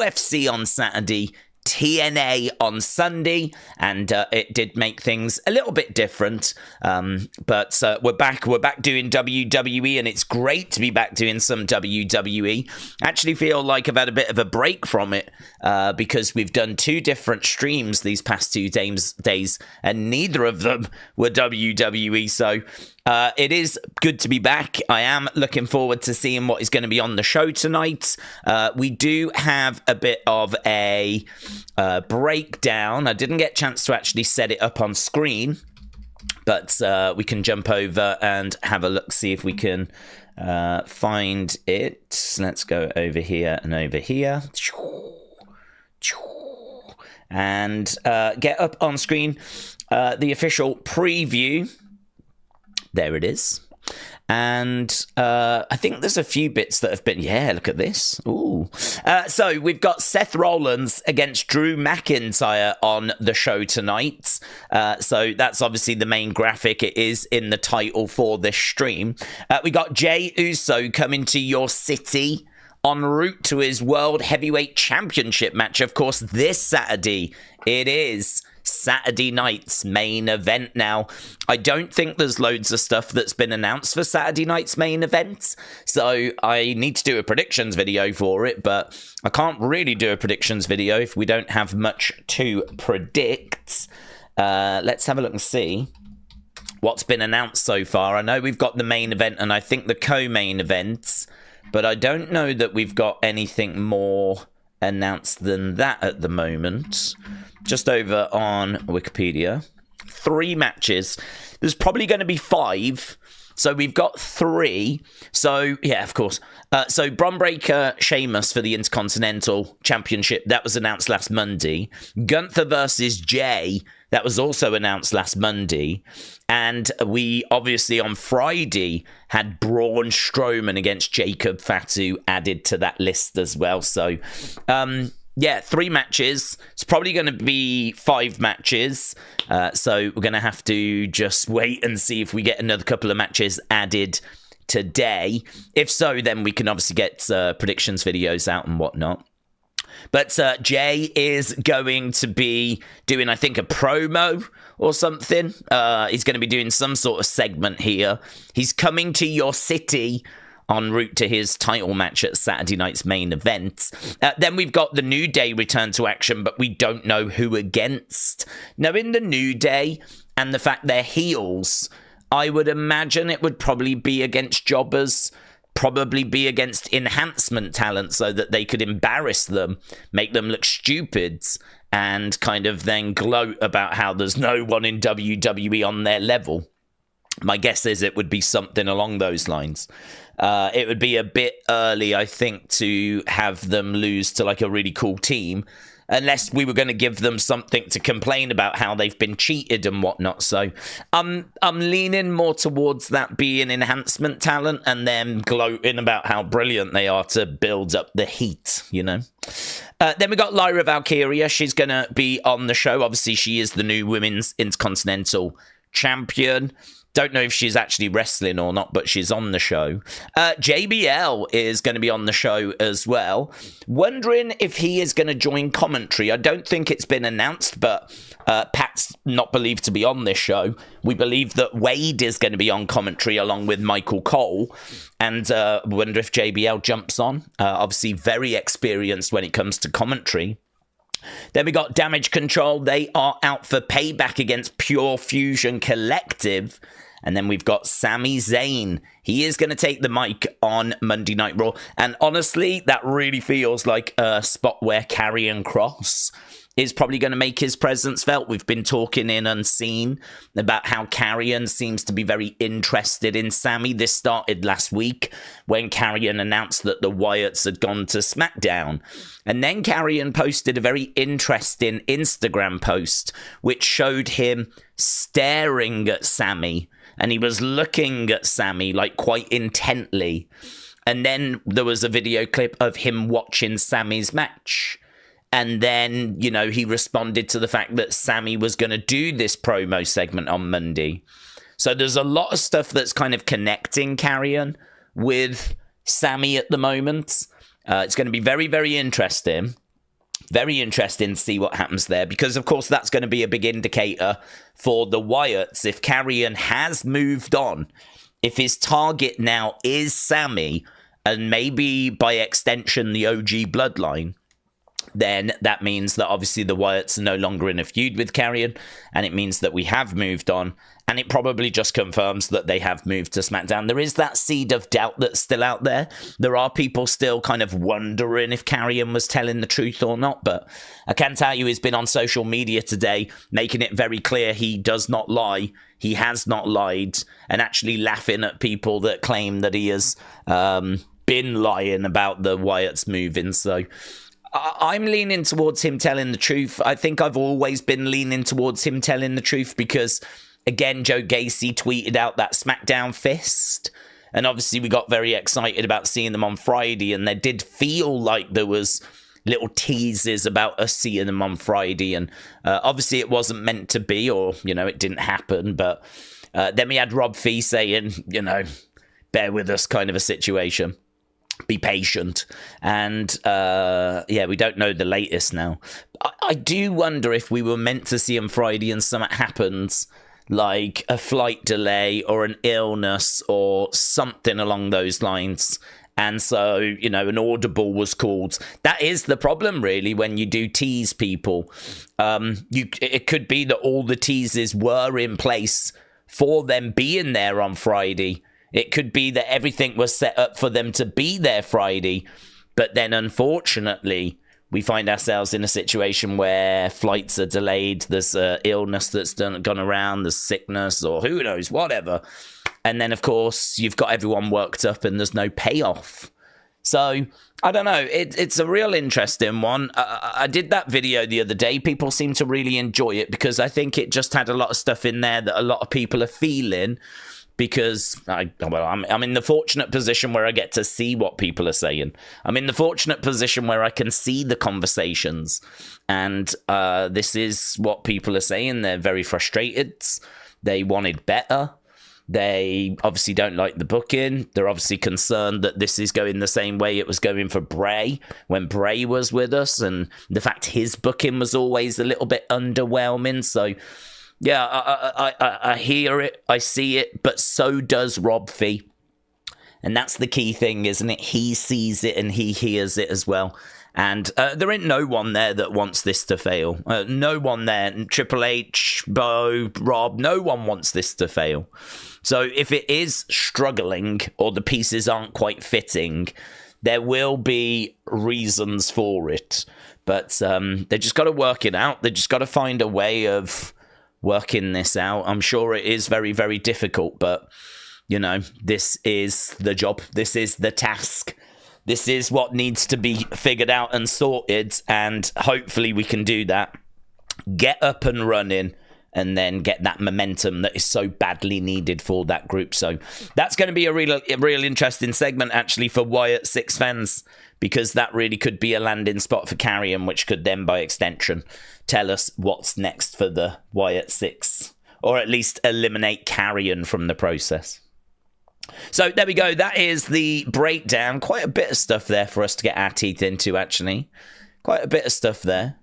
UFC on Saturday, TNA on Sunday, and it did make things a little bit different. But we're back doing WWE, and it's great to be back doing some WWE. I actually feel like I've had a bit of a break from it because we've done 2 different streams these past 2 days, and neither of them were WWE. So it is good to be back. I am looking forward to seeing what is going to be on the show tonight. We do have a bit of a breakdown. I didn't get a chance to actually set it up on screen, but we can jump over and have a look, see if we can find it. Let's go over here and over here. And get up on screen the official preview. There it is. And I think there's a few bits that have been... Yeah, look at this. Ooh. So we've got Seth Rollins against Drew McIntyre on the show tonight. So that's obviously the main graphic. It is in the title for this stream. We got Jey Uso coming to your city en route to his World Heavyweight Championship match. Of course, this Saturday it is Saturday night's main event. Now, I don't think there's loads of stuff that's been announced for Saturday night's main event, so I need to do a predictions video for it, but I can't really do a predictions video if we don't have much to predict. Let's have a look and see what's been announced so far. I know we've got the main event and I think the co-main events, but I don't know that we've got anything more announced than that at the moment. Just over on Wikipedia, 3 matches. There's probably going to be 5. So we've got 3. So, yeah, of course. So Britt Baker, Sheamus for the Intercontinental Championship. That was announced last Monday. Gunther versus Jey. That was also announced last Monday. And we, obviously, on Friday, had Braun Strowman against Jacob Fatu added to that list as well. So, yeah, 3 matches. It's probably going to be 5 matches. So we're going to have to just wait and see if we get another couple of matches added today. If so, then we can obviously get predictions videos out and whatnot. But Jey is going to be doing, I think, a promo or something. He's going to be doing some sort of segment here. He's coming to your city en route to his title match at Saturday night's main event. Then we've got the New Day return to action, but we don't know who against. Now, in the New Day and the fact they're heels, I would imagine it would probably be against jobbers, probably be against enhancement talent so that they could embarrass them, make them look stupid, and kind of then gloat about how there's no one in WWE on their level. My guess is it would be something along those lines. It would be a bit early, I think, to have them lose to like a really cool team, unless we were going to give them something to complain about how they've been cheated and whatnot. So I'm leaning more towards that being enhancement talent and them gloating about how brilliant they are to build up the heat, you know. Then we got Lyra Valkyria. She's going to be on the show. Obviously, she is the new Women's Intercontinental Champion. Don't know if she's actually wrestling or not, but she's on the show. JBL is going to be on the show as well. Wondering if he is going to join commentary. I don't think it's been announced, but Pat's not believed to be on this show. We believe that Wade is going to be on commentary along with Michael Cole. And wonder if JBL jumps on. Obviously, very experienced when it comes to commentary. Then we got Damage Control. They are out for Payback against Pure Fusion Collective. And then we've got Sami Zayn. He is going to take the mic on Monday Night Raw. And honestly, that really feels like a spot where Karrion Kross is probably going to make his presence felt. We've been talking in Unseen about how Karrion seems to be very interested in Sami. This started last week when Karrion announced that the Wyatts had gone to SmackDown. And then Karrion posted a very interesting Instagram post which showed him staring at Sami. And he was looking at Sami like quite intently. And then there was a video clip of him watching Sami's match. And then, you know, he responded to the fact that Sami was going to do this promo segment on Monday. So there's a lot of stuff that's kind of connecting Karrion with Sami at the moment. It's going to be very, very interesting. Very interesting to see what happens there, because of course that's going to be a big indicator for the Wyatts. If Karrion has moved on, if his target now is Sami, and maybe by extension the OG bloodline, then that means that obviously the Wyatts are no longer in a feud with Karrion, and it means that we have moved on, and it probably just confirms that they have moved to SmackDown. There is that seed of doubt that's still out there. There are people still kind of wondering if Karrion was telling the truth or not, but I can tell you he's been on social media today making it very clear he does not lie. He has not lied, and actually laughing at people that claim that he has been lying about the Wyatts moving. So I'm leaning towards him telling the truth. I think I've always been leaning towards him telling the truth because, again, Joe Gacy tweeted out that SmackDown fist, and obviously we got very excited about seeing them on Friday, and there did feel like there was little teases about us seeing them on Friday, and obviously it wasn't meant to be, or, you know, it didn't happen, but then we had Rob Fee saying, you know, bear with us kind of a situation. Be patient. And yeah, we don't know the latest now. I do wonder if we were meant to see him Friday and something happens, like a flight delay or an illness or something along those lines. And so, you know, an audible was called. That is the problem, really, when you do tease people. It could be that all the teases were in place for them being there on Friday. It could be that everything was set up for them to be there Friday, but then unfortunately we find ourselves in a situation where flights are delayed, there's illness that's gone around, there's sickness or who knows, whatever. And then, of course, you've got everyone worked up and there's no payoff. So, I don't know, it's a real interesting one. I did that video the other day. People seem to really enjoy it because I think it just had a lot of stuff in there that a lot of people are feeling. Because I'm in the fortunate position where I get to see what people are saying. I'm in the fortunate position where I can see the conversations. And this is what people are saying. They're very frustrated. They wanted better. They obviously don't like the booking. They're obviously concerned that this is going the same way it was going for Bray when Bray was with us. And the fact his booking was always a little bit underwhelming. So yeah, I hear it, I see it, but so does Rob Fee. And that's the key thing, isn't it? He sees it and he hears it as well. And there ain't no one there that wants this to fail. No one there, Triple H, Bo, Rob, no one wants this to fail. So if it is struggling or the pieces aren't quite fitting, there will be reasons for it. But they just got to work it out. They just got to find a way of working this out. I'm sure it is very, very difficult, but, you know, this is the job. This is the task. This is what needs to be figured out and sorted, and hopefully we can do that. Get up and running, and then get that momentum that is so badly needed for that group. So that's going to be a real interesting segment, actually, for Wyatt Six fans, because that really could be a landing spot for Karrion, which could then, by extension, tell us what's next for the Wyatt Six, or at least eliminate Karrion from the process. So there we go. That is the breakdown. Quite a bit of stuff there for us to get our teeth into, actually. Quite a bit of stuff there.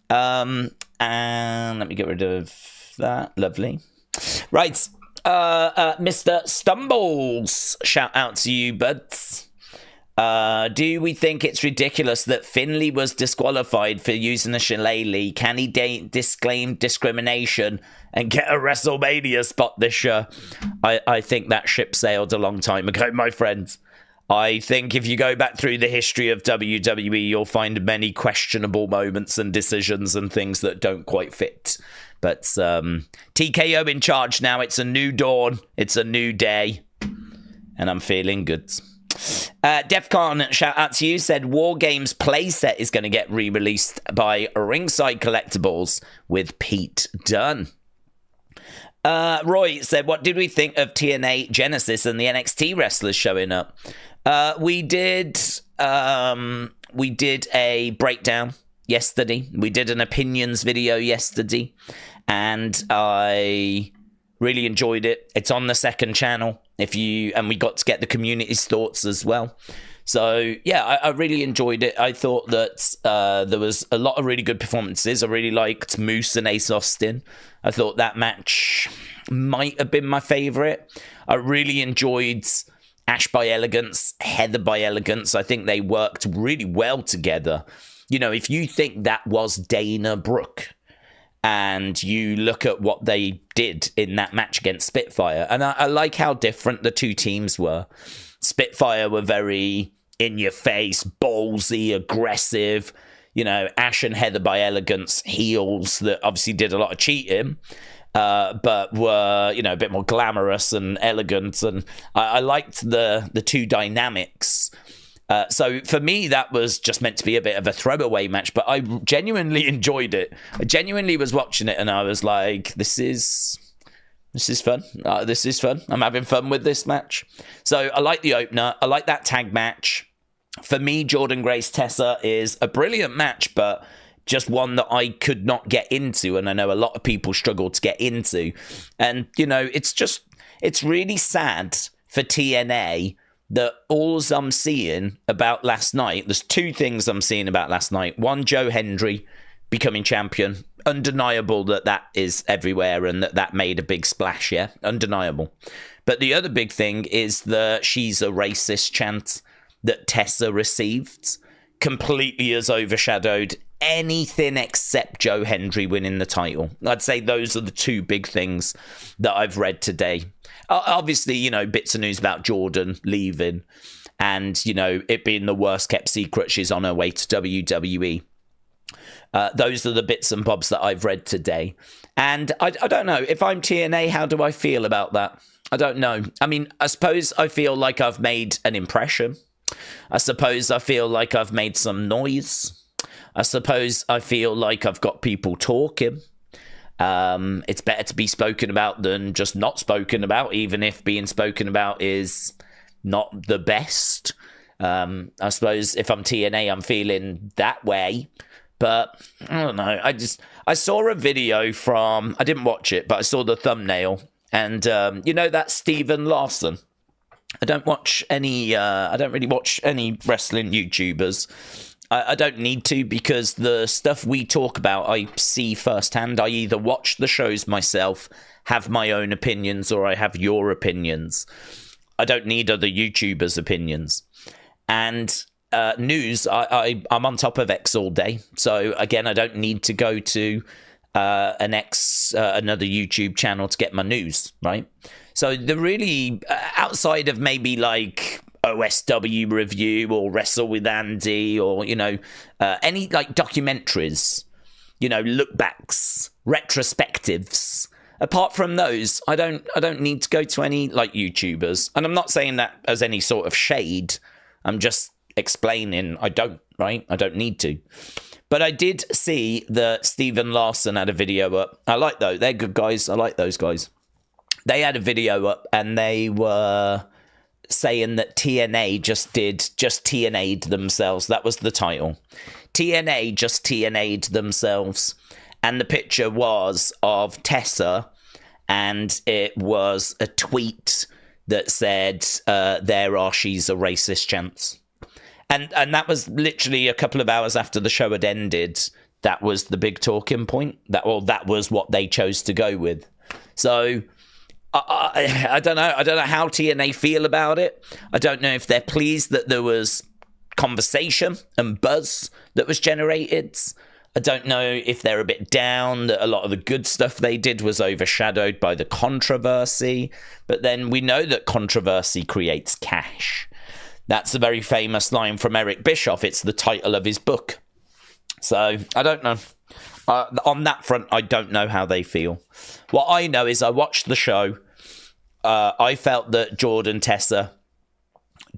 And let me get rid of that. Lovely. Right. Mr. Stumbles. Shout out to you, buds. Do we think it's ridiculous that Finlay was disqualified for using a shillelagh? Can he disclaim discrimination and get a WrestleMania spot this year? I think that ship sailed a long time ago, my friends. I think if you go back through the history of WWE, you'll find many questionable moments and decisions and things that don't quite fit. But TKO in charge now. It's a new dawn. It's a new day. And I'm feeling good. Defcon, shout out to you, said War Games playset is going to get re-released by Ringside Collectibles with Pete Dunne. Roy said, what did we think of TNA Genesis and the NXT wrestlers showing up? We did a breakdown yesterday. We did an opinions video yesterday, and I really enjoyed it. It's on the second channel. And we got to get the community's thoughts as well. So, yeah, I really enjoyed it. I thought that there was a lot of really good performances. I really liked Moose and Ace Austin. I thought that match might have been my favourite. I really enjoyed Ash by Elegance, Heather by Elegance. I think they worked really well together. You know, if you think that was Dana Brooke, and you look at what they did in that match against Spitfire, and I like how different the two teams were. Spitfire were very in-your-face, ballsy, aggressive. You know, Ash and Heather by Elegance, heels that obviously did a lot of cheating, but were, you know, a bit more glamorous and elegant. And I liked the two dynamics. So for me, that was just meant to be a bit of a throwaway match, but I genuinely enjoyed it. I genuinely was watching it and I was like, this is fun. This is fun. I'm having fun with this match. So I like the opener. I like that tag match. For me, Jordynne Grace Tessa is a brilliant match, but just one that I could not get into, and I know a lot of people struggle to get into. And, you know, it's really sad for TNA that all I'm seeing about last night, there's two things I'm seeing about last night. One, Joe Hendry becoming champion. Undeniable that is everywhere and that made a big splash, yeah? Undeniable. But the other big thing is the "she's a racist" chant that Tessa received completely has overshadowed anything except Joe Hendry winning the title. I'd say those are the two big things that I've read today. Obviously, you know, bits of news about Jordan leaving and, you know, it being the worst kept secret. She's on her way to WWE. Those are the bits and bobs that I've read today. And I don't know. If I'm TNA, how do I feel about that? I don't know. I mean, I suppose I feel like I've made an impression. I suppose I feel like I've made some noise. I suppose I feel like I've got people talking. It's better to be spoken about than just not spoken about, even if being spoken about is not the best. I suppose if I'm TNA, I'm feeling that way. But I don't know. I saw a video from, I didn't watch it, but I saw the thumbnail. And you know that Steven Larson? I don't really watch any wrestling YouTubers. I don't need to, because the stuff we talk about, I see firsthand. I either watch the shows myself, have my own opinions, or I have your opinions. I don't need other YouTubers' opinions. And news, I'm on top of X all day. So again, I don't need to go to another YouTube channel to get my news, right? So the really, outside of maybe like OSW review or Wrestle with Andy or, you know, any like documentaries, you know, look backs, retrospectives. Apart from those, I don't need to go to any like YouTubers. And I'm not saying that as any sort of shade. I'm just explaining I don't need to. But I did see that Steven Larson had a video up. I like those. They're good guys. I like those guys. They had a video up and they were saying that TNA just TNA'd themselves. That was the title. TNA just TNA'd themselves. And the picture was of Tessa, and it was a tweet that said, there are "she's a racist" chants. And that was literally a couple of hours after the show had ended. That was the big talking point. That was what they chose to go with. So I don't know. I don't know how TNA feel about it. I don't know if they're pleased that there was conversation and buzz that was generated. I don't know if they're a bit down that a lot of the good stuff they did was overshadowed by the controversy. But then we know that controversy creates cash. That's a very famous line from Eric Bischoff. It's the title of his book. So I don't know. On that front, I don't know how they feel. What I know is I watched the show. I felt that Jordan Tessa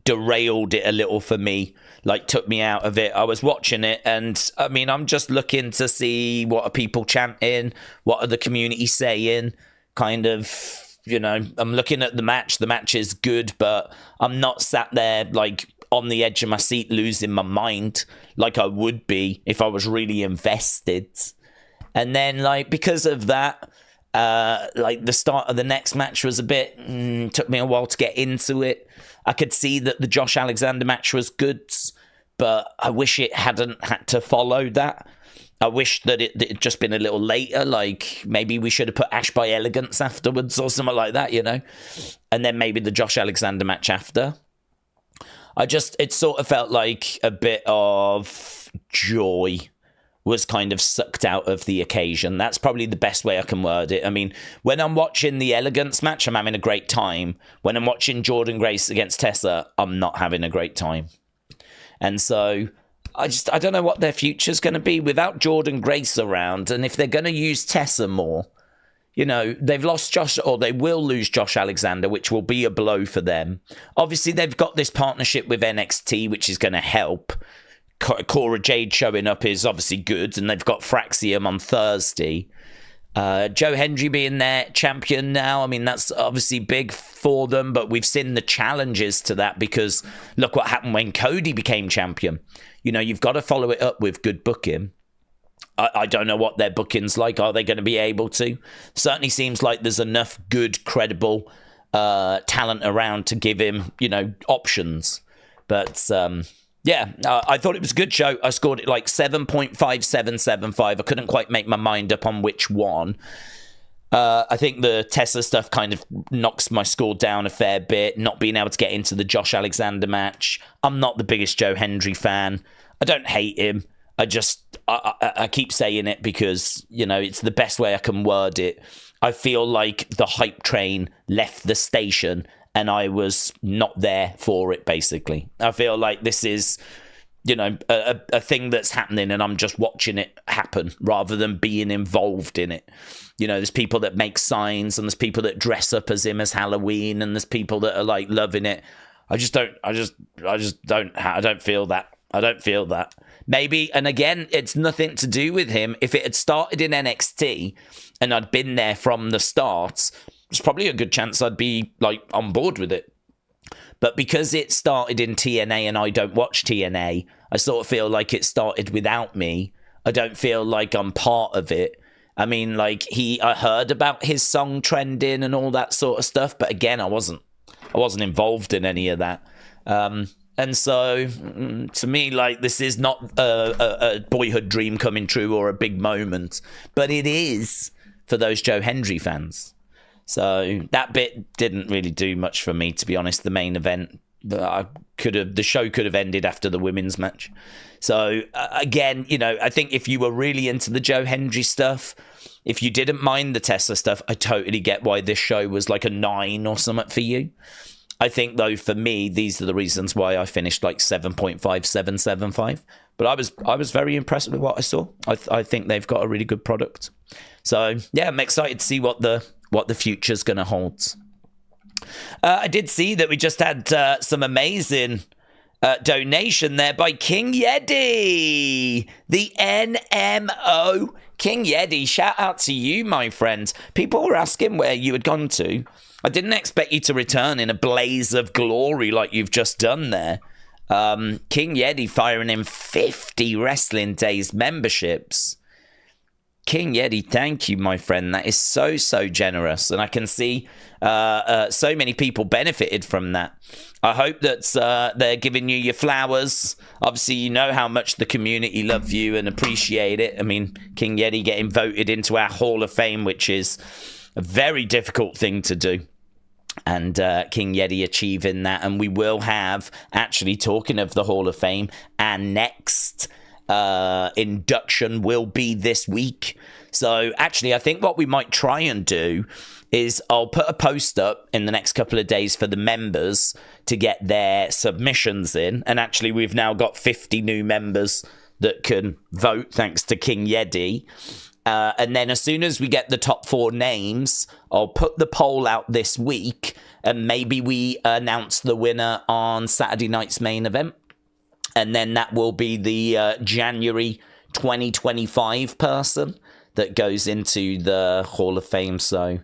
derailed it a little for me, like took me out of it. I was watching it, and I mean, I'm just looking to see what are people chanting, what are the community saying, kind of, you know, I'm looking at the match. The match is good, but I'm not sat there like on the edge of my seat losing my mind like I would be if I was really invested. And then, like, because of that, like the start of the next match was a bit took me a while to get into it. I could see that the Josh Alexander match was good, but I wish it hadn't had to follow that. I wish that it just been a little later, like maybe we should have put Ash by Elegance afterwards or something like that, you know? And then maybe the Josh Alexander match after. It sort of felt like a bit of joy was kind of sucked out of the occasion. That's probably the best way I can word it. I mean, when I'm watching the Elegance match, I'm having a great time. When I'm watching Jordynne Grace against Tessa, I'm not having a great time. And so I don't know what their future's going to be without Jordynne Grace around. And if they're going to use Tessa more, you know, they've lost Josh, or they will lose Josh Alexander, which will be a blow for them. Obviously, they've got this partnership with NXT, which is going to help. Cora Jade showing up is obviously good, and they've got Fraxium on Thursday. Joe Hendry being their champion now, I mean, that's obviously big for them, but we've seen the challenges to that because look what happened when Cody became champion. You know, you've got to follow it up with good booking. I don't know what their booking's like. Are they going to be able to? Certainly seems like there's enough good, credible talent around to give him, you know, options. But yeah, I thought it was a good show. I scored it like 7.5775. I couldn't quite make my mind up on which one. I think the Tessa stuff kind of knocks my score down a fair bit, not being able to get into the Josh Alexander match. I'm not the biggest Joe Hendry fan. I don't hate him. I keep saying it because, you know, it's the best way I can word it. I feel like the hype train left the station and I was not there for it, basically. I feel like this is, you know, a thing that's happening and I'm just watching it happen rather than being involved in it. You know, there's people that make signs and there's people that dress up as him as Halloween and there's people that are like loving it. I don't feel that. I don't feel that. Maybe, and again, it's nothing to do with him. If it had started in NXT and I'd been there from the start, there's probably a good chance I'd be like on board with it. But because it started in TNA and I don't watch TNA, I sort of feel like it started without me. I don't feel like I'm part of it. I mean, like I heard about his song trending and all that sort of stuff, but again, I wasn't involved in any of that. And so, to me, like, this is not a boyhood dream coming true or a big moment, but it is for those Joe Hendry fans. So that bit didn't really do much for me, to be honest. The main event, the show could have ended after the women's match. So again, you know, I think if you were really into the Joe Hendry stuff, if you didn't mind the Tessa stuff, I totally get why this show was like a 9 or something for you. I think, though, for me, these are the reasons why I finished like 7.5775. But I was very impressed with what I saw. I think they've got a really good product. So, yeah, I'm excited to see what the future's going to hold. I did see that we just had some amazing donation there by King Yeti, the NMO. King Yeti, shout out to you, my friend. People were asking where you had gone to. I didn't expect you to return in a blaze of glory like you've just done there. King Yeti firing in 50 Wrestling Daze memberships. King Yeti, thank you, my friend. That is so, so generous. And I can see so many people benefited from that. I hope that they're giving you your flowers. Obviously, you know how much the community love you and appreciate it. I mean, King Yeti getting voted into our Hall of Fame, which is a very difficult thing to do. And King Yeti achieving that. And we will have, actually talking of the Hall of Fame, our next induction will be this week. So actually, I think what we might try and do is I'll put a post up in the next couple of days for the members to get their submissions in. And actually, we've now got 50 new members that can vote thanks to King Yeti. And then as soon as we get the top 4 names, I'll put the poll out this week and maybe we announce the winner on Saturday night's main event. And then that will be the January 2025 person that goes into the Hall of Fame. So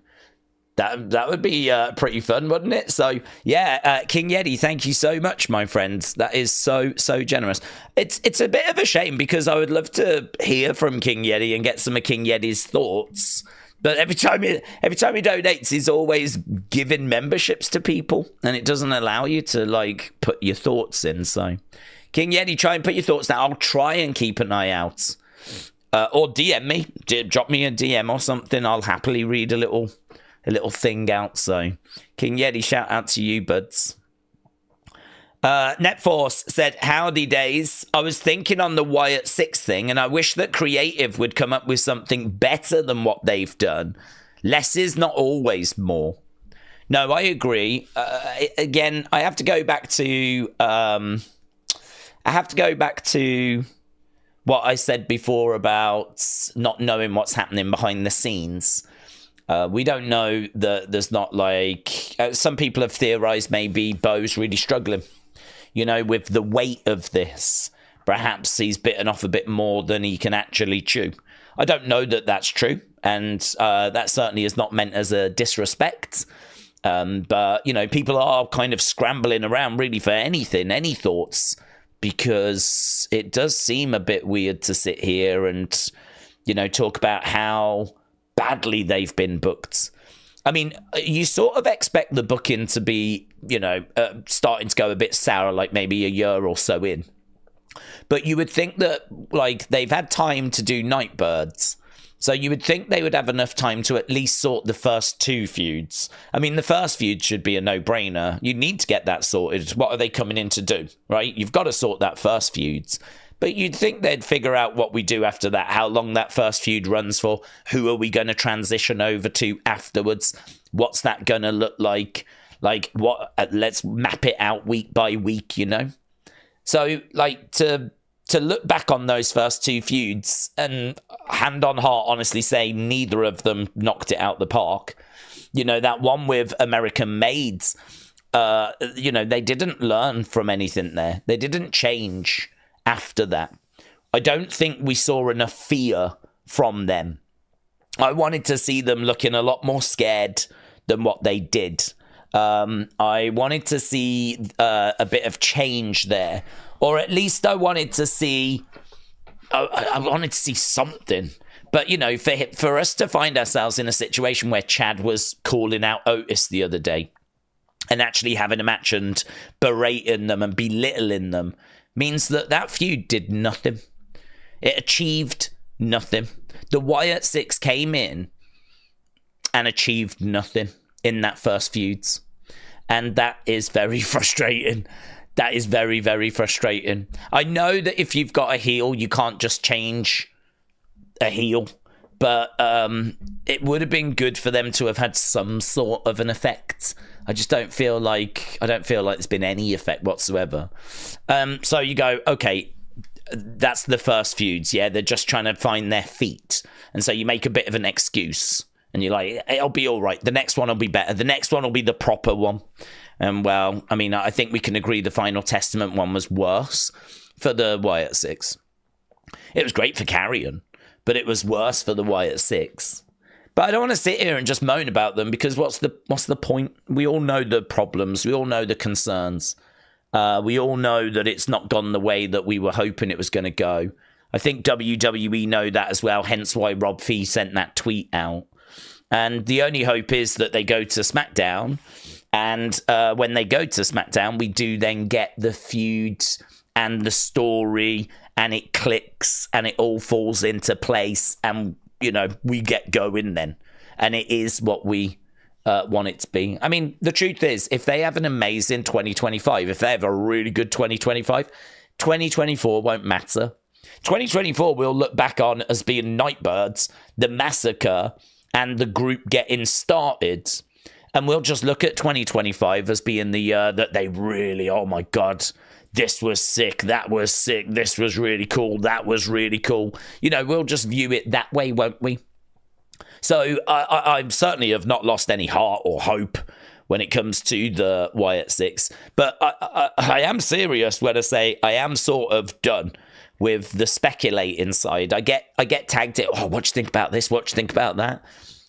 that would be pretty fun, wouldn't it? So, yeah, King Yeti, thank you so much, my friends. That is so, so generous. It's a bit of a shame because I would love to hear from King Yeti and get some of King Yeti's thoughts. But every time he donates, he's always giving memberships to people, and it doesn't allow you to like put your thoughts in. So, King Yeti, try and put your thoughts down. I'll try and keep an eye out, or DM me, drop me a DM or something. I'll happily read a little thing out. So, King Yeti, shout out to you, buds. Netforce said, howdy days. I was thinking on the Wyatt Six thing, and I wish that creative would come up with something better than what they've done. Less is not always more. No, I agree. Again, I have to go back to what I said before about not knowing what's happening behind the scenes. We don't know that there's not like some people have theorized maybe Bo's really struggling. You know, with the weight of this, perhaps he's bitten off a bit more than he can actually chew. I don't know that that's true, and that certainly is not meant as a disrespect. But, you know, people are kind of scrambling around really for anything, any thoughts, because it does seem a bit weird to sit here and, you know, talk about how badly they've been booked. I mean, you sort of expect the booking to be, you know, starting to go a bit sour, like maybe a year or so in. But you would think that, like, they've had time to do Nightbirds. So you would think they would have enough time to at least sort the first two feuds. I mean, the first feud should be a no-brainer. You need to get that sorted. What are they coming in to do, right? You've got to sort that first feuds. But you'd think they'd figure out what we do after that, how long that first feud runs for, who are we going to transition over to afterwards, what's that going to look like what? Let's map it out week by week, you know? So, like, to look back on those first two feuds and hand on heart honestly say neither of them knocked it out the park. You know, that one with American Maids, you know, they didn't learn from anything there. They didn't change after that. I don't think we saw enough fear from them. I wanted to see them looking a lot more scared than what they did. I wanted to see a bit of change there, or at least I wanted to see something. But, you know, for us to find ourselves in a situation where Chad was calling out Otis the other day and actually having a match and berating them and belittling them means that feud did nothing. It achieved nothing. The Wyatt Six came in and achieved nothing in that first feuds. And that is very frustrating. That is very, very frustrating. I know that if you've got a heel, you can't just change a heel. But it would have been good for them to have had some sort of an effect. I just don't feel like there's been any effect whatsoever. So you go, okay, that's the first feuds. Yeah, they're just trying to find their feet. And so you make a bit of an excuse. And you're like, it'll be all right. The next one will be better. The next one will be the proper one. And, well, I mean, I think we can agree the Final Testament one was worse for the Wyatt Six. It was great for Carrion, but it was worse for the Wyatt Six. But I don't want to sit here and just moan about them, because what's the point? We all know the problems. We all know the concerns. We all know that it's not gone the way that we were hoping it was going to go. I think WWE know that as well, hence why Rob Fee sent that tweet out. And the only hope is that they go to SmackDown. And when they go to SmackDown, we do then get the feud and the story, and it clicks and it all falls into place. And, you know, we get going then. And it is what we want it to be. I mean, the truth is, if they have an amazing 2025, if they have a really good 2025, 2024 won't matter. 2024 we'll look back on as being Nightbirds, the Massacre, and the group getting started. And we'll just look at 2025 as being the year that they really, oh my God, this was sick, that was sick, this was really cool, that was really cool. You know, we'll just view it that way, won't we? So I certainly have not lost any heart or hope when it comes to the Wyatt Six. But I am serious when I say I am sort of done with the speculating side. I get tagged it. Oh, what do you think about this? What do you think about that?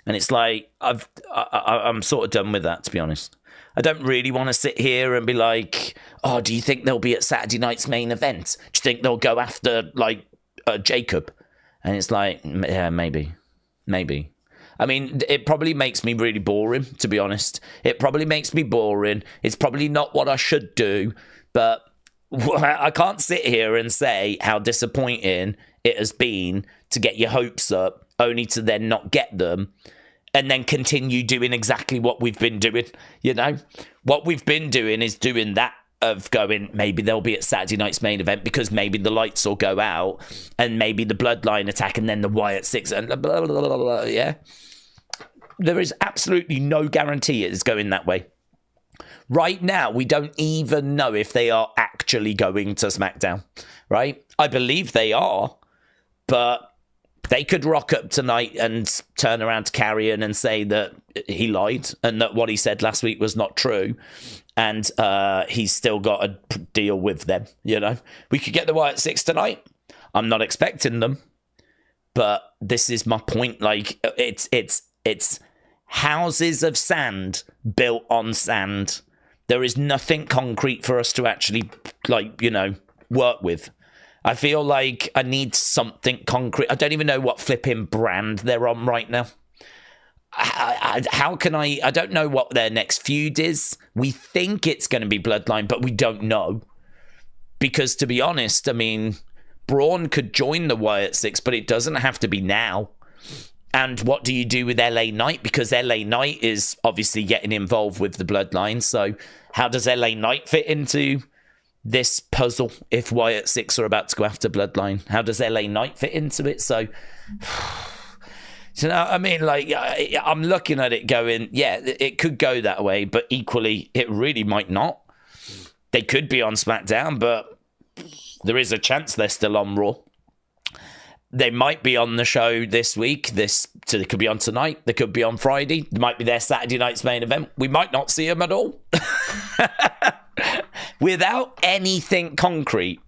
And it's like I'm sort of done with that, to be honest. I don't really want to sit here and be like, oh, do you think they'll be at Saturday night's main event? Do you think they'll go after like Jacob? And it's like, yeah, maybe. I mean, it probably makes me really boring, to be honest. It probably makes me boring. It's probably not what I should do, but I can't sit here and say how disappointing it has been to get your hopes up, only to then not get them, and then continue doing exactly what we've been doing. You know, what we've been doing is doing that, of going, maybe they'll be at Saturday night's main event because maybe the lights will go out and maybe the Bloodline attack and then the Wyatt Six and blah, blah, blah, blah, blah, yeah. There is absolutely no guarantee it is going that way. Right now, we don't even know if they are actually going to SmackDown, right? I believe they are, but they could rock up tonight and turn around to Carrion and say that he lied and that what he said last week was not true. And he's still got a deal with them, you know. We could get the Wyatt Six tonight. I'm not expecting them. But this is my point. Like, it's houses of sand built on sand. There is nothing concrete for us to actually, like, you know, work with. I feel like I need something concrete. I don't even know what flipping brand they're on right now. How can I don't know what their next feud is. We think it's going to be Bloodline, but we don't know. Because to be honest, I mean, Braun could join the Wyatt Six, but it doesn't have to be now. And what do you do with LA Knight? Because LA Knight is obviously getting involved with the Bloodline. So how does LA Knight fit into this puzzle if Wyatt Six are about to go after Bloodline? How does LA Knight fit into it? So... you know, I mean, like, I'm looking at it going, yeah, it could go that way, but equally, it really might not. They could be on SmackDown, but there is a chance they're still on Raw. They might be on the show this week. So they could be on tonight. They could be on Friday. They might be their Saturday night's main event. We might not see them at all. Without anything concrete,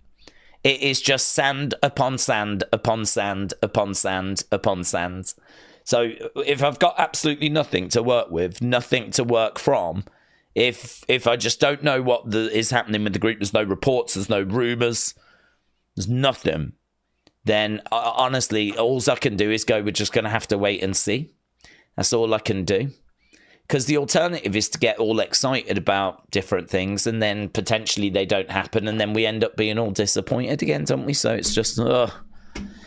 it is just sand upon sand upon sand upon sand upon sand. So if I've got absolutely nothing to work with, nothing to work from, if I just don't know what is happening with the group, there's no reports, there's no rumours, there's nothing, then honestly, all I can do is go, we're just going to have to wait and see. That's all I can do. Because the alternative is to get all excited about different things and then potentially they don't happen and then we end up being all disappointed again, don't we? So it's just,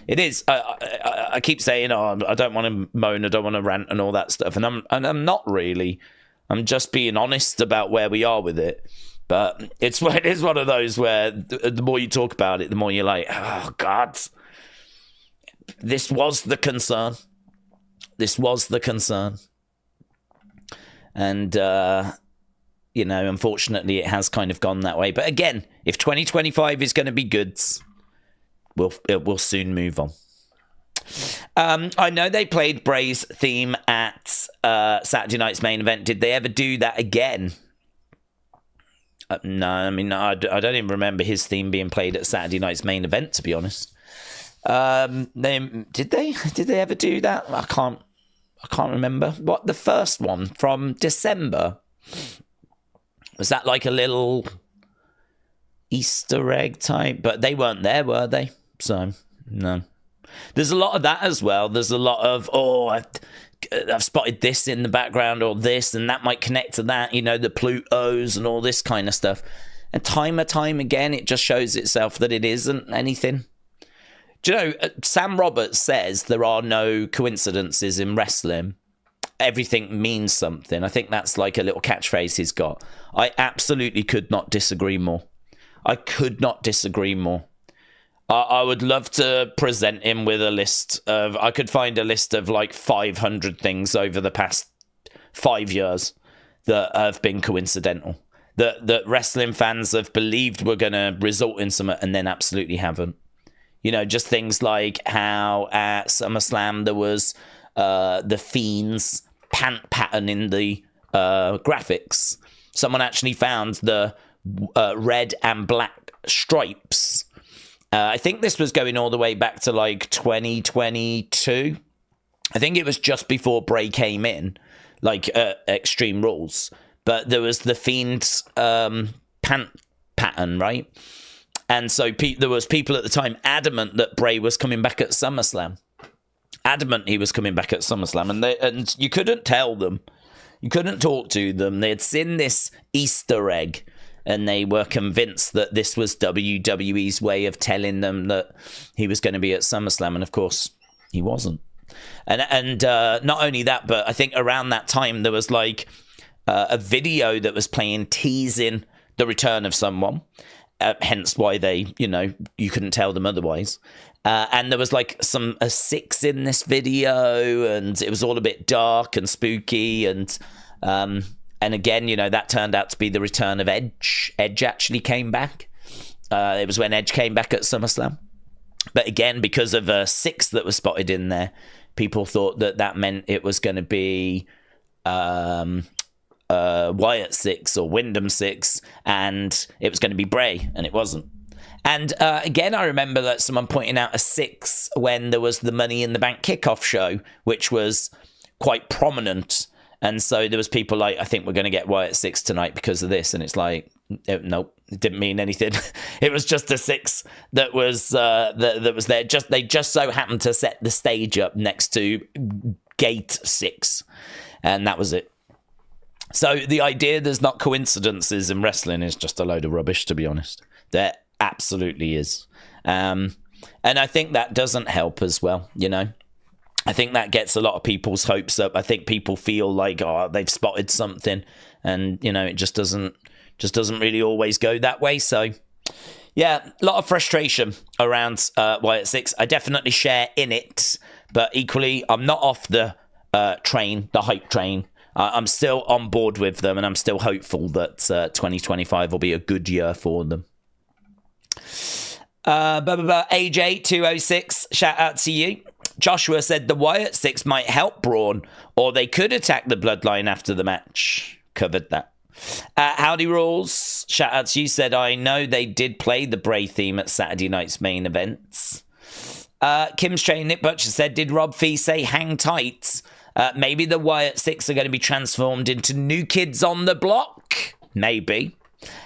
it is. I keep saying, I don't want to moan, I don't want to rant and all that stuff. And I'm not really. I'm just being honest about where we are with it. But it is one of those where the more you talk about it, the more you're like, oh, God, this was the concern. This was the concern. And, you know, unfortunately, it has kind of gone that way. But again, if 2025 is going to be goods, we'll soon move on. I know they played Bray's theme at Saturday night's main event. Did they ever do that again? No, I mean, I don't even remember his theme being played at Saturday night's main event, to be honest. Did they ever do that? I can't remember. What, the first one from December? Was that like a little Easter egg type? But they weren't there, were they? So, no. There's a lot of that as well. There's a lot of, I've spotted this in the background or this, and that might connect to that, you know, the Plutos and all this kind of stuff. And time again, it just shows itself that it isn't anything. Do you know, Sam Roberts says there are no coincidences in wrestling. Everything means something. I think that's like a little catchphrase he's got. I absolutely could not disagree more. I could not disagree more. I would love to present him with a list of... I could find a list of like 500 things over the past 5 years that have been coincidental. That wrestling fans have believed were going to result in something and then absolutely haven't. You know, just things like how at SummerSlam there was the Fiend's pant pattern in the graphics. Someone actually found the red and black stripes. I think this was going all the way back to like 2022. I think it was just before Bray came in, like Extreme Rules. But there was the Fiend's pant pattern, right? And so there was people at the time adamant that Bray was coming back at SummerSlam. adamant he was coming back at SummerSlam, and you couldn't tell them. You couldn't talk to them. They had seen this Easter egg, and they were convinced that this was WWE's way of telling them that he was going to be at SummerSlam, and of course, he wasn't. And not only that, but I think around that time, there was like a video that was playing teasing the return of someone, hence why they, you couldn't tell them otherwise. And there was like a Six in this video, and it was all a bit dark and spooky. And again, that turned out to be the return of Edge. Edge actually came back. It was when Edge came back at SummerSlam. But again, because of a Six that was spotted in there, people thought that meant it was going to be Wyatt Six or Wyndham Six, and it was going to be Bray, and it wasn't. And again, I remember that someone pointing out a Six when there was the Money in the Bank kickoff show, which was quite prominent. And so there was people like, I think we're going to get Wyatt Six tonight because of this. And it's like, nope, it didn't mean anything. It was just a Six that was that was there. They just so happened to set the stage up next to Gate 6. And that was it. So the idea there's not coincidences in wrestling is just a load of rubbish, to be honest. There absolutely is. And I think that doesn't help as well, I think that gets a lot of people's hopes up. I think people feel like, they've spotted something, and it just doesn't really always go that way. So yeah, a lot of frustration around Wyatt Six. I definitely share in it, but equally I'm not off the train, the hype train. I'm still on board with them, and I'm still hopeful that 2025 will be a good year for them. AJ206, shout out to you. Joshua said the Wyatt Six might help Braun, or they could attack the Bloodline after the match. Covered that. Howdy Rules, shout out to you, said I know they did play the Bray theme at Saturday night's main events. Kim's Train Nick Butcher said, did Rob Fee say hang tight? Maybe the Wyatt Six are going to be transformed into New Kids on the Block? Maybe.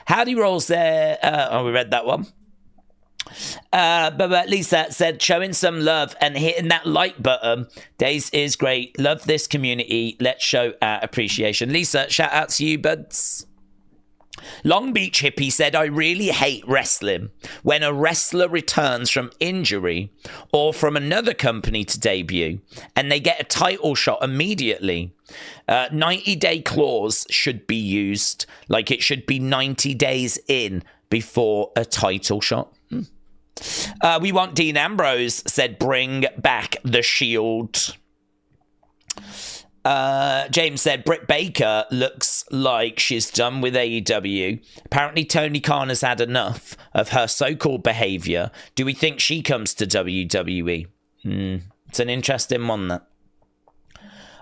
Howdy Rolls there. We read that one. But Lisa said, showing some love and hitting that like button. Daze is great. Love this community. Let's show our appreciation. Lisa, shout out to you, buds. Long Beach Hippie said, I really hate wrestling when a wrestler returns from injury or from another company to debut and they get a title shot immediately. 90-day clause should be used, like it should be 90 days in before a title shot. We want Dean Ambrose, said bring back the Shield. James said Britt Baker looks like she's done with AEW. Apparently Tony Khan has had enough of her so-called behaviour. Do we think she comes to WWE? It's an interesting one, that.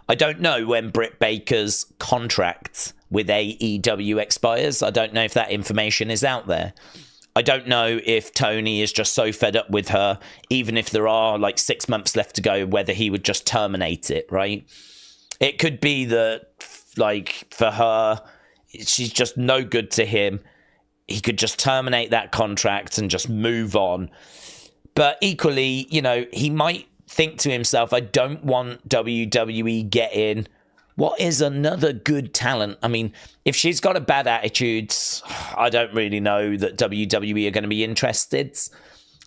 I don't know when Britt Baker's contract with AEW expires. I don't know if that information is out there. I don't know if Tony is just so fed up with her, even if there are like 6 months left to go, whether he would just terminate it, right? It could be that, like, for her, she's just no good to him. He could just terminate that contract and just move on. But equally, he might think to himself, I don't want WWE getting what is another good talent. I mean, if she's got a bad attitude, I don't really know that WWE are going to be interested.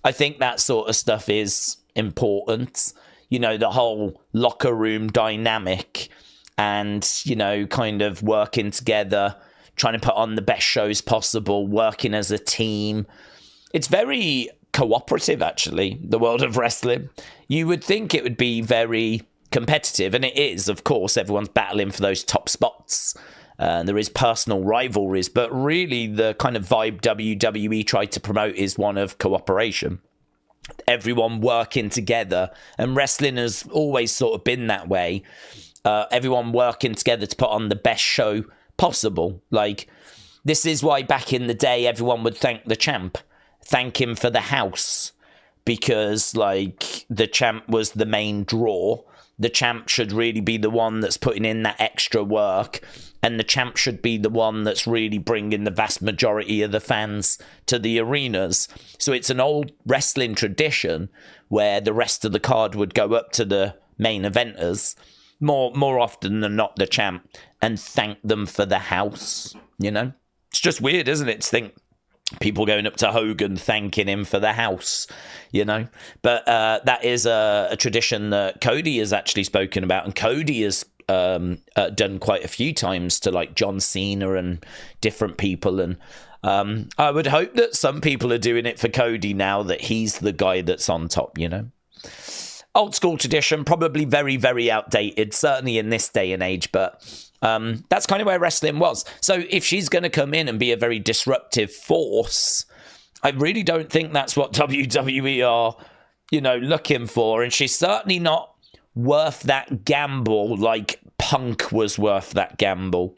I think that sort of stuff is important. The whole locker room dynamic and, kind of working together, trying to put on the best shows possible, working as a team. It's very cooperative, actually, the world of wrestling. You would think it would be very competitive, and it is, of course. Everyone's battling for those top spots. There is personal rivalries, but really the kind of vibe WWE tried to promote is one of cooperation. Everyone working together, and wrestling has always sort of been that way. Everyone working together to put on the best show possible. Like, this is why back in the day everyone would thank the champ, thank him for the house, because, like, the champ was the main draw. The champ should really be the one that's putting in that extra work, and the champ should be the one that's really bringing the vast majority of the fans to the arenas. So it's an old wrestling tradition where the rest of the card would go up to the main eventers, more often than not the champ, and thank them for the house, you know? It's just weird, isn't it, to think people going up to Hogan thanking him for the house, you know? But that is a tradition that Cody has actually spoken about, and Cody has done quite a few times to, like, John Cena and different people. And I would hope that some people are doing it for Cody now that he's the guy that's on top, you know? Old school tradition, probably very, very outdated, certainly in this day and age, but that's kind of where wrestling was. So if she's going to come in and be a very disruptive force, I really don't think that's what WWE are, you know, looking for. And she's certainly not worth that gamble like Punk was worth that gamble.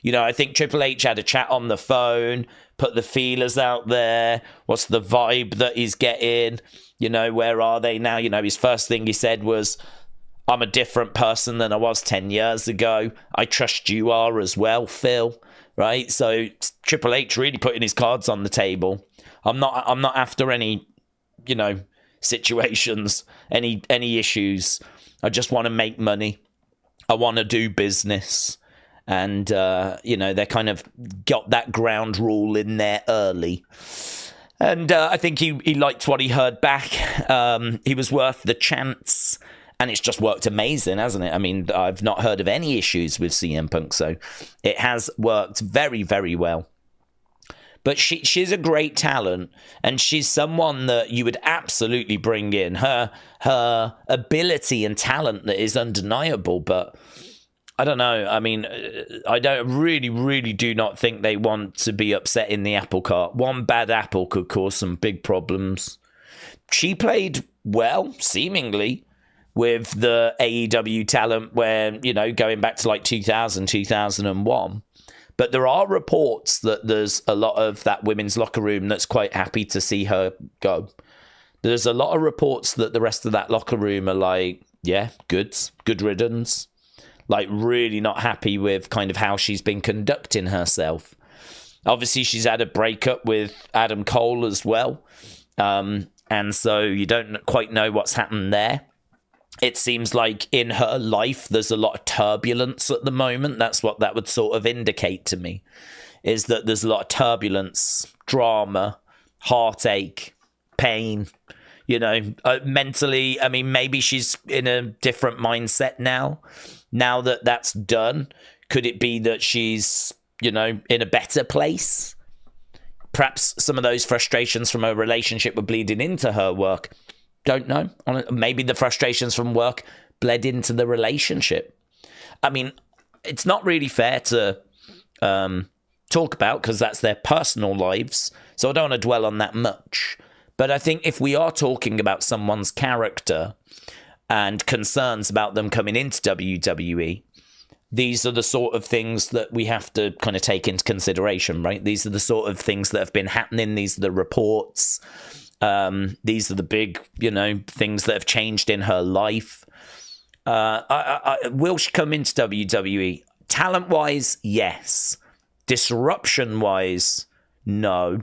You know, I think Triple H had a chat on the phone, put the feelers out there. What's the vibe that he's getting? You know, where are they now? You know, his first thing he said was, I'm a different person than I was 10 years ago. I trust you are as well, Phil. Right? So Triple H really putting his cards on the table. I'm not after any, you know, situations, any issues. I just want to make money. I want to do business. And, you know, they kind of got that ground rule in there early. And I think he liked what he heard back. He was worth the chance. And it's just worked amazing, hasn't it? I mean, I've not heard of any issues with CM Punk. So it has worked very, very well. But she's a great talent, and she's someone that you would absolutely bring in. Her ability and talent that is undeniable, but I don't know. I mean, I don't really do not think they want to be upsetting the apple cart. One bad apple could cause some big problems. She played well, seemingly, with the AEW talent when, you know, going back to like 2000, 2001. But there are reports that there's a lot of that women's locker room that's quite happy to see her go. There's a lot of reports that the rest of that locker room are like, yeah, good riddance. Like, really not happy with kind of how she's been conducting herself. Obviously, she's had a breakup with Adam Cole as well. And so you don't quite know what's happened there. It seems like in her life, there's a lot of turbulence at the moment. That's what that would sort of indicate to me, is that there's a lot of turbulence, drama, heartache, pain, you know, mentally. I mean, maybe she's in a different mindset now that that's done. Could it be that she's, you know, in a better place? Perhaps some of those frustrations from her relationship were bleeding into her work. Don't know. Maybe the frustrations from work bled into the relationship. I mean, it's not really fair to talk about because that's their personal lives. So I don't want to dwell on that much. But I think if we are talking about someone's character and concerns about them coming into WWE, these are the sort of things that we have to kind of take into consideration, right? These are the sort of things that have been happening. These are the reports. These are the big, you know, things that have changed in her life. Will she come into WWE? Talent-wise, yes. Disruption-wise, no.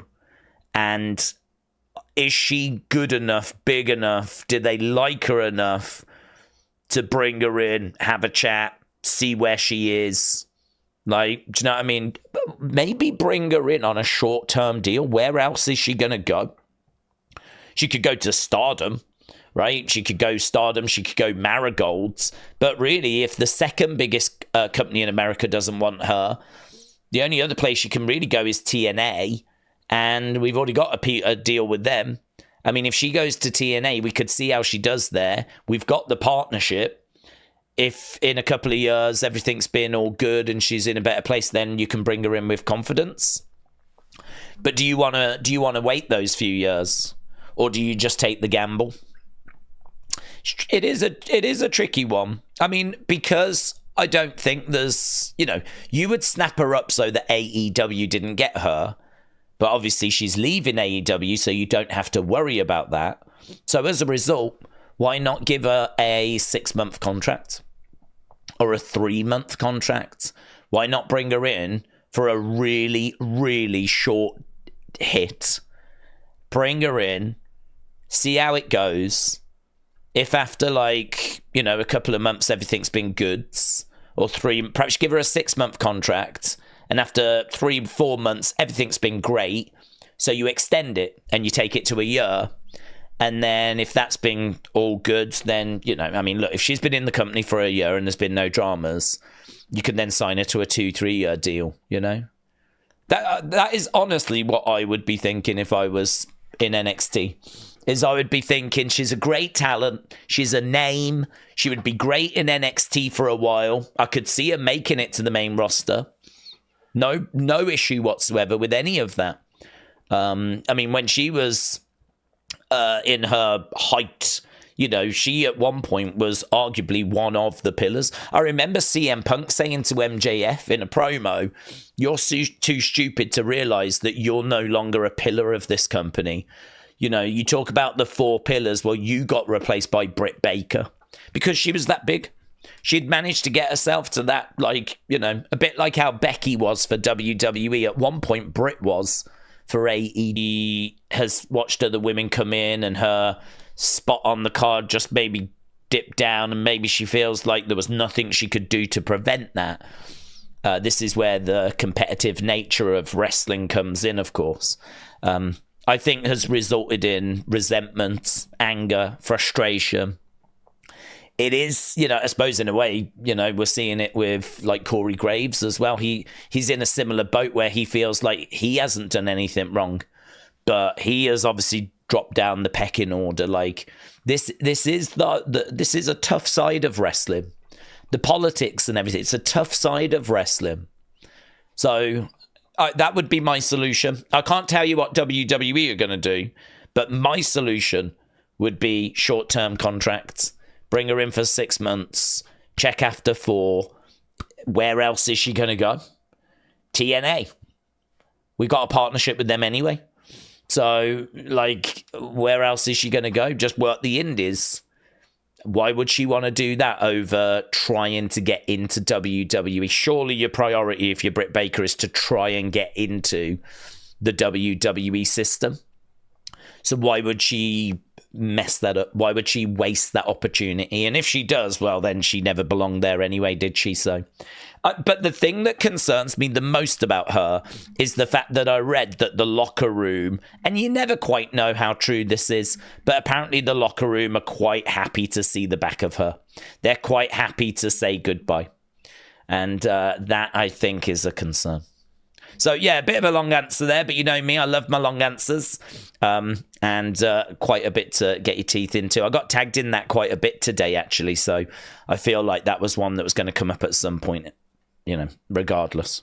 And is she good enough, big enough? Did they like her enough to bring her in, have a chat, see where she is? Like, do you know what I mean? Maybe bring her in on a short-term deal. Where else is she going to go? She could go to Stardom, right? She could go Stardom. She could go Marigolds. But really, if the second biggest company in America doesn't want her, the only other place she can really go is TNA. And we've already got a deal with them. I mean, if she goes to TNA, we could see how she does there. We've got the partnership. If in a couple of years everything's been all good and she's in a better place, then you can bring her in with confidence. But do you want to wait those few years? Or do you just take the gamble? It is a tricky one. I mean, because I don't think there's, you know, you would snap her up so that AEW didn't get her. But obviously she's leaving AEW, so you don't have to worry about that. So as a result, why not give her a 6-month contract or a 3-month contract? Why not bring her in for a really, really short hit? Bring her in, see how it goes. If after, like, you know, a couple of months everything's been goods, or 3, perhaps give her a 6-month contract, and after 3-4 months everything's been great, so you extend it and you take it to a year. And then if that's been all good, then, you know, I mean, look, if she's been in the company for a year and there's been no dramas, you can then sign her to a 2-3 year deal, you know? That is honestly what I would be thinking if I was in NXT. Is I would be thinking she's a great talent, she's a name, she would be great in NXT for a while. I could see her making it to the main roster. No issue whatsoever with any of that. I mean, when she was in her height, you know, she at one point was arguably one of the pillars. I remember CM Punk saying to MJF in a promo, "You're too stupid to realize that you're no longer a pillar of this company. You know, you talk about the 4 pillars. Well, you got replaced by Britt Baker because she was that big. She'd managed to get herself to that, like, you know, a bit like how Becky was for WWE. At one point, Britt was for AEW. Has watched other women come in and her spot on the card just maybe dip down, and maybe she feels like there was nothing she could do to prevent that. This is where the competitive nature of wrestling comes in, of course. I think has resulted in resentment, anger, frustration. It is, you know, I suppose in a way, you know, we're seeing it with like Corey Graves as well. He's in a similar boat where he feels like he hasn't done anything wrong, but he has obviously dropped down the pecking order. Like this is this is a tough side of wrestling, the politics and everything. It's a tough side of wrestling. So that would be my solution. I can't tell you what WWE are going to do, but my solution would be short-term contracts. Bring her in for 6 months. Check after 4. Where else is she going to go? TNA. We got a partnership with them anyway. So, like, where else is she going to go? Just work the indies. Why would she want to do that over trying to get into WWE? Surely your priority, if you're Britt Baker, is to try and get into the WWE system. So why would she mess that up? Why would she waste that opportunity? And if she does, well, then she never belonged there anyway, did she? So, but the thing that concerns me the most about her is the fact that I read that the locker room, and you never quite know how true this is, but apparently the locker room are quite happy to see the back of her. They're quite happy to say goodbye. And that, I think, is a concern. So, yeah, a bit of a long answer there, but you know me, I love my long answers, and quite a bit to get your teeth into. I got tagged in that quite a bit today, actually, so I feel like that was one that was going to come up at some point, you know, regardless.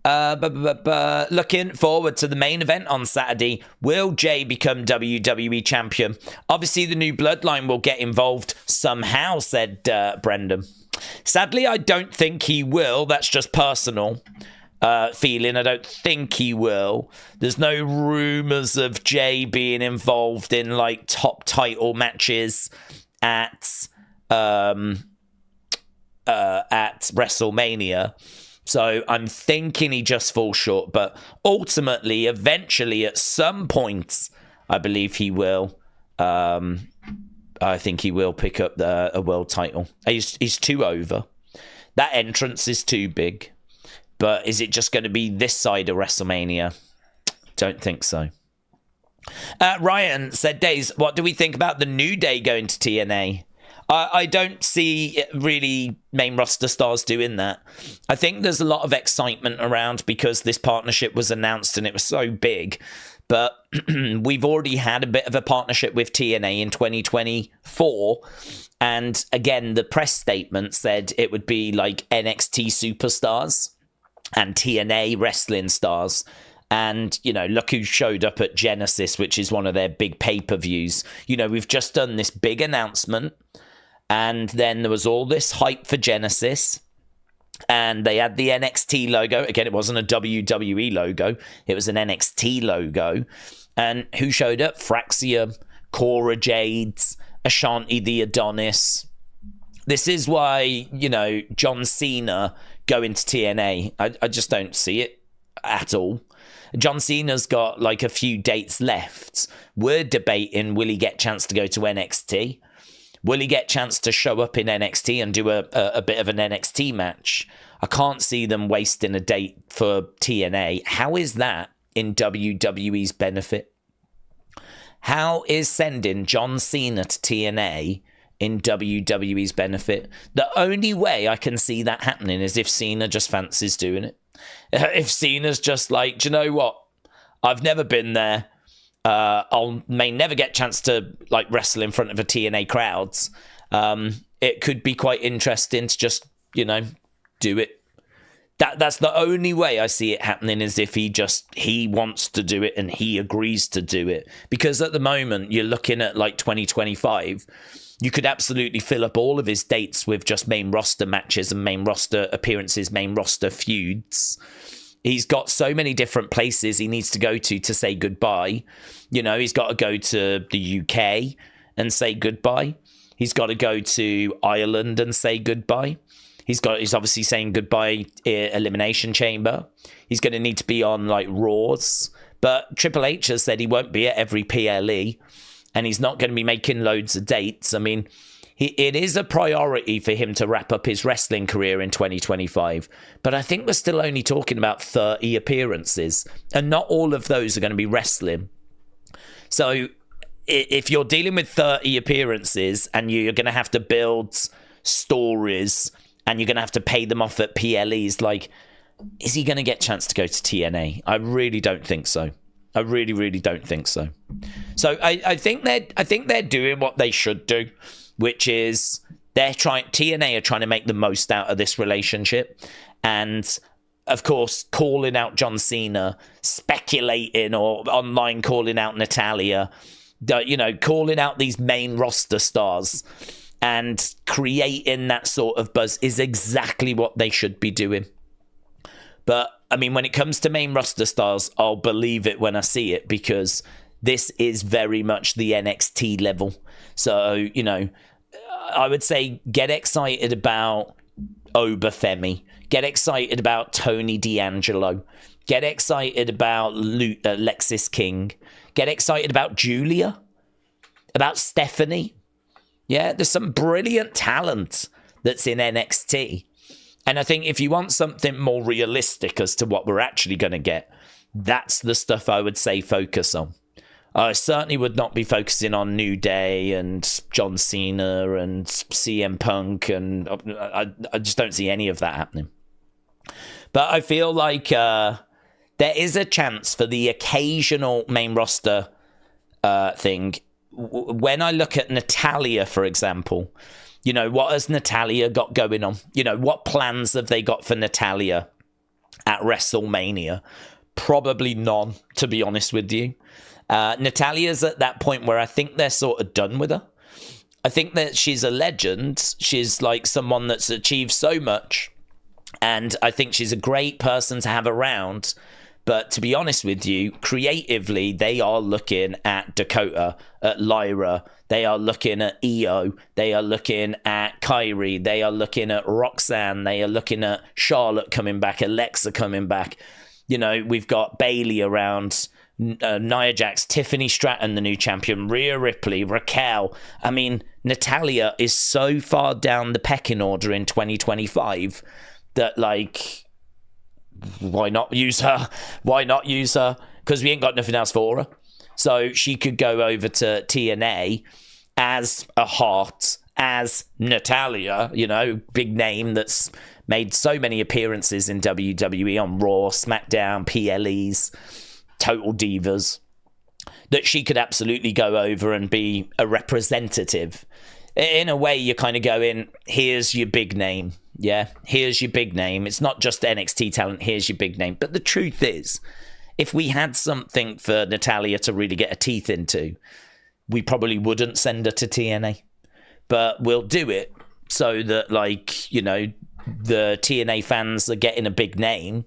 Looking forward to the main event on Saturday. Will Jey become WWE champion? Obviously, the new bloodline will get involved somehow, said Brendan. Sadly, I don't think he will. That's just personal feeling. I don't think he will. There's no rumors of Jey being involved in like top title matches at WrestleMania. So I'm thinking he just falls short. But ultimately, eventually, at some point, I believe he will. I think he will pick up a world title. He's too over. That entrance is too big. But is it just going to be this side of WrestleMania? Don't think so. Ryan said, Daze, what do we think about the New Day going to TNA? I don't see really main roster stars doing that. I think there's a lot of excitement around because this partnership was announced and it was so big. But we've already had a bit of a partnership with TNA in 2024. And again, the press statement said it would be like NXT superstars and TNA wrestling stars. And, you know, look who showed up at Genesis, which is one of their big pay-per-views. You know, we've just done this big announcement. And then there was all this hype for Genesis. And they had the NXT logo. Again, it wasn't a WWE logo. It was an NXT logo. And who showed up? Fraxia, Cora Jades, Ashanti the Adonis. This is why, John Cena going to TNA. I just don't see it at all. John Cena's got like a few dates left. We're debating, will he get a chance to go to NXT? Will he get a chance to show up in NXT and do a bit of an NXT match? I can't see them wasting a date for TNA. How is that in WWE's benefit? How is sending John Cena to TNA in WWE's benefit? The only way I can see that happening is if Cena just fancies doing it. If Cena's just like, do you know what? I've never been there. May never get a chance to like wrestle in front of a TNA crowds. It could be quite interesting to just, do it. That's the only way I see it happening, is if he wants to do it and he agrees to do it. Because at the moment, you're looking at like 2025, you could absolutely fill up all of his dates with just main roster matches and main roster appearances, main roster feuds. He's got so many different places he needs to go to say goodbye. He's got to go to the UK and say goodbye. He's got to go to Ireland and say goodbye. He's obviously saying goodbye Elimination Chamber. He's going to need to be on like Raws. But Triple H has said he won't be at every PLE, and he's not going to be making loads of dates. I mean, it is a priority for him to wrap up his wrestling career in 2025. But I think we're still only talking about 30 appearances, and not all of those are going to be wrestling. So if you're dealing with 30 appearances and you're going to have to build stories and you're going to have to pay them off at PLEs, like, is he going to get a chance to go to TNA? I really don't think so. I really, really don't think so. So I think they're doing what they should do, which is TNA are trying to make the most out of this relationship. And of course, calling out John Cena, speculating, or online calling out Natalya, calling out these main roster stars and creating that sort of buzz is exactly what they should be doing. But I mean, when it comes to main roster stars, I'll believe it when I see it, because this is very much the NXT level. So, I would say get excited about Obafemi. Get excited about Tony D'Angelo. Get excited about Lexis King. Get excited about Julia. About Stephanie. Yeah, there's some brilliant talent that's in NXT. And I think if you want something more realistic as to what we're actually going to get, that's the stuff I would say focus on. I certainly would not be focusing on New Day and John Cena and CM Punk, and I just don't see any of that happening. But I feel like there is a chance for the occasional main roster thing. When I look at Natalya, for example, what has Natalya got going on? What plans have they got for Natalya at WrestleMania? Probably none, to be honest with you. Natalya's at that point where I think they're sort of done with her. I think that she's a legend. She's like someone that's achieved so much. And I think she's a great person to have around. But to be honest with you, creatively, they are looking at Dakota, at Lyra. They are looking at Io. They are looking at Kyrie. They are looking at Roxanne. They are looking at Charlotte coming back, Alexa coming back. We've got Bayley around, Nia Jax, Tiffany Stratton, the new champion, Rhea Ripley, Raquel. I mean, Natalya is so far down the pecking order in 2025 that, like, why not use her? Why not use her? Because we ain't got nothing else for her. So she could go over to TNA as a Hart, as Natalya, big name that's made so many appearances in WWE on Raw, SmackDown, PLEs, Total Divas, that she could absolutely go over and be a representative. In a way, you're kind of going, here's your big name. Yeah, here's your big name. It's not just NXT talent, here's your big name. But the truth is, if we had something for Natalya to really get her teeth into, we probably wouldn't send her to TNA. But we'll do it so that, the TNA fans are getting a big name,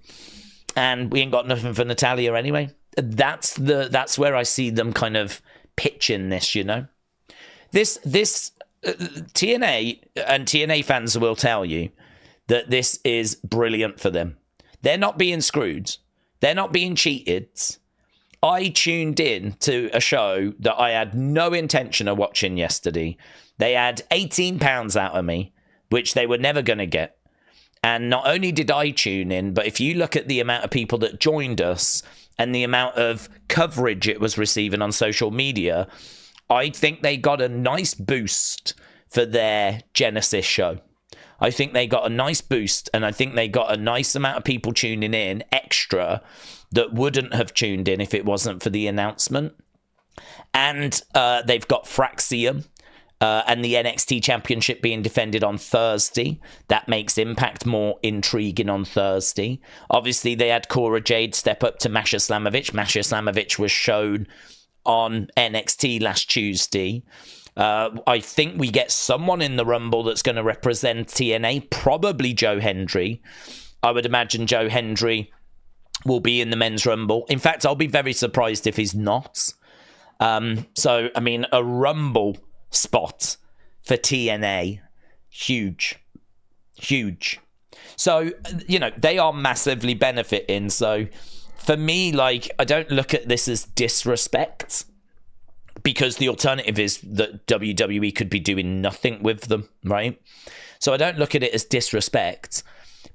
and we ain't got nothing for Natalya anyway. that's where I see them kind of pitching this, you know. This TNA and TNA fans will tell you that this is brilliant for them. They're not being screwed. They're not being cheated. I tuned in to a show that I had no intention of watching yesterday. They had £18 out of me, which they were never going to get. And not only did I tune in, but if you look at the amount of people that joined us and the amount of coverage it was receiving on social media, I think they got a nice boost for their Genesis show. I think they got a nice boost, and I think they got a nice amount of people tuning in extra that wouldn't have tuned in if it wasn't for the announcement. And they've got Fraxium and the NXT Championship being defended on Thursday. That makes Impact more intriguing on Thursday. Obviously, they had Cora Jade step up to Masha Slamovich. Masha Slamovich was shown on NXT last Tuesday. I think we get someone in the Rumble that's going to represent TNA, probably Joe Hendry. I would imagine Joe Hendry will be in the Men's Rumble. In fact, I'll be very surprised if he's not. So, I mean, a Rumble spot for TNA, huge. So, you know, they are massively benefiting. So, for me, like, I don't look at this as disrespect, because the alternative is that WWE could be doing nothing with them, right? So I don't look at it as disrespect,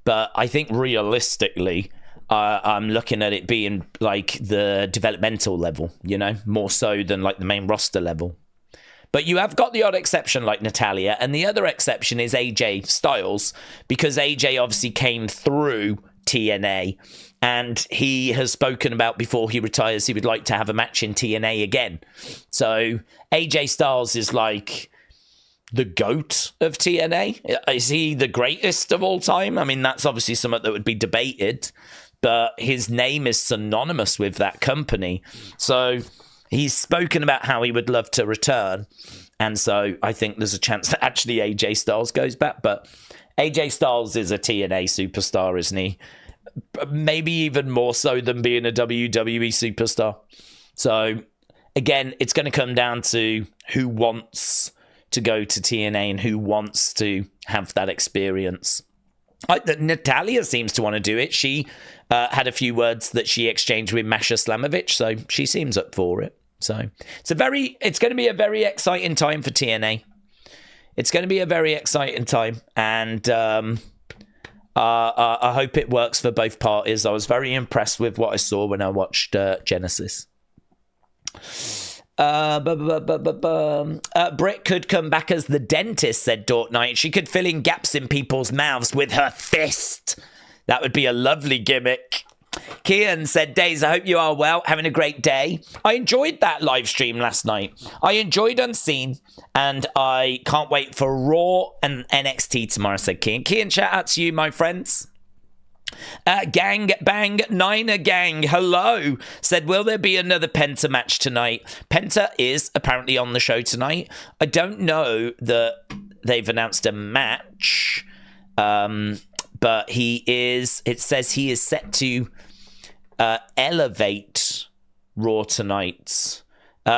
but I think realistically, I'm looking at it being like the developmental level, you know, more so than like the main roster level. But you have got the odd exception like Natalya, and the other exception is AJ Styles, because AJ obviously came through TNA, and he has spoken about before he retires he would like to have a match in TNA again. So AJ Styles is like the GOAT of TNA. Is he the greatest of all time? I mean, that's obviously something that would be debated, but his name is synonymous with that company. So he's spoken about how he would love to return, and so I think there's a chance that actually AJ Styles goes back. But AJ Styles is a TNA superstar, isn't he? Maybe even more so than being a WWE superstar. So, again, it's going to come down to who wants to go to TNA and who wants to have that experience. Natalya seems to want to do it. She had a few words that she exchanged with Masha Slamovich, so she seems up for it. So, it's going to be a very exciting time for TNA. It's going to be a very exciting time, and I hope it works for both parties. I was very impressed with what I saw when I watched Genesis. Britt could come back as the dentist, said Dort Knight. She could fill in gaps in people's mouths with her fist. That would be a lovely gimmick. Kian said, Daze, I hope you are well, having a great day. I enjoyed that live stream last night. I enjoyed Unseen, and I can't wait for Raw and NXT tomorrow, said Kian. Kian, shout out to you, my friends. Gang Bang Niner Gang, hello, said, will there be another Penta match tonight? Penta is apparently on the show tonight. I don't know that they've announced a match, but it says he is set to elevate Raw tonight.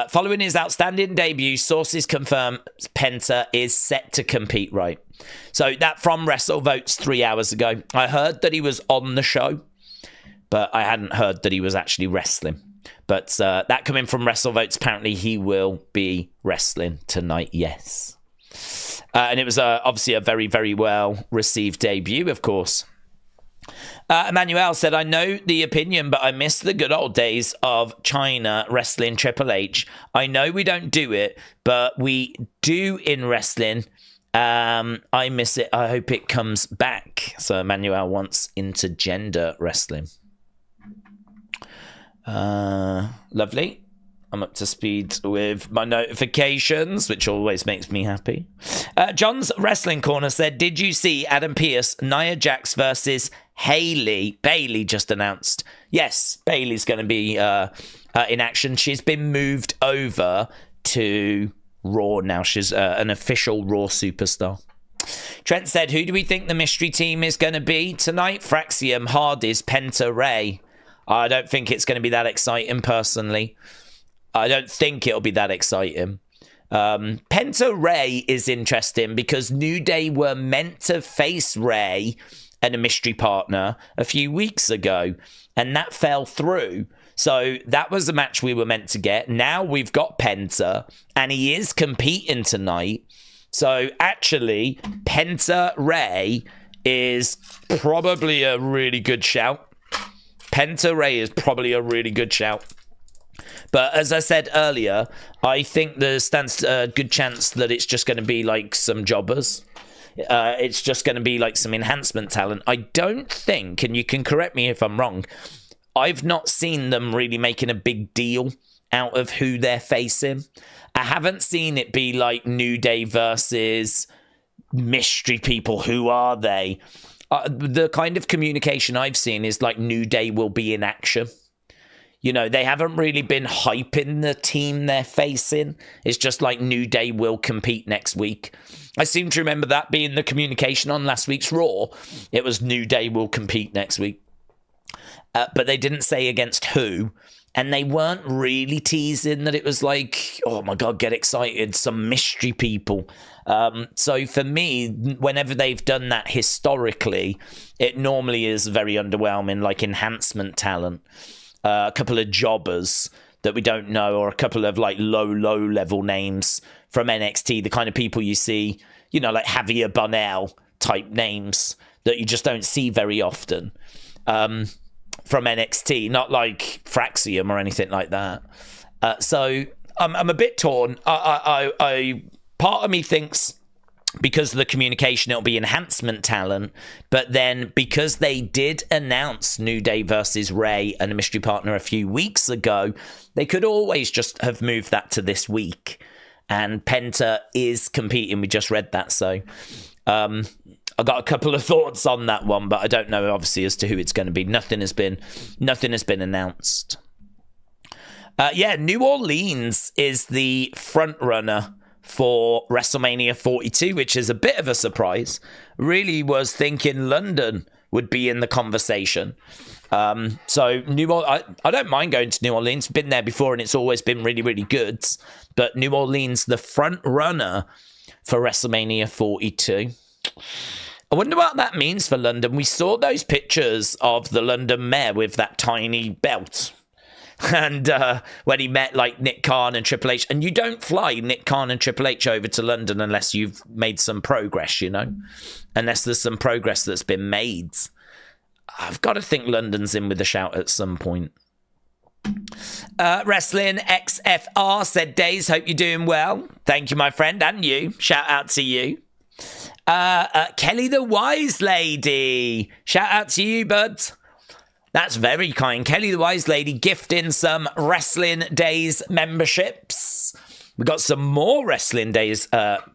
Following his outstanding debut, sources confirm Penta is set to compete, right? So that from WrestleVotes 3 hours ago. I heard that he was on the show, but I hadn't heard that he was actually wrestling. But that coming from WrestleVotes, apparently he will be wrestling tonight, yes. And it was obviously a very, very well received debut, of course. Emmanuel said, I know the opinion, but I miss the good old days of China wrestling Triple H. I know we don't do it, but we do in wrestling. I miss it. I hope it comes back. So Emmanuel wants intergender wrestling. Lovely. I'm up to speed with my notifications, which always makes me happy. John's Wrestling Corner said, did you see Adam Pearce, Nia Jax versus Bayley just announced? Yes, Bayley's going to be in action. She's been moved over to Raw now. She's an official Raw superstar. Trent said, who do we think the mystery team is going to be tonight? Fraxium, Hardys, Penta, Rey. I don't think it's going to be that exciting, personally. I don't think it'll be that exciting. Penta Rey is interesting because New Day were meant to face Rey and a mystery partner a few weeks ago, and that fell through. So that was the match we were meant to get. Now we've got Penta, and he is competing tonight. So actually, Penta Rey is probably a really good shout. Penta Rey is probably a really good shout. But as I said earlier, I think there stands a good chance that it's just going to be like some jobbers. It's just going to be like some enhancement talent. I don't think, and you can correct me if I'm wrong, I've not seen them really making a big deal out of who they're facing. I haven't seen it be like New Day versus mystery people. Who are they? The kind of communication I've seen is like New Day will be in action. You know, they haven't really been hyping the team they're facing. It's just like New Day will compete next week. I seem to remember that being the communication on last week's Raw. It was New Day will compete next week. But they didn't say against who. And they weren't really teasing that it was like, oh my God, get excited, some mystery people. So for me, whenever they've done that historically, it normally is very underwhelming, like enhancement talent. A couple of jobbers that we don't know, or a couple of like low level names from NXT, the kind of people you see, you know, like Javier Bonnell type names that you just don't see very often from NXT, not like Fraxium or anything like that. So I'm a bit torn. I part of me thinks because of the communication, it'll be enhancement talent. But then because they did announce New Day versus Rey and a mystery partner a few weeks ago, they could always just have moved that to this week. And Penta is competing. We just read that. So I got a couple of thoughts on that one, but I don't know obviously as to who it's going to be. Nothing has been announced. New Orleans is the front runner for WrestleMania 42, which is a bit of a surprise. Really was thinking London would be in the conversation. So I don't mind going to New Orleans. Been there before and it's always been really, really good. But New Orleans, the front runner for WrestleMania 42. I wonder what that means for London. We saw those pictures of the London mayor with that tiny belt. And when he met like Nick Khan and Triple H, and you don't fly Nick Khan and Triple H over to London unless you've made some progress, you know, unless there's some progress that's been made. I've got to think London's in with a shout at some point. Wrestling XFR said, Daze, hope you're doing well. Thank you, my friend, and you. Shout out to you. Kelly the Wise Lady. Shout out to you, bud. That's very kind. Kelly the Wise Lady gifting some Wrestling Daze memberships. We got some more Wrestling Daze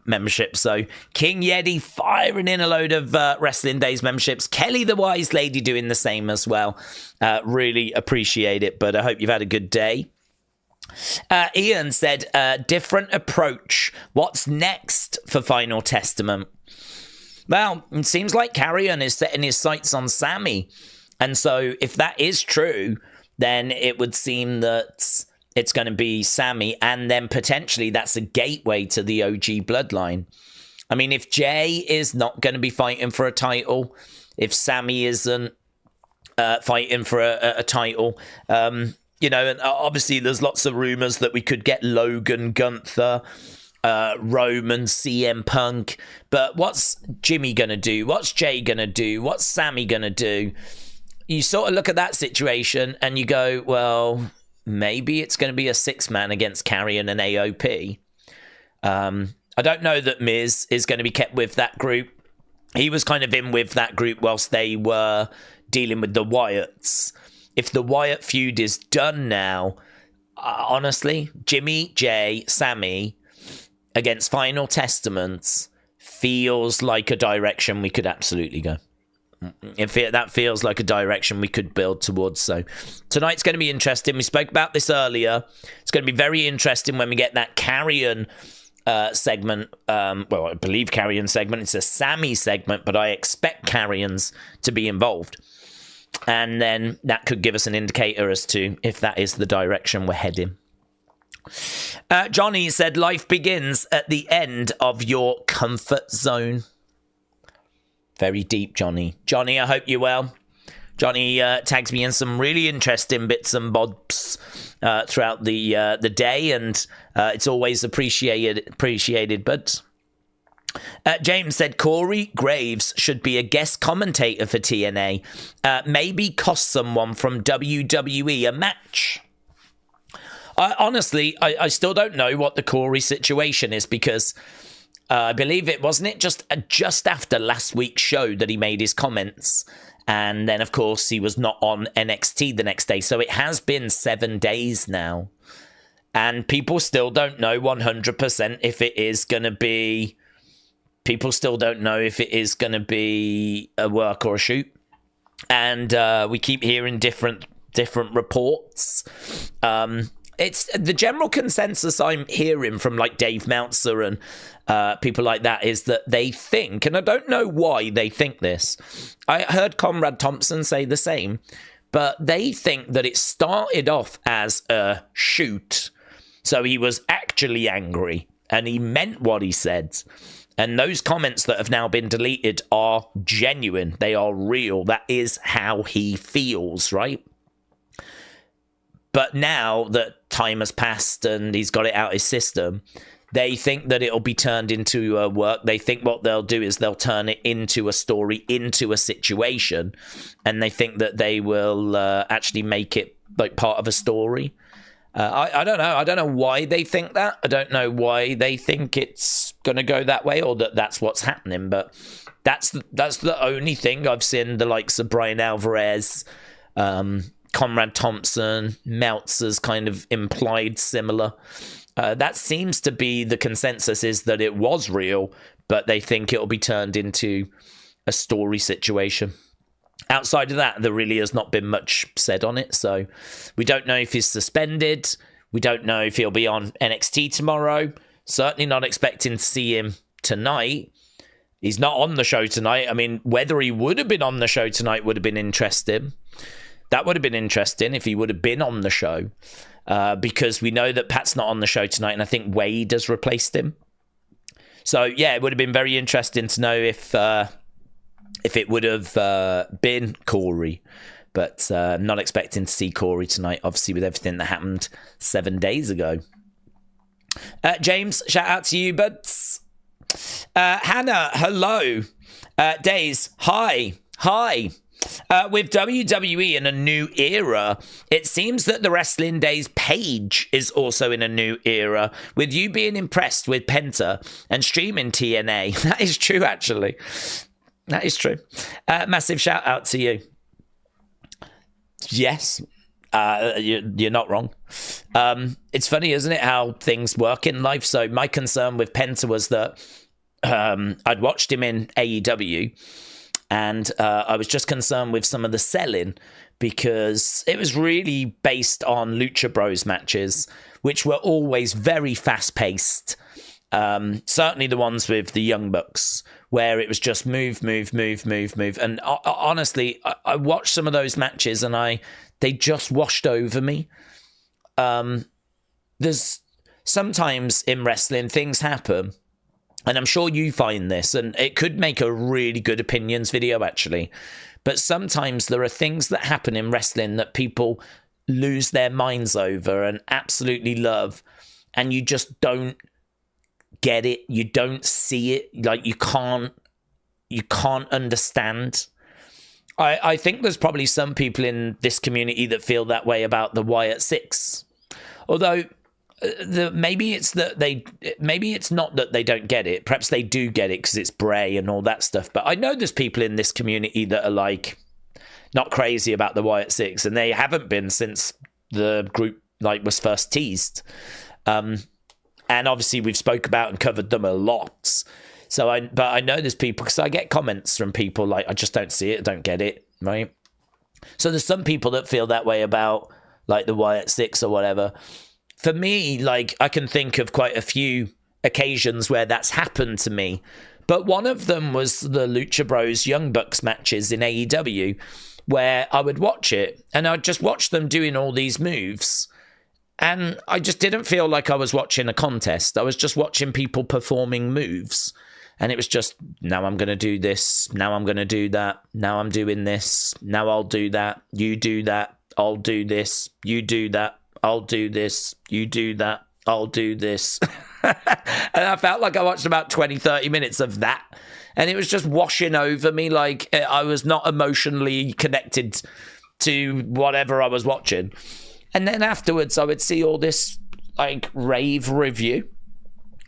memberships. So King Yeti firing in a load of Wrestling Daze memberships. Kelly the Wise Lady doing the same as well. Really appreciate it, but I hope you've had a good day. Ian said, different approach. What's next for Final Testament? Well, it seems like Carrion is setting his sights on Sami. And so if that is true, then it would seem that it's going to be Sami, and then potentially that's a gateway to the OG bloodline. I mean, if Jey is not going to be fighting for a title, if Sami isn't fighting for a title, you know, and obviously there's lots of rumors that we could get Logan, Gunther, Roman, CM Punk. But what's Jimmy going to do? What's Jey going to do? What's Sami going to do? You sort of look at that situation and you go, well, maybe it's going to be a 6-man against Carrion and AOP. I don't know that Miz is going to be kept with that group. He was kind of in with that group whilst they were dealing with the Wyatts. If the Wyatt feud is done now, honestly, Jimmy, Jey, Sami against Final Testament feels like a direction we could absolutely go. That feels like a direction we could build towards. So tonight's going to be interesting. We spoke about this earlier. It's going to be very interesting when we get that Carrion segment. Well, I believe Carrion segment. It's a Sami segment, but I expect Carrions to be involved. And then that could give us an indicator as to if that is the direction we're heading. Johnny said, life begins at the end of your comfort zone. Very deep, Johnny. Johnny, I hope you're well. Johnny tags me in some really interesting bits and bobs throughout the day, and it's always appreciated. But James said Corey Graves should be a guest commentator for TNA. Maybe cost someone from WWE a match. Honestly, I still don't know what the Corey situation is, because I believe wasn't it just after last week's show that he made his comments. And then, of course, he was not on NXT the next day. So it has been 7 days now. And people still don't know 100% if it is going to be... People still don't know if it is going to be a work or a shoot. And we keep hearing different reports. It's the general consensus I'm hearing from like Dave Meltzer and people like that is that they think, and I don't know why they think this. I heard Conrad Thompson say the same, but they think that it started off as a shoot. So he was actually angry and he meant what he said. And those comments that have now been deleted are genuine. They are real. That is how he feels, right? But now that time has passed and he's got it out his system, they think that it'll be turned into work. They think what they'll do is they'll turn it into a story, into a situation. And they think that they will actually make it like part of a story. I don't know. I don't know why they think that. I don't know why they think it's going to go that way or that that's what's happening. But that's the only thing I've seen the likes of Brian Alvarez, Conrad Thompson, Meltzer's kind of implied similar. That seems to be the consensus, is that it was real, but they think it'll be turned into a story situation. Outside of that, there really has not been much said on it. So we don't know if he's suspended. We don't know if he'll be on NXT tomorrow. Certainly not expecting to see him tonight. He's not on the show tonight. I mean, whether he would have been on the show tonight would have been interesting. That would have been interesting if he would have been on the show. Because we know that Pat's not on the show tonight, and I think Wade has replaced him. So, yeah, it would have been very interesting to know if it would have been Corey. But not expecting to see Corey tonight, obviously, with everything that happened 7 days ago. James, shout out to you, buds. Hannah, hello. Daze, hi. With WWE in a new era, it seems that the Wrestling Daze page is also in a new era, with you being impressed with Penta and streaming TNA. That is true, actually. That is true. Massive shout out to you. Yes, you're not wrong. It's funny, isn't it, how things work in life? So my concern with Penta was that I'd watched him in AEW, and I was just concerned with some of the selling, because it was really based on Lucha Bros matches, which were always very fast-paced. Certainly the ones with the Young Bucks, where it was just move. And honestly, I watched some of those matches and they just washed over me. There's sometimes in wrestling, things happen, and I'm sure you find this, and it could make a really good opinions video, actually. But sometimes there are things that happen in wrestling that people lose their minds over and absolutely love, and you just don't get it. You don't see it. Like, you can't understand. I think there's probably some people in this community that feel that way about the Wyatt Six. Although maybe it's not that they don't get it. Perhaps they do get it because it's Bray and all that stuff. But I know there's people in this community that are like not crazy about the Wyatt Six, and they haven't been since the group like was first teased. And obviously we've spoke about and covered them a lot. But I know there's people, because I get comments from people like, I just don't see it, don't get it, right? So there's some people that feel that way about like the Wyatt Six or whatever. For me, like, I can think of quite a few occasions where that's happened to me. But one of them was the Lucha Bros Young Bucks matches in AEW, where I would watch it and I'd just watch them doing all these moves. And I just didn't feel like I was watching a contest. I was just watching people performing moves. And it was just, now I'm going to do this. Now I'm going to do that. Now I'm doing this. Now I'll do that. You do that. I'll do this. You do that. I'll do this. You do that. I'll do this. And I felt like I watched about 20, 30 minutes of that. And it was just washing over me. Like I was not emotionally connected to whatever I was watching. And then afterwards, I would see all this, like, rave review.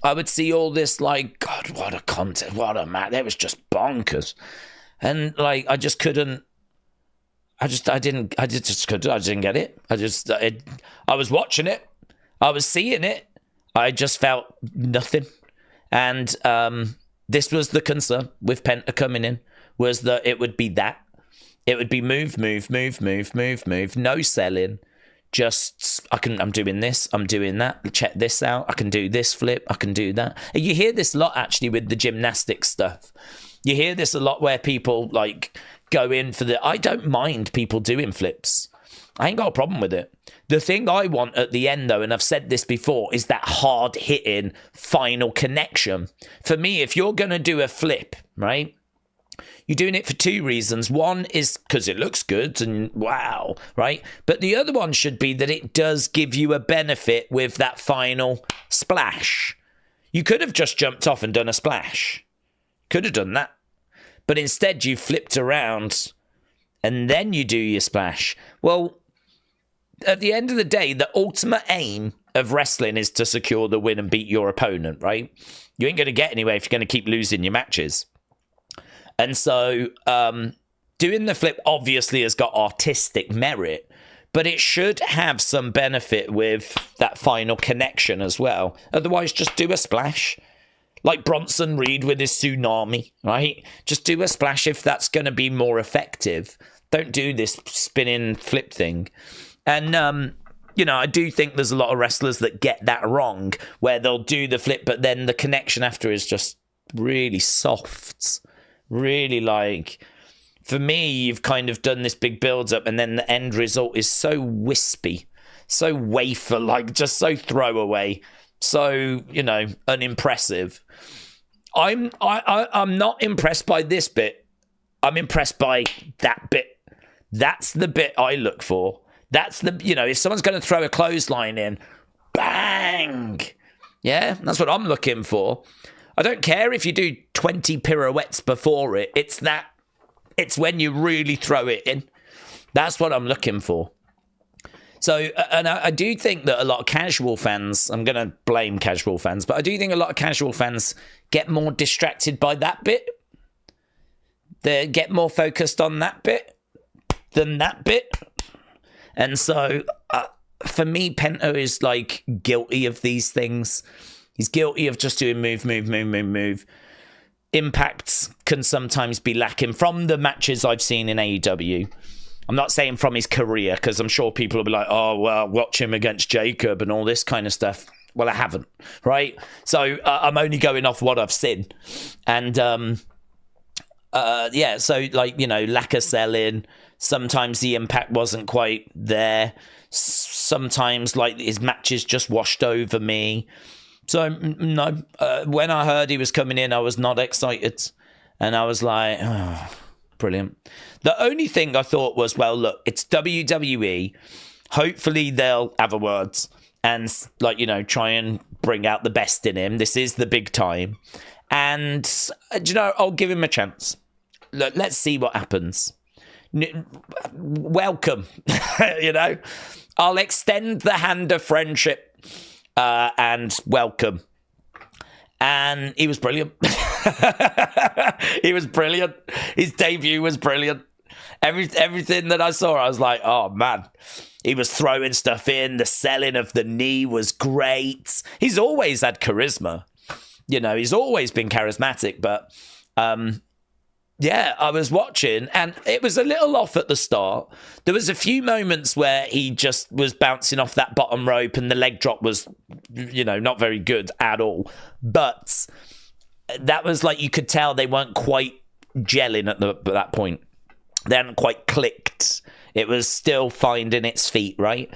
I would see all this, like, God, what a content, what a match. It was just bonkers. And, like, I just couldn't, I didn't get it. I was watching it. I was seeing it. I just felt nothing. And this was the concern with Penta coming in, was that it would be that. It would be move, no selling. Just, I'm doing this, I'm doing that, check this out, I can do this flip, I can do that. And you hear this a lot, actually, with the gymnastics stuff. You hear this a lot where people, like, go in for I don't mind people doing flips. I ain't got a problem with it. The thing I want at the end, though, and I've said this before, is that hard-hitting final connection. For me, if you're going to do a flip, right, you're doing it for two reasons. One is because it looks good and wow, right? But the other one should be that it does give you a benefit with that final splash. You could have just jumped off and done a splash. Could have done that. But instead you flipped around and then you do your splash. Well, at the end of the day, the ultimate aim of wrestling is to secure the win and beat your opponent, right? You ain't going to get anywhere if you're going to keep losing your matches. And so doing the flip obviously has got artistic merit, but it should have some benefit with that final connection as well. Otherwise, just do a splash. Like Bronson Reed with his tsunami, right? Just do a splash if that's going to be more effective. Don't do this spinning flip thing. And, I do think there's a lot of wrestlers that get that wrong, where they'll do the flip, but then the connection after is just really soft. Really, like, for me, you've kind of done this big build-up and then the end result is so wispy, so wafer-like, just so throwaway, so, unimpressive. I'm not impressed by this bit. I'm impressed by that bit. That's the bit I look for. That's the, if someone's going to throw a clothesline in, bang! Yeah, that's what I'm looking for. I don't care if you do 20 pirouettes before it. It's when you really throw it in. That's what I'm looking for. So, and I do think that a lot of casual fans, I'm going to blame casual fans, but I do think a lot of casual fans get more distracted by that bit. They get more focused on that bit than that bit. And so, for me, Penta is, like, guilty of these things. He's guilty of just doing move. Impacts can sometimes be lacking from the matches I've seen in AEW. I'm not saying from his career, because I'm sure people will be like, oh, well, watch him against Jacob and all this kind of stuff. Well, I haven't, right? So I'm only going off what I've seen. And, so, like, lack of selling. Sometimes the impact wasn't quite there. Sometimes, like, his matches just washed over me. So, no, when I heard he was coming in, I was not excited. And I was like, oh, brilliant. The only thing I thought was, well, look, it's WWE. Hopefully they'll have a words and, like, try and bring out the best in him. This is the big time. And, I'll give him a chance. Look, let's see what happens. Welcome, I'll extend the hand of friendship. And welcome. And he was brilliant. He was brilliant. His debut was brilliant. Everything that I saw, I was like, oh, man. He was throwing stuff in. The selling of the knee was great. He's always had charisma. He's always been charismatic. But, I was watching, and it was a little off at the start. There was a few moments where he just was bouncing off that bottom rope, and the leg drop was, not very good at all. But that was like, you could tell they weren't quite gelling at that point. They hadn't quite clicked. It was still finding its feet, right?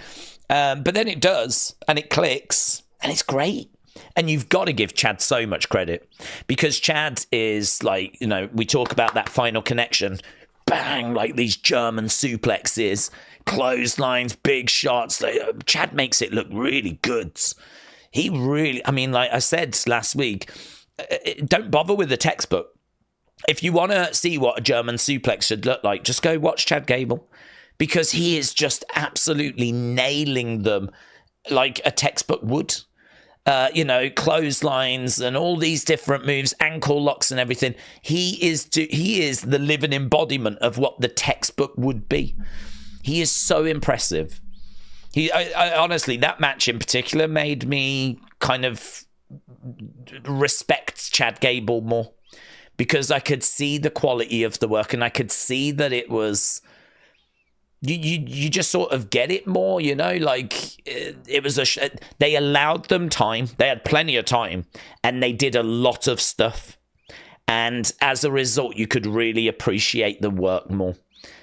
But then it does, and it clicks, and it's great. And you've got to give Chad so much credit, because Chad is like, we talk about that final connection, bang, like these German suplexes, clotheslines, big shots. Chad makes it look really good. He really, like I said last week, don't bother with the textbook. If you want to see what a German suplex should look like, just go watch Chad Gable, because he is just absolutely nailing them like a textbook would. Clotheslines and all these different moves, ankle locks and everything. He is the living embodiment of what the textbook would be. He is so impressive. I honestly, that match in particular made me kind of respect Chad Gable more, because I could see the quality of the work, and I could see that it was... You just sort of get it more, like it was they allowed them time. They had plenty of time, and they did a lot of stuff. And as a result, you could really appreciate the work more.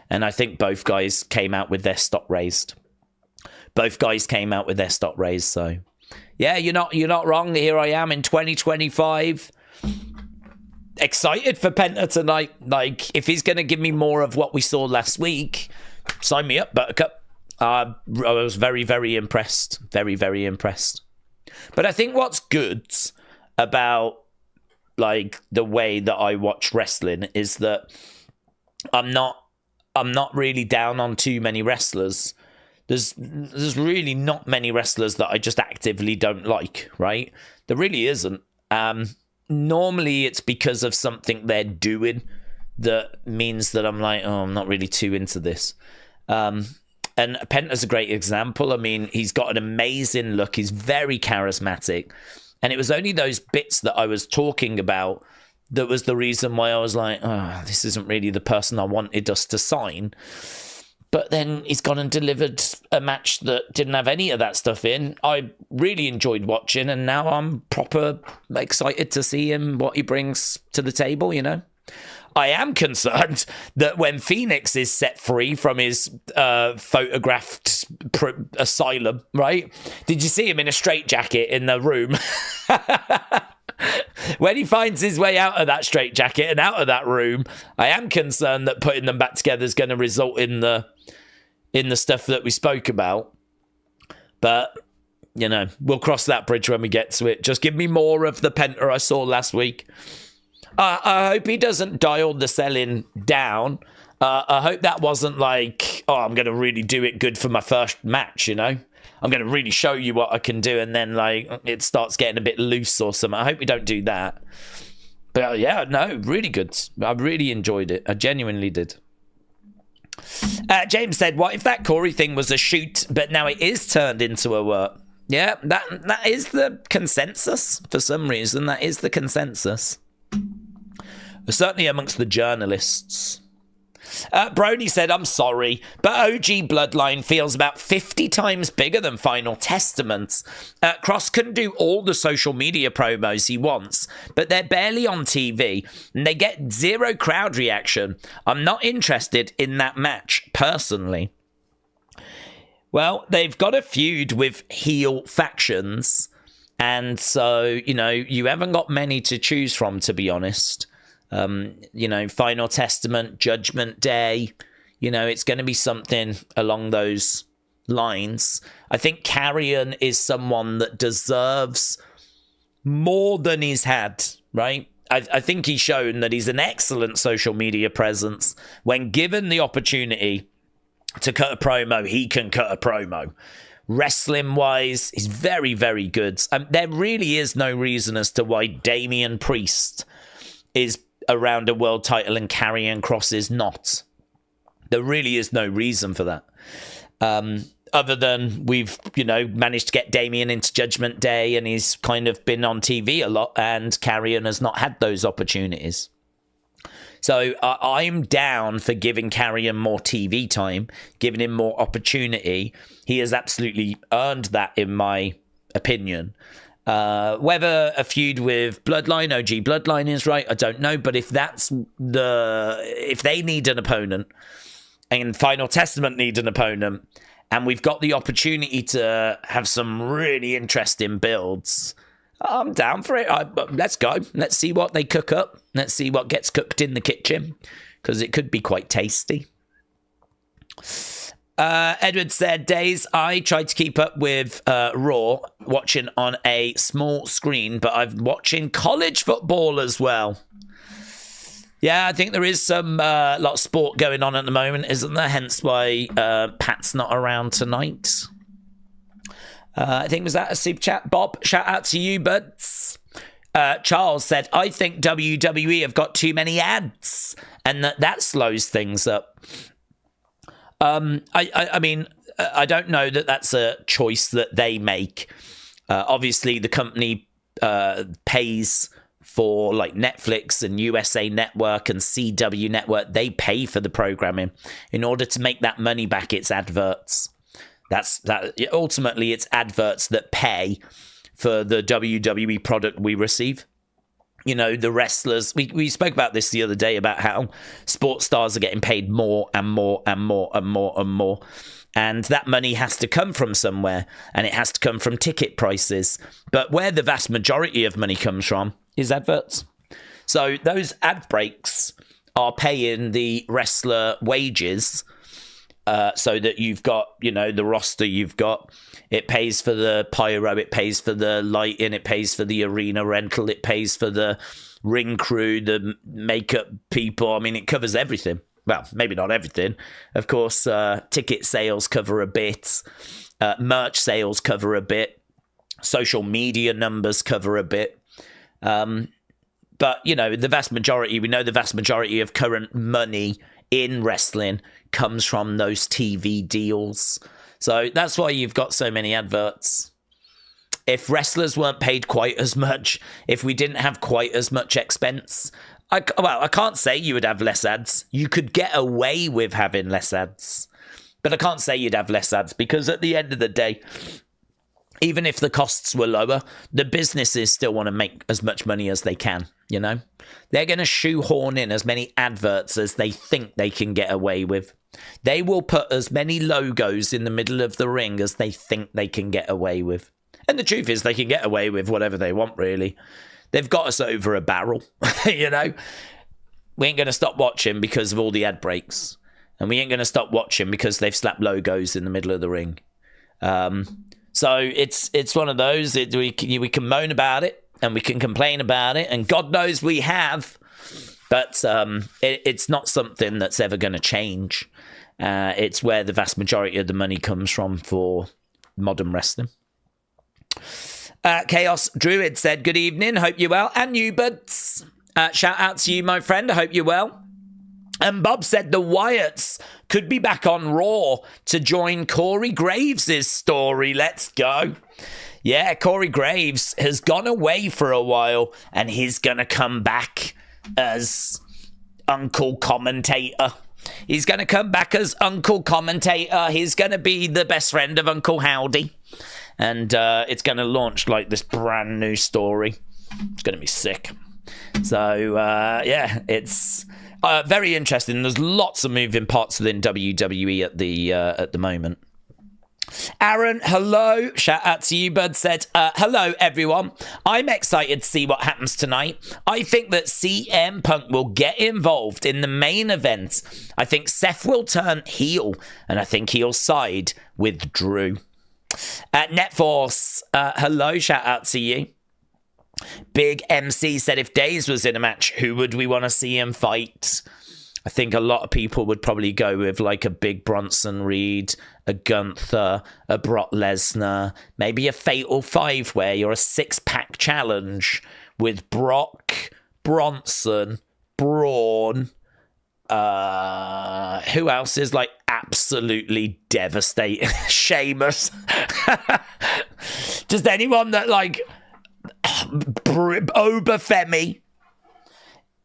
And I think both guys came out with their stock raised. So yeah, you're not wrong. Here I am in 2025. Excited for Penta tonight. Like, if he's going to give me more of what we saw last week, sign me up, Buttercup. I was very, very impressed. Very, very impressed. But I think what's good about like the way that I watch wrestling is that I'm not really down on too many wrestlers. There's really not many wrestlers that I just actively don't like, right? There really isn't. Normally it's because of something they're doing that means that I'm like, I'm not really too into this. And Penta's a great example. He's got an amazing look. He's very charismatic. And it was only those bits that I was talking about that was the reason why I was like, this isn't really the person I wanted us to sign. But then he's gone and delivered a match that didn't have any of that stuff in. I really enjoyed watching, and now I'm proper excited to see him, what he brings to the table, I am concerned that when Phoenix is set free from his photographed asylum, right? Did you see him in a straitjacket in the room? When he finds his way out of that straitjacket and out of that room, I am concerned that putting them back together is going to result in the stuff that we spoke about. But, we'll cross that bridge when we get to it. Just give me more of the Penta I saw last week. I hope he doesn't dial the selling down. I hope that wasn't like, I'm going to really do it good for my first match, I'm going to really show you what I can do, and then like it starts getting a bit loose or something. I hope we don't do that. But yeah, no, really good. I really enjoyed it. I genuinely did. James said, what if that Corey thing was a shoot, but now it is turned into a work? Yeah, that is the consensus. For some reason, that is the consensus. Certainly amongst the journalists. Brony said, I'm sorry, but OG Bloodline feels about 50 times bigger than Final Testament. Cross can do all the social media promos he wants, but they're barely on TV, and they get zero crowd reaction. I'm not interested in that match, personally. Well, they've got a feud with heel factions, and so, you haven't got many to choose from, to be honest. Final Testament, Judgment Day, it's going to be something along those lines. I think Carrion is someone that deserves more than he's had, right? I think he's shown that he's an excellent social media presence. When given the opportunity to cut a promo, he can cut a promo. Wrestling-wise, he's very, very good. There really is no reason as to why Damian Priest is around a world title and Karrion Kross is not. There really is no reason for that. Other than we've, managed to get Damian into Judgment Day, and he's kind of been on TV a lot, and Karrion has not had those opportunities. So I'm down for giving Karrion more TV time, giving him more opportunity. He has absolutely earned that, in my opinion. Whether a feud with Bloodline, OG Bloodline is right, I don't know. But if they need an opponent and Final Testament need an opponent, and we've got the opportunity to have some really interesting builds, I'm down for it. Let's go. Let's see what they cook up. Let's see what gets cooked in the kitchen, because it could be quite tasty. Edward said, Daze, I tried to keep up with Raw, watching on a small screen, but I'm watching college football as well. Yeah, I think there is some lot of sport going on at the moment, isn't there? Hence why Pat's not around tonight. I think, was that a super chat? Bob, shout out to you, buds. Charles said, I think WWE have got too many ads, and that slows things up. I mean, I don't know that that's a choice that they make. Obviously, the company pays for like Netflix and USA Network and CW Network. They pay for the programming. In order to make that money back, it's adverts. Ultimately, it's adverts that pay for the WWE product we receive. You know, the wrestlers, we spoke about this the other day, about how sports stars are getting paid more and more and more and more and more. And that money has to come from somewhere, and it has to come from ticket prices. But where the vast majority of money comes from is adverts. So those ad breaks are paying the wrestler wages, so that you've got, you know, the roster you've got. It pays for the pyro, it pays for the lighting, it pays for the arena rental, it pays for the ring crew, the makeup people. I mean, it covers everything. Well, maybe not everything. Of course, ticket sales cover a bit. Merch sales cover a bit. Social media numbers cover a bit. But, you know, the vast majority of current money in wrestling comes from those TV deals. So that's why you've got so many adverts. If wrestlers weren't paid quite as much, if we didn't have quite as much expense, I can't say you would have less ads. You could get away with having less ads. But I can't say you'd have less ads, because at the end of the day, even if the costs were lower, the businesses still want to make as much money as they can, you know? They're going to shoehorn in as many adverts as they think they can get away with. They will put as many logos in the middle of the ring as they think they can get away with. And the truth is, they can get away with whatever they want, really. They've got us over a barrel, you know? We ain't going to stop watching because of all the ad breaks. And we ain't going to stop watching because they've slapped logos in the middle of the ring. So it's one of those. We can moan about it, and we can complain about it, and God knows we have. But it's not something that's ever going to change. It's where the vast majority of the money comes from for modern wrestling. Chaos Druid said, good evening, hope you're well. And you, buds. Shout out to you, my friend, I hope you're well. And Bob said the Wyatts could be back on Raw to join Corey Graves' story. Let's go. Yeah, Corey Graves has gone away for a while, and he's going to come back as Uncle Commentator. He's going to come back as Uncle Commentator. He's going to be the best friend of Uncle Howdy. And it's going to launch like this brand new story. It's going to be sick. So, yeah, it's very interesting. There's lots of moving parts within WWE at the moment. Aaron, hello. Shout out to you, bud. Said, hello, everyone. I'm excited to see what happens tonight. I think that CM Punk will get involved in the main event. I think Seth will turn heel, and I think he'll side with Drew. Netforce, hello. Shout out to you. Big MC said, if Daze was in a match, who would we want to see him fight? I think a lot of people would probably go with like a big Bronson Reed, a Gunther, a Brock Lesnar, maybe a Fatal 5-Way or a 6-pack challenge with Brock, Bronson, Braun. Who else is like absolutely devastating? Sheamus. Just anyone that like Obafemi.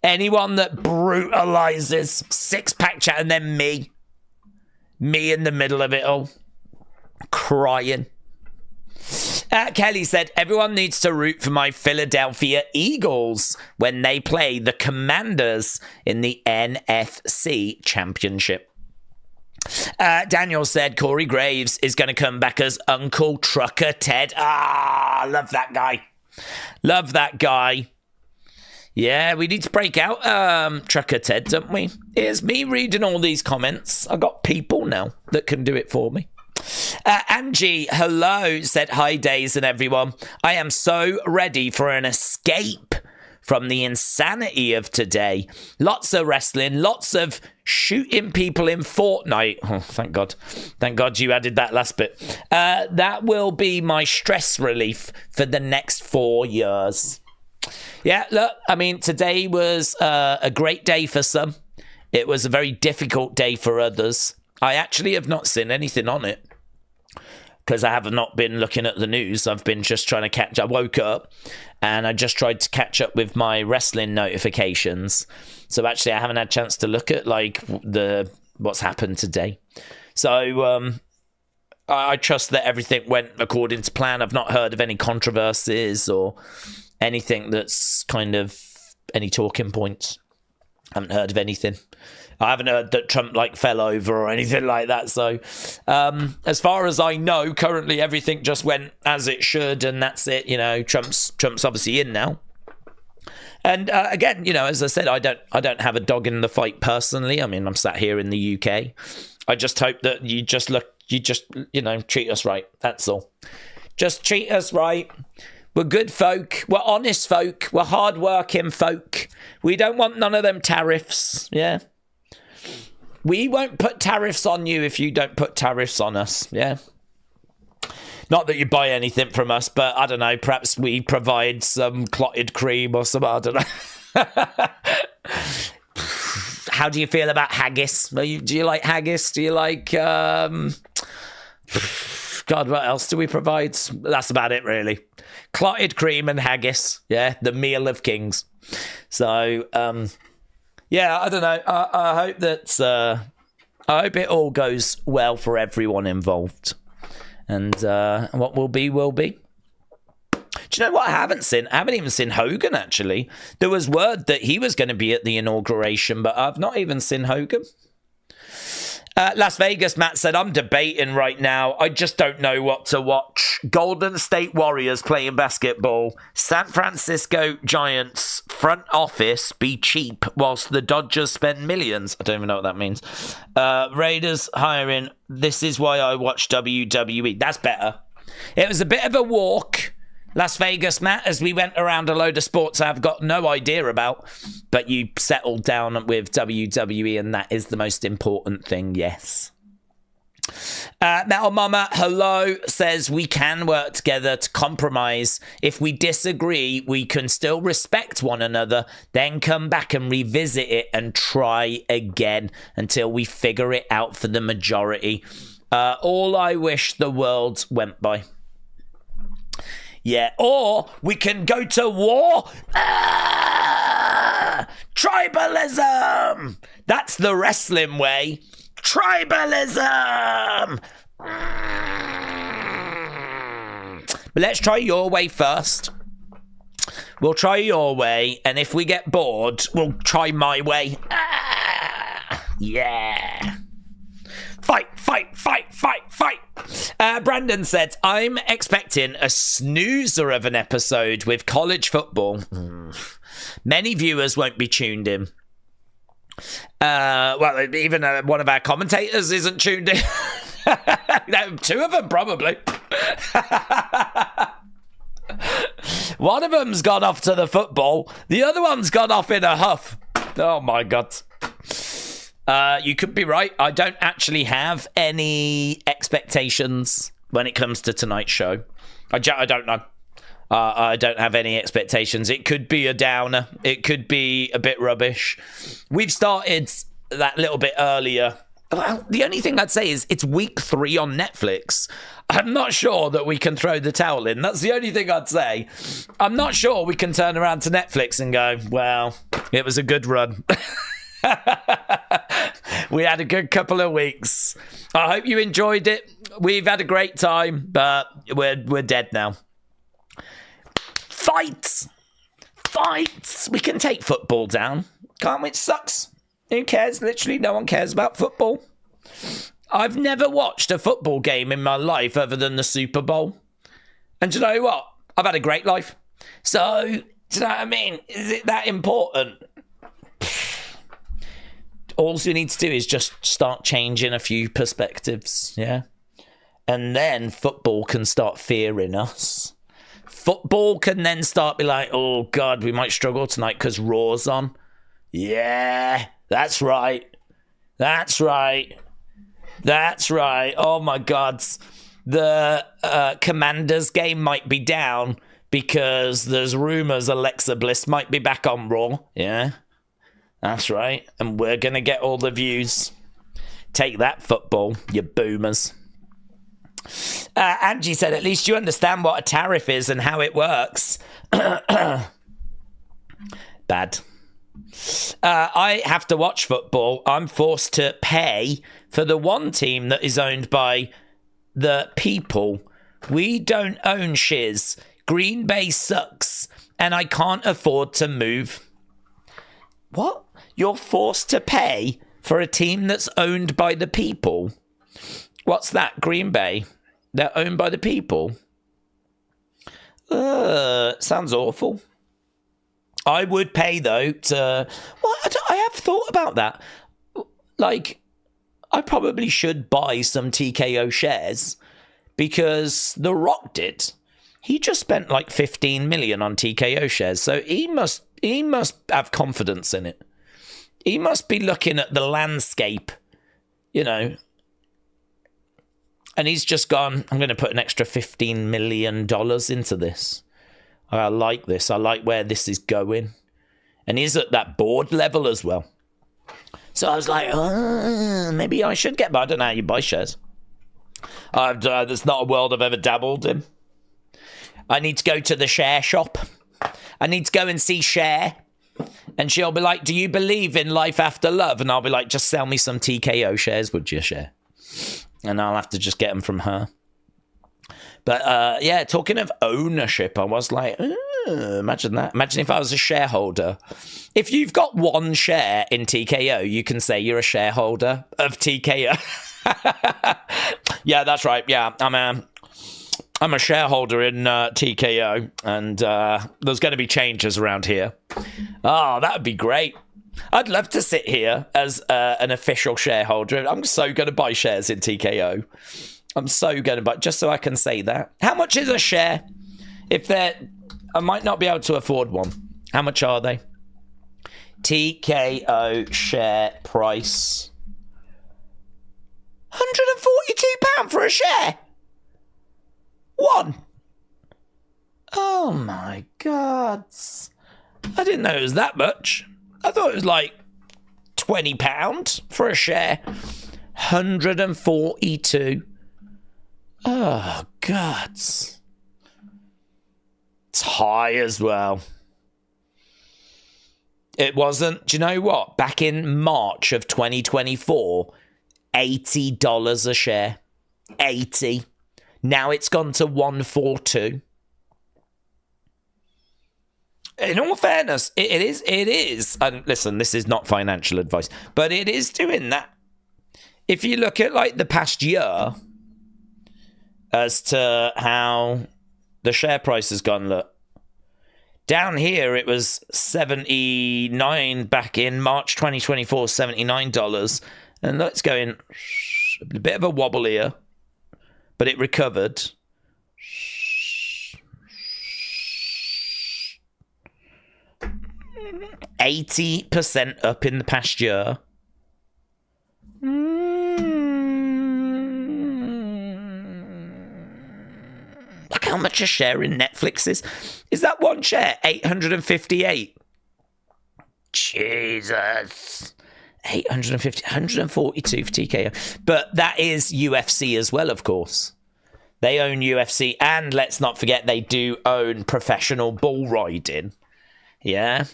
Anyone that brutalizes, 6-pack chat, and then me in the middle of it all, crying. Kelly said, everyone needs to root for my Philadelphia Eagles when they play the Commanders in the NFC Championship. Daniel said, Corey Graves is going to come back as Uncle Trucker Ted. Love that guy. Love that guy. Yeah, we need to break out Trucker Ted, don't we? Here's me reading all these comments. I got people now that can do it for me. Angie, hello, said hi Daze and everyone. I am so ready for an escape from the insanity of today. Lots of wrestling, lots of shooting people in Fortnite. Oh, thank God. Thank God you added that last bit. That will be my stress relief for the next 4 years. Yeah, look, I mean, today was a great day for some. It was a very difficult day for others. I actually have not seen anything on it because I have not been looking at the news. I've been just trying to catch. I woke up and I just tried to catch up with my wrestling notifications. So actually, I haven't had a chance to look at like what's happened today. So I trust that everything went according to plan. I've not heard of any controversies or anything that's kind of any talking points. I haven't heard of anything. I haven't heard that Trump fell over or anything like that. So as far as I know, currently everything just went as it should, and that's it. You know, Trump's obviously in now. And again, you know, as I said, I don't have a dog in the fight personally. I mean, I'm sat here in the UK. I just hope that you just treat us right. That's all. Just treat us right. We're good folk. We're honest folk. We're hard-working folk. We don't want none of them tariffs. Yeah. We won't put tariffs on you if you don't put tariffs on us. Yeah. Not that you buy anything from us, but I don't know. Perhaps we provide some clotted cream or some. I don't know. How do you feel about haggis? Do you like haggis? Do you like? God, what else do we provide? That's about it, really. Clotted cream and haggis. Yeah, the meal of kings. So, yeah, I don't know. I hope that I hope it all goes well for everyone involved, and what will be will be. Do you know what I haven't seen? I haven't even seen Hogan, actually. There was word that he was going to be at the inauguration, but I've not even seen Hogan. Las Vegas, Matt said, I'm debating right now. I just don't know what to watch. Golden State Warriors playing basketball. San Francisco Giants front office be cheap whilst the Dodgers spend millions. I don't even know what that means. Raiders hiring. This is why I watch WWE. That's better. It was a bit of a walk, Las Vegas, Matt, as we went around a load of sports I've got no idea about, but you settled down with WWE, and that is the most important thing, yes. Metal Mama, hello, says we can work together to compromise. If we disagree, we can still respect one another, then come back and revisit it and try again until we figure it out for the majority. All I wish the world went by. Yeah, or we can go to war. Tribalism. That's the wrestling way. Tribalism. But let's try your way first. We'll try your way, and if we get bored, we'll try my way. Yeah. Fight, fight, fight, fight, fight. Brandon said, I'm expecting a snoozer of an episode with college football. Many viewers won't be tuned in. Well, even one of our commentators isn't tuned in. No, two of them, probably. One of them's gone off to the football. The other one's gone off in a huff. Oh, my God. You could be right. I don't actually have any expectations when it comes to tonight's show. I don't know. I don't have any expectations. It could be a downer. It could be a bit rubbish. We've started that little bit earlier. Well, the only thing I'd say is it's week 3 on Netflix. I'm not sure that we can throw the towel in. That's the only thing I'd say. I'm not sure we can turn around to Netflix and go, well, it was a good run. We had a good couple of weeks. I hope you enjoyed it. We've had a great time, but we're dead now. Fights! We can take football down, can't we? It sucks. Who cares? Literally no one cares about football. I've never watched a football game in my life other than the Super Bowl. And do you know what? I've had a great life. So, do you know what I mean? Is it that important? All we need to do is just start changing a few perspectives, yeah? And then football can start fearing us. Football can then start be like, oh, God, we might struggle tonight because Raw's on. Yeah, that's right. That's right. Oh, my God. The Commanders game might be down because there's rumours Alexa Bliss might be back on Raw. Yeah, that's right. And we're going to get all the views. Take that, football, you boomers. Angie said, at least you understand what a tariff is and how it works. Bad. I have to watch football. I'm forced to pay for the one team that is owned by the people. We don't own shiz. Green Bay sucks, and I can't afford to move. What? You're forced to pay for a team that's owned by the people? What's that? Green Bay? They're owned by the people? Sounds awful. I would pay, though, to... Well, I have thought about that. Like, I probably should buy some TKO shares because The Rock did. He just spent like 15 million on TKO shares, so he must have confidence in it. He must be looking at the landscape, you know. And he's just gone, I'm going to put an extra $15 million into this. I like this. I like where this is going. And he's at that board level as well. So I was like, maybe I should get, but I don't know how you buy shares. That's not a world I've ever dabbled in. I need to go to the share shop. I need to go and see Cher. And she'll be like, do you believe in life after love? And I'll be like, just sell me some TKO shares, would you, Cher? And I'll have to just get them from her. But yeah, talking of ownership, I was like, imagine that. Imagine if I was a shareholder. If you've got one share in TKO, you can say you're a shareholder of TKO. Yeah, that's right. Yeah, I'm a shareholder in TKO, and there's going to be changes around here. Oh, that would be great. I'd love to sit here as an official shareholder. I'm so going to buy shares in TKO. I'm so going to buy, just so I can say that. How much is a share? I might not be able to afford one. How much are they? TKO share price. £142 for a share. One. Oh my God. I didn't know it was that much. I thought it was like £20 for a share. 142. Oh, God. It's high as well. It wasn't, do you know what? Back in March of 2024, $80 a share. 80. Now it's gone to 142. In all fairness, it is. And listen, this is not financial advice, but it is doing that. If you look at like the past year as to how the share price has gone, look. Down here, it was 79 back in March 2024, $79. And look, it's going a bit of a wobble here, but it recovered. 80% up in the past year. Look how much a share in Netflix is. Is that one share? 858. Jesus. 850, 142 for TKO. But that is UFC as well, of course. They own UFC, and let's not forget they do own professional bull riding. Yeah.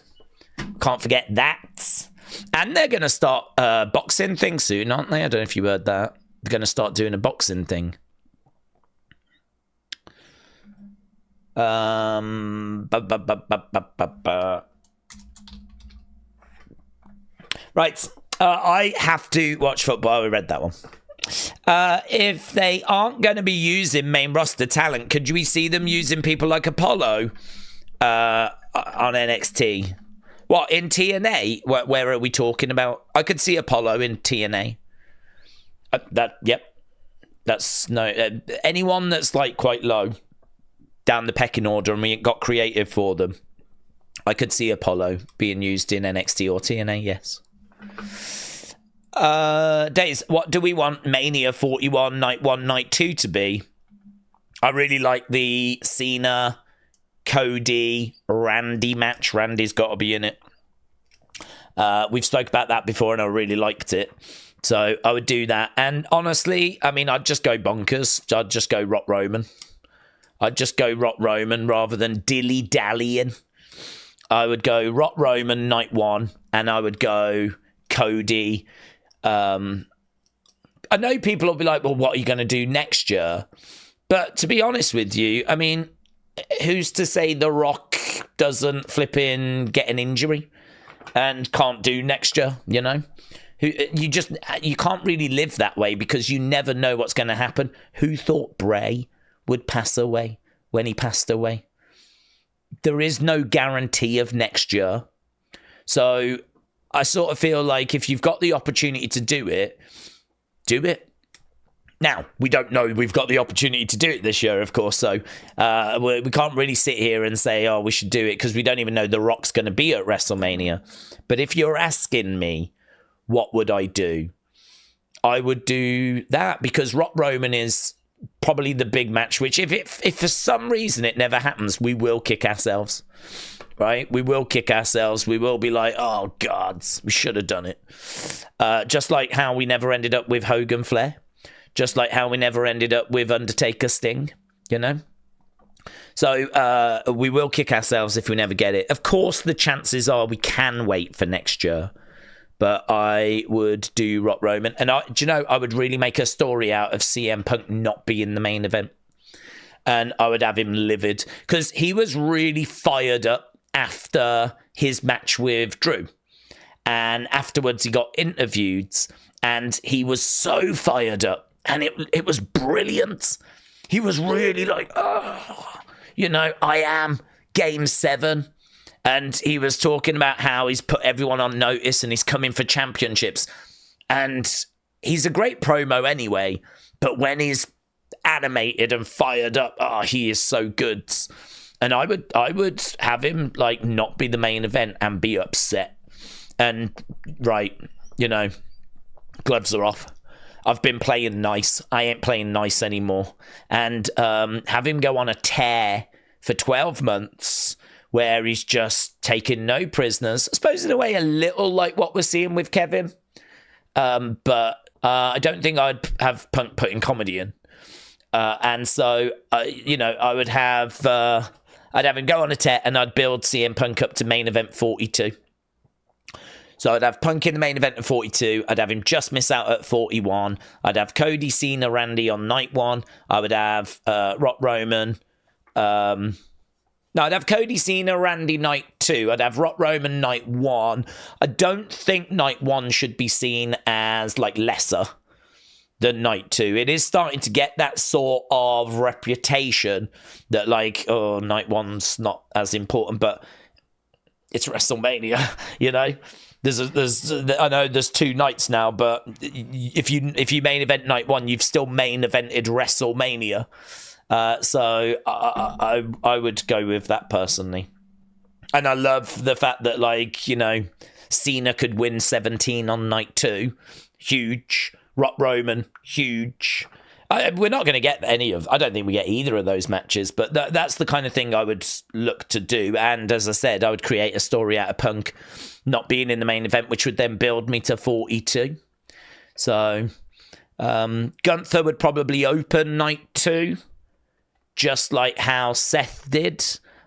Can't forget that. And they're going to start a boxing thing soon, aren't they? I don't know if you heard that. They're going to start doing a boxing thing. Right. I have to watch football. I read that one. If they aren't going to be using main roster talent, could we see them using people like Apollo on NXT? What, in TNA? Where are we talking about? I could see Apollo in TNA. Yep. That's no anyone that's like quite low down the pecking order, and we got creative for them. I could see Apollo being used in NXT or TNA. Yes. Daze, what do we want Mania 41 Night 1 Night 2 to be? I really like the Cena Cody Randy match. Randy's got to be in it. We've spoke about that before and I really liked it, so I would do that. And honestly, I mean, I'd just go bonkers. I'd just go Rock Roman. I'd just go Rock Roman rather than dilly dallying. I would go Rock Roman Night 1 and I would go Cody. I know people will be like, well, what are you going to do next year? But to be honest with you, I mean, who's to say The Rock doesn't flip in, get an injury and can't do next year, you know? You can't really live that way because you never know what's going to happen. Who thought Bray would pass away when he passed away? There is no guarantee of next year. So I sort of feel like if you've got the opportunity to do it, do it. Now, we don't know we've got the opportunity to do it this year, of course, so we can't really sit here and say, oh, we should do it, because we don't even know The Rock's going to be at WrestleMania. But if you're asking me, what would I do? I would do that, because Rock Roman is probably the big match, which if for some reason it never happens, we will kick ourselves. Right? We will kick ourselves. We will be like, oh, gods, we should have done it. Just like how we never ended up with Hogan Flair. Just like how we never ended up with Undertaker Sting, you know? So we will kick ourselves if we never get it. Of course, the chances are we can wait for next year. But I would do Rock Roman. And I would really make a story out of CM Punk not being the main event. And I would have him livid. Because he was really fired up after his match with Drew. And afterwards he got interviewed and he was so fired up and it was brilliant. He was really like, oh, you know, I am Game 7. And he was talking about how he's put everyone on notice and he's coming for championships. And he's a great promo anyway, but when he's animated and fired up, oh, he is so good. And I would have him like not be the main event and be upset. And right, you know, gloves are off. I've been playing nice. I ain't playing nice anymore. And have him go on a tear for 12 months where he's just taking no prisoners. I suppose in a way a little like what we're seeing with Kevin. But I don't think I'd have Punk putting comedy in. And so, you know, I would have... I'd have him go on a tear and I'd build CM Punk up to main event 42. So I'd have Punk in the main event at 42. I'd have him just miss out at 41. I'd have Cody, Cena, Randy on night 1. I would have Rock Roman. No, I'd have Cody, Cena, Randy night 2. I'd have Rock Roman night 1. I don't think night 1 should be seen as like lesser than night 2. It is starting to get that sort of reputation that like, oh, night 1's not as important, but it's WrestleMania, you know. I know there's 2 nights now, but if you main event night 1, you've still main evented WrestleMania. So I would go with that personally. And I love the fact that, like, you know, Cena could win 17 on night 2. Huge. Rock Roman, huge. We're not going to get I don't think we get either of those matches, but that's the kind of thing I would look to do. And as I said, I would create a story out of Punk not being in the main event, which would then build me to 42. So Gunther would probably open night 2, just like how Seth did.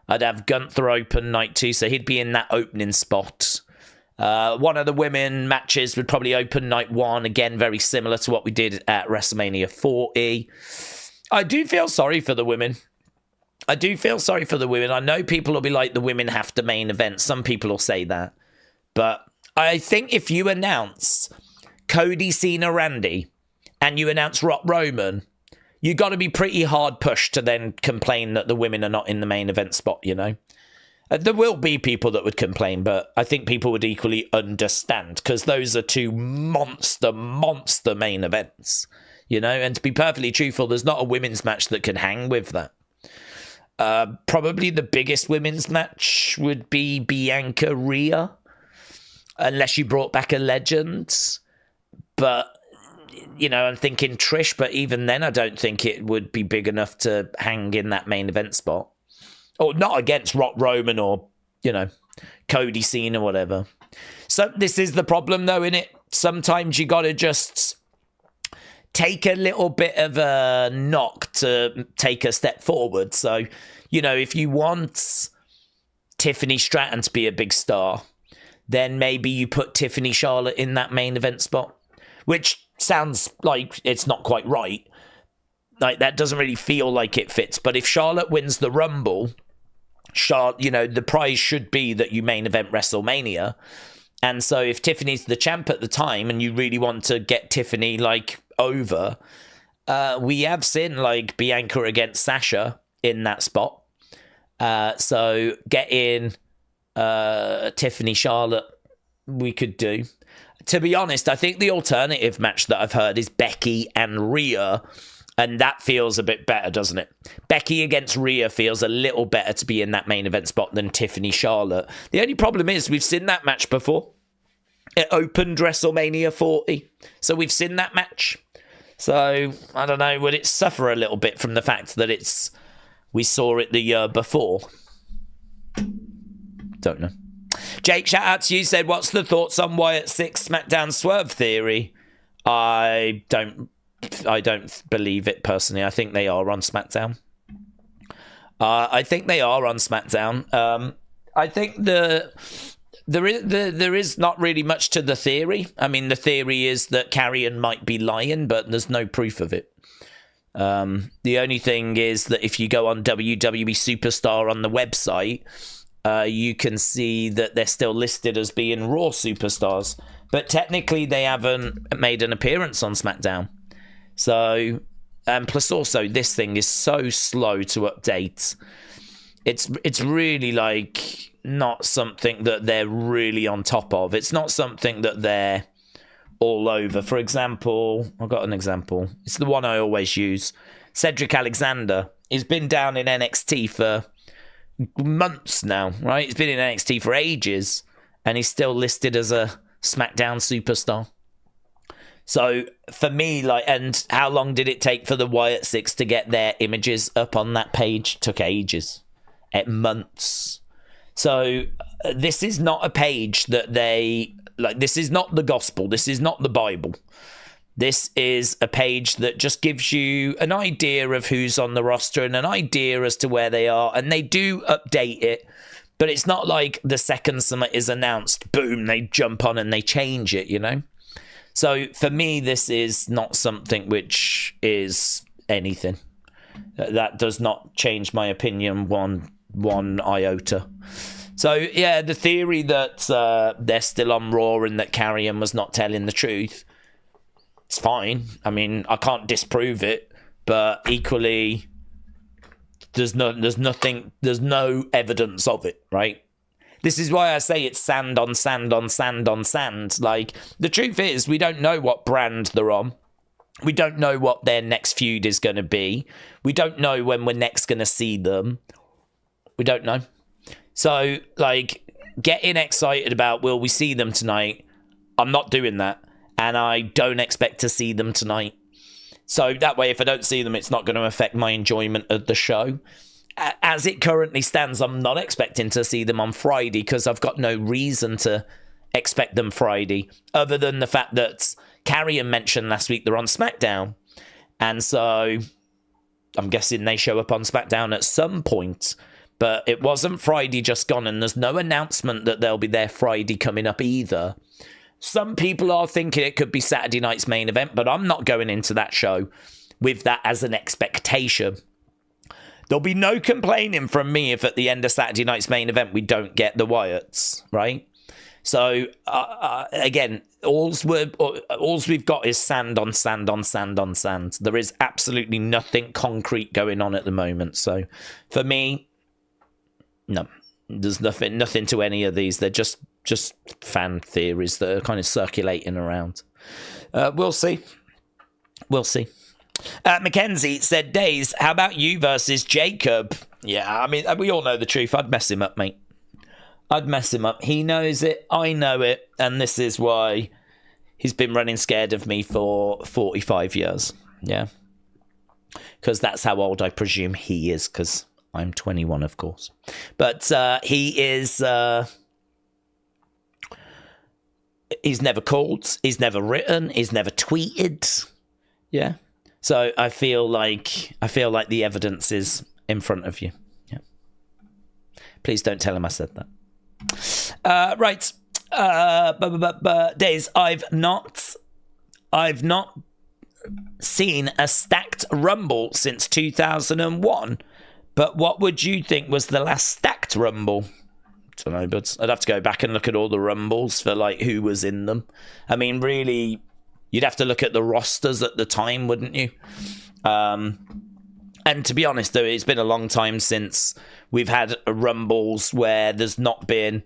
I'd have Gunther open night 2, so he'd be in that opening spot. One of the women matches would probably open night 1, again, very similar to what we did at WrestleMania 40. I do feel sorry for the women. I know people will be like, the women have to main event. Some people will say that. But I think if you announce Cody, Cena, Randy, and you announce Roman, you got to be pretty hard pushed to then complain that the women are not in the main event spot, you know? There will be people that would complain, but I think people would equally understand, because those are two monster main events, you know? And to be perfectly truthful, there's not a women's match that can hang with that. Probably the biggest women's match would be Bianca Rhea, unless you brought back a legend. But, you know, I'm thinking Trish, but even then I don't think it would be big enough to hang in that main event spot. Or not against Roman or, you know, Cody, Cena, whatever. So this is the problem, though, innit? Sometimes you got to just take a little bit of a knock to take a step forward. So, you know, if you want Tiffany Stratton to be a big star, then maybe you put Tiffany Charlotte in that main event spot, which sounds like it's not quite right. Like, that doesn't really feel like it fits. But if Charlotte wins the Rumble, you know, the prize should be that you main event WrestleMania. And so if Tiffany's the champ at the time and you really want to get Tiffany, like, over, we have seen, like, Bianca against Sasha in that spot. So get in Tiffany Charlotte, we could do. To be honest, I think the alternative match that I've heard is Becky and Rhea, and that feels a bit better, doesn't it? Becky against Rhea feels a little better to be in that main event spot than Tiffany Charlotte. The only problem is we've seen that match before. It opened WrestleMania 40, so we've seen that match. So, I don't know, would it suffer a little bit from the fact that we saw it the year before? Don't know. Jake, shout out to you, said, what's the thoughts on Wyatt Six SmackDown Swerve theory? I don't believe it personally. I think they are on SmackDown. I think there is not really much to the theory. I mean, the theory is that Karrion might be lying, but there's no proof of it. The only thing is that if you go on WWE Superstar on the website, you can see that they're still listed as being Raw superstars, but technically they haven't made an appearance on SmackDown. So, and plus also this thing is so slow to update. It's really like not something that they're really on top of. It's not something that they're all over. For example, I've got an example. It's the one I always use. Cedric Alexander. He's been down in NXT for months now, right? He's been in NXT for ages, and he's still listed as a SmackDown superstar. So for me, like, and how long did it take for the Wyatt Six to get their images up on that page? Took ages, months. So this is not a page that they like. This is not the gospel. This is not the Bible. This is a page that just gives you an idea of who's on the roster and an idea as to where they are. And they do update it, but it's not like the second something is announced, boom, they jump on and they change it, you know? So for me, this is not something which is anything. That does not change my opinion one iota. So yeah, the theory that they're still on Raw and that Karrion was not telling the truth, it's fine. I mean, I can't disprove it, but equally, there's no evidence of it, right? This is why I say it's sand on sand on sand on sand. Like, the truth is, we don't know what brand they're on. We don't know what their next feud is going to be. We don't know when we're next going to see them. We don't know. So, like, getting excited about, will we see them tonight? I'm not doing that. And I don't expect to see them tonight. So that way, if I don't see them, it's not going to affect my enjoyment of the show. As it currently stands, I'm not expecting to see them on Friday because I've got no reason to expect them Friday, other than the fact that Karrion mentioned last week they're on SmackDown. And so I'm guessing they show up on SmackDown at some point. But it wasn't Friday just gone, and there's no announcement that they'll be there Friday coming up either. Some people are thinking it could be Saturday night's main event, but I'm not going into that show with that as an expectation. There'll be no complaining from me if at the end of Saturday night's main event we don't get the Wyatts, right? So, again, all's we've got is sand on sand on sand on sand. There is absolutely nothing concrete going on at the moment. So, for me, no, there's nothing to any of these. They're just fan theories that are kind of circulating around. We'll see. We'll see. Mackenzie said, Daze, how about you versus Jacob? Yeah, I mean, we all know the truth. I'd mess him up, mate. I'd mess him up. He knows it. I know it. And this is why he's been running scared of me for 45 years. Yeah. Because that's how old I presume he is, because I'm 21, of course. But he is... he's never called. He's never written. He's never tweeted. Yeah. So I feel like the evidence is in front of you. Yeah. Please don't tell him I said that. Right. Days. I've not seen a stacked Rumble since 2001. But what would you think was the last stacked Rumble? I don't know, but I'd have to go back and look at all the Rumbles for like who was in them. I mean, really, you'd have to look at the rosters at the time, wouldn't you? And to be honest, though, it's been a long time since we've had Rumbles where there's not been...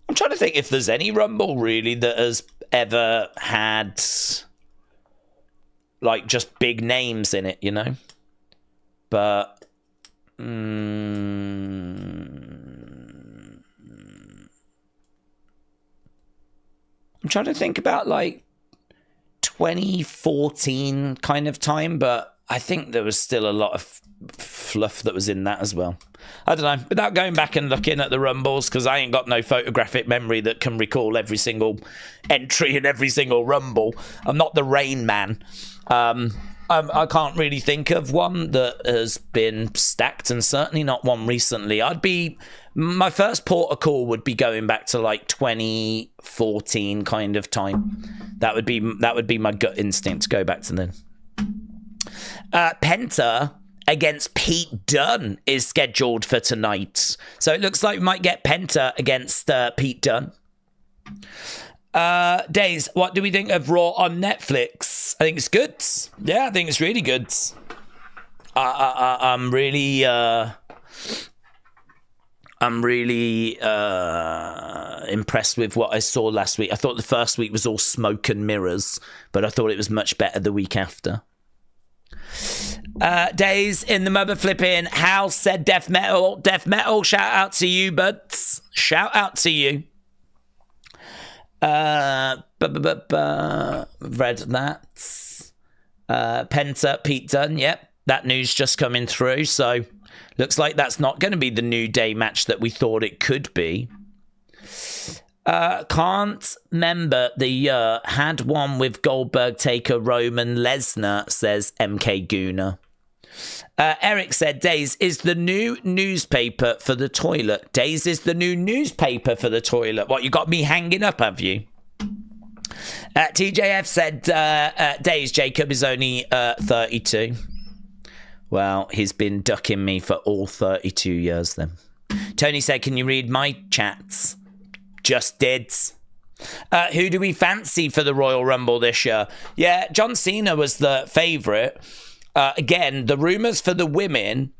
I'm trying to think if there's any Rumble, really, that has ever had, like, just big names in it, you know? But... I'm trying to think about, like, 2014 kind of time, but I think there was still a lot of fluff that was in that as well. I don't know. Without going back and looking at the Rumbles, because I ain't got no photographic memory that can recall every single entry and every single Rumble. I'm not the Rain Man. I can't really think of one that has been stacked, and certainly not one recently. My first port of call would be going back to like 2014 kind of time. That would be my gut instinct to go back to then. Penta against Pete Dunne is scheduled for tonight. So it looks like we might get Penta against Pete Dunne. Days, what do we think of Raw on Netflix? I think it's good. Yeah, I think it's really good. I'm really impressed with what I saw last week. I thought the first week was all smoke and mirrors, but I thought it was much better the week after. Days in the mother flipping Hal said death metal. Shout out to you, buds. Shout out to you. Read that. Penta, Pete Dunne. Yep, that news just coming through. So looks like that's not going to be the New Day match that we thought it could be. Can't remember the year. Had one with Goldberg, Taker, Roman, Lesnar, says MK Gooner. Eric said, Daze is the new newspaper for the toilet. Daze is the new newspaper for the toilet. What, you got me hanging up, have you? TJF said, Daze, Jacob is only 32. Well, he's been ducking me for all 32 years then. Tony said, can you read my chats? Just did. Who do we fancy for the Royal Rumble this year? Yeah, John Cena was the favourite. Again, the rumours for the women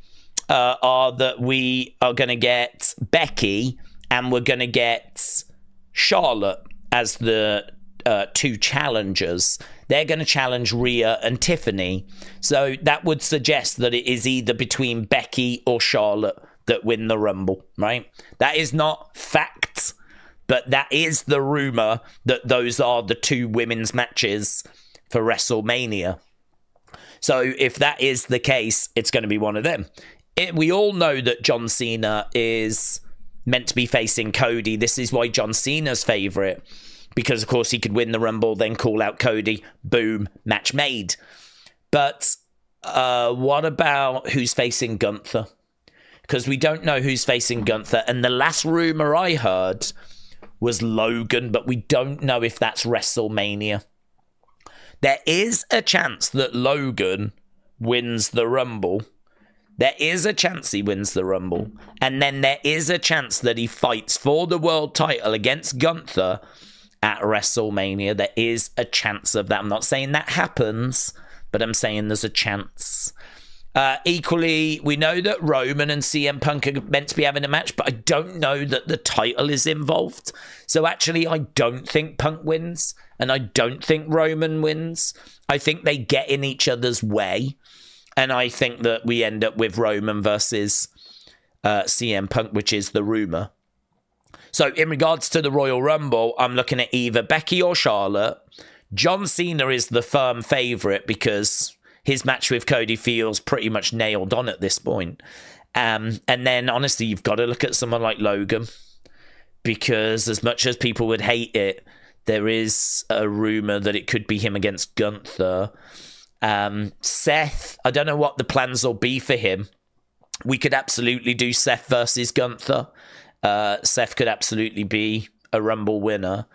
are that we are going to get Becky and we're going to get Charlotte as the two challengers. They're going to challenge Rhea and Tiffany. So that would suggest that it is either between Becky or Charlotte that win the Rumble, right? That is not fact, but that is the rumour that those are the two women's matches for WrestleMania. So if that is the case, it's going to be one of them. We all know that John Cena is meant to be facing Cody. This is why John Cena's favourite. Because, of course, he could win the Rumble, then call out Cody. Boom, match made. But what about who's facing Gunther? because we don't know who's facing Gunther. And the last rumor I heard was Logan, but we don't know if that's WrestleMania. There is a chance that Logan wins the Rumble. There is a chance he wins the Rumble. And then there is a chance that he fights for the world title against Gunther at WrestleMania. There is a chance of that. I'm not saying that happens, but I'm saying there's a chance. Equally, we know that Roman and CM Punk are meant to be having a match, but I don't know that the title is involved. So actually, I don't think Punk wins, and I don't think Roman wins. I think they get in each other's way, and I think that we end up with Roman versus CM Punk, which is the rumor. So in regards to the Royal Rumble, I'm looking at either Becky or Charlotte. John Cena is the firm favourite because his match with Cody feels pretty much nailed on at this point. And then, honestly, you've got to look at someone like Logan, because as much as people would hate it, there is a rumour that it could be him against Gunther. Seth, I don't know what the plans will be for him. We could absolutely do Seth versus Gunther. Seth could absolutely be a Rumble winner.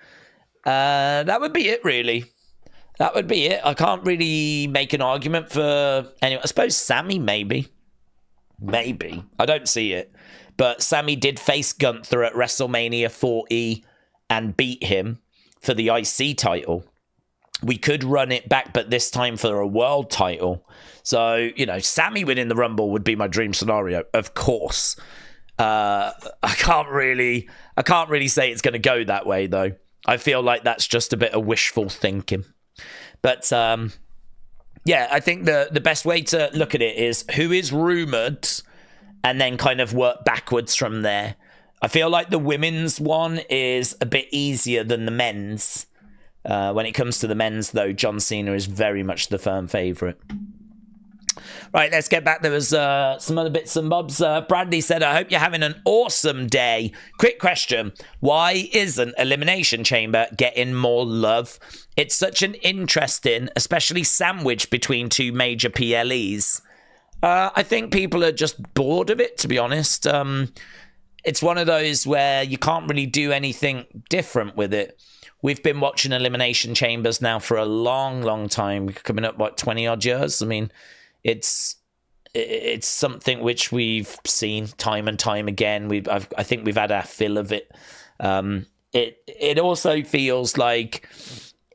That would be it, really. That would be it. I can't really make an argument for anyone. I suppose Sami, maybe. Maybe. I don't see it. But Sami did face Gunther at WrestleMania 40 and beat him for the IC title. We could run it back, but this time for a world title. So, Sami winning the Rumble would be my dream scenario, of course. I can't really say it's going to go that way, though. I feel like that's just a bit of wishful thinking. But, I think the best way to look at it is who is rumoured and then kind of work backwards from there. I feel like the women's one is a bit easier than the men's. When it comes to the men's, though, John Cena is very much the firm favourite. Right, let's get back. There was some other bits and bobs. Bradley said, I hope you're having an awesome day. Quick question. Why isn't Elimination Chamber getting more love? It's such an interesting, especially sandwich between two major PLEs. I think people are just bored of it, to be honest. It's one of those where you can't really do anything different with it. We've been watching Elimination Chambers now for a long, long time. Coming up, 20-odd years? I mean, it's something which we've seen time and time again. I think we've had our fill of it. It also feels like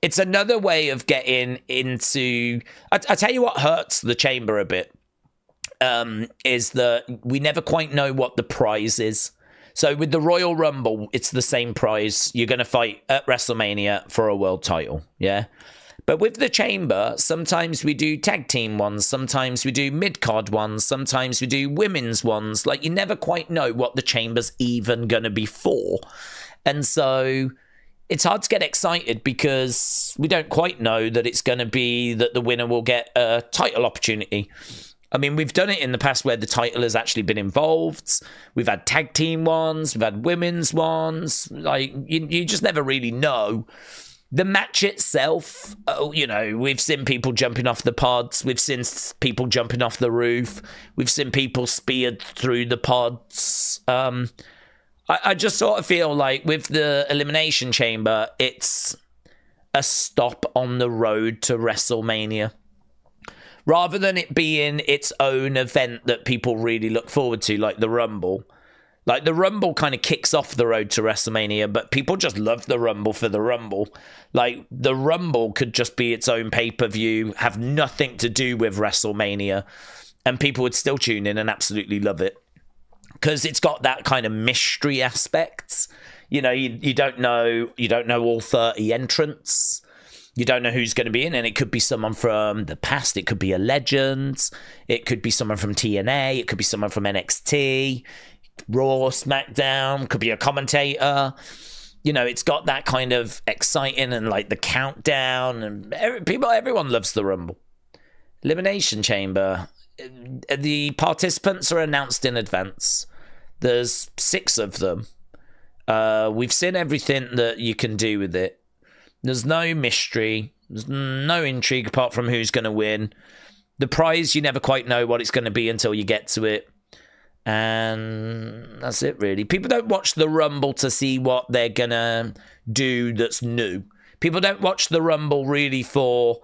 it's another way of getting into... I tell you what hurts the chamber a bit, is that we never quite know what the prize is. So with the Royal Rumble, it's the same prize. You're going to fight at WrestleMania for a world title, yeah? But with the chamber, sometimes we do tag team ones, sometimes we do mid-card ones, sometimes we do women's ones. Like, you never quite know what the chamber's even going to be for. And so it's hard to get excited because we don't quite know that it's going to be that the winner will get a title opportunity. I mean, we've done it in the past where the title has actually been involved. We've had tag team ones, we've had women's ones. Like, you just never really know. The match itself, we've seen people jumping off the pods. We've seen people jumping off the roof. We've seen people speared through the pods. I just sort of feel like with the Elimination Chamber, it's a stop on the road to WrestleMania. Rather than it being its own event that people really look forward to, like the Rumble. Like, the Rumble kind of kicks off the road to WrestleMania, but people just love the Rumble for the Rumble. Like, the Rumble could just be its own pay-per-view, have nothing to do with WrestleMania, and people would still tune in and absolutely love it. Because it's got that kind of mystery aspect. You don't know all 30 entrants. You don't know who's going to be in, and it could be someone from the past. It could be a legend. It could be someone from TNA. It could be someone from NXT, Raw, SmackDown. Could be a commentator. It's got that kind of exciting and like the countdown, and everyone loves the Rumble. Elimination Chamber. The participants are announced in advance. There's 6 of them. We've seen everything that you can do with it. There's no mystery. There's no intrigue apart from who's going to win. The prize, you never quite know what it's going to be until you get to it. And that's it, really. People don't watch the Rumble to see what they're going to do that's new. People don't watch the Rumble really for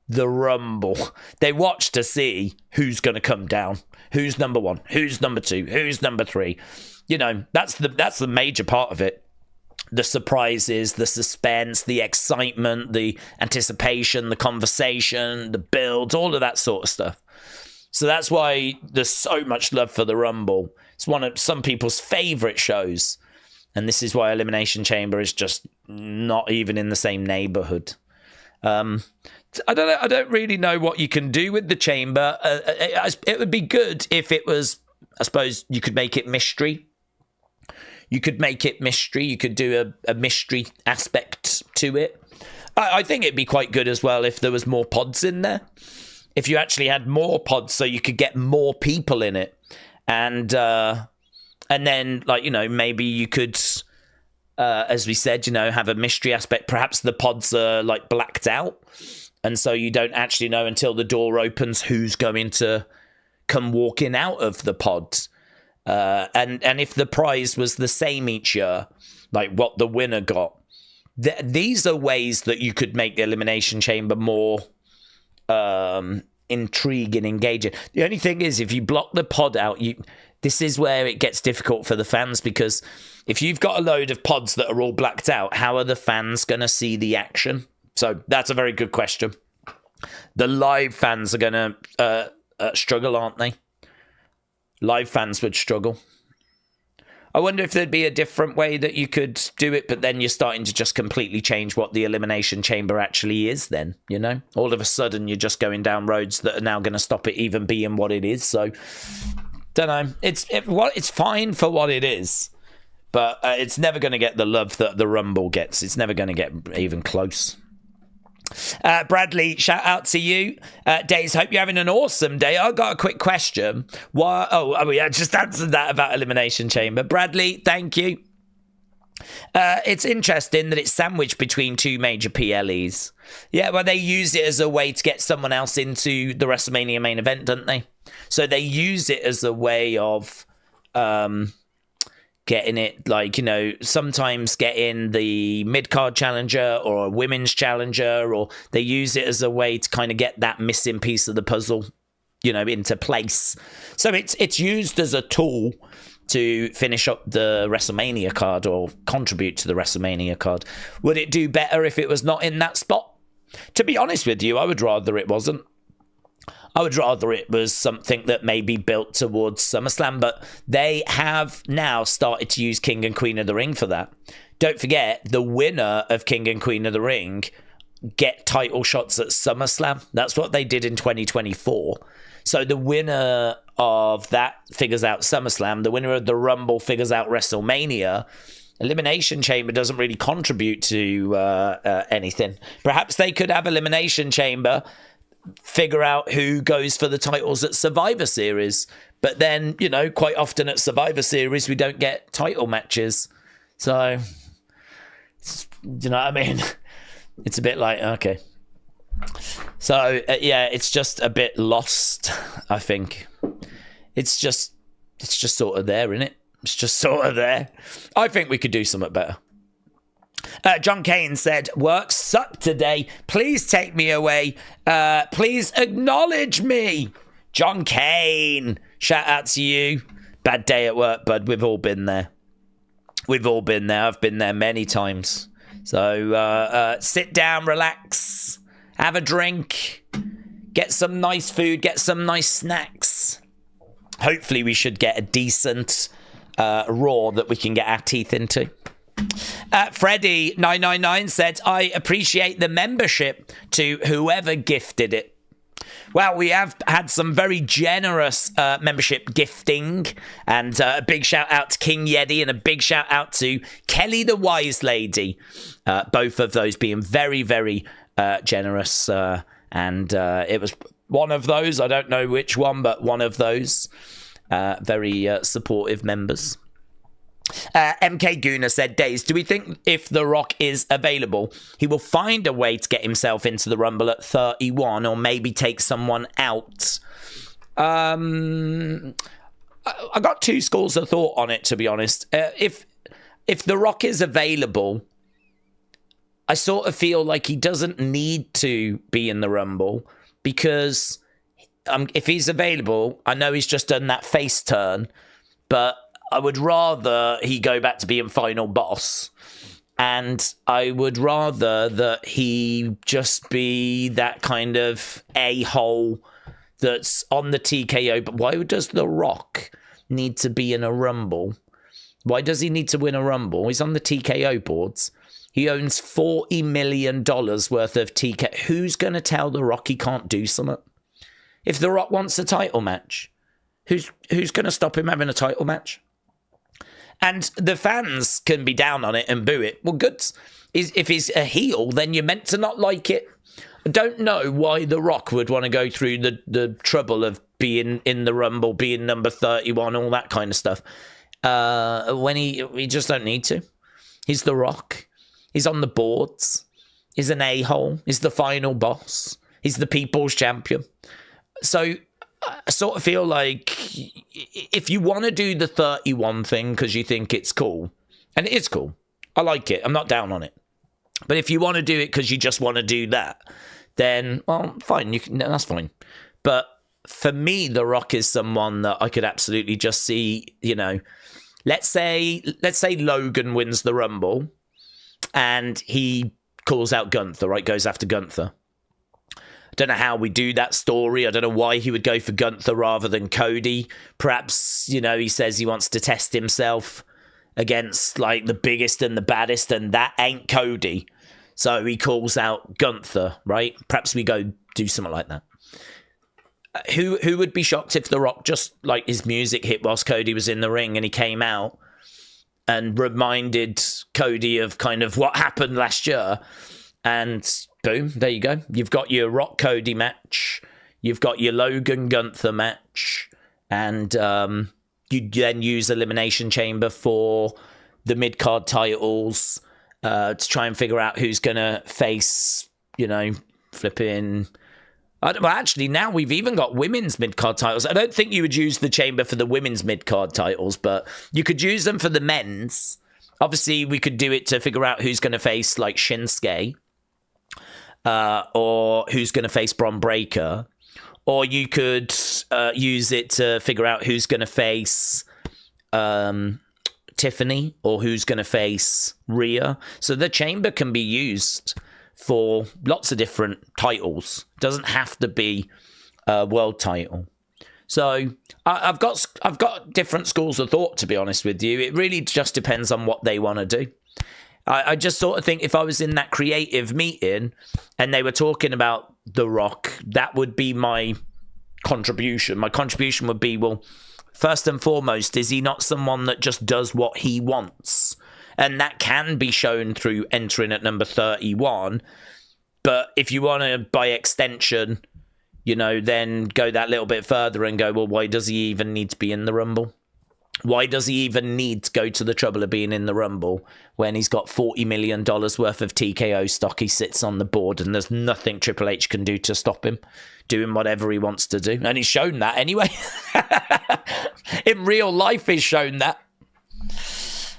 the Rumble. They watch to see who's going to come down, who's number one, who's number two, who's number three. You know, that's the major part of it. The surprises, the suspense, the excitement, the anticipation, the conversation, the build, all of that sort of stuff. So that's why there's so much love for the Rumble. It's one of some people's favorite shows. And this is why Elimination Chamber is just not even in the same neighborhood. I don't really know what you can do with the Chamber. It would be good if it was, I suppose, you could make it mystery. You could make it mystery. You could do a mystery aspect to it. I think it'd be quite good as well if there was more pods in there. If you actually had more pods so you could get more people in it. And then, like, you know, maybe you could, as we said, you know, have a mystery aspect. Perhaps the pods are, like, blacked out. And so you don't actually know until the door opens who's going to come walking out of the pod. And if the prize was the same each year, like what the winner got, these are ways that you could make the Elimination Chamber more intriguing, engaging. The only thing is, if you block the pod out, this is where it gets difficult for the fans, because if you've got a load of pods that are all blacked out, how are the fans going to see the action? So that's a very good question. The live fans are going to struggle, aren't they? Live fans would struggle. I wonder if there'd be a different way that you could do it, but then you're starting to just completely change what the Elimination Chamber actually is then, you know? All of a sudden, you're just going down roads that are now going to stop it even being what it is. So, don't know. It's fine for what it is, but it's never going to get the love that the Rumble gets. It's never going to get even close. Bradley, shout out to you. Daze, hope you're having an awesome day. I've got a quick question. Why? I just answered that about Elimination Chamber. Bradley, thank you. It's interesting that it's sandwiched between two major PLEs. Yeah, well, they use it as a way to get someone else into the WrestleMania main event, don't they? So they use it as a way of getting it, like, you know, sometimes getting the mid-card challenger or a women's challenger, or they use it as a way to kind of get that missing piece of the puzzle, you know, into place. So it's used as a tool to finish up the WrestleMania card or contribute to the WrestleMania card. Would it do better if it was not in that spot? To be honest with you, I would rather it wasn't. I would rather it was something that may be built towards SummerSlam, but they have now started to use King and Queen of the Ring for that. Don't forget, the winner of King and Queen of the Ring get title shots at SummerSlam. That's what they did in 2024. So the winner of that figures out SummerSlam. The winner of the Rumble figures out WrestleMania. Elimination Chamber doesn't really contribute to anything. Perhaps they could have Elimination Chamber figure out who goes for the titles at Survivor Series. But then, you know, quite often at Survivor Series, we don't get title matches. So, you know what I mean? It's a bit like, okay. So, yeah, it's just a bit lost, I think. It's just sort of there, isn't it? It's just sort of there. I think we could do something better. John Kane said, work sucked today. Please take me away. Please acknowledge me. John Kane, shout out to you. Bad day at work, bud. We've all been there. We've all been there. I've been there many times. So sit down, relax, have a drink, get some nice food, get some nice snacks. Hopefully we should get a decent Raw that we can get our teeth into. Freddie999 said, I appreciate the membership to whoever gifted it. Well, we have had some very generous membership gifting, and a big shout out to King Yeti and a big shout out to Kelly the Wise Lady. Both of those being very, very generous, and it was one of those. I don't know which one, but one of those very supportive members. MK Guna said, Daze, do we think if The Rock is available, he will find a way to get himself into the Rumble at 31 or maybe take someone out? I I got two schools of thought on it, to be honest. If The Rock is available, I sort of feel like he doesn't need to be in the Rumble, because if he's available, I know he's just done that face turn, but I would rather he go back to being final boss. And I would rather that he just be that kind of a-hole that's on the TKO. But why does The Rock need to be in a Rumble? Why does he need to win a Rumble? He's on the TKO boards. He owns $40 million worth of TKO. Who's going to tell The Rock he can't do something? If The Rock wants a title match, who's going to stop him having a title match? And the fans can be down on it and boo it. Well, good. If he's a heel, then you're meant to not like it. I don't know why The Rock would want to go through the trouble of being in the Rumble, being number 31, all that kind of stuff. When he just don't need to. He's The Rock. He's on the boards. He's an a-hole. He's the final boss. He's the people's champion. So I sort of feel like if you want to do the 31 thing because you think it's cool, and it is cool, I like it, I'm not down on it. But if you want to do it because you just want to do that, then, well, fine, that's fine. But for me, The Rock is someone that I could absolutely just see, let's say Logan wins the Rumble and he calls out Gunther, right, goes after Gunther. Don't know how we do that story. I don't know why he would go for Gunther rather than Cody. Perhaps, he says he wants to test himself against, like, the biggest and the baddest, and that ain't Cody. So he calls out Gunther, right? Perhaps we go do something like that. Who would be shocked if The Rock just, like, his music hit whilst Cody was in the ring and he came out and reminded Cody of kind of what happened last year, and boom, there you go. You've got your Rock Cody match. You've got your Logan Gunther match. And you then use Elimination Chamber for the mid-card titles to try and figure out who's going to face, flipping... Well, actually, now we've even got women's mid-card titles. I don't think you would use the Chamber for the women's mid-card titles, but you could use them for the men's. Obviously, we could do it to figure out who's going to face, like, Shinsuke. Or who's going to face Britt Baker, or you could use it to figure out who's going to face Tiffany, or who's going to face Rhea. So the Chamber can be used for lots of different titles. It doesn't have to be a world title. So I've got different schools of thought, to be honest with you. It really just depends on what they want to do. I just sort of think if I was in that creative meeting and they were talking about The Rock, that would be my contribution. My contribution would be, well, first and foremost, is he not someone that just does what he wants? And that can be shown through entering at number 31. But if you want to, by extension, then go that little bit further and go, well, why does he even need to be in the Rumble? Why does he even need to go to the trouble of being in the Rumble when he's got $40 million worth of TKO stock? He sits on the board and there's nothing Triple H can do to stop him doing whatever he wants to do. And he's shown that anyway. In real life, he's shown that.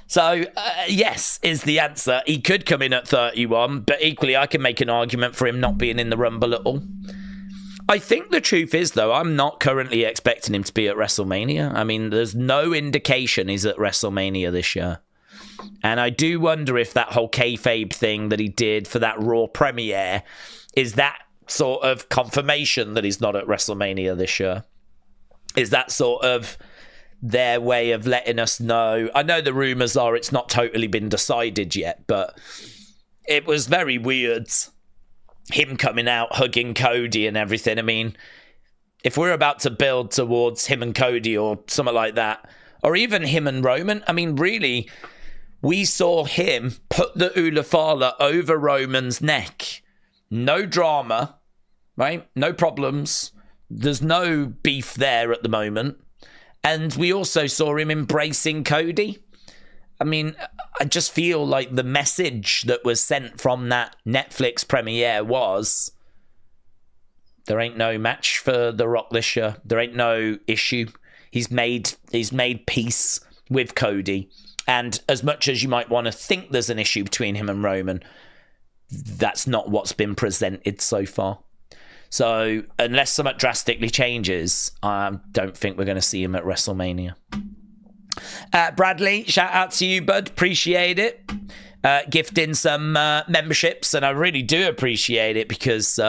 So, yes, is the answer. He could come in at 31, but equally, I can make an argument for him not being in the Rumble at all. I think the truth is, though, I'm not currently expecting him to be at WrestleMania. I mean, there's no indication he's at WrestleMania this year. And I do wonder if that whole kayfabe thing that he did for that Raw premiere is that sort of confirmation that he's not at WrestleMania this year. Is that sort of their way of letting us know? I know the rumours are it's not totally been decided yet, but it was very weird. Him coming out, hugging Cody and everything. I mean, if we're about to build towards him and Cody or something like that, or even him and Roman, I mean, really, we saw him put the Ula Fala over Roman's neck. No drama, right? No problems. There's no beef there at the moment. And we also saw him embracing Cody. I mean, I just feel like the message that was sent from that Netflix premiere was, there ain't no match for The Rock this year. There ain't no issue. he's made peace with Cody. And as much as you might want to think there's an issue between him and Roman, that's not what's been presented so far. So unless something drastically changes, I don't think we're going to see him at WrestleMania. Bradley, shout out to you, bud. Appreciate it. Gifting some memberships, and I really do appreciate it because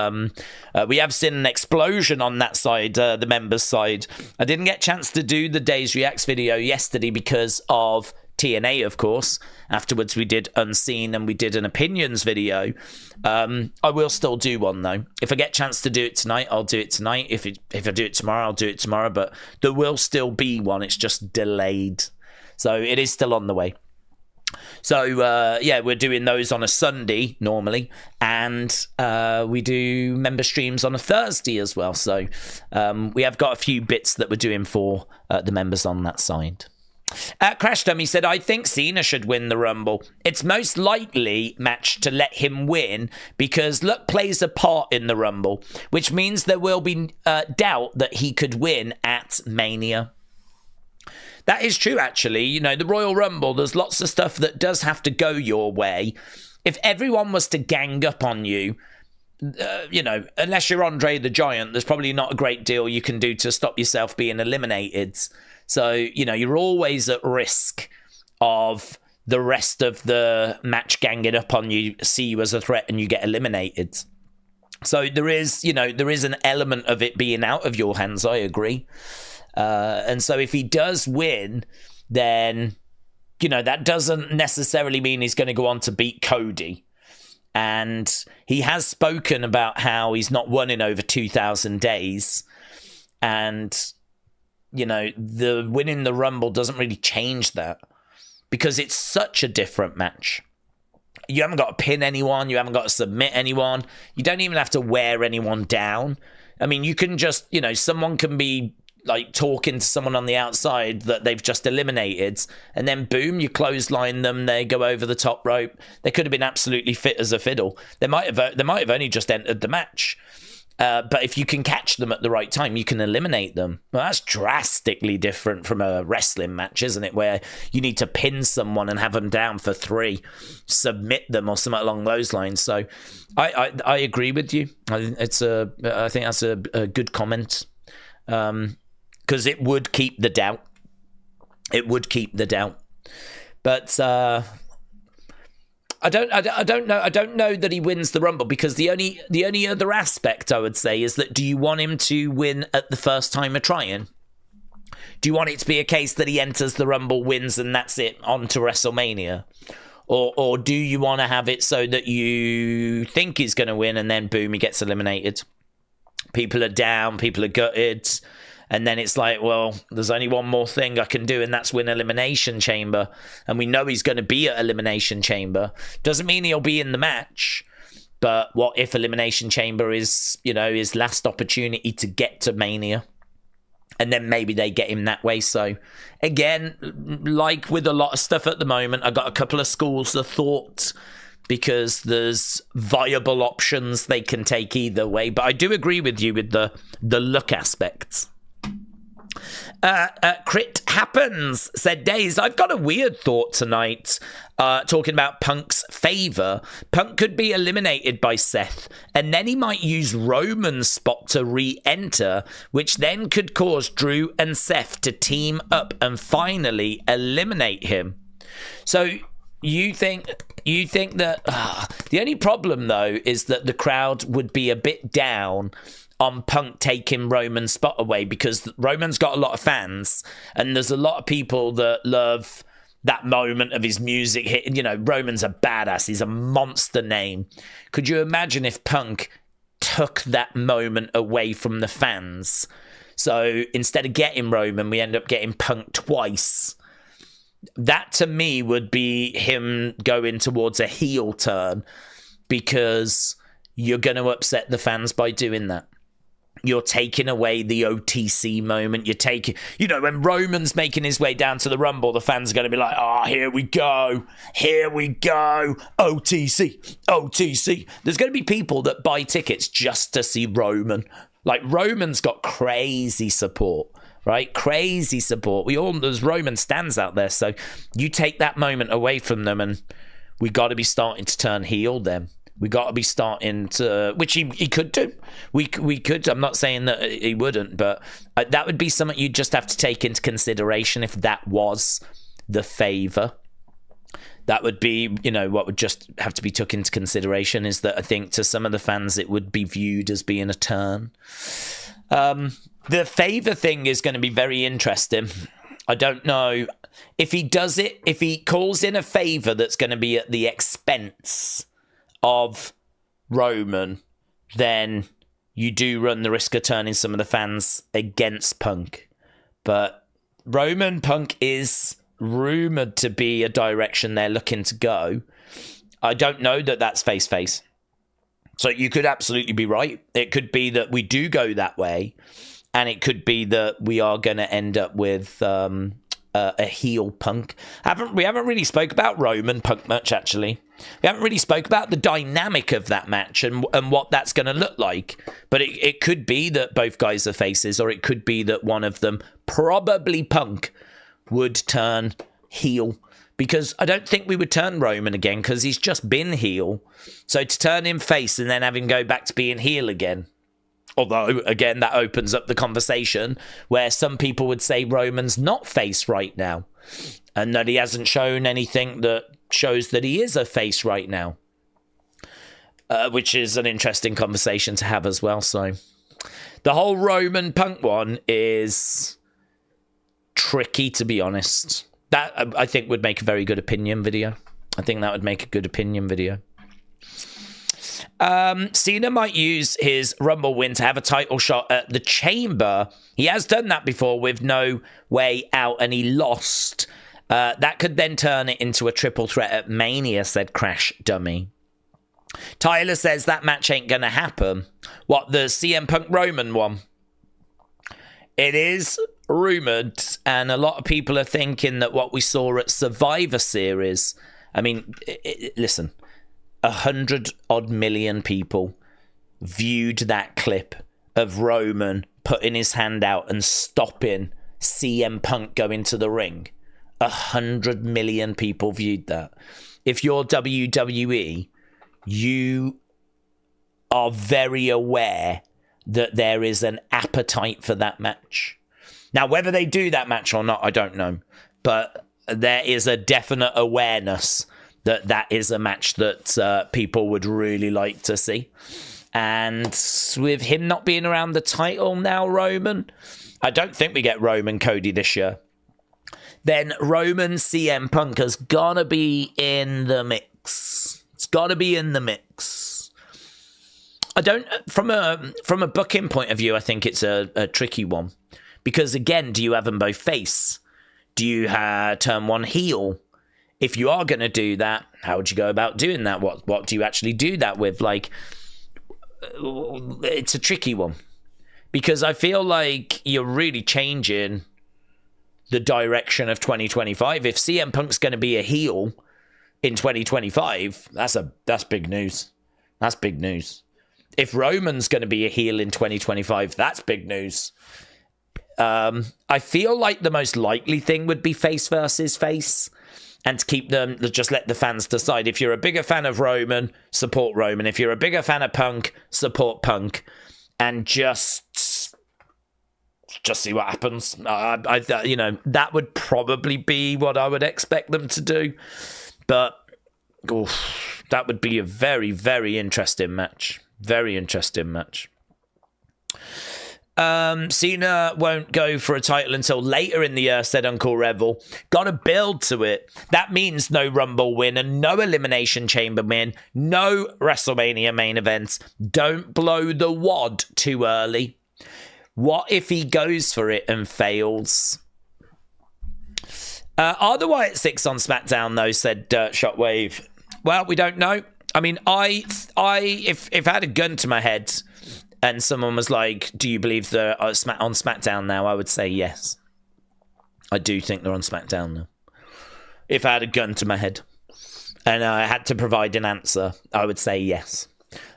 we have seen an explosion on that side, the members side. I didn't get a chance to do the Daze Reacts video yesterday because of TNA, of course. Afterwards, we did Unseen and we did an opinions video. I will still do one, though. If I get a chance to do it tonight, I'll do it tonight. If I do it tomorrow, I'll do it tomorrow. But there will still be one. It's just delayed. So it is still on the way. So, yeah, we're doing those on a Sunday normally. And we do member streams on a Thursday as well. So we have got a few bits that we're doing for the members on that side. Crash Dummy said, I think Cena should win the Rumble. It's most likely match to let him win because luck plays a part in the Rumble, which means there will be doubt that he could win at Mania. That is true, actually. You know, the Royal Rumble, there's lots of stuff that does have to go your way. If everyone was to gang up on you, you know, unless you're Andre the Giant, there's probably not a great deal you can do to stop yourself being eliminated. So, you know, you're always at risk of the rest of the match ganging up on you, see you as a threat, and you get eliminated. So there is, you know, there is an element of it being out of your hands, I agree. And so if he does win, then, you know, that doesn't necessarily mean he's going to go on to beat Cody. And he has spoken about how he's not won in over 2,000 days. And, you know, the winning the Rumble doesn't really change that because it's such a different match. You haven't got to pin anyone. You haven't got to submit anyone. You don't even have to wear anyone down. I mean, you can just, you know, someone can be like talking to someone on the outside that they've just eliminated, and then boom, you clothesline them, they go over the top rope. They could have been absolutely fit as a fiddle. They might have only just entered the match. But if you can catch them at the right time, you can eliminate them. Well, that's drastically different from a wrestling match, isn't it? Where you need to pin someone and have them down for 3, submit them or something along those lines. So I agree with you. I think that's a good comment. Because it would keep the doubt. It would keep the doubt. But I don't know that he wins the Rumble because the only other aspect I would say is that do you want him to win at the first time of trying? Do you want it to be a case that he enters the Rumble, wins, and that's it, on to WrestleMania? Or do you want to have it so that you think he's going to win and then boom, he gets eliminated? People are down, people are gutted. And then it's like, well, there's only one more thing I can do, and that's win Elimination Chamber. And we know he's going to be at Elimination Chamber. Doesn't mean he'll be in the match. But what if Elimination Chamber is, you know, his last opportunity to get to Mania? And then maybe they get him that way. So, again, like with a lot of stuff at the moment, I got a couple of schools of thought because there's viable options they can take either way. But I do agree with you with the look aspects. Crit Happens said, Daze, I've got a weird thought tonight talking about Punk's favour. Punk could be eliminated by Seth and then he might use Roman's spot to re-enter, which then could cause Drew and Seth to team up and finally eliminate him. So you think that the only problem though is that the crowd would be a bit down on Punk taking Roman's spot away because Roman's got a lot of fans and there's a lot of people that love that moment of his music hitting. You know, Roman's a badass. He's a monster name. Could you imagine if Punk took that moment away from the fans? So instead of getting Roman, we end up getting Punk twice. That to me would be him going towards a heel turn because you're going to upset the fans by doing that. You're taking away the OTC moment. You're taking, you know, when Roman's making his way down to the Rumble, the fans are going to be like, oh, here we go, OTC. There's going to be people that buy tickets just to see Roman. Like, Roman's got crazy support, right? Crazy support. There's Roman stands out there, so you take that moment away from them, and we got to be starting to turn heel then. We got to be starting to, which he could do. We could. I'm not saying that he wouldn't, but that would be something you'd just have to take into consideration if that was the favour. That would be, what would just have to be took into consideration is that I think to some of the fans it would be viewed as being a turn. The favour thing is going to be very interesting. I don't know if he does it, if he calls in a favour that's going to be at the expense of Roman, then you do run the risk of turning some of the fans against Punk. But Roman Punk is rumoured to be a direction they're looking to go. I don't know that that's face-face. So you could absolutely be right. It could be that we do go that way, and it could be that we are going to end up with a heel Punk. We haven't really spoke about Roman Punk much, actually. We haven't really spoke about the dynamic of that match and what that's going to look like. But it could be that both guys are faces, or it could be that one of them, probably Punk, would turn heel. Because I don't think we would turn Roman again, because he's just been heel. So to turn him face and then have him go back to being heel again. Although, again, that opens up the conversation where some people would say Roman's not face right now. And that he hasn't shown anything that shows that he is a face right now. Which is an interesting conversation to have as well. So the whole Roman Punk one is tricky, to be honest. That, I think, would make a very good opinion video. I think that would make a good opinion video. Cena might use his Rumble win to have a title shot at the Chamber. He has done that before with No Way Out, and he lost. That could then turn it into a triple threat at Mania, said Crash Dummy. Tyler says that match ain't going to happen. What, the CM Punk Roman one? It is rumoured, and a lot of people are thinking that what we saw at Survivor Series, I mean, listen, 100-odd million people viewed that clip of Roman putting his hand out and stopping CM Punk going to the ring. 100 million people viewed that. If you're WWE, you are very aware that there is an appetite for that match. Now, whether they do that match or not, I don't know. But there is a definite awareness that that is a match that people would really like to see. And with him not being around the title now, Roman, I don't think we get Roman Cody this year. Then Roman CM Punk has got to be in the mix. It's got to be in the mix. I don't, from a booking point of view, I think it's a tricky one. Because again, do you have them both face? Do you turn one heel? If you are going to do that, how would you go about doing that? What do you actually do that with? Like, it's a tricky one. Because I feel like you're really changing the direction of 2025. If CM Punk's going to be a heel in 2025, that's big news. That's big news. If Roman's going to be a heel in 2025, that's big news. I feel like the most likely thing would be face versus face, and to keep them, just let the fans decide. If you're a bigger fan of Roman, support Roman. If you're a bigger fan of Punk, support Punk, and just see what happens. That would probably be what I would expect them to do. But that would be a very, very interesting match. Very interesting match. Cena won't go for a title until later in the year, said Uncle Revel. Gotta build to it. That means no Rumble win and no Elimination Chamber win, no WrestleMania main events. Don't blow the wad too early. What if he goes for it and fails? Are the Wyatt Six on SmackDown though, said Shockwave. Well, we don't know. I mean, if I had a gun to my head and someone was like, do you believe they're on SmackDown now? I would say yes. I do think they're on SmackDown now. If I had a gun to my head and I had to provide an answer, I would say yes.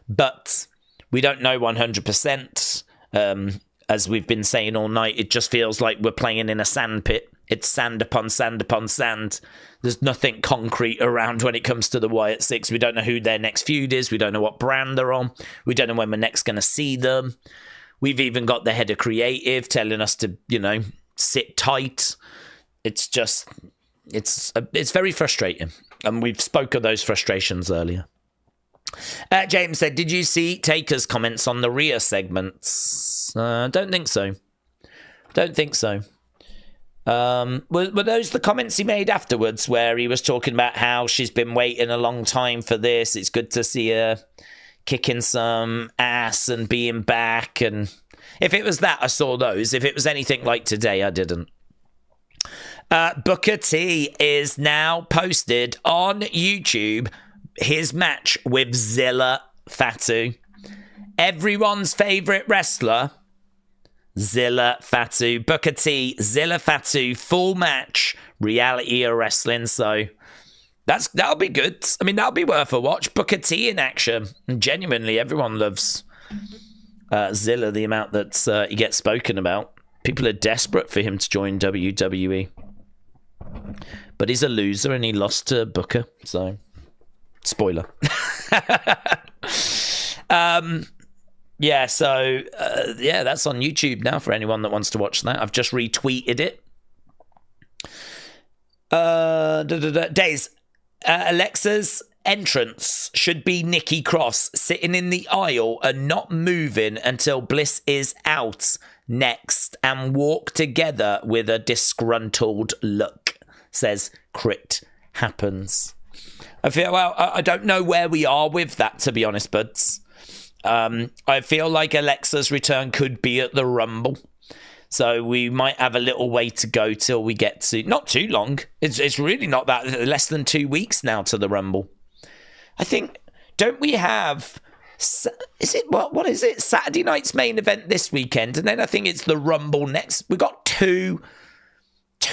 But we don't know 100%. as we've been saying all night, it just feels like we're playing in a sand pit. It's sand upon sand upon sand. There's nothing concrete around when it comes to the Wyatt Six. We don't know who their next feud is. We don't know what brand they're on. We don't know when we're next going to see them. We've even got the head of creative telling us to, sit tight. It's just, it's very frustrating. And we've spoke of those frustrations earlier. James said, did you see Taker's comments on the Rhea segments? Don't think so. Were those the comments he made afterwards where he was talking about how she's been waiting a long time for this? It's good to see her kicking some ass and being back. And if it was that, I saw those. If it was anything like today, I didn't. Booker T is now posted on YouTube his match with Zilla Fatu. Everyone's favourite wrestler, Zilla Fatu. Booker T, Zilla Fatu, full match, reality of wrestling. So that'll be good. I mean, that'll be worth a watch. Booker T in action. And genuinely, everyone loves Zilla, the amount that he gets spoken about. People are desperate for him to join WWE. But he's a loser and he lost to Booker. So, spoiler. That's on YouTube now for anyone that wants to watch that. I've just retweeted it. Daze. Alexa's entrance should be Nikki Cross sitting in the aisle and not moving until Bliss is out next and walk together with a disgruntled look, says Crit Happens. I don't know where we are with that, to be honest, buds. I feel like Alexa's return could be at the Rumble. So we might have a little way to go till we get to... Not too long. It's really not that... Less than 2 weeks now to the Rumble. I think... Don't we have... Is it... What is it? Saturday night's main event this weekend. And then I think it's the Rumble next. We've got two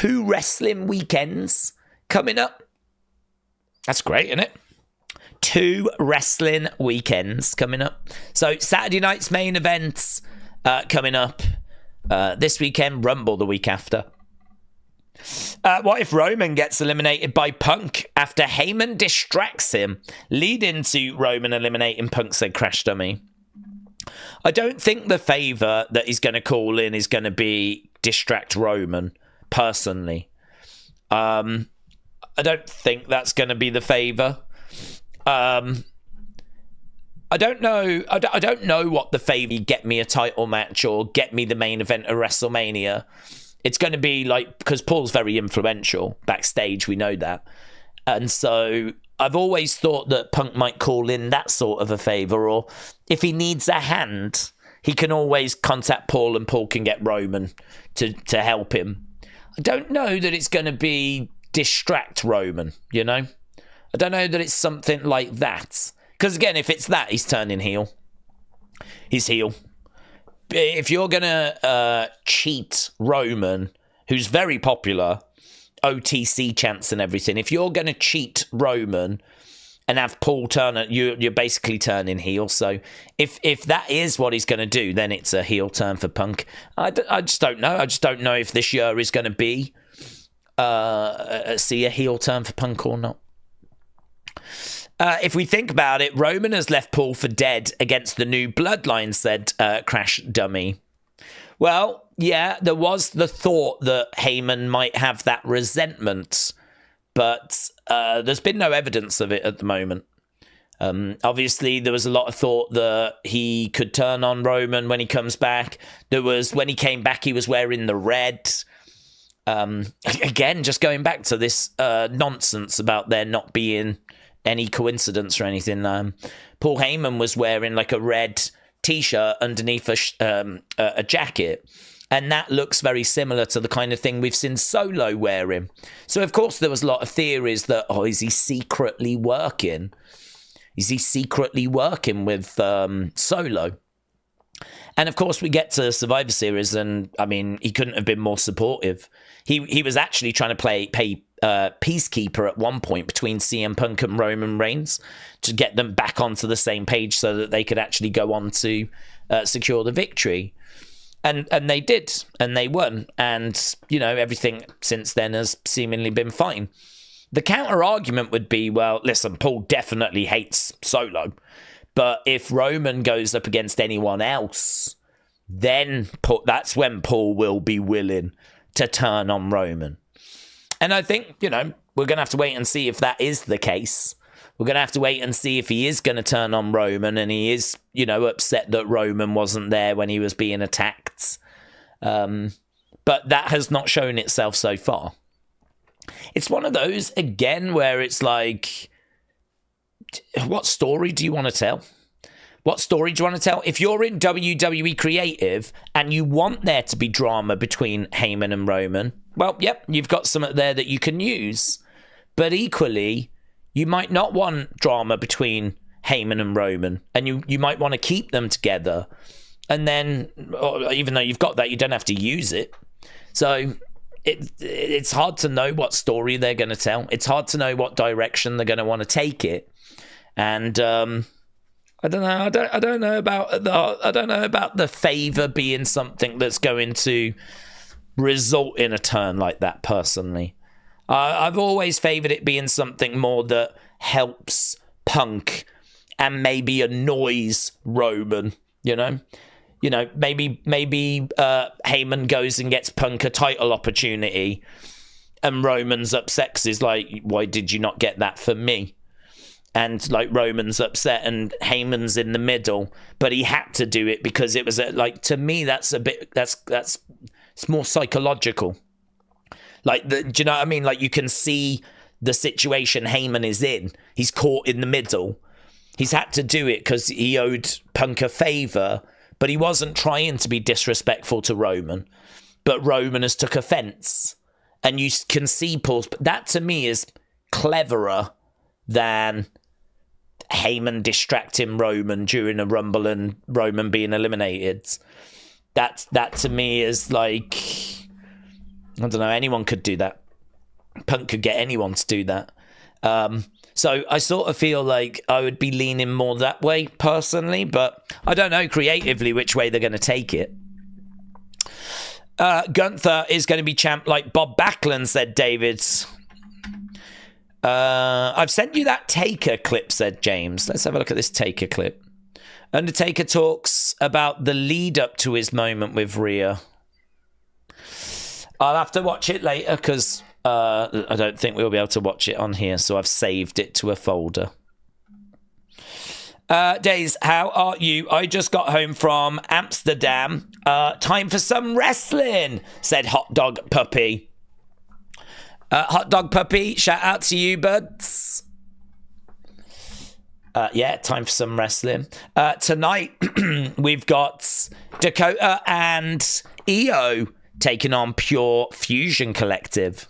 wrestling weekends coming up. That's great, isn't it? 2 wrestling weekends coming up. So Saturday night's main events coming up this weekend, Rumble the week after. What if Roman gets eliminated by Punk after Heyman distracts him, leading to Roman eliminating Punk, said Crash Dummy. I don't think the favour that he's going to call in is going to be distract Roman, personally. I don't think that's going to be the favour. I don't know. I don't know what the favour, get me a title match or get me the main event of WrestleMania. It's going to be like, because Paul's very influential backstage, we know that. And so I've always thought that Punk might call in that sort of a favour, or if he needs a hand, he can always contact Paul and Paul can get Roman to help him. I don't know that it's going to be distract Roman, I don't know that it's something like that. Because again, if it's that, he's turning heel. He's heel. If you're going to cheat Roman, who's very popular, OTC chants and everything, if you're going to cheat Roman and have Paul turn, you're basically turning heel. So if that is what he's going to do, then it's a heel turn for Punk. I just don't know. I just don't know if this year is going to be see a heel turn for Punk or not. If we think about it, Roman has left Paul for dead against the new bloodline, said Crash Dummy. Well, yeah, there was the thought that Heyman might have that resentment, but there's been no evidence of it at the moment. Obviously, there was a lot of thought that he could turn on Roman when he comes back. When he came back, he was wearing the red. Again, just going back to this nonsense about there not being any coincidence or anything. Paul Heyman was wearing like a red t-shirt underneath a jacket, and that looks very similar to the kind of thing we've seen Solo wearing. So of course there was a lot of theories that, is he secretly working? Is he secretly working with Solo? And of course we get to Survivor Series, and I mean, he couldn't have been more supportive. He was actually trying to play peacekeeper at one point between CM Punk and Roman Reigns to get them back onto the same page so that they could actually go on to secure the victory. And they did, and they won. And, you know, everything since then has seemingly been fine. The counter argument would be, well, listen, Paul definitely hates Solo. But if Roman goes up against anyone else, then that's when Paul will be willing to turn on Roman. And I think, you know, we're going to have to wait and see if that is the case. We're going to have to wait and see if he is going to turn on Roman and he is, you know, upset that Roman wasn't there when he was being attacked. But that has not shown itself so far. It's one of those, again, where it's like, what story do you want to tell? What story do you want to tell? If you're in WWE Creative and you want there to be drama between Heyman and Roman, well, yep, you've got something there that you can use. But equally, you might not want drama between Heyman and Roman, and you might want to keep them together. And then, even though you've got that, you don't have to use it. So it's hard to know what story they're going to tell. It's hard to know what direction they're going to want to take it. And I don't know. I don't know about the favor being something that's going to result in a turn like that. Personally, I've always favored it being something more that helps Punk and maybe annoys Roman. You know, maybe Heyman goes and gets Punk a title opportunity, and Roman's upset 'cause he's like, "Why did you not get that for me?" And like Roman's upset and Heyman's in the middle, but he had to do it because it was like, to me, that's a bit, it's more psychological. Like, do you know what I mean? Like, you can see the situation Heyman is in. He's caught in the middle. He's had to do it because he owed Punk a favor, but he wasn't trying to be disrespectful to Roman. But Roman has took offense. And you can see Paul's, but that to me is cleverer than Heyman distracting Roman during a Rumble and Roman being eliminated. That to me is like, I don't know, anyone could do that. Punk could get anyone to do that. So I sort of feel like I would be leaning more that way personally, but I don't know creatively which way they're going to take it. Gunther is going to be champ like Bob Backlund, said David. I've sent you that Taker clip, said James. Let's have a look at this Taker clip. Undertaker talks about the lead up to his moment with Rhea. I'll have to watch it later because I don't think we'll be able to watch it on here, so I've saved it to a folder. Daze, how are you? I just got home from Amsterdam. Time for some wrestling, said Hot Dog Puppy. Hot Dog Puppy, shout out to you, buds. Yeah, time for some wrestling. Tonight, we've got Dakota and Io taking on Pure Fusion Collective.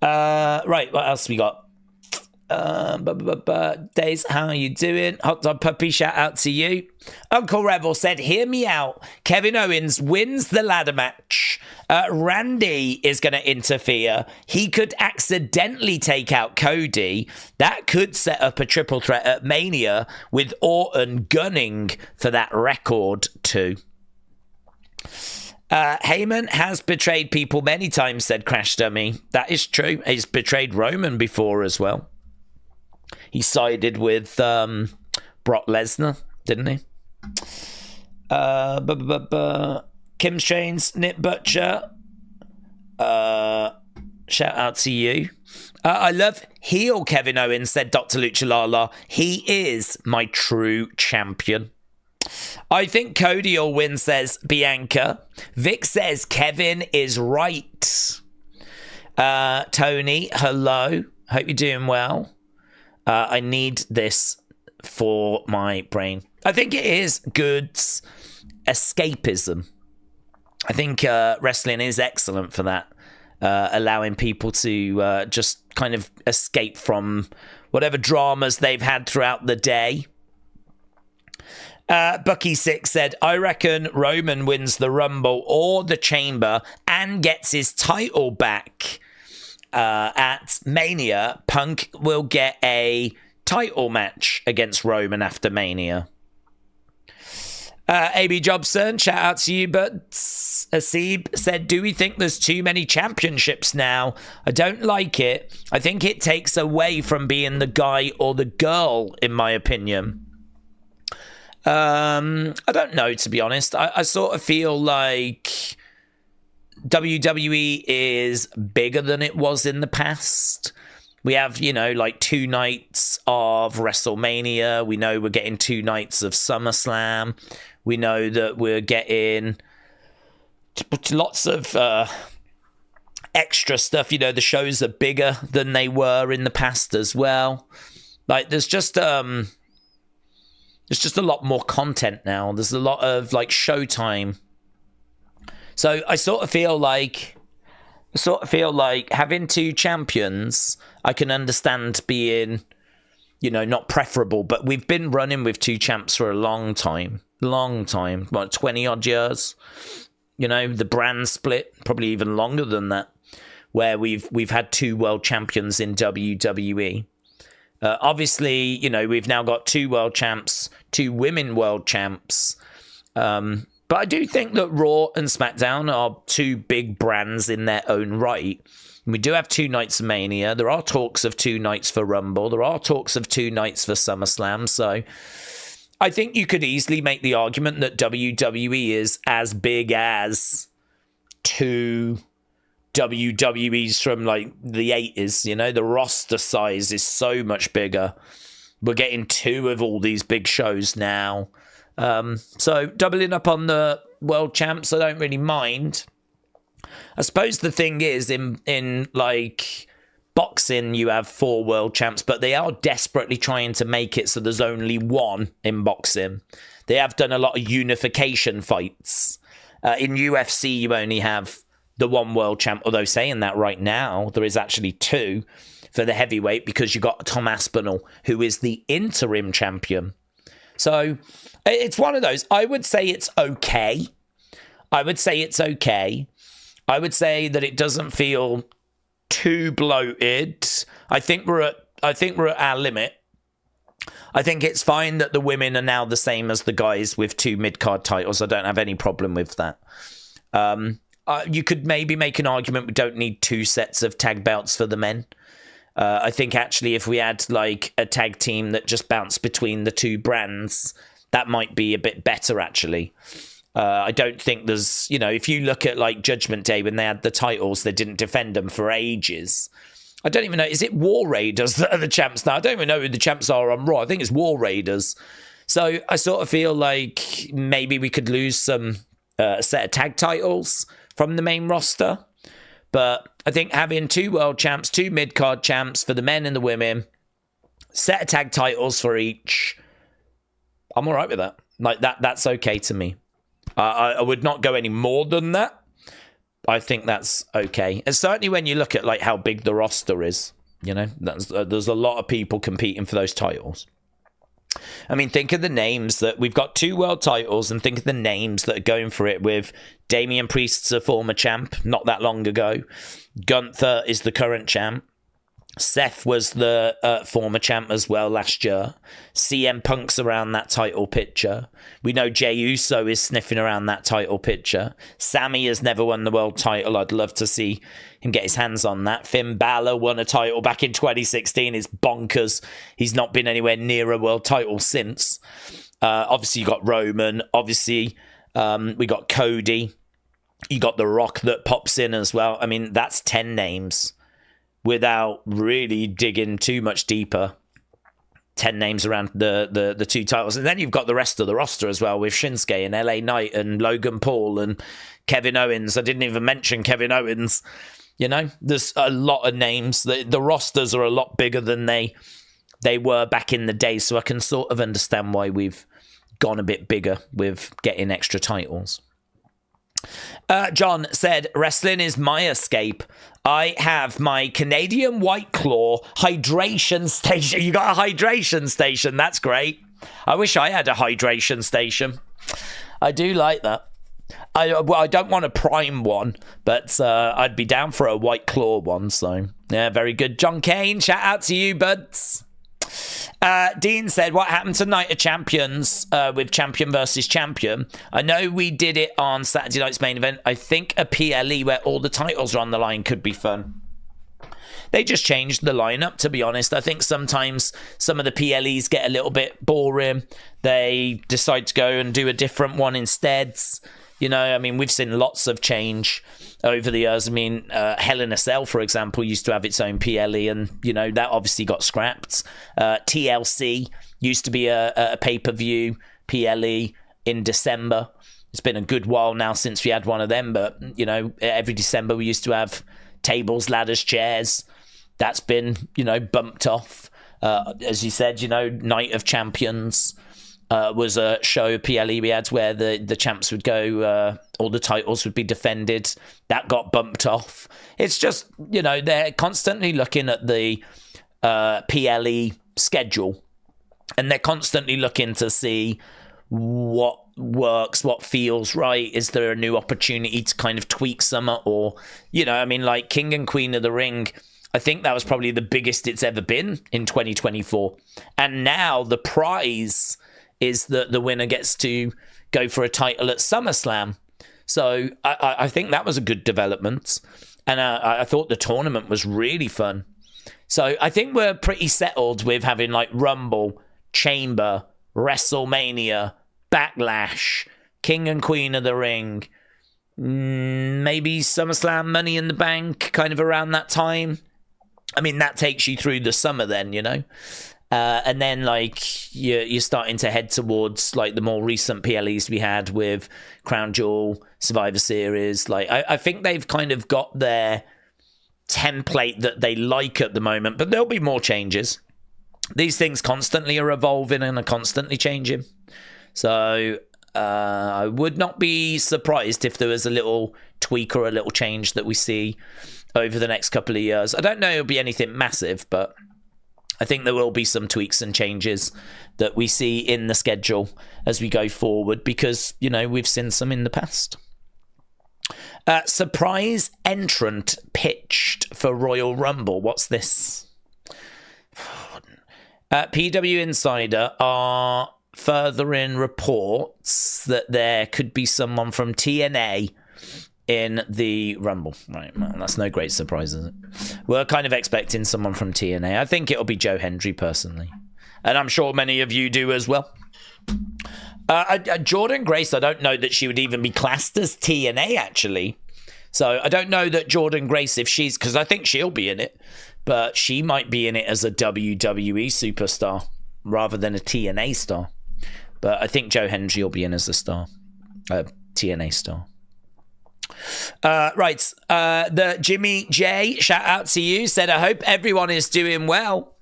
Right, what else we got? Daze, how are you doing? Hot Dog Puppy, shout out to you. Uncle Revel said, hear me out. Kevin Owens wins the ladder match. Randy is going to interfere. He could accidentally take out Cody. That could set up a triple threat at Mania with Orton gunning for that record too. Heyman has betrayed people many times, said Crash Dummy. That is true. He's betrayed Roman before as well. He sided with Brock Lesnar, didn't he? Kim Shane's Nip Butcher. Shout out to you. I love heel Kevin Owens, said Dr. Luchalala. He is my true champion. I think Cody will win, says Bianca. Vic says Kevin is right. Tony, hello. Hope you're doing well. I need this for my brain. I think it is good escapism. I think wrestling is excellent for that. Allowing people to just kind of escape from whatever dramas they've had throughout the day. Bucky Six said, I reckon Roman wins the Rumble or the Chamber and gets his title back. At Mania, Punk will get a title match against Roman after Mania. AB Jobson, shout out to you, but Asib said, do we think there's too many championships now? I don't like it. I think it takes away from being the guy or the girl, in my opinion. I don't know, to be honest. I sort of feel like WWE is bigger than it was in the past. We have, you know, like 2 nights of WrestleMania. We know we're getting 2 nights of SummerSlam. We know that we're getting lots of extra stuff. You know, the shows are bigger than they were in the past as well. Like, there's just a lot more content now. There's a lot of, like, showtime. So I sort of feel like having 2 champions, I can understand being, you know, not preferable, but we've been running with 2 champs for a long time, what, 20 odd years. You know, the brand split, probably even longer than that, where we've had 2 world champions in WWE. Obviously, you know, we've now got 2 world champs, 2 women world champs. But I do think that Raw and SmackDown are 2 big brands in their own right. We do have 2 nights of Mania. There are talks of 2 nights for Rumble. There are talks of 2 nights for SummerSlam. So I think you could easily make the argument that WWE is as big as 2 WWEs from like the 80s. You know, the roster size is so much bigger. We're getting 2 of all these big shows now. So doubling up on the world champs, I don't really mind. I suppose the thing is, in like boxing, you have 4 world champs, but they are desperately trying to make it so there's only 1 in boxing. They have done a lot of unification fights. In UFC, you only have the 1 world champ, although saying that right now, there is actually 2 for the heavyweight, because you got Tom Aspinall, who is the interim champion. So it's one of those. I would say it's okay. I would say that it doesn't feel too bloated. I think we're at our limit. I think it's fine that the women are now the same as the guys with 2 mid-card titles. I don't have any problem with that. You could maybe make an argument we don't need 2 sets of tag belts for the men. I think actually if we had like a tag team that just bounced between the 2 brands, that might be a bit better actually. I don't think there's, you know, if you look at like Judgment Day when they had the titles, they didn't defend them for ages. I don't even know, is it War Raiders that are the champs now? I don't even know who the champs are on Raw. I think it's War Raiders. So I sort of feel like maybe we could lose some set of tag titles from the main roster. But I think having 2 world champs, 2 mid-card champs for the men and the women, set of tag titles for each, I'm all right with that. Like that's okay to me. I would not go any more than that. I think that's okay. And certainly when you look at like how big the roster is, you know, there's a lot of people competing for those titles. I mean, think of the names that we've got 2 world titles, and think of the names that are going for it, with Damian Priest's a former champ not that long ago. Gunther is the current champ. Seth was the former champ as well last year. CM Punk's around that title picture. We know Jey Uso is sniffing around that title picture. Sami has never won the world title. I'd love to see him get his hands on that. Finn Balor won a title back in 2016. It's bonkers. He's not been anywhere near a world title since. Obviously, you got Roman. Obviously, we got Cody. You got The Rock that pops in as well. I mean, that's 10 names. Without really digging too much deeper, 10 names around the 2 titles. And then you've got the rest of the roster as well, with Shinsuke and LA Knight and Logan Paul and Kevin Owens. I didn't even mention Kevin Owens. You know, there's a lot of names. The rosters are a lot bigger than they were back in the day. So I can sort of understand why we've gone a bit bigger with getting extra titles. John said, wrestling is my escape. I have my Canadian White Claw hydration station. You got a hydration station. That's great. I wish I had a hydration station. I do like that. I don't want a Prime one, but I'd be down for a White Claw one. So, yeah, very good. John Kane, shout out to you, buds. Dean said, what happened to Night of Champions with champion versus champion? I know we did it on Saturday night's main event. I think a PLE where all the titles are on the line could be fun. They just changed the lineup, to be honest. I think sometimes some of the PLEs get a little bit boring. They decide to go and do a different one instead. You know, I mean, we've seen lots of change over the years. I mean, Hell in a Cell, for example, used to have its own PLE, and, you know, that obviously got scrapped. TLC used to be a pay-per-view PLE in December. It's been a good while now since we had one of them, but, you know, every December we used to have tables, ladders, chairs. That's been, you know, bumped off. As you said, you know, Night of Champions was a show PLE we had where the champs would go, all the titles would be defended. That got bumped off. It's just, you know, they're constantly looking at the PLE schedule, and they're constantly looking to see what works, what feels right. Is there a new opportunity to kind of tweak some, or, you know, I mean, like King and Queen of the Ring, I think that was probably the biggest it's ever been in 2024. And now the prize is that the winner gets to go for a title at SummerSlam. So I think that was a good development. And I thought the tournament was really fun. So I think we're pretty settled with having like Rumble, Chamber, WrestleMania, Backlash, King and Queen of the Ring, maybe SummerSlam, Money in the Bank, kind of around that time. I mean, that takes you through the summer then, you know? And then, like, you're starting to head towards, like, the more recent PLEs we had with Crown Jewel, Survivor Series. Like, I think they've kind of got their template that they like at the moment, but there'll be more changes. These things constantly are evolving and are constantly changing. So I would not be surprised if there was a little tweak or a little change that we see over the next couple of years. I don't know it'll be anything massive, but I think there will be some tweaks and changes that we see in the schedule as we go forward, because, you know, we've seen some in the past. Surprise entrant pitched for Royal Rumble. What's this? PW Insider are furthering reports that there could be someone from TNA in the Rumble. Right, well, that's no great surprise, is it? We're kind of expecting someone from TNA. I think it'll be Joe Hendry, personally. And I'm sure many of you do as well. Jordan Grace, I don't know that she would even be classed as TNA, actually. So I don't know that Jordan Grace, if she's... because I think she'll be in it. But she might be in it as a WWE superstar rather than a TNA star. But I think Joe Hendry will be in as a star. TNA star. Right. The Jimmy J, shout out to you, said, I hope everyone is doing well.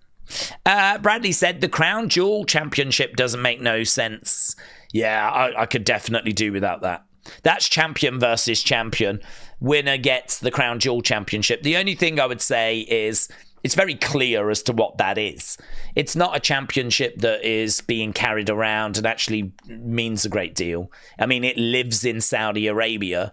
Bradley said, the Crown Jewel Championship doesn't make no sense. Yeah, I could definitely do without that. That's champion versus champion. Winner gets the Crown Jewel Championship. The only thing I would say is it's very clear as to what that is. It's not a championship that is being carried around and actually means a great deal. I mean, it lives in Saudi Arabia.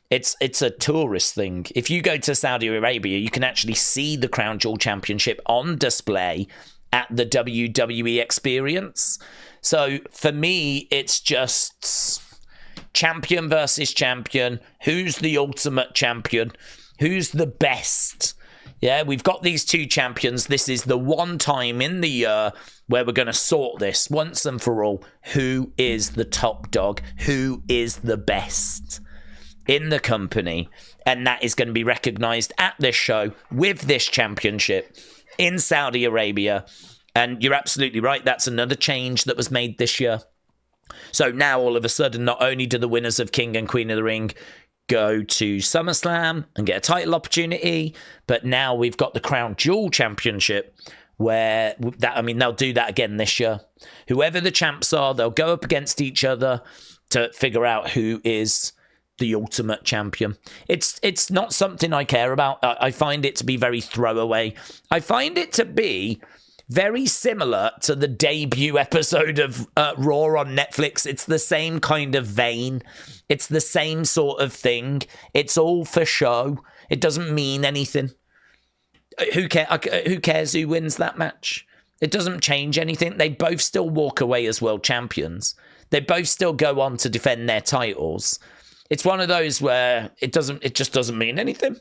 It's a tourist thing. If you go to Saudi Arabia, you can actually see the Crown Jewel Championship on display at the WWE Experience. So for me, it's just champion versus champion. Who's the ultimate champion? Who's the best? Yeah, we've got these two champions. This is the one time in the year where we're going to sort this once and for all. Who is the top dog? Who is the best in the company? And that is going to be recognized at this show with this championship in Saudi Arabia. And you're absolutely right. That's another change that was made this year. So now all of a sudden, not only do the winners of King and Queen of the Ring go to SummerSlam and get a title opportunity, but now we've got the Crown Jewel Championship, where that, I mean, they'll do that again this year. Whoever the champs are, they'll go up against each other to figure out who is the ultimate champion. It's not something I care about. I find it to be very throwaway. I find it to be very similar to the debut episode of Raw on Netflix. It's the same kind of vein. It's the same sort of thing. It's all for show. It doesn't mean anything. Who cares who wins that match? It doesn't change anything. They both still walk away as world champions. They both still go on to defend their titles. It's one of those where it just doesn't mean anything.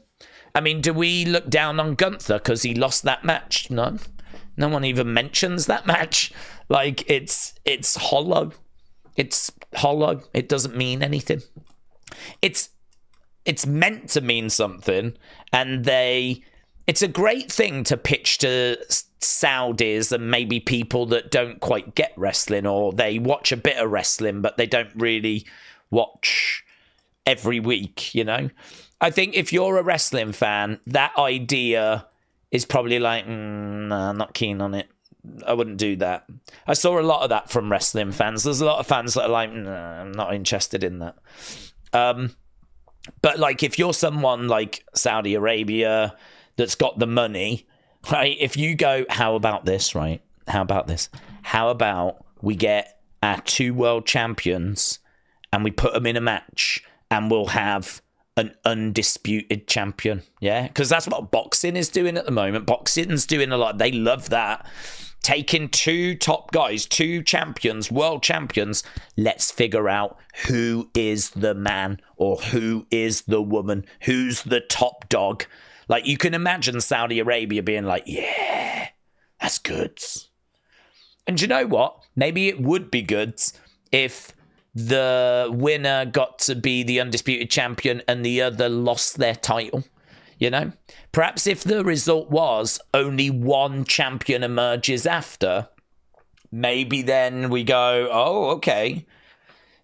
I mean, do we look down on Gunther because he lost that match? No. No one even mentions that match. Like, it's hollow. It's hollow. It doesn't mean anything. It's meant to mean something, and it's a great thing to pitch to Saudis and maybe people that don't quite get wrestling, or they watch a bit of wrestling, but they don't really watch every week, you know? I think if you're a wrestling fan, that idea is probably like, nah, I'm not keen on it. I wouldn't do that. I saw a lot of that from wrestling fans. There's a lot of fans that are like, nah, I'm not interested in that. But like, if you're someone like Saudi Arabia that's got the money, right? If you go, how about this, right? How about this? How about we get our 2 world champions and we put them in a match and we'll have an undisputed champion, yeah? Because that's what boxing is doing at the moment. Boxing's doing a lot. They love that. Taking 2 top guys, 2 champions, world champions. Let's figure out who is the man or who is the woman, who's the top dog. Like, you can imagine Saudi Arabia being like, yeah, that's good. And you know what? Maybe it would be good if the winner got to be the undisputed champion and the other lost their title, you know? Perhaps if the result was only one champion emerges after, maybe then we go, oh, okay.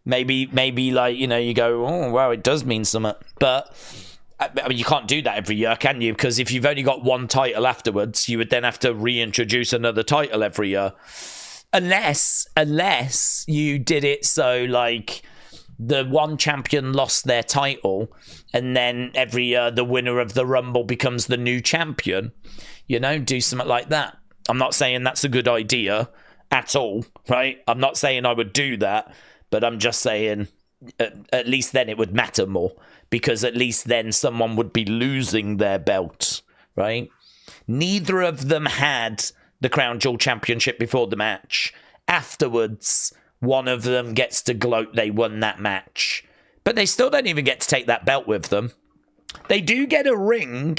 Maybe like, you know, you go, oh, wow, it does mean something. But I mean, you can't do that every year, can you? Because if you've only got one title afterwards, you would then have to reintroduce another title every year. Unless you did it so, like, the one champion lost their title, and then every year the winner of the Rumble becomes the new champion. You know, do something like that. I'm not saying that's a good idea at all, right? I'm not saying I would do that, but I'm just saying at least then it would matter more, because at least then someone would be losing their belt, right? Neither of them had the Crown Jewel Championship before the match. Afterwards, one of them gets to gloat they won that match. But they still don't even get to take that belt with them. They do get a ring.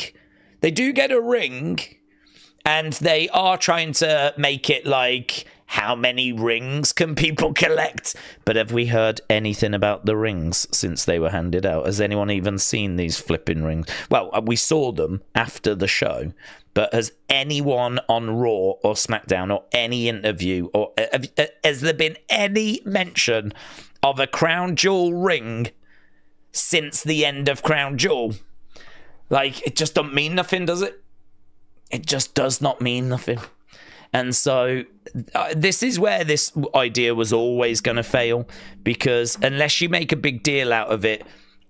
And they are trying to make it like, how many rings can people collect? But have we heard anything about the rings since they were handed out? Has anyone even seen these flipping rings? Well, we saw them after the show, but has anyone on Raw or SmackDown or any interview, or has there been any mention of a Crown Jewel ring since the end of Crown Jewel? Like, it just don't mean nothing, does it? It just does not mean nothing. And so this is where this idea was always going to fail, because unless you make a big deal out of it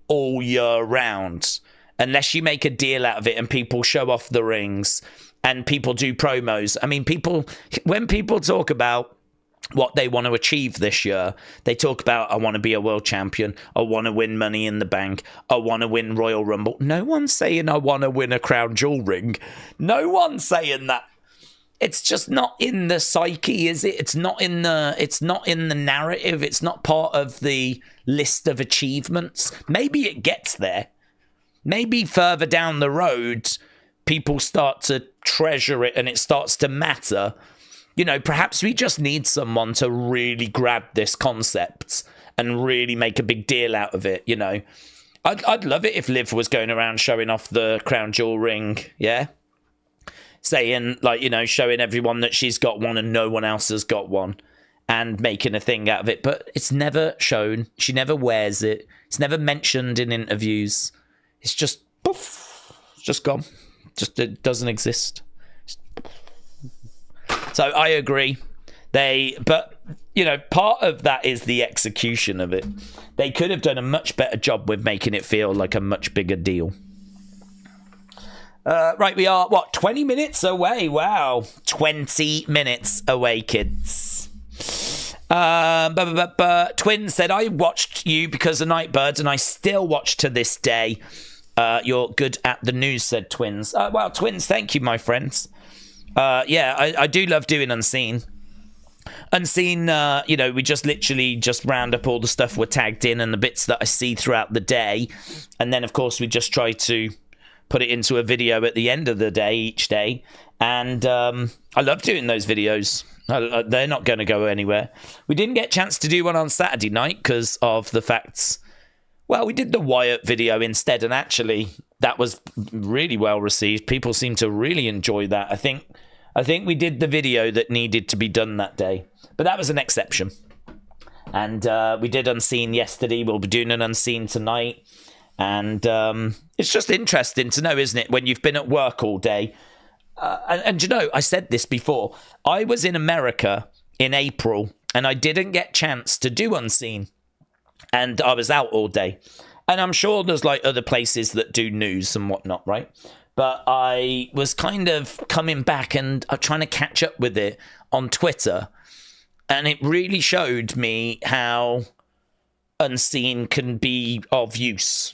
all year round, unless you make a deal out of it and people show off the rings and people do promos. I mean, when people talk about what they want to achieve this year, they talk about, I want to be a world champion, I want to win Money in the Bank, I want to win Royal Rumble. No one's saying I want to win a Crown Jewel ring. No one's saying that. It's just not in the psyche, is it? It's not in the narrative. It's not part of the list of achievements. Maybe it gets there. Maybe further down the road, people start to treasure it and it starts to matter. You know, perhaps we just need someone to really grab this concept and really make a big deal out of it, you know. I'd love it if Liv was going around showing off the Crown Jewel ring, yeah? Saying, like, you know, showing everyone that she's got one and no one else has got one, and making a thing out of it. But it's never shown. She never wears it. It's never mentioned in interviews. It's just, poof, it's just gone. Just, it doesn't exist. So I agree. But, you know, part of that is the execution of it. They could have done a much better job with making it feel like a much bigger deal. Right, we are, 20 minutes away? Wow. 20 minutes away, kids. Twins said, I watched you because of Nightbirds, and I still watch to this day. You're good at the news, said Twins. Well, Twins, thank you, my friends. Yeah, I do love doing Unseen. Unseen, we just literally just round up all the stuff we're tagged in and the bits that I see throughout the day. And then, of course, we just try to put it into a video at the end of the day, each day. And I love doing those videos. They're not going to go anywhere. We didn't get a chance to do one on Saturday night because of the facts. Well, we did the Wyatt video instead, and actually that was really well received. People seem to really enjoy that. I think we did the video that needed to be done that day, but that was an exception. And we did Unseen yesterday. We'll be doing an Unseen tonight. And it's just interesting to know, isn't it, when you've been at work all day. And I said this before. I was in America in April, and I didn't get a chance to do Unseen. And I was out all day. And I'm sure there's like other places that do news and whatnot, right? But I was kind of coming back and trying to catch up with it on Twitter. And it really showed me how Unseen can be of use,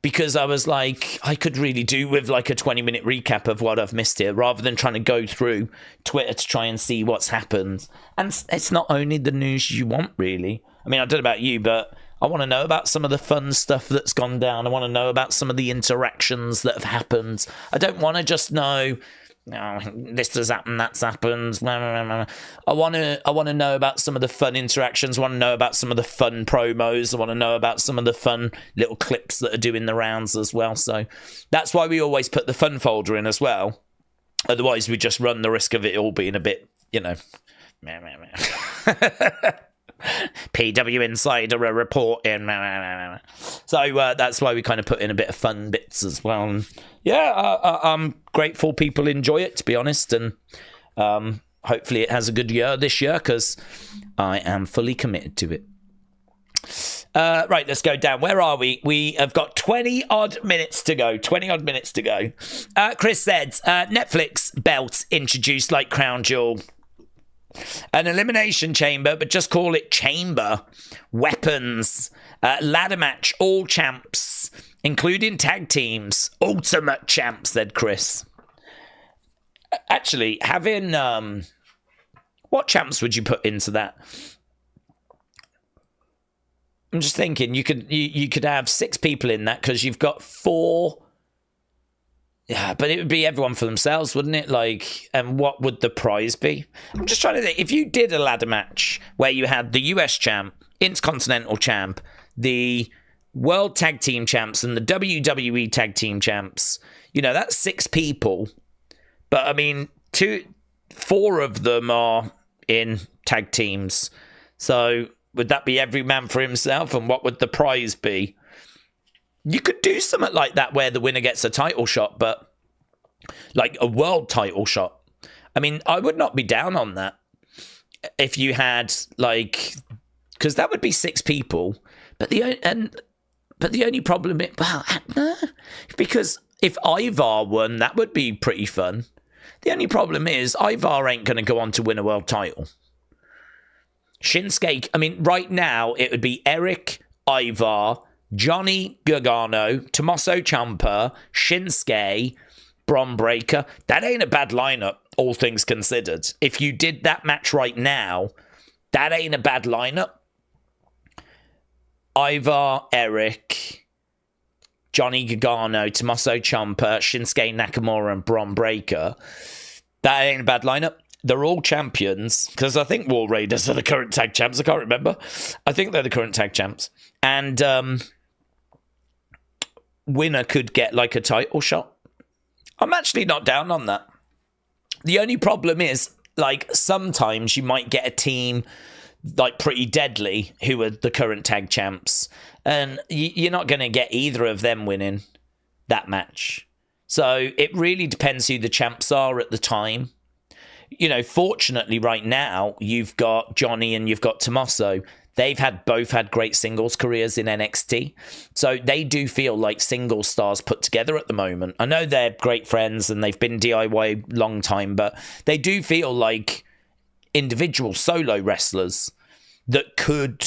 because I was like, I could really do with like a 20-minute recap of what I've missed here rather than trying to go through Twitter to try and see what's happened. And it's not only the news you want, really. I mean, I don't know about you, but I want to know about some of the fun stuff that's gone down. I want to know about some of the interactions that have happened. I don't want to just know, this has happened, that's happened. I want to know about some of the fun interactions. I want to know about some of the fun promos. I want to know about some of the fun little clips that are doing the rounds as well. So that's why we always put the fun folder in as well. Otherwise, we just run the risk of it all being a bit, PW Insider a report in. So that's why we kind of put in a bit of fun bits as well. And I'm grateful people enjoy it, to be honest. And hopefully it has a good year this year because I am fully committed to it. Right, let's go down. Where are we? We have got 20 odd minutes to go. Chris said, Netflix belt introduced like Crown Jewel. An elimination chamber, but just call it chamber. Weapons. Ladder match. All champs, including tag teams. Ultimate champs, said Chris. Actually, having... what champs would you put into that? I'm just thinking you could have 6 people in that because you've got 4... Yeah, but it would be everyone for themselves, wouldn't it? Like, and what would the prize be? I'm just trying to think. If you did a ladder match where you had the US champ, Intercontinental champ, the World Tag Team champs, and the WWE Tag Team champs, that's 6 people. But, I mean, 4 of them are in tag teams. So, would that be every man for himself? And what would the prize be? You could do something like that where the winner gets a title shot, but like a world title shot. I mean, I would not be down on that if you had like, because that would be 6 people. But the only problem is, because if Ivar won, that would be pretty fun. The only problem is Ivar ain't going to go on to win a world title. Shinsuke, I mean, right now it would be Eric, Ivar, Johnny Gargano, Tommaso Ciampa, Shinsuke, Bron Breakker. That ain't a bad lineup, all things considered. If you did that match right now, that ain't a bad lineup. Ivar, Eric, Johnny Gargano, Tommaso Ciampa, Shinsuke Nakamura, and Bron Breakker. That ain't a bad lineup. They're all champions, because I think War Raiders are the current tag champs. I can't remember. I think they're the current tag champs. And winner could get like a title shot. I'm actually not down on that. The only problem is, like, sometimes you might get a team like Pretty Deadly, who are the current tag champs, and you're not going to get either of them winning that match. So it really depends who the champs are at the time. Fortunately right now, you've got Johnny and you've got Tommaso. They've both had great singles careers in NXT. So they do feel like single stars put together at the moment. I know they're great friends and they've been DIY long time, but they do feel like individual solo wrestlers that could,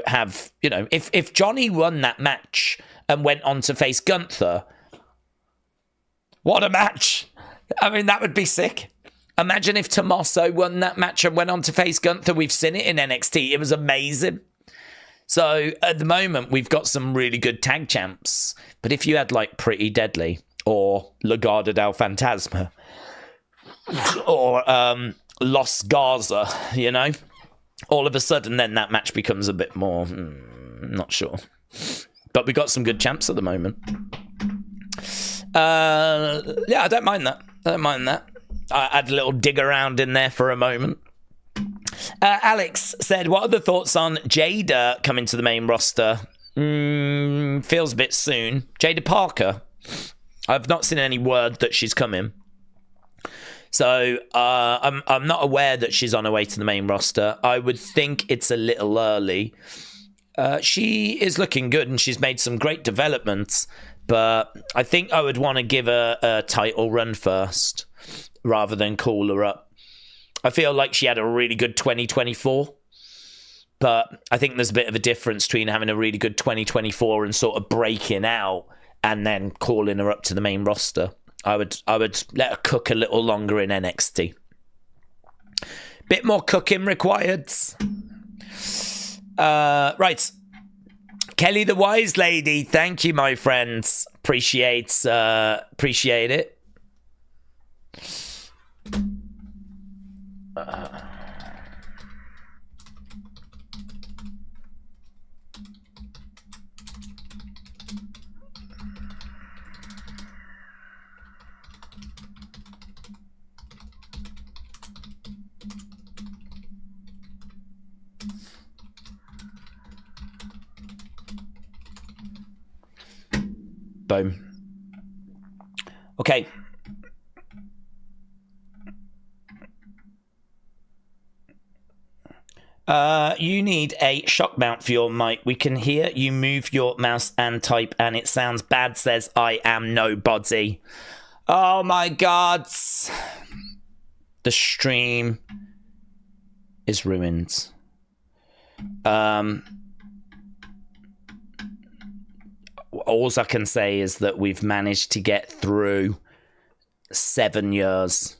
have, if Johnny won that match and went on to face Gunther, what a match. I mean, that would be sick. Imagine if Tommaso won that match and went on to face Gunther. We've seen it in NXT. It was amazing. So at the moment, we've got some really good tag champs. But if you had like Pretty Deadly or Legado del Fantasma or Los Garza, you know, all of a sudden then that match becomes a bit more, not sure. But we got some good champs at the moment. Yeah, I don't mind that. I had a little dig around in there for a moment. Alex said, what are the thoughts on Jada coming to the main roster? Feels a bit soon. Jada Parker. I've not seen any word that she's coming. So I'm not aware that she's on her way to the main roster. I would think it's a little early. She is looking good and she's made some great developments. But I think I would want to give her a title run first rather than call her up. I feel like she had a really good 2024. But I think there's a bit of a difference between having a really good 2024 and sort of breaking out and then calling her up to the main roster. I would let her cook a little longer in NXT. Bit more cooking required. Right. Kelly the Wise Lady, thank you, my friends. Appreciate it. Boom. Okay. You need a shock mount for your mic. We can hear you move your mouse and type, and it sounds bad, says I am nobody. Oh my God. The stream is ruined. All I can say is that we've managed to get through 7 years.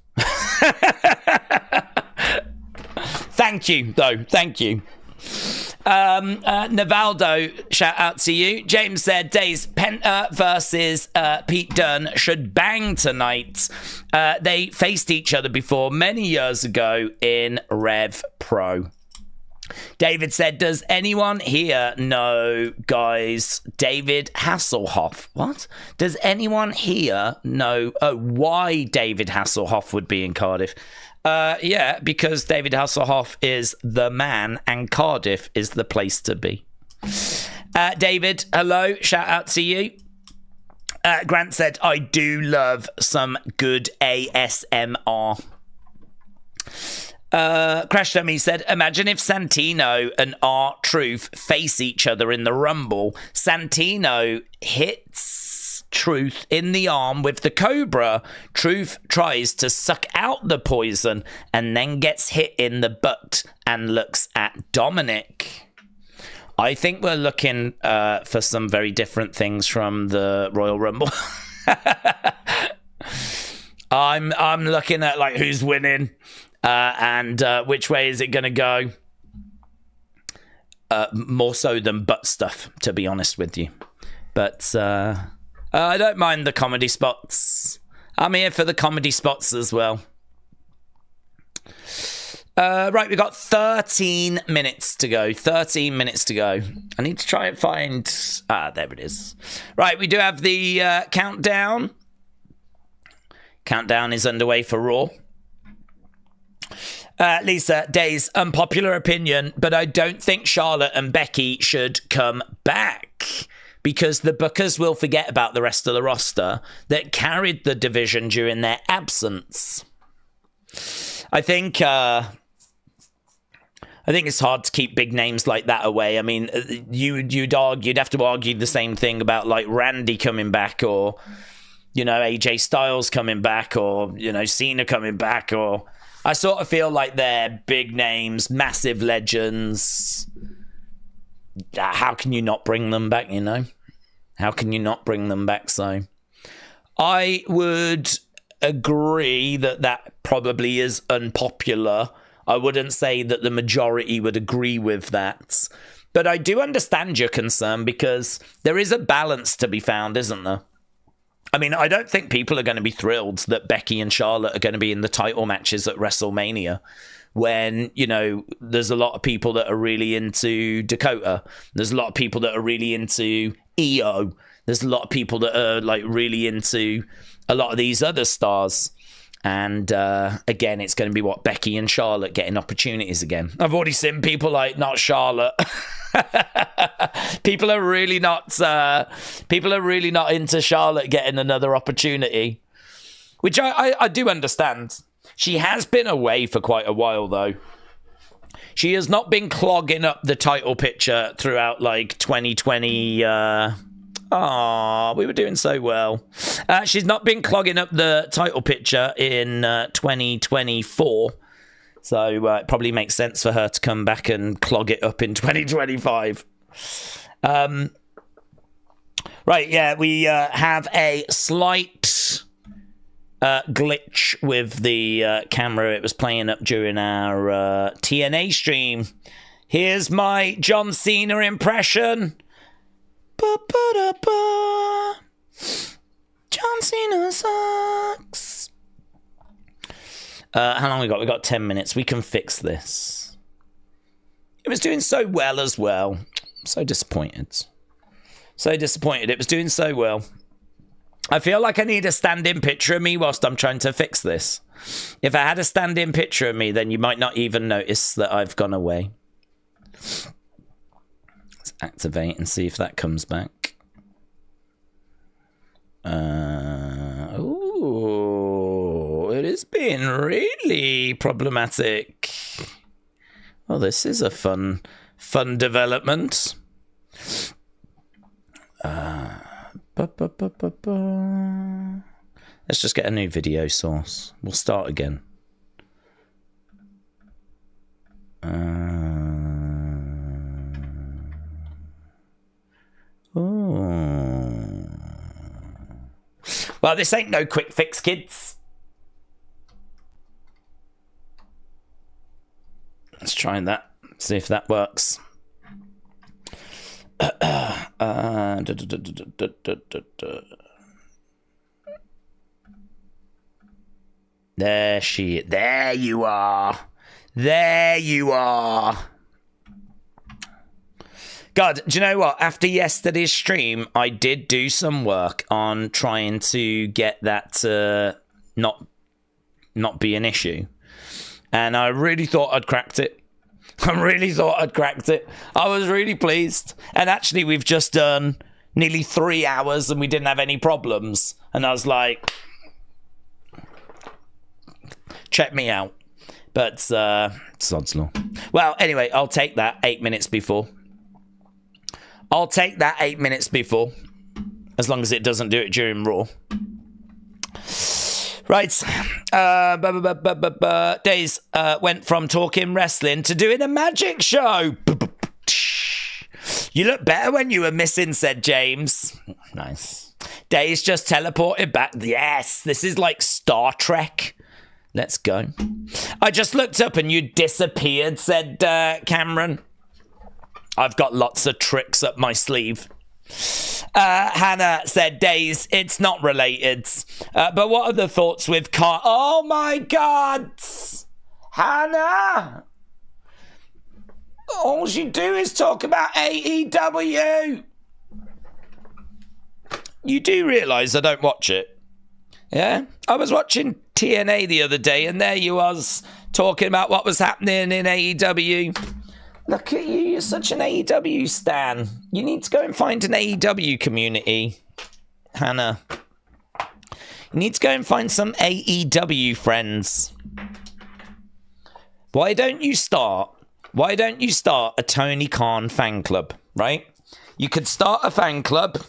Thank you, though. Thank you. Navaldo, shout out to you. James said, Daze, Penta versus Pete Dunne should bang tonight. They faced each other before many years ago in Rev Pro. David said, does anyone here know, guys, David Hasselhoff? What? Does anyone here know why David Hasselhoff would be in Cardiff? Yeah, because David Hasselhoff is the man and Cardiff is the place to be. David, hello. Shout out to you. Grant said, I do love some good ASMR. Crash Dummy said, imagine if Santino and R-Truth face each other in the Rumble. Santino hits Truth in the arm with the Cobra. Truth tries to suck out the poison and then gets hit in the butt and looks at Dominic. I think we're looking for some very different things from the Royal Rumble. I'm looking at like who's winning. And which way is it going to go? More so than butt stuff, to be honest with you. But I don't mind the comedy spots. I'm here for the comedy spots as well. Right, we've got 13 minutes to go. 13 minutes to go. I need to try and find... there it is. Right, we do have the countdown. Countdown is underway for Raw. Lisa, Daze, unpopular opinion, but I don't think Charlotte and Becky should come back because the bookers will forget about the rest of the roster that carried the division during their absence. I think it's hard to keep big names like that away. I mean, you'd have to argue the same thing about like Randy coming back or, you know, AJ Styles coming back or, you know, Cena coming back or... I sort of feel like they're big names, massive legends. How can you not bring them back, you know? How can you not bring them back? So I would agree that that probably is unpopular. I wouldn't say that the majority would agree with that. But I do understand your concern because there is a balance to be found, isn't there? I mean, I don't think people are going to be thrilled that Becky and Charlotte are going to be in the title matches at WrestleMania when, you know, there's a lot of people that are really into Dakota. There's a lot of people that are really into EO. There's a lot of people that are, like, really into a lot of these other stars. And again, it's going to be what, Becky and Charlotte getting opportunities again. I've already seen people like, not Charlotte. People are really not into Charlotte getting another opportunity, which I do understand. She has been away for quite a while, though. She has not been clogging up the title picture throughout, like, 2020. We were doing so well. She's not been clogging up the title picture in 2024. So it probably makes sense for her to come back and clog it up in 2025. Right, yeah, we have a slight glitch with the camera. It was playing up during our TNA stream. Here's my John Cena impression. Ba-ba-da-ba. John Cena sucks. How long we got? We got 10 minutes. We can fix this. It was doing so well as well. So disappointed. So disappointed. It was doing so well. I feel like I need a stand-in picture of me whilst I'm trying to fix this. If I had a stand-in picture of me, then you might not even notice that I've gone away. Let's activate and see if that comes back. It is being really problematic. Well, this is a fun development. Let's just get a new video source. We'll start again. Well, this ain't no quick fix, kids. Let's try that. See if that works. There you are. There you are. God, do you know what? After yesterday's stream, I did do some work on trying to get that to not be an issue. And I really thought I'd cracked it. I was really pleased. And actually, we've just done nearly 3 hours and we didn't have any problems. And I was like, check me out. But sod's law. Well, anyway, I'll take that 8 minutes before. As long as it doesn't do it during Raw. Right. Daze went from talking wrestling to doing a magic show. You look better when you were missing, said James. Nice. Daze just teleported back. Yes, this is like Star Trek. Let's go. I just looked up and you disappeared, said Cameron. I've got lots of tricks up my sleeve. Hannah said, Daze, it's not related. But what are the thoughts with Car? Oh my God! Hannah! All you do is talk about AEW. You do realise I don't watch it. Yeah? I was watching TNA the other day and there you was talking about what was happening in AEW. Look at you, you're such an AEW stan. You need to go and find an AEW community, Hannah. You need to go and find some AEW friends. Why don't you start a Tony Khan fan club, right? You could start a fan club.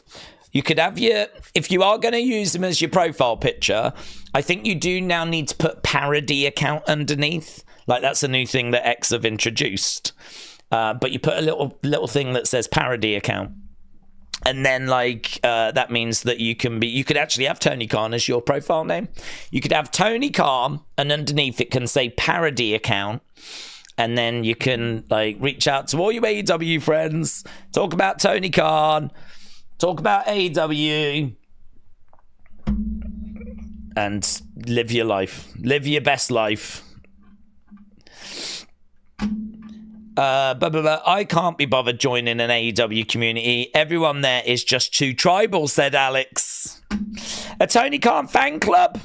You could have if you are going to use them as your profile picture, I think you do now need to put parody account underneath. Like that's a new thing that X have introduced. But you put a little thing that says parody account. And then, like, that means that you could actually have Tony Khan as your profile name. You could have Tony Khan, and underneath it can say parody account. And then you can, like, reach out to all your AEW friends, talk about Tony Khan, talk about AEW, and live your life. Live your best life. I can't be bothered joining an AEW community. Everyone there is just too tribal, said Alex. A Tony Khan fan club?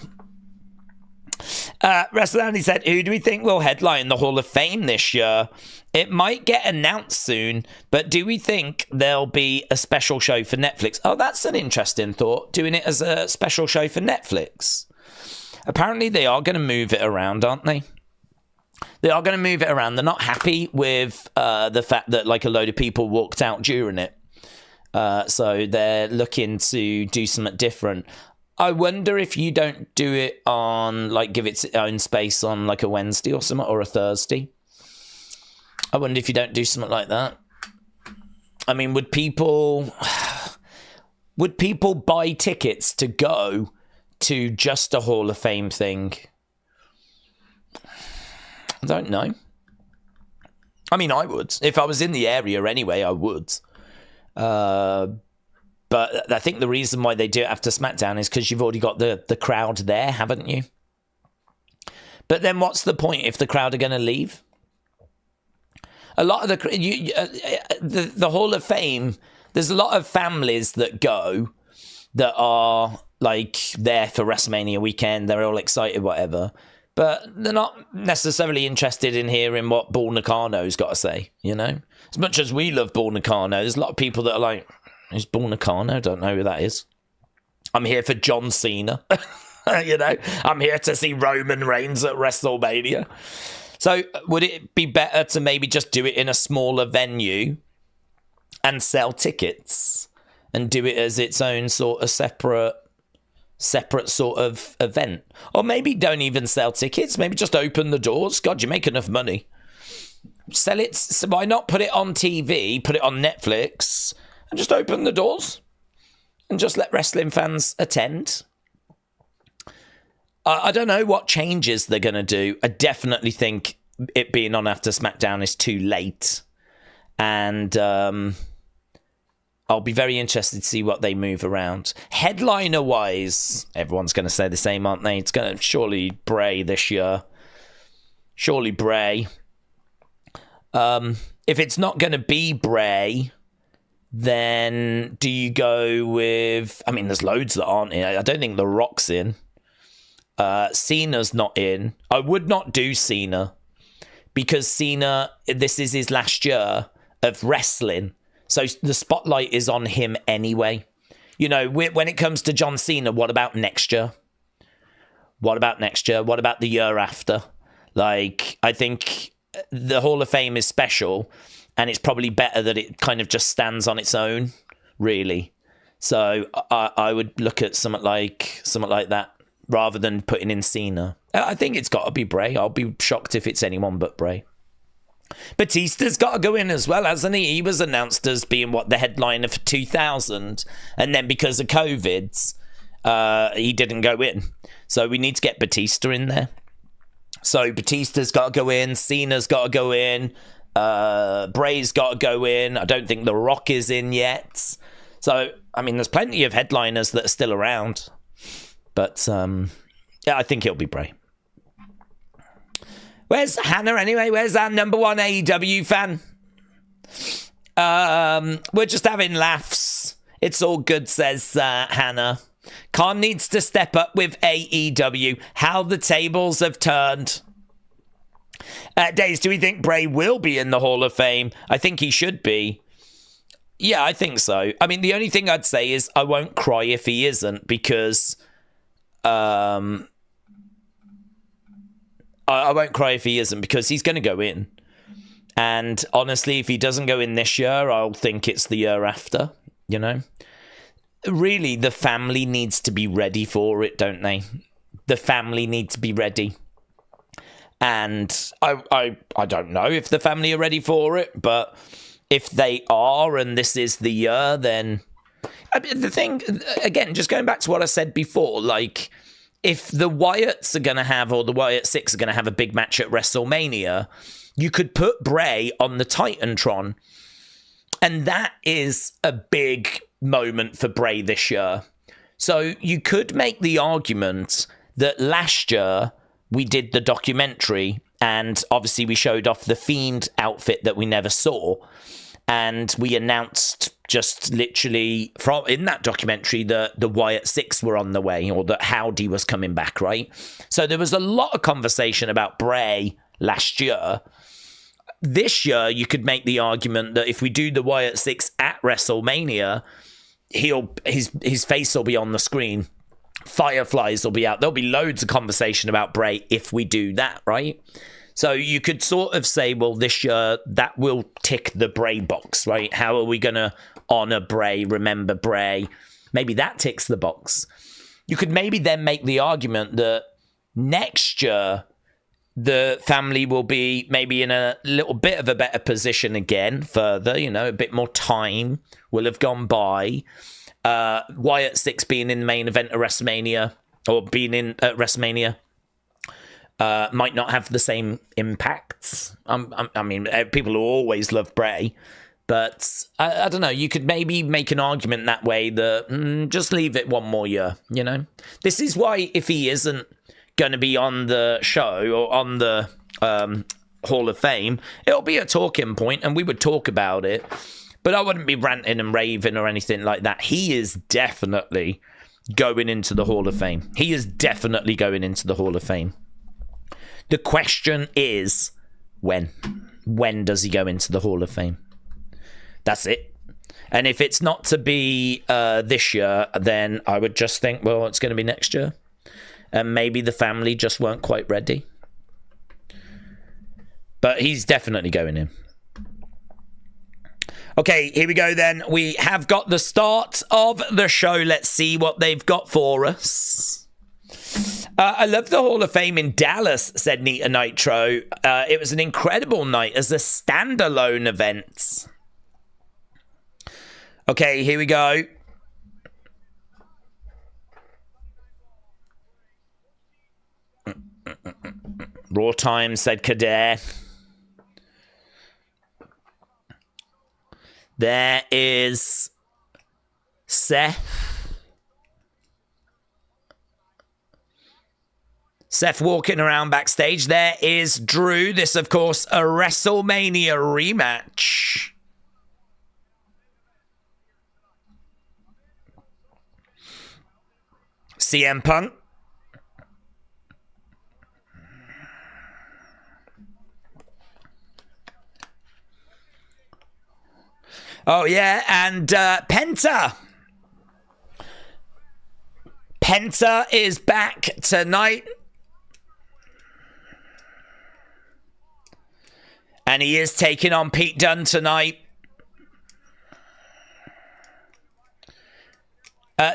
Wrestling Daze said, who do we think will headline the Hall of Fame this year? It might get announced soon, but do we think there'll be a special show for Netflix? Oh, that's an interesting thought, doing it as a special show for Netflix. Apparently they are going to move it around, aren't they? They are going to move it around. They're not happy with the fact that, like, a load of people walked out during it. So they're looking to do something different. I wonder if you don't do it on, like, give it its own space on, like, a Wednesday or something, or a Thursday. I wonder if you don't do something like that. I mean, would people buy tickets to go to just a Hall of Fame thing? I don't know. I mean, I would. If I was in the area anyway, I would. But I think the reason why they do it after SmackDown is because you've already got the crowd there, haven't you? But then what's the point if the crowd are going to leave? A lot of the Hall of Fame, there's a lot of families that go that are, like, there for WrestleMania weekend. They're all excited, whatever. But they're not necessarily interested in hearing what Bull Nakano's got to say, you know? As much as we love Bull Nakano, there's a lot of people that are like, who's Bull Nakano? I don't know who that is. I'm here for John Cena. You know? I'm here to see Roman Reigns at WrestleMania. So would it be better to maybe just do it in a smaller venue and sell tickets and do it as its own sort of separate sort of event? Or maybe don't even sell tickets. Maybe just open the doors. God, you make enough money. Sell it. So why not put it on TV, put it on Netflix, and just open the doors and just let wrestling fans attend? I don't know what changes they're going to do. I definitely think it being on after SmackDown is too late. And I'll be very interested to see what they move around. Headliner-wise, everyone's going to say the same, aren't they? It's going to surely Bray this year. Surely Bray. If it's not going to be Bray, then do you go with... I mean, there's loads that aren't in. I don't think The Rock's in. Cena's not in. I would not do Cena because Cena, this is his last year of wrestling. So the spotlight is on him anyway. You know, when it comes to John Cena, what about next year? What about next year? What about the year after? Like, I think the Hall of Fame is special, and it's probably better that it kind of just stands on its own, really. So I would look at something like that rather than putting in Cena. I think it's got to be Bray. I'll be shocked if it's anyone but Bray. Batista's got to go in as well, hasn't he? He was announced as being, the headliner for 2000. And then because of COVID, he didn't go in. So we need to get Batista in there. So Batista's got to go in. Cena's got to go in. Bray's got to go in. I don't think The Rock is in yet. So, I mean, there's plenty of headliners that are still around. But, yeah, I think it'll be Bray. Where's Hannah anyway? Where's our number one AEW fan? We're just having laughs. It's all good, says Hannah. Khan needs to step up with AEW. How the tables have turned. Daze, do we think Bray will be in the Hall of Fame? I think he should be. Yeah, I think so. I mean, the only thing I'd say is I won't cry if he isn't, because... I won't cry if he isn't, because he's going to go in. And honestly, if he doesn't go in this year, I'll think it's the year after, you know? Really, the family needs to be ready for it, don't they? The family needs to be ready. And I don't know if the family are ready for it, but if they are and this is the year, then I mean, the thing, again, just going back to what I said before, like, if the Wyatts are going to have, or the Wyatt Six are going to have a big match at WrestleMania, you could put Bray on the Titantron. And that is a big moment for Bray this year. So you could make the argument that last year we did the documentary, and obviously we showed off the Fiend outfit that we never saw. And we announced just literally from in that documentary that the Wyatt Six were on the way, or that Howdy was coming back, right? So there was a lot of conversation about Bray last year. This year, you could make the argument that if we do the Wyatt Six at WrestleMania, his face will be on the screen. Fireflies will be out. There'll be loads of conversation about Bray if we do that, right? So you could sort of say, well, this year, that will tick the Bray box, right? How are we going to honor Bray, remember Bray? Maybe that ticks the box. You could maybe then make the argument that next year, the family will be maybe in a little bit of a better position again, further, a bit more time will have gone by. Wyatt Six being in the main event of WrestleMania, or being in at WrestleMania, might not have the same impacts. I mean, people will always love Bray, but I don't know. You could maybe make an argument that way that just leave it one more year, This is why if he isn't going to be on the show or on the Hall of Fame, it'll be a talking point and we would talk about it, but I wouldn't be ranting and raving or anything like that. He is definitely going into the Hall of Fame. He is definitely going into the Hall of Fame. The question is, when? When does he go into the Hall of Fame? That's it. And if it's not to be this year, then I would just think, well, it's going to be next year. And maybe the family just weren't quite ready. But he's definitely going in. Okay, here we go then. We have got the start of the show. Let's see what they've got for us. I love the Hall of Fame in Dallas, said Nita Nitro. It was an incredible night as a standalone event. Okay, here we go. Raw time, said Kader. There is Seth. Seth walking around backstage. There is Drew. This, of course, a WrestleMania rematch. CM Punk. Oh, yeah, and Penta. Penta is back tonight. And he is taking on Pete Dunne tonight.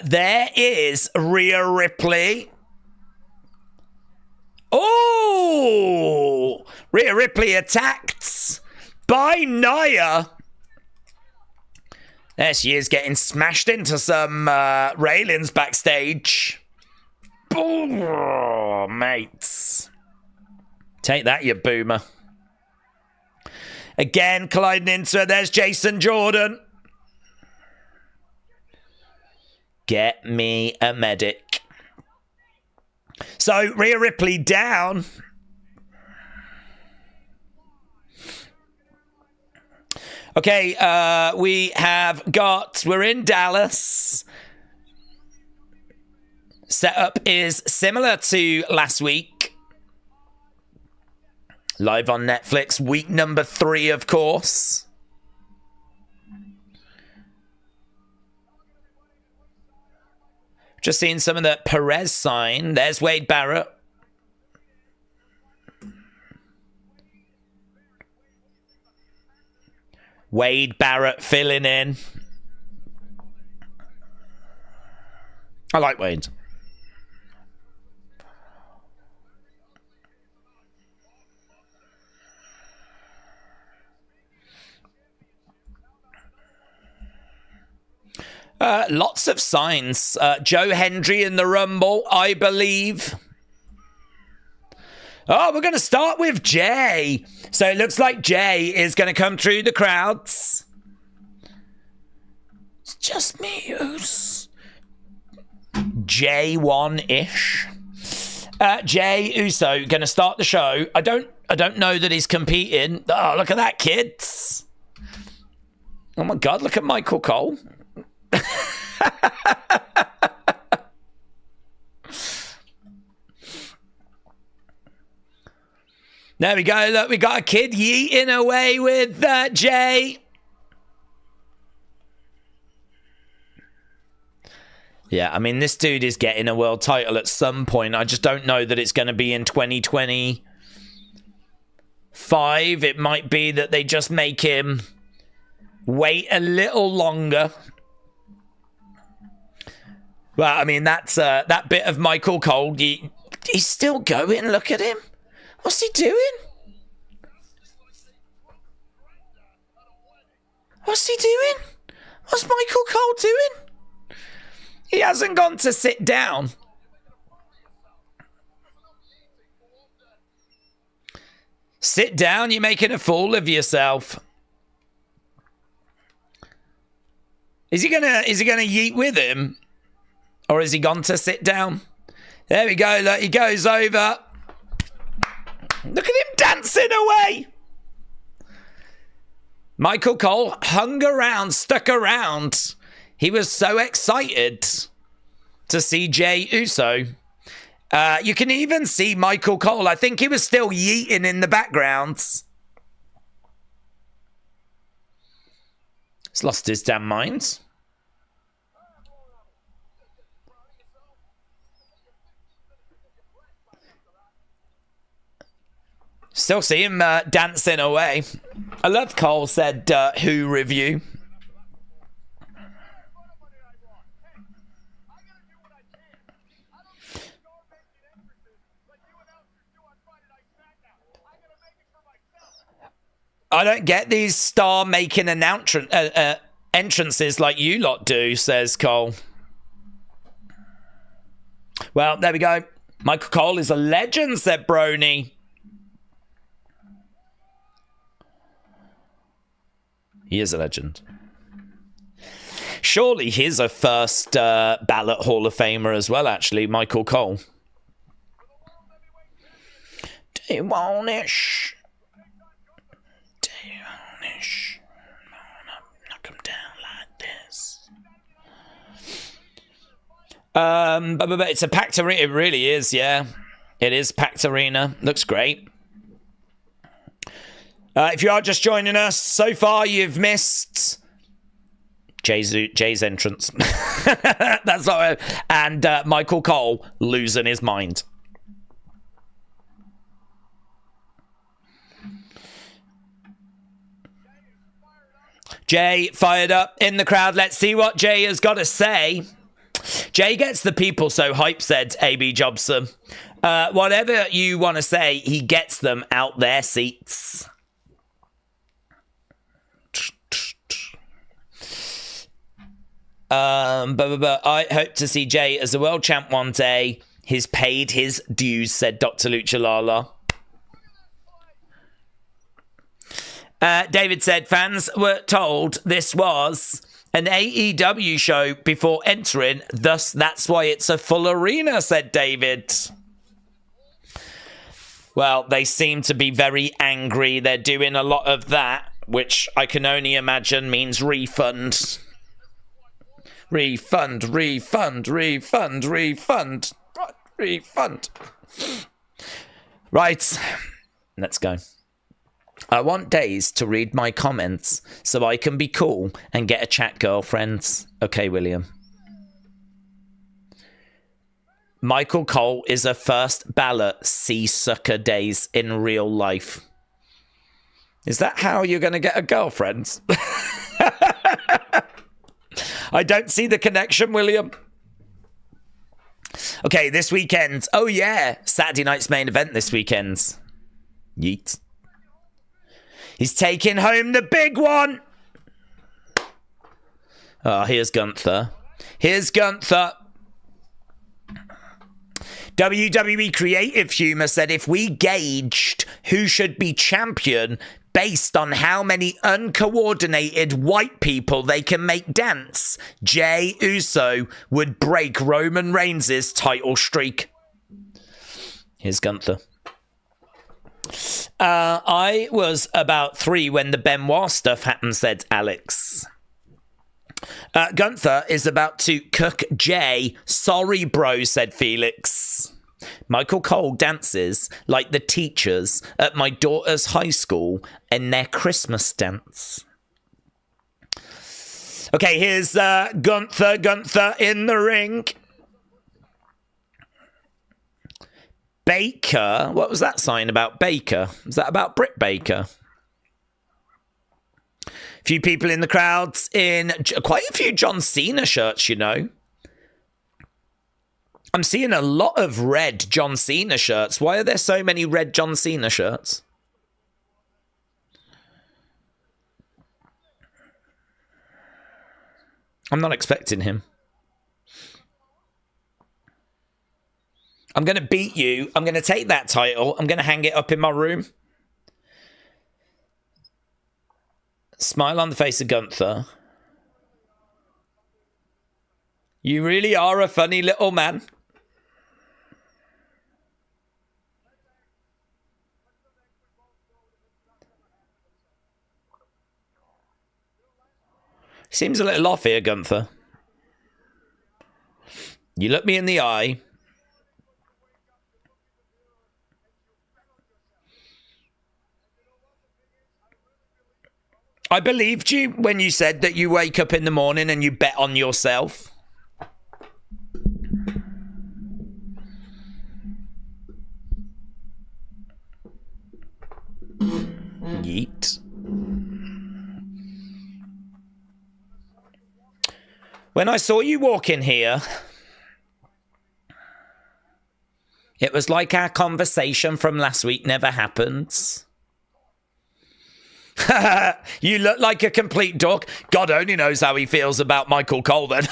There is Rhea Ripley. Oh! Rhea Ripley attacked by Nia. There she is, getting smashed into some railings backstage. Oh, mates. Take that, you boomer. Again, colliding into her. There's Jason Jordan. Get me a medic. So, Rhea Ripley down. Okay, we're in Dallas. Setup is similar to last week. Live on Netflix, week number 3, of course. Just seeing some of the Perez sign. There's Wade Barrett. Wade Barrett filling in. I like Wade. Lots of signs. Joe Hendry in the Rumble, I believe. Oh, we're going to start with Jey. So it looks like Jey is going to come through the crowds. It's just me who's J1-ish. Jey Uso going to start the show. I don't know that he's competing. Oh, look at that, kids. Oh my God, look at Michael Cole. There we go. Look, we got a kid yeeting away with Jey. Yeah, I mean, this dude is getting a world title at some point. I just don't know that it's going to be in 2025. It might be that they just make him wait a little longer. Well, I mean, that's that bit of Michael Cole. He's still going. Look at him. What's he doing? What's he doing? What's Michael Cole doing? He hasn't gone to sit down. Sit down, you're making a fool of yourself. Is he gonna yeet with him? Or has he gone to sit down? There we go, look, he goes over. Look at him dancing away. Michael Cole hung around, stuck around. He was so excited to see Jey Uso. You can even see Michael Cole. I think he was still yeeting in the background. He's lost his damn mind. Still see him dancing away. I love Cole said Who review. I don't get these star-making entrances like you lot do, says Cole. Well, there we go. Michael Cole is a legend, said Brony. He is a legend. Surely he's a first ballot Hall of Famer as well, actually, Michael Cole. Do you want it? Do you want it? Knock him down like this. But it's a packed arena. It really is, yeah. It is packed arena. Looks great. If you are just joining us, so far you've missed Jey's entrance. That's not and Michael Cole losing his mind. Jey fired up in the crowd. Let's see what Jey has got to say. Jey gets the people so hyped, said AB Jobson. Whatever you want to say, he gets them out their seats. I hope to see Jey as a world champ one day. He's paid his dues, said Dr. Lucha Lala. David said fans were told this was an AEW show before entering, thus that's why it's a full arena, said David. Well, they seem to be very angry. They're doing a lot of that, which I can only imagine means refund. Refund, refund, refund, refund, refund. Right, let's go. I want Daze to read my comments so I can be cool and get a chat, girlfriends. Okay, William. Michael Cole is a first ballot sea-sucker Daze in real life. Is that how you're going to get a girlfriend? I don't see the connection, William. Okay, this weekend. Oh, yeah. Saturday night's main event this weekend. Yeet. He's taking home the big one. Oh, here's Gunther. Here's Gunther. WWE Creative Humor said if we gauged who should be champion based on how many uncoordinated white people they can make dance, Jey Uso would break Roman Reigns' title streak. Here's Gunther. I was about 3 when the Benoit stuff happened, said Alex. Gunther is about to cook Jey. Sorry, bro, said Felix. Michael Cole dances like the teachers at my daughter's high school in their Christmas dance. Okay, here's Gunther. Gunther in the ring. Baker. What was that sign about Baker? Was that about Britt Baker? Few people in the crowds in quite a few John Cena shirts, you know. I'm seeing a lot of red John Cena shirts. Why are there so many red John Cena shirts? I'm not expecting him. I'm going to beat you. I'm going to take that title. I'm going to hang it up in my room. Smile on the face of Gunther. You really are a funny little man. Seems a little off here, Gunther. You look me in the eye. I believed you when you said that you wake up in the morning and you bet on yourself. Yeet. When I saw you walk in here, it was like our conversation from last week never happened. You look like a complete dork. God only knows how he feels about Michael Cole then.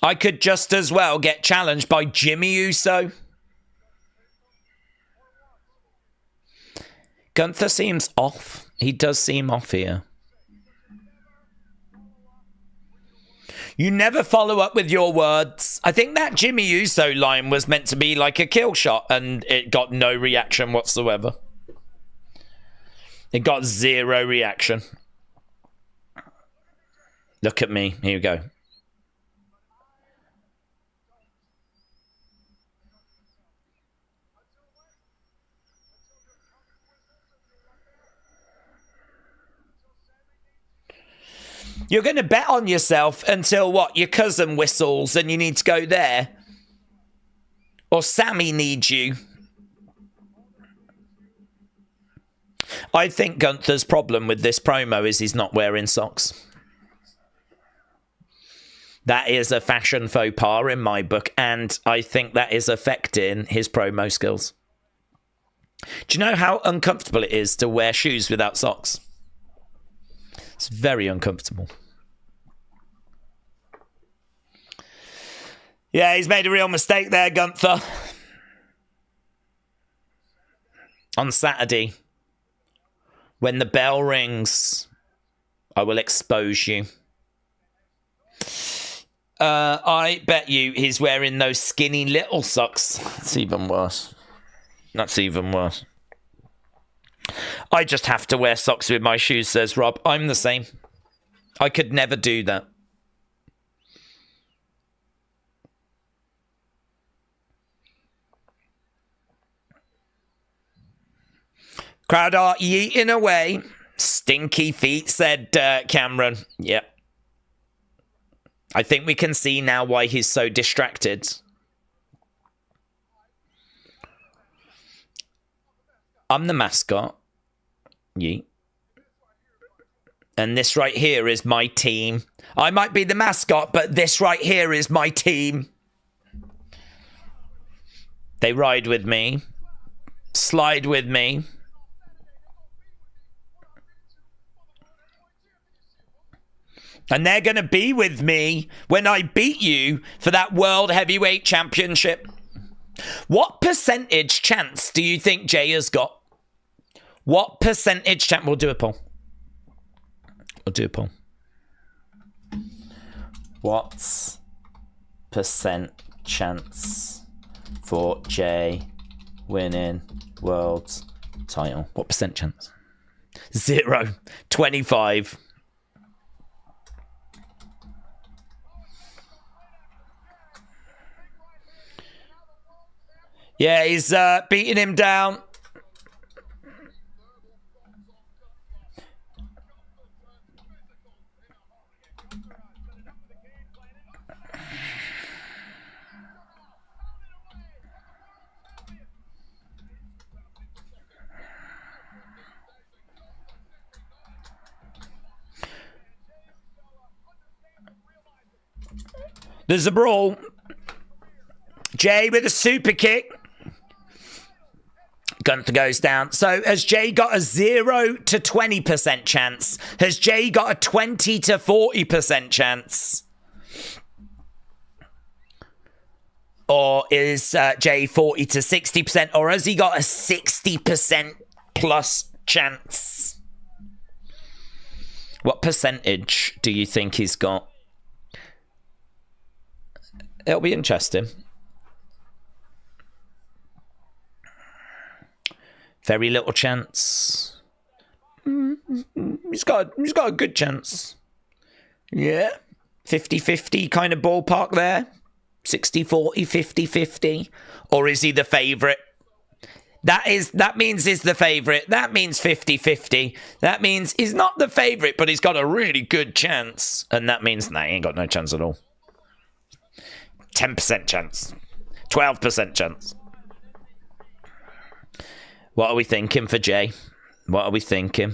I could just as well get challenged by Jimmy Uso. Gunther seems off. He does seem off here. You never follow up with your words. I think that Jimmy Uso line was meant to be like a kill shot and it got no reaction whatsoever. It got zero reaction. Look at me. Here we go. You're going to bet on yourself until what? Your cousin whistles and you need to go there. Or Sami needs you. I think Gunther's problem with this promo is he's not wearing socks. That is a fashion faux pas in my book, and I think that is affecting his promo skills. Do you know how uncomfortable it is to wear shoes without socks? It's very uncomfortable. Yeah, he's made a real mistake there, Gunther. On Saturday, when the bell rings, I will expose you. I bet you he's wearing those skinny little socks. That's even worse. That's even worse. I just have to wear socks with my shoes, says Rob. I'm the same. I could never do that. Crowd are yeeting away. Stinky feet, said Cameron. Yep. I think we can see now why he's so distracted. I'm the mascot. Yeet. And this right here is my team. I might be the mascot, but this right here is my team. They ride with me. Slide with me. And they're going to be with me when I beat you for that World Heavyweight Championship. What percentage chance do you think Jey has got? What percentage chance? We'll do a poll. We'll do a poll. What's percent chance for Jey winning world title? What percent chance? 0. 25. Yeah, he's beating him down. There's a brawl. Jey with a super kick. Gunther goes down. So has Jey got a 0 to 20% chance? Has Jey got a 20 to 40% chance? Or is Jey 40 to 60%? Or has he got a 60% plus chance? What percentage do you think he's got? It'll be interesting. Very little chance. He's got a good chance. Yeah. 50-50 kind of ballpark there. 60-40, 50-50. Or is he the favourite? That means he's the favourite. That means 50-50. That means he's not the favourite, but he's got a really good chance. And that means, he ain't got no chance at all. 10% chance. 12% chance. What are we thinking for Jey? What are we thinking?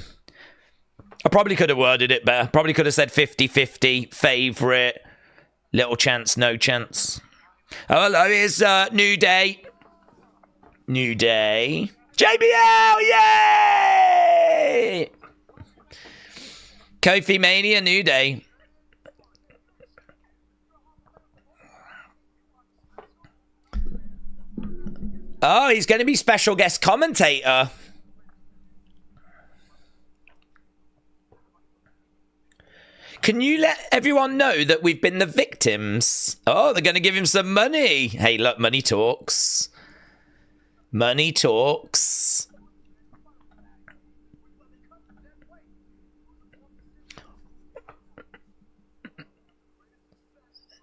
I probably could have worded it better. Probably could have said 50-50, favourite, little chance, no chance. Oh, hello, here's New Day. New Day. JBL, yay! Kofi Mania, New Day. Oh, he's going to be special guest commentator. Can you let everyone know that we've been the victims? Oh, they're going to give him some money. Hey, look, money talks. Money talks.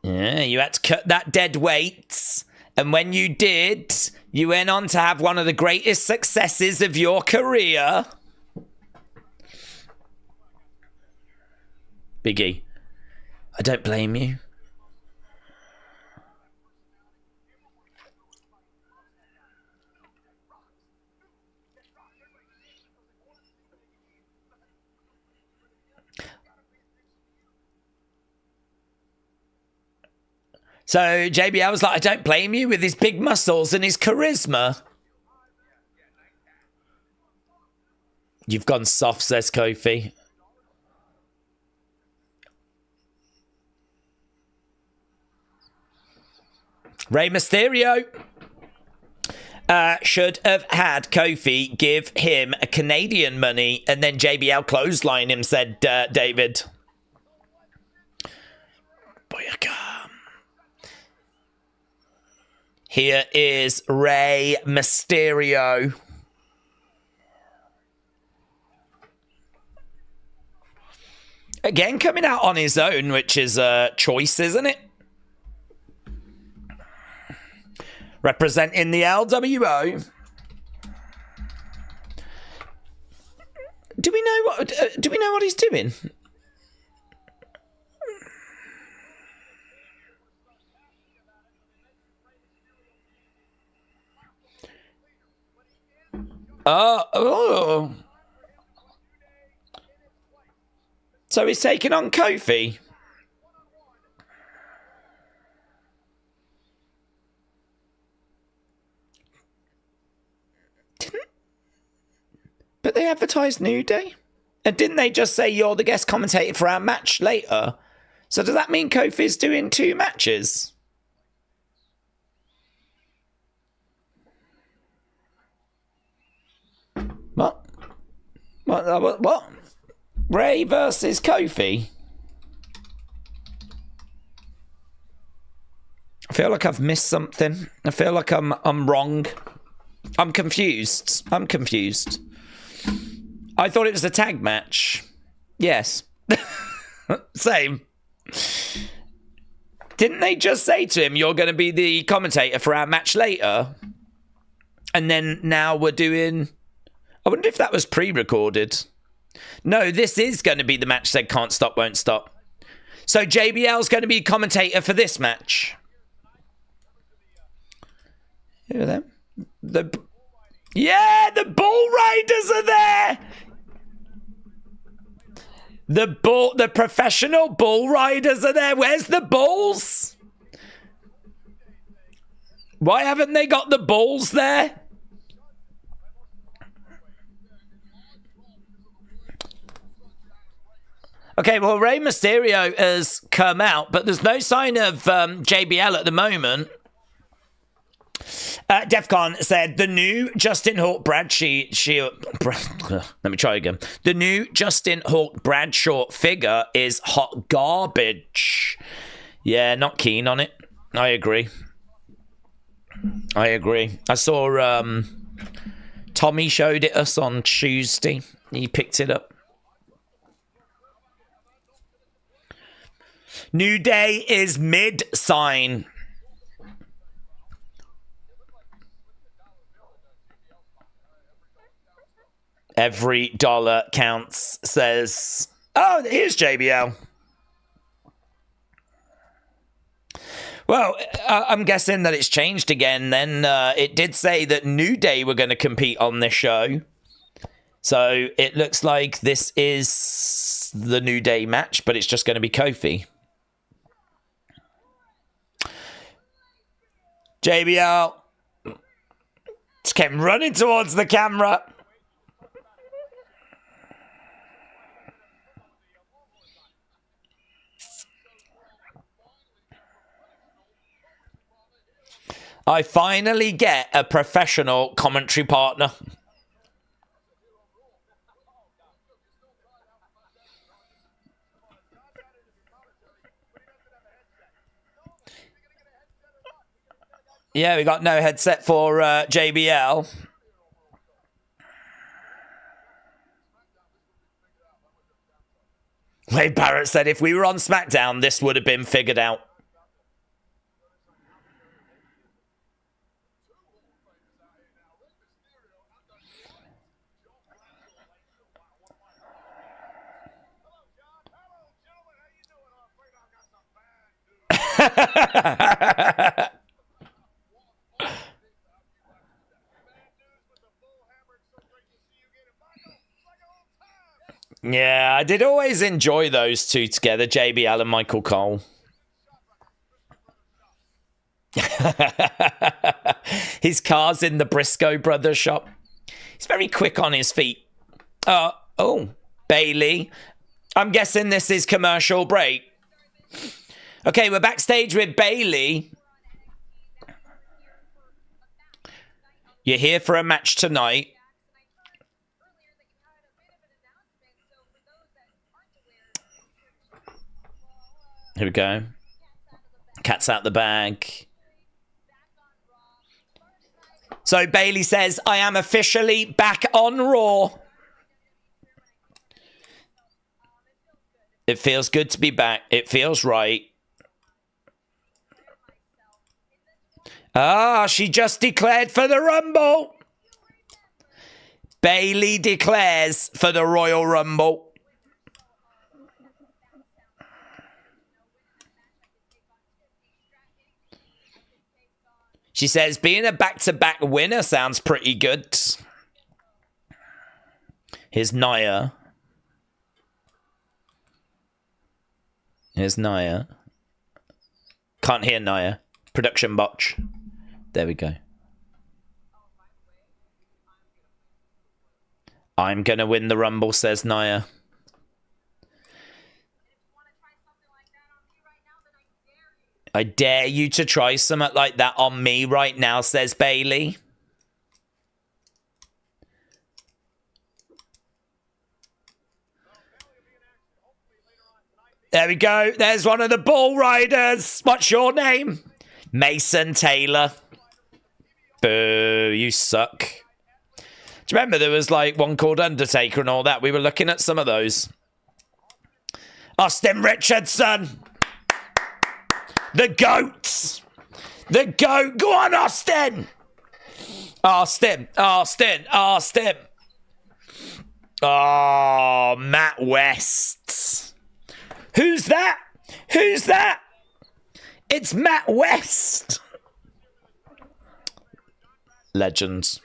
Yeah, you had to cut that dead weight. And when you did, you went on to have one of the greatest successes of your career. Biggie, I don't blame you. So JBL was like, I don't blame you, with his big muscles and his charisma. You've gone soft, says Kofi. Rey Mysterio should have had Kofi give him a Canadian money and then JBL clothesline him, said David. Boyaka. Here is Rey Mysterio. Again, coming out on his own, which is a choice, isn't it? Representing the LWO. Do we know what he's doing? Oh. So he's taking on Kofi. But they advertised New Day. And didn't they just say you're the guest commentator for our match later? So does that mean Kofi's doing 2 matches? What? What? Rey versus Kofi? I feel like I've missed something. I feel like I'm wrong. I'm confused. I thought it was a tag match. Yes. Same. Didn't they just say to him, you're going to be the commentator for our match later? And then now we're doing... I wonder if that was pre-recorded. No, this is going to be the match said can't stop, won't stop. So JBL's going to be commentator for this match. Who are them? Yeah, the Bull Riders are there! The professional Bull Riders are there. Where's the Bulls? Why haven't they got the Bulls there? Okay, well, Rey Mysterio has come out, but there's no sign of JBL at the moment. Defcon said the new Justin Hawk Bradshaw. Let me try again. The new Justin Hawk Bradshaw figure is hot garbage. Yeah, not keen on it. I agree. I saw Tommy showed it us on Tuesday. He picked it up. New Day is mid sign. Every dollar counts, says... Oh, here's JBL. Well, I'm guessing that it's changed again then. It did say that New Day were going to compete on this show. So it looks like this is the New Day match, but it's just going to be Kofi. JBL just came running towards the camera. I finally get a professional commentary partner. Yeah, we got no headset for JBL. Wade Barrett said if we were on SmackDown, this would have been figured out. Yeah, I did always enjoy those two together, JBL and Michael Cole. His car's in the Briscoe Brothers shop. He's very quick on his feet. Oh, Bailey. I'm guessing this is commercial break. Okay, we're backstage with Bailey. You're here for a match tonight. Here we go. Cat's out the bag. So Bailey says, I am officially back on Raw. It feels good to be back. It feels right. Ah, she just declared for the Rumble. Bailey declares for the Royal Rumble. She says, being a back-to-back winner sounds pretty good. Here's Nia. Here's Nia. Can't hear Nia. Production botch. There we go. I'm going to win the Rumble, says Nia. I dare you to try something like that on me right now, says Bailey. There we go. There's one of the Bull Riders. What's your name? Mason Taylor. Boo, you suck. Do you remember there was like one called Undertaker and all that? We were looking at some of those. Austin Richardson. The GOAT. The GOAT. Go on, Austin. Austin. Oh, Matt West. Who's that? It's Matt West. Legends.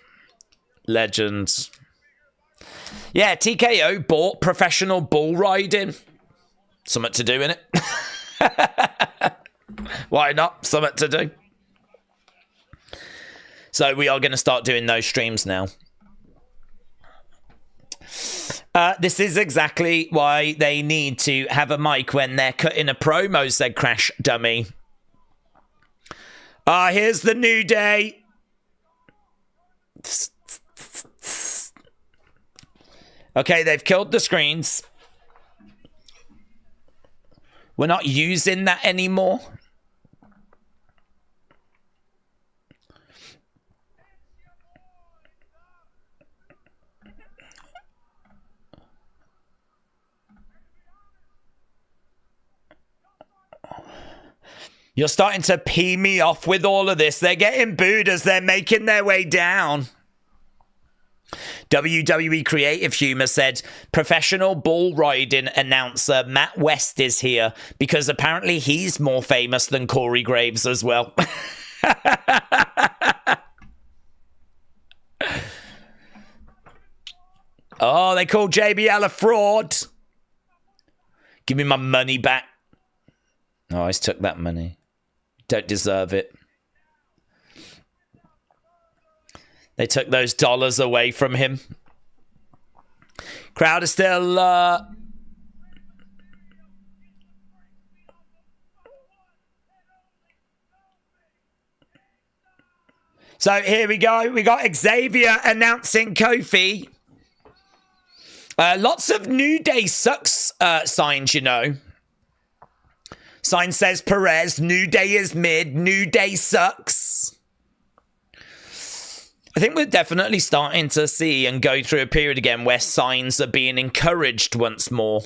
Yeah, TKO bought professional bull riding. Something to do in it. Why not? Something to do. So we are going to start doing those streams now. This is exactly why they need to have a mic when they're cutting a promo, said Crash Dummy. Here's the New Day. Okay, they've killed the screens. We're not using that anymore. You're starting to pee me off with all of this. They're getting booed as they're making their way down. WWE Creative Humor said, professional bull riding announcer Matt West is here because apparently he's more famous than Corey Graves as well. Oh, they call JBL a fraud. Give me my money back. Oh, I just took that money. Don't deserve it. They took those dollars away from him. Crowd is still... So here we go. We got Xavier announcing Kofi. Lots of New Day sucks signs, you know. Sign says Perez. New Day is mid. New Day sucks. I think we're definitely starting to see and go through a period again where signs are being encouraged once more.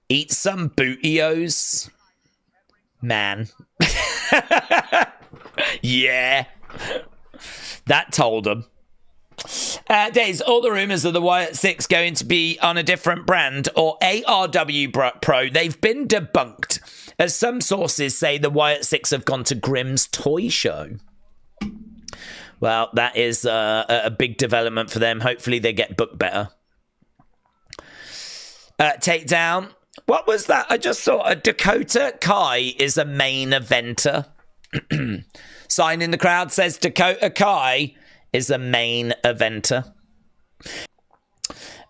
Eat some bootios. Man. Yeah. That told them. Daze, all the rumours of the Wyatt Six going to be on a different brand or ARW Pro, they've been debunked. As some sources say, the Wyatt Six have gone to Grimm's Toy Show. Well, that is a big development for them. Hopefully they get booked better. Takedown. What was that? I just saw a Dakota Kai is a main eventer. Sign in the crowd says Dakota Kai is a main eventer.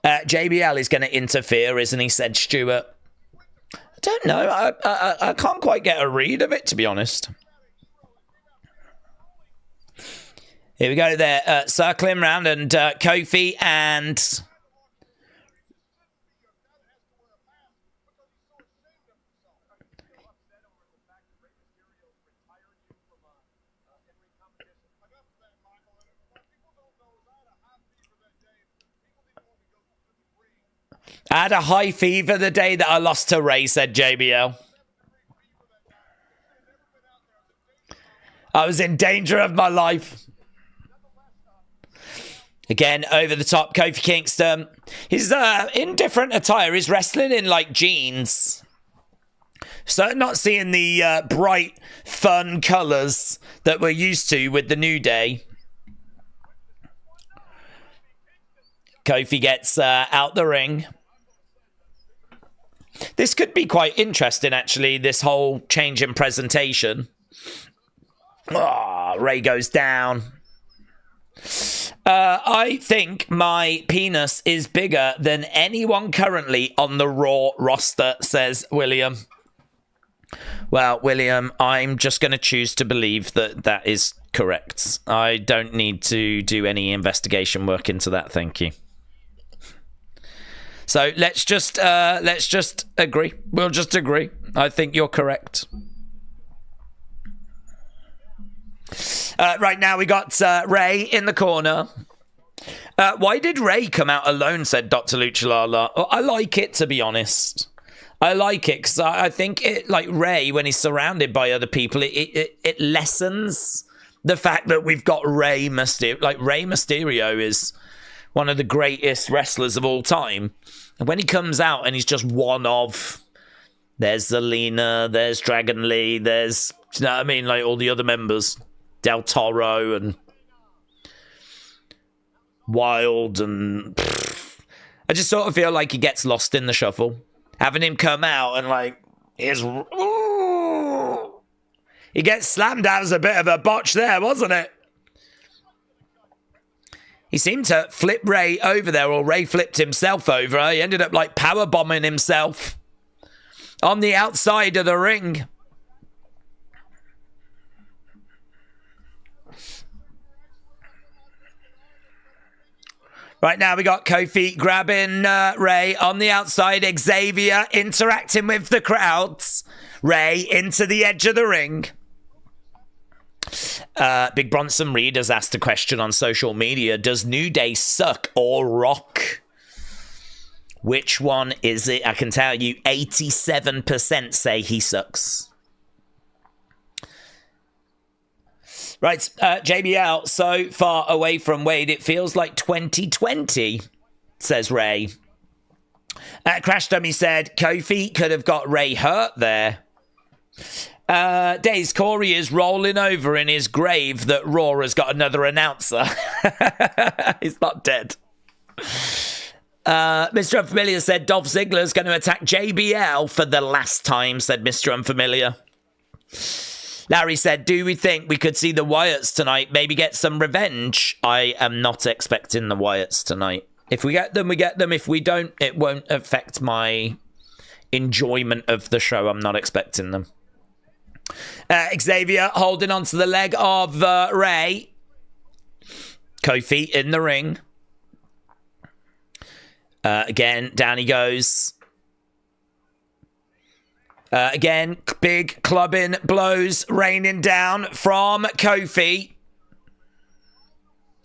JBL is going to interfere, isn't he, said Stewart. I don't know. I can't quite get a read of it, to be honest. Here we go. They're circling around, and Kofi and... I had a high fever the day that I lost to Rey, said JBL. I was in danger of my life. Again, over the top, Kofi Kingston. He's in different attire. He's wrestling in, like, jeans. So not seeing the bright, fun colours that we're used to with the New Day. Kofi gets out the ring. This could be quite interesting, actually, this whole change in presentation. Oh, Rey goes down. I think my penis is bigger than anyone currently on the Raw roster, says William. Well, William, I'm just going to choose to believe that that is correct. I don't need to do any investigation work into that, thank you. So let's just agree. We'll just agree. I think you're correct. Right now we got Rey in the corner. Why did Rey come out alone, said Dr. Luchalala. I like it, to be honest. I like it because I think it, like Rey, when he's surrounded by other people, it lessens the fact that we've got Rey Mysterio. Like, Rey Mysterio is one of the greatest wrestlers of all time. And when he comes out and he's just one of, there's Zelina, there's Dragon Lee, there's, you know what I mean, like all the other members, Del Toro and Wild, and I just sort of feel like he gets lost in the shuffle. Having him come out and like, he gets slammed out as a bit of a botch there, wasn't it? He seemed to flip Rey over there, or Rey flipped himself over. He ended up like power bombing himself on the outside of the ring. Right now we got Kofi grabbing Rey on the outside. Xavier interacting with the crowds. Rey into the edge of the ring. Big Bronson Reed has asked a question on social media. Does New Day suck or rock? Which one is it? I can tell you 87% say he sucks. Right, JBL, so far away from Wade, it feels like 2020, says Rey. Crash Dummy said, Kofi could have got Rey hurt there. Daze, Corey is rolling over in his grave that Raw has got another announcer. He's not dead. Mr. Unfamiliar said, Dolph Ziggler's going to attack JBL for the last time, said Mr. Unfamiliar. Larry said, do we think we could see the Wyatts tonight? Maybe get some revenge? I am not expecting the Wyatts tonight. If we get them, we get them. If we don't, it won't affect my enjoyment of the show. I'm not expecting them. Xavier holding onto the leg of Rey. Kofi in the ring. Again, down he goes. Again, big clubbing blows raining down from Kofi.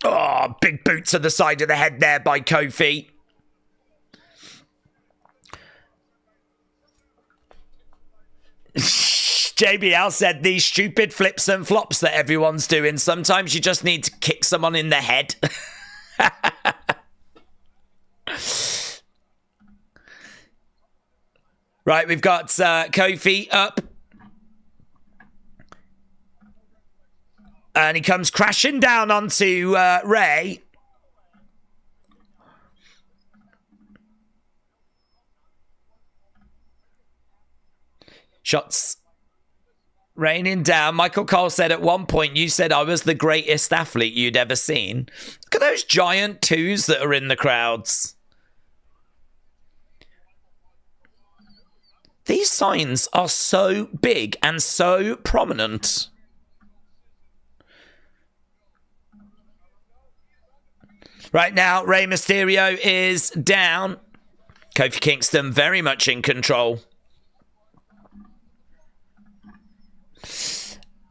Oh, big boot to the side of the head there by Kofi. JBL said, these stupid flips and flops that everyone's doing, sometimes you just need to kick someone in the head. Right, we've got Kofi up. And he comes crashing down onto Rey. Shots raining down. Michael Cole said at one point, you said I was the greatest athlete you'd ever seen. Look at those giant twos that are in the crowds. These signs are so big and so prominent. Right now, Rey Mysterio is down. Kofi Kingston very much in control.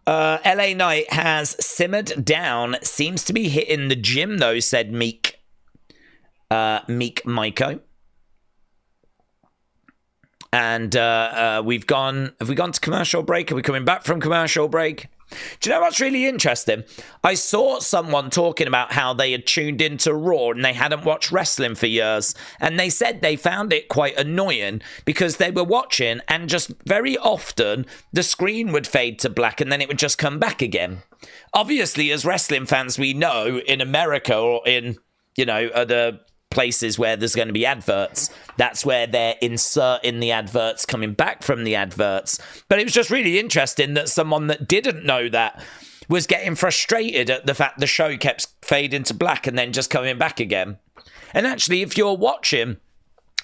LA Knight has simmered down. Seems to be hitting the gym, though, said Meek Maiko. And have we gone to commercial break? Are we coming back from commercial break? Do you know what's really interesting? I saw someone talking about how they had tuned into Raw and they hadn't watched wrestling for years. And they said they found it quite annoying because they were watching and just very often the screen would fade to black and then it would just come back again. Obviously, as wrestling fans, we know in America or in, you know, other places where there's going to be adverts, that's where they're inserting the adverts, coming back from the adverts. But it was just really interesting that someone that didn't know that was getting frustrated at the fact the show kept fade into black and then just coming back again. And actually, if you're watching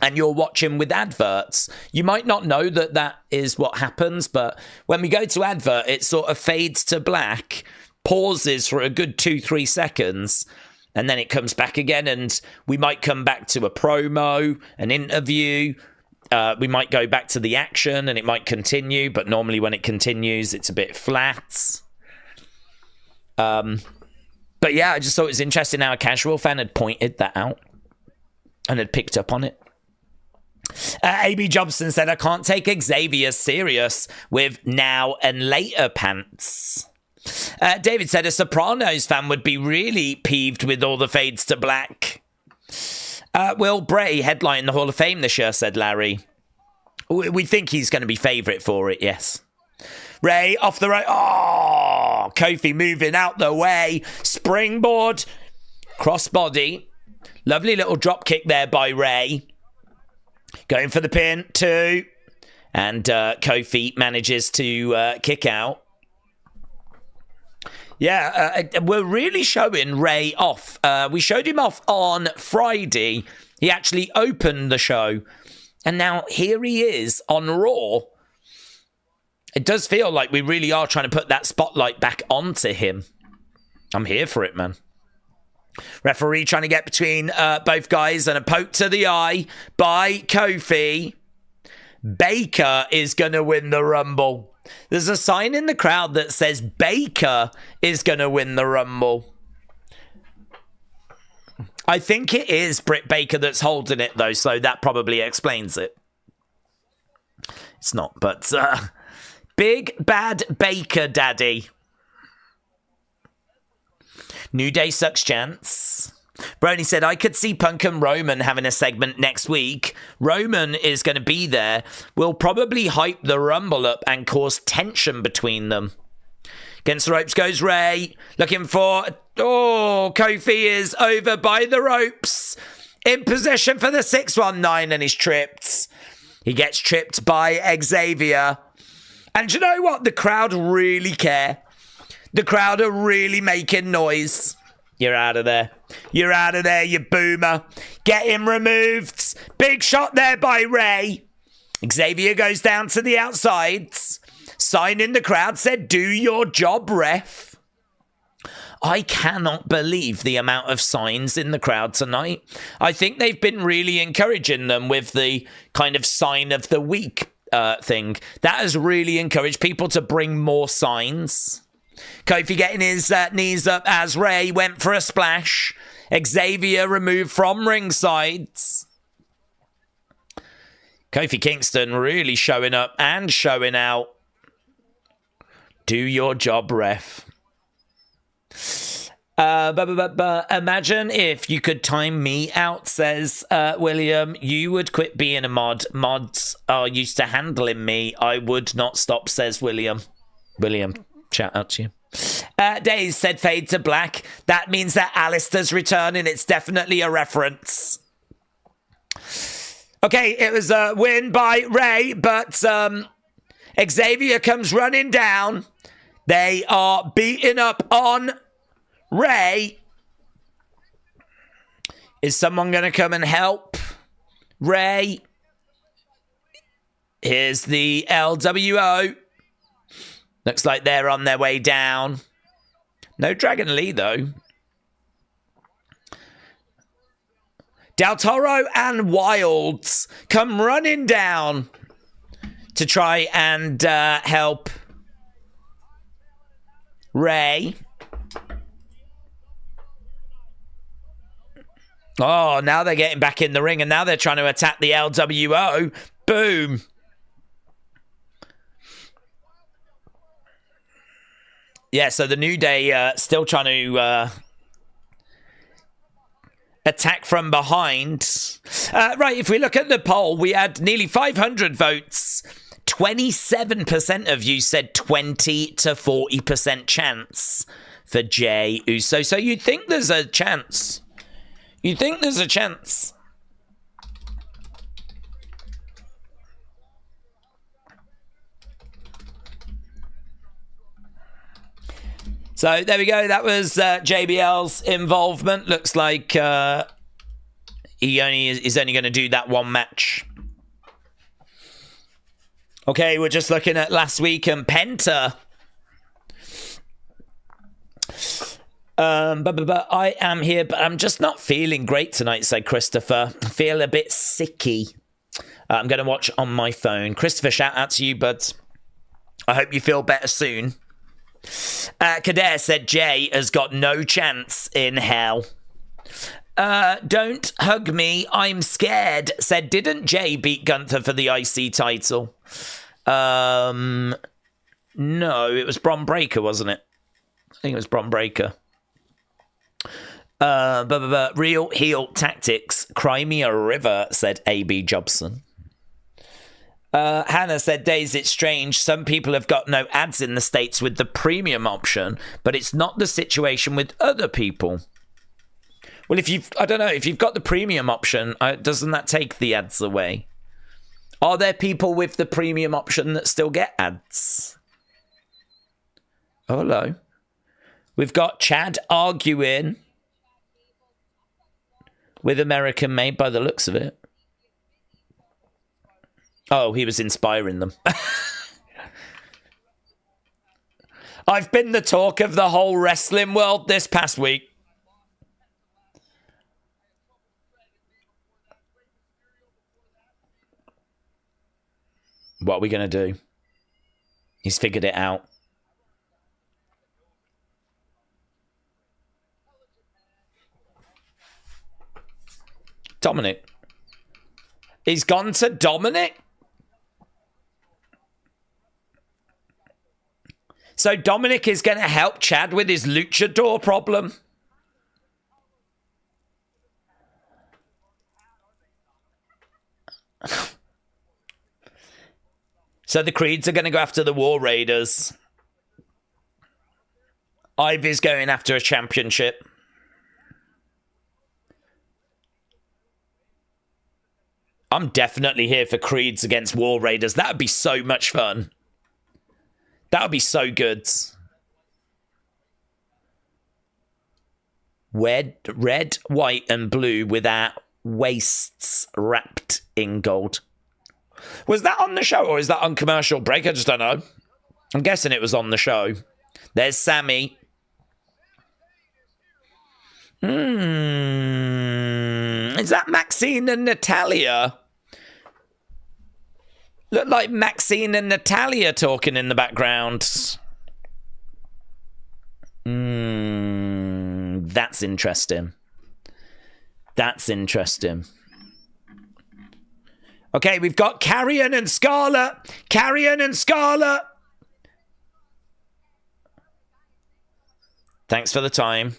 and you're watching with adverts, you might not know that that is what happens. But when we go to advert, it sort of fades to black, pauses for a good 2-3 seconds, and then it comes back again. And we might come back to a promo, an interview. We might go back to the action and it might continue. But normally when it continues, it's a bit flat. But yeah, I just thought it was interesting how a casual fan had pointed that out and had picked up on it. AB Jobson said, I can't take Xavier serious with now and later pants. David said, a Sopranos fan would be really peeved with all the fades to black. Will Bray headline the Hall of Fame this year, said Larry. We think he's going to be favourite for it, yes. Rey off the right. Oh, Kofi moving out the way. Springboard. Crossbody. Lovely little drop kick there by Rey. Going for the pin, 2. And Kofi manages to kick out. Yeah, we're really showing Rey off. We showed him off on Friday. He actually opened the show. And now here he is on Raw. It does feel like we really are trying to put that spotlight back onto him. I'm here for it, man. Referee trying to get between both guys, and a poke to the eye by Kofi. Baker is going to win the Rumble. There's a sign in the crowd that says Baker is going to win the Rumble. I think it is Britt Baker that's holding it, though, so that probably explains it. It's not, but big bad Baker daddy. New Day sucks chance. Brony said, I could see Punk and Roman having a segment next week. Roman is going to be there. We'll probably hype the Rumble up and cause tension between them. Against the ropes goes Rey. Looking for... Oh, Kofi is over by the ropes. In position for the 619, and he's tripped. He gets tripped by Xavier. And you know what? The crowd really care. The crowd are really making noise. You're out of there. You're out of there, you boomer. Get him removed. Big shot there by Rey. Xavier goes down to the outside. Sign in the crowd said, do your job, ref. I cannot believe the amount of signs in the crowd tonight. I think they've been really encouraging them with the kind of sign of the week thing. That has really encouraged people to bring more signs. Kofi getting his knees up as Rey went for a splash. Xavier removed from ringside. Kofi Kingston really showing up and showing out. Do your job, ref. Imagine if you could time me out, says William. You would quit being a mod. Mods are used to handling me. I would not stop, says William. William, shout out to you. Daze said fade to black. That means that Alistair's returning. It's definitely a reference. Okay, it was a win by Rey, but Xavier comes running down. They are beating up on Rey. Is someone going to come and help Rey? Here's the LWO. Looks like they're on their way down. No Dragon Lee, though. Del Toro and Wilds come running down to try and help Rey. Oh, now they're getting back in the ring, and now they're trying to attack the LWO. Boom. Yeah, so the New Day still trying to attack from behind. Right, if we look at the poll, we had nearly 500 votes. 27% of you said 20 to 40% chance for Jey Uso. So you'd think there's a chance. You'd think there's a chance. So there we go. That was JBL's involvement. Looks like he is only going to do that one match. Okay, we're just looking at last week and Penta. But I am here, but I'm just not feeling great tonight, said Christopher. I feel a bit sicky. I'm going to watch on my phone. Christopher, shout out to you, buds. I hope you feel better soon. Kader said Jey has got no chance in hell. Don't hug me, I'm scared. Said, didn't Jey beat Gunther for the IC title? No, it was Bron Breakker, wasn't it? I think it was Bron Breakker. Real heel tactics. Cry me a river, said AB Jobson. Hannah said, Daze, it's strange. Some people have got no ads in the States with the premium option, but it's not the situation with other people. Well, I don't know, if you've got the premium option, doesn't that take the ads away? Are there people with the premium option that still get ads? Oh, hello. We've got Chad arguing with American Made by the looks of it. Oh, he was inspiring them. I've been the talk of the whole wrestling world this past week. What are we going to do? He's figured it out. Dominic. He's gone to Dominic? So Dominic is going to help Chad with his luchador problem? So the Creeds are going to go after the War Raiders. Ivy's going after a championship. I'm definitely here for Creeds against War Raiders. That would be so much fun. That would be so good. Red, white, and blue with our waists wrapped in gold. Was that on the show or is that on commercial break? I just don't know. I'm guessing it was on the show. There's Sami. Is that Maxine and Natalia? Look like Maxine and Natalia talking in the background. That's interesting. That's interesting. Okay, we've got Carrion and Scarlett. Carrion and Scarlett. Thanks for the time.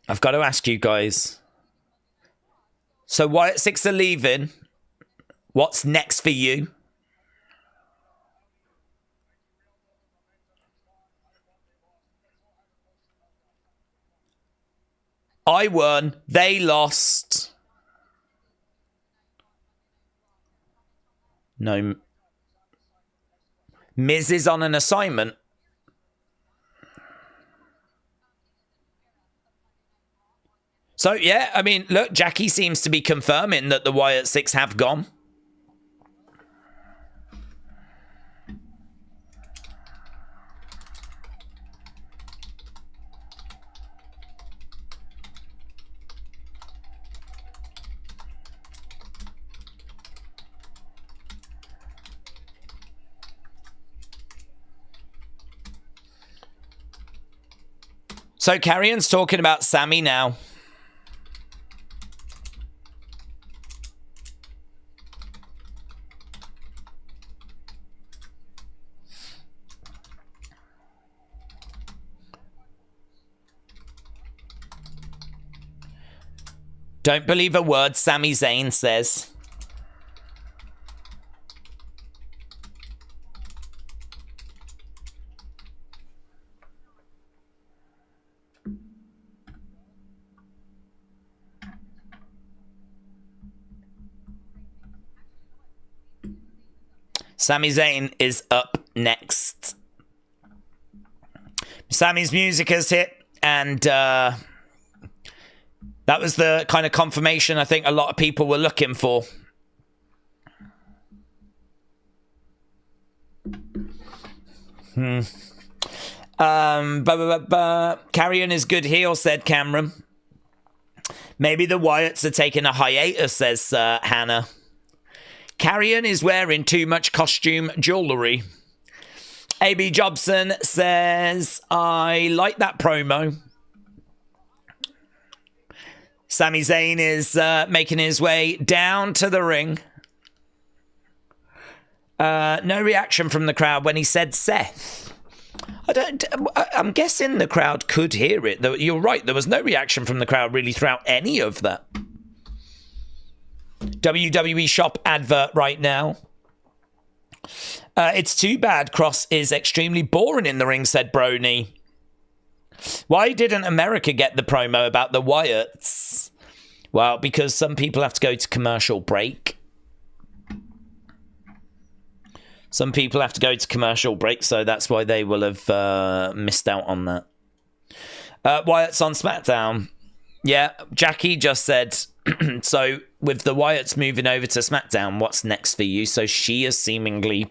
I've got to ask you guys. So Wyatt Six are leaving. What's next for you? I won. They lost. No. Miz is on an assignment. So, yeah, I mean, look, Jackie seems to be confirming that the Wyatt Six have gone. So Carrion's talking about Sami now. Don't believe a word Sami Zayn says. Sami Zayn is up next. Sami's music has hit, and that was the kind of confirmation I think a lot of people were looking for. Carrion is good heel, said Cameron. Maybe the Wyatts are taking a hiatus, says Hannah. Carrion is wearing too much costume jewellery. AB Jobson says, I like that promo. Sami Zayn is making his way down to the ring. No reaction from the crowd when he said Seth. I'm guessing the crowd could hear it. You're right, there was no reaction from the crowd really throughout any of that. WWE shop advert right now. It's too bad Cross is extremely boring in the ring, said Brony. Why didn't America get the promo about the Wyatts? Well, because some people have to go to commercial break. Some people have to go to commercial break, so that's why they will have missed out on that. Wyatt's on SmackDown. Yeah, Jackie just said, so with the Wyatts moving over to SmackDown, what's next for you? So she has seemingly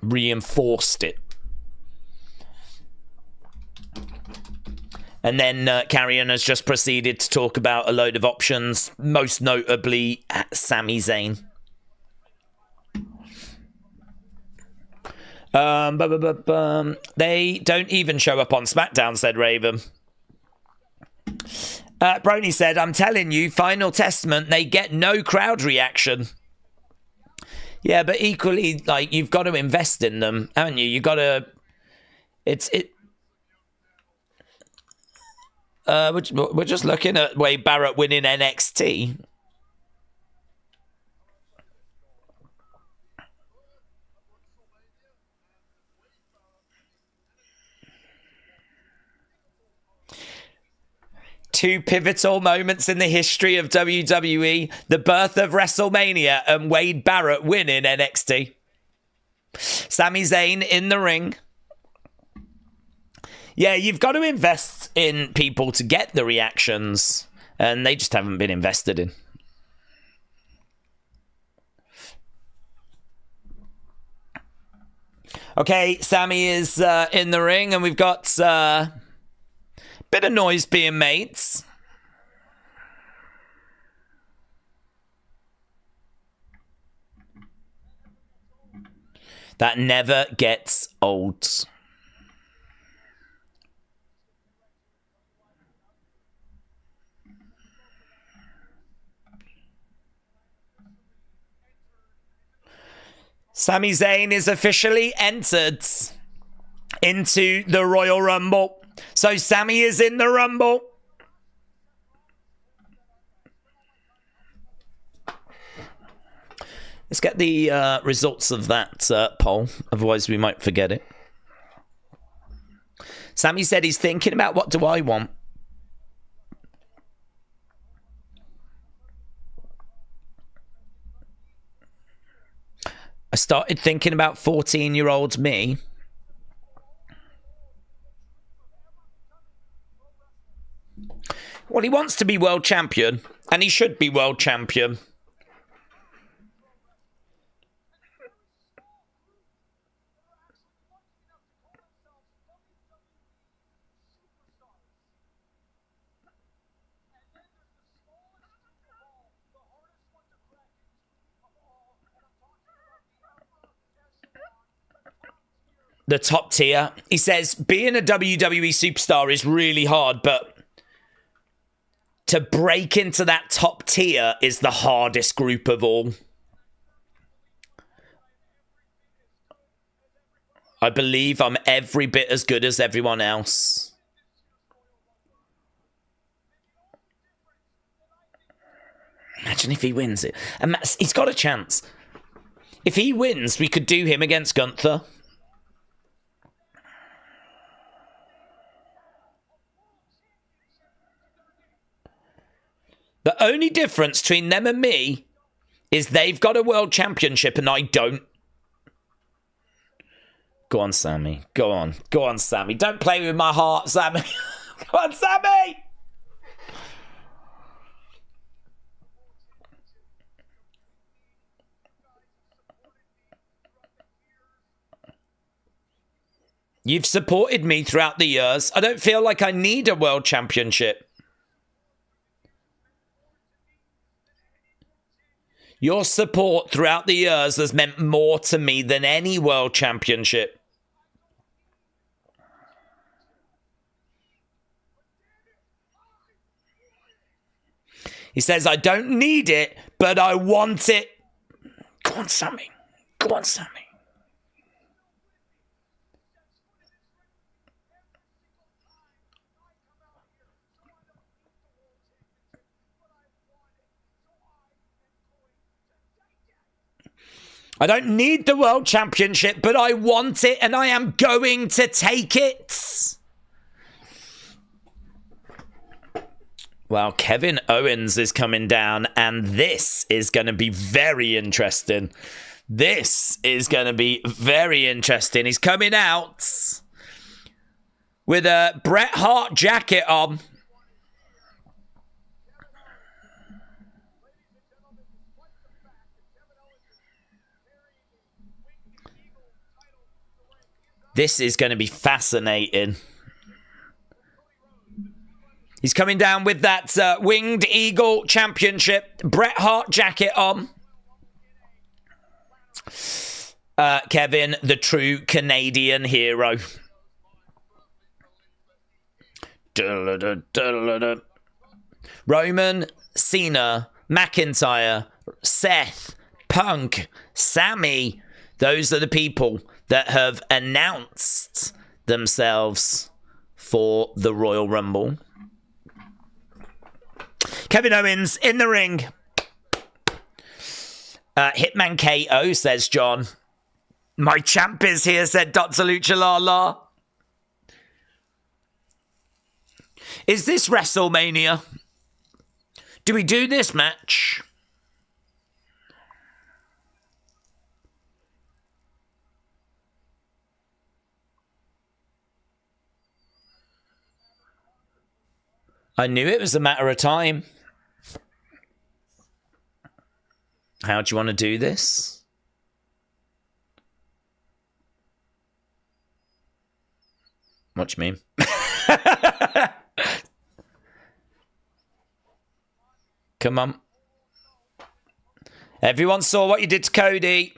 reinforced it. And then Carrion has just proceeded to talk about a load of options, most notably Sami Zayn. They don't even show up on SmackDown, said Raven. Brony said, I'm telling you, Final Testament, they get no crowd reaction. Yeah, but equally, like, you've got to invest in them, haven't you? You've got to... We're just looking at Wade Barrett winning NXT. Two pivotal moments in the history of WWE, the birth of WrestleMania and Wade Barrett winning NXT. Sami Zayn in the ring. Yeah, you've got to invest in people to get the reactions, and they just haven't been invested in. Okay, Sami is in the ring, and we've got bit of noise being made. That never gets old. Sami Zayn is officially entered into the Royal Rumble. So Sami is in the Rumble. Let's get the results of that poll. Otherwise, we might forget it. Sami said he's thinking about what do I want. I started thinking about 14-year-old me. Well, he wants to be world champion, and he should be world champion. The top tier. He says, being a WWE superstar is really hard, but to break into that top tier is the hardest group of all. I believe I'm every bit as good as everyone else. Imagine if he wins it. And he's got a chance. If he wins, we could do him against Gunther. The only difference between them and me is they've got a world championship and I don't. Go on, Sami. Go on. Go on, Sami. Don't play with my heart, Sami. Go on, Sami! You've supported me throughout the years. I don't feel like I need a world championship. Your support throughout the years has meant more to me than any world championship. He says, I don't need it, but I want it. Go on, Sami. Go on, Sami. I don't need the world championship, but I want it and I am going to take it. Well, Kevin Owens is coming down and this is going to be very interesting. This is going to be very interesting. He's coming out with a Bret Hart jacket on. This is going to be fascinating. He's coming down with that Winged Eagle Championship Bret Hart jacket on. Kevin, the true Canadian hero. Roman, Cena, McIntyre, Seth, Punk, Sami. Those are the people that have announced themselves for the Royal Rumble. Kevin Owens in the ring. Hitman KO, says John. My champ is here, said Dr. Lucha Lala. Is this WrestleMania? Do we do this match? I knew it was a matter of time. How do you want to do this? What do you mean? Come on. Everyone saw what you did to Cody.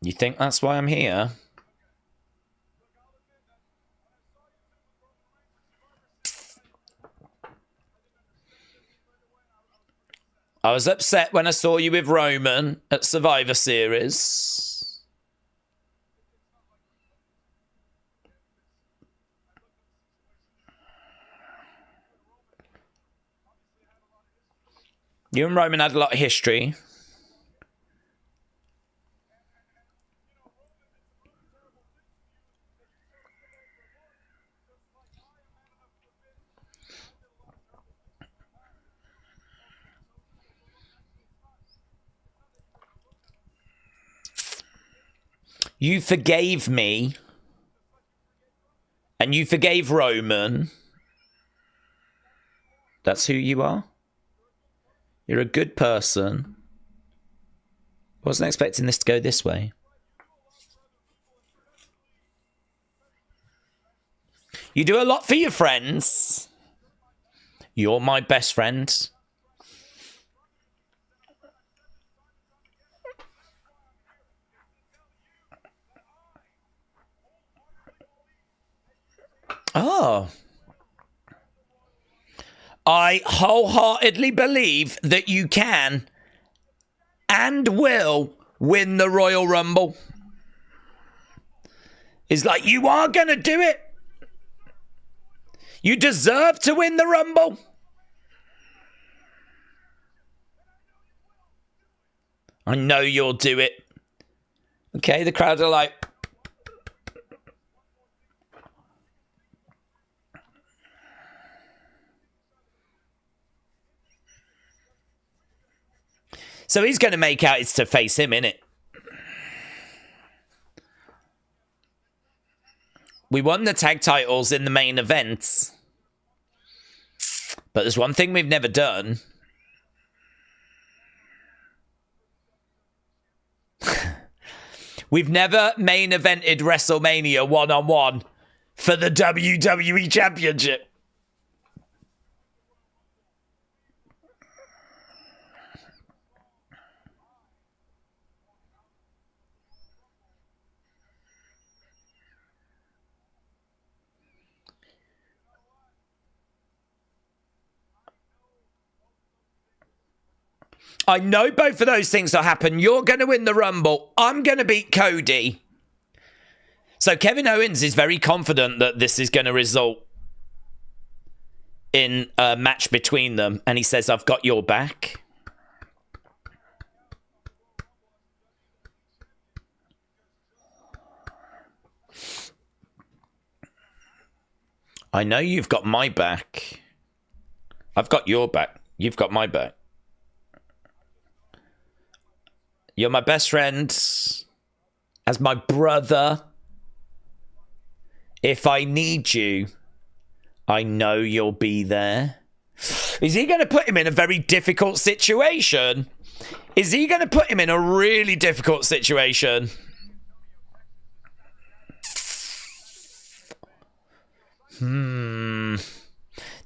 You think that's why I'm here? I was upset when I saw you with Roman at Survivor Series. You and Roman had a lot of history. You forgave me, and you forgave Roman. That's who you are? You're a good person. Wasn't expecting this to go this way. You do a lot for your friends. You're my best friend. Oh. I wholeheartedly believe that you can and will win the Royal Rumble. It's like, you are going to do it. You deserve to win the Rumble. I know you'll do it. Okay, the crowd are like... So he's going to make out it's to face him, innit? We won the tag titles in the main event. But there's one thing we've never done. We've never main evented WrestleMania one-on-one for the WWE Championship. I know both of those things will happen. You're going to win the Rumble. I'm going to beat Cody. So Kevin Owens is very confident that this is going to result in a match between them. And he says, I've got your back. I know you've got my back. I've got your back. You've got my back. You're my best friend, as my brother. If I need you, I know you'll be there. Is he going to put him in a very difficult situation? Is he going to put him in a really difficult situation?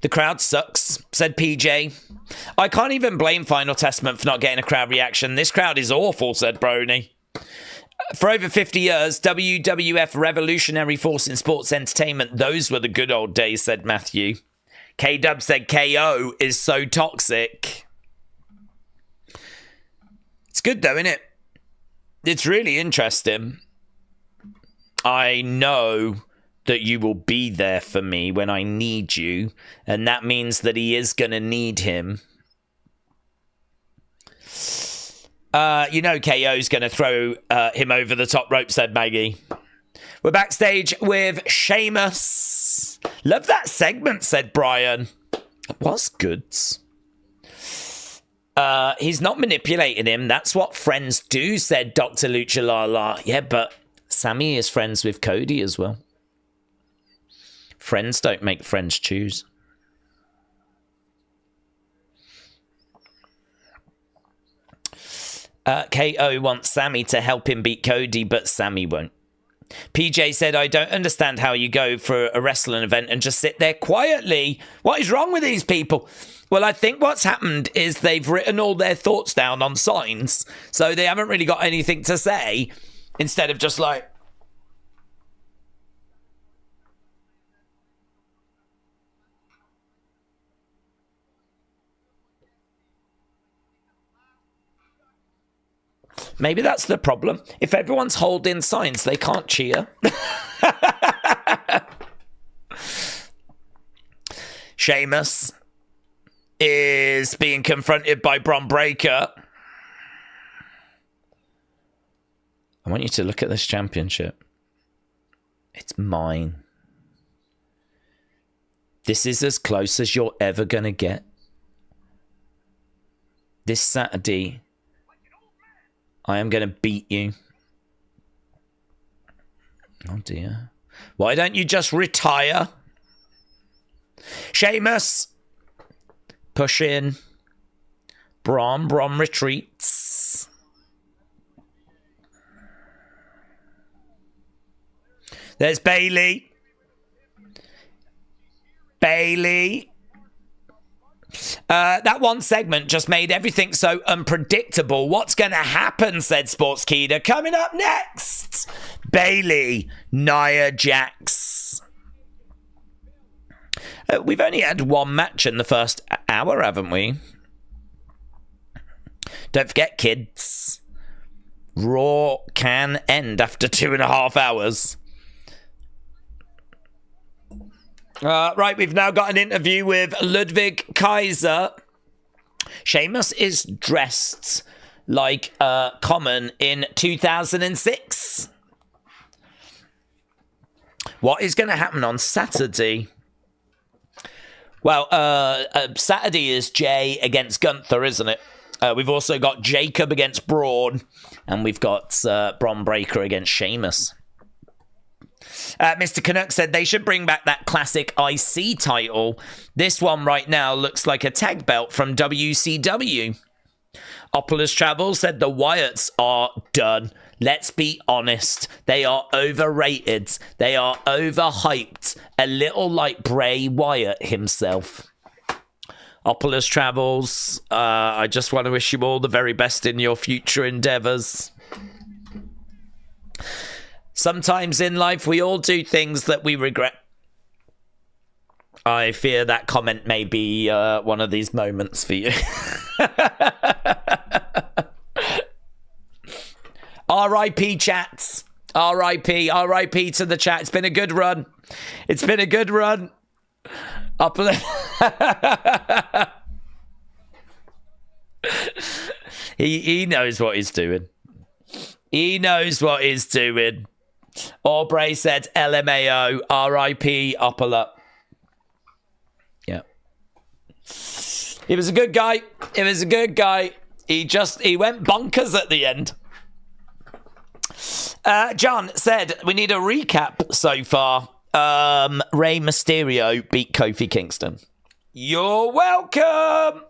The crowd sucks, said PJ. I can't even blame Final Testament for not getting a crowd reaction. This crowd is awful, said Brony. For over 50 years, WWF revolutionary force in sports entertainment. Those were the good old days, said Matthew. K-Dub said KO is so toxic. It's good though, isn't it? It's really interesting. I know that you will be there for me when I need you. And that means that he is going to need him. You know KO's going to throw him over the top rope, said Maggie. We're backstage with Sheamus. Love that segment, said Brian. It was good. He's not manipulating him. That's what friends do, said Dr. Lucha Lala. Yeah, but Sami is friends with Cody as well. Friends don't make friends choose. KO wants Sami to help him beat Cody, but Sami won't. PJ said, I don't understand how you go for a wrestling event and just sit there quietly. What is wrong with these people? Well, I think what's happened is they've written all their thoughts down on signs, so they haven't really got anything to say, instead of just like, maybe that's the problem. If everyone's holding signs, they can't cheer. Sheamus is being confronted by Bron Breakker. I want you to look at this championship. It's mine. This is as close as you're ever going to get. This Saturday, I am going to beat you. Oh dear. Why don't you just retire? Sheamus. Push in. Bron retreats. There's Bayley. That one segment just made everything so unpredictable. What's going to happen, said Sportskeeda. Coming up next, Bayley, Nia Jax. We've only had one match in the first hour, haven't we? Don't forget, kids, Raw can end after 2.5 hours. Right, we've now got an interview with Ludwig Kaiser. Sheamus is dressed like Common in 2006. What is going to happen on Saturday? Well, Saturday is Jey against Gunther, isn't it? We've also got Jacob against Braun, and we've got Bron Breakker against Sheamus. Mr. Canuck said they should bring back that classic IC title. This one right now looks like a tag belt from WCW. Opulus Travel said the Wyatts are done. Let's be honest. They are overrated. They are overhyped. A little like Bray Wyatt himself. Opulus Travels, I just want to wish you all the very best in your future endeavors. Sometimes in life, we all do things that we regret. I fear that comment may be one of these moments for you. R.I.P. chats. R.I.P. R.I.P. to the chat. It's been a good run. It's been a good run. He knows what he's doing. He knows what he's doing. Aubrey said LMAO, RIP, Upper. Yeah. He was a good guy. He was a good guy. He went bonkers at the end. John said, we need a recap so far. Rey Mysterio beat Kofi Kingston. You're welcome.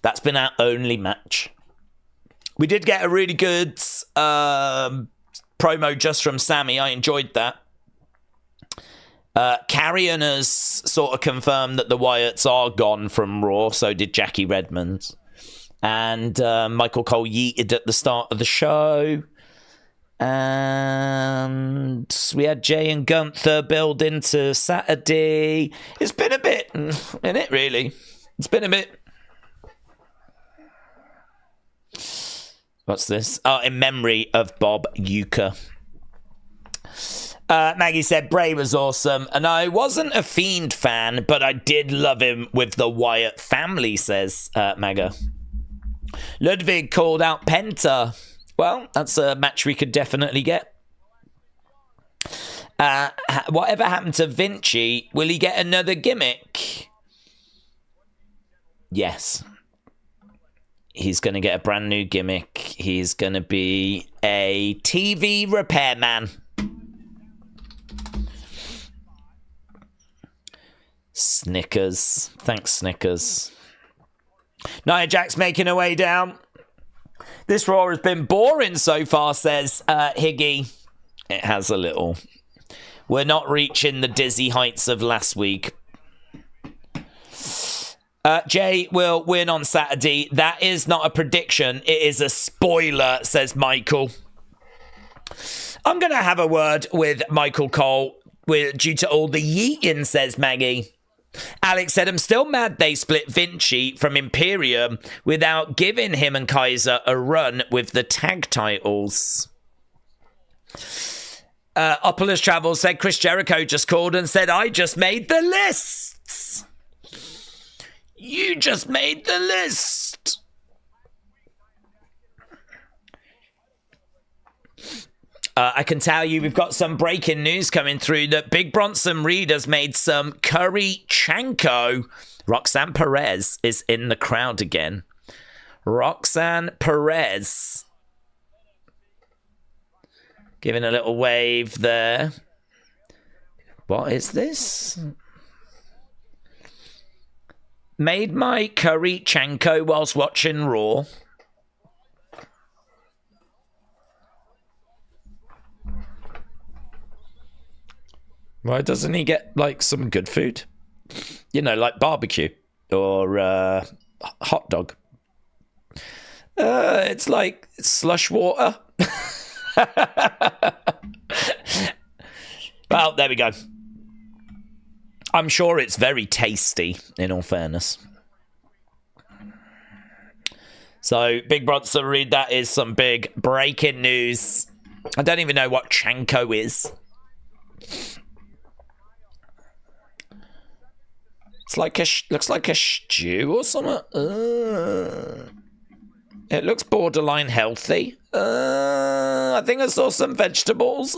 That's been our only match. We did get a really good promo just from Sami. I enjoyed that. Carrion has sort of confirmed that the Wyatts are gone from Raw. So did Jackie Redmond. And Michael Cole yeeted at the start of the show. And we had Jey and Gunther build into Saturday. It's been a bit, isn't it, really? It's been a bit. What's this? Oh, in memory of Bob Uecker. Maggie said Bray was awesome, and I wasn't a Fiend fan, but I did love him with the Wyatt family, says Maga. Ludwig called out Penta. Well, that's a match we could definitely get. Whatever happened to Vinci? Will he get another gimmick? Yes. He's going to get a brand new gimmick. He's going to be a TV repairman. Snickers. Thanks, Snickers. Nia Jax making her way down. This Raw has been boring so far, says Higgy. It has a little. We're not reaching the dizzy heights of last week. Jay will win on Saturday. That is not a prediction. It is a spoiler, says Michael. I'm going to have a word with Michael Cole due to all the yeeting, says Maggie. Alex said, I'm still mad they split Vinci from Imperium without giving him and Kaiser a run with the tag titles. Opulus Travel said Chris Jericho just called and said, I just made the lists. You just made the list. I can tell you we've got some breaking news coming through that Big Bronson Reed has made some curry chanko. Roxanne Perez is in the crowd again. Roxanne Perez. Giving a little wave there. What is this? Made my curry chanko whilst watching Raw. Why doesn't he get, like, some good food? You know, like barbecue or hot dog. It's like slush water. Well, there we go. I'm sure it's very tasty, in all fairness. So, Big Bronson Reed, that is some big breaking news. I don't even know what chanko is. It's like looks like a stew or something. It looks borderline healthy. I think I saw some vegetables.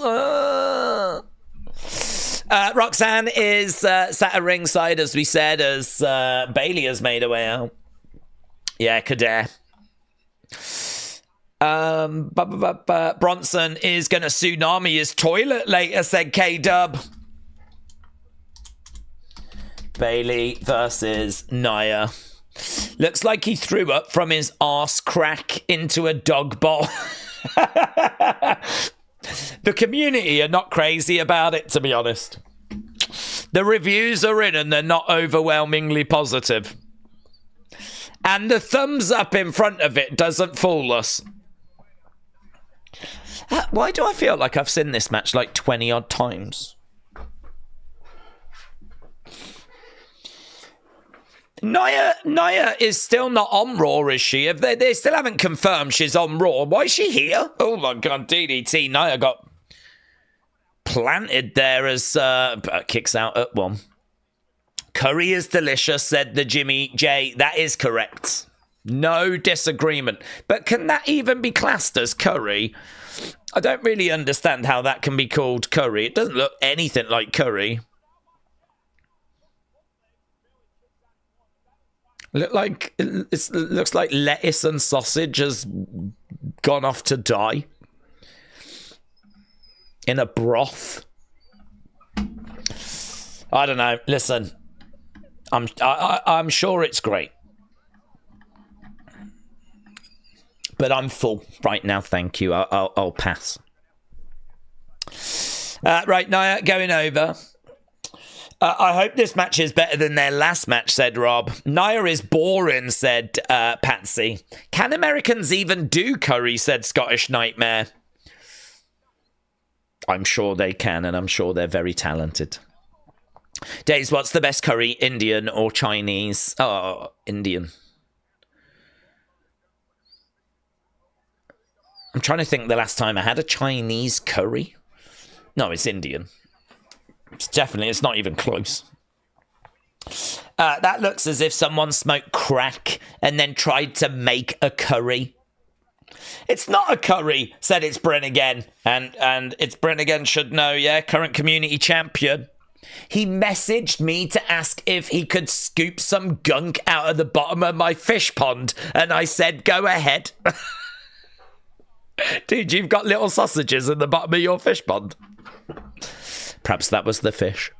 Roxanne is sat at ringside, as we said, as Bailey has made her way out. Yeah, Kader. Bronson is going to tsunami his toilet later, said K-Dub. Bailey versus Nia. Looks like he threw up from his arse crack into a dog bowl. The community are not crazy about it, to be honest. The reviews are in and they're not overwhelmingly positive. And the thumbs up in front of it doesn't fool us. Why do I feel like I've seen this match like 20 odd times? Nia is still not on Raw, is she? They still haven't confirmed she's on Raw. Why is she here? Oh my God, DDT. Nia got planted there as kicks out at one. Curry is delicious, said the Jimmy J. That is correct. No disagreement. But can that even be classed as curry? I don't really understand how that can be called curry. It doesn't look anything like curry. It looks like lettuce and sausage has gone off to die in a broth. I don't know. Listen, I'm sure it's great, but I'm full right now. Thank you. I'll pass. Right, Nia going over. I hope this match is better than their last match, said Rob. Nia is boring, said Patsy. Can Americans even do curry, said Scottish Nightmare. I'm sure they can, and I'm sure they're very talented. Daze, what's the best curry, Indian or Chinese? Oh, Indian. I'm trying to think the last time I had a Chinese curry. No, it's Indian. It's not even close. That looks as if someone smoked crack and then tried to make a curry. It's not a curry, said it's Brent again. And it's Brent again should know, yeah, current community champion. He messaged me to ask if he could scoop some gunk out of the bottom of my fish pond. And I said, go ahead. Dude, you've got little sausages in the bottom of your fish pond. Perhaps that was the fish.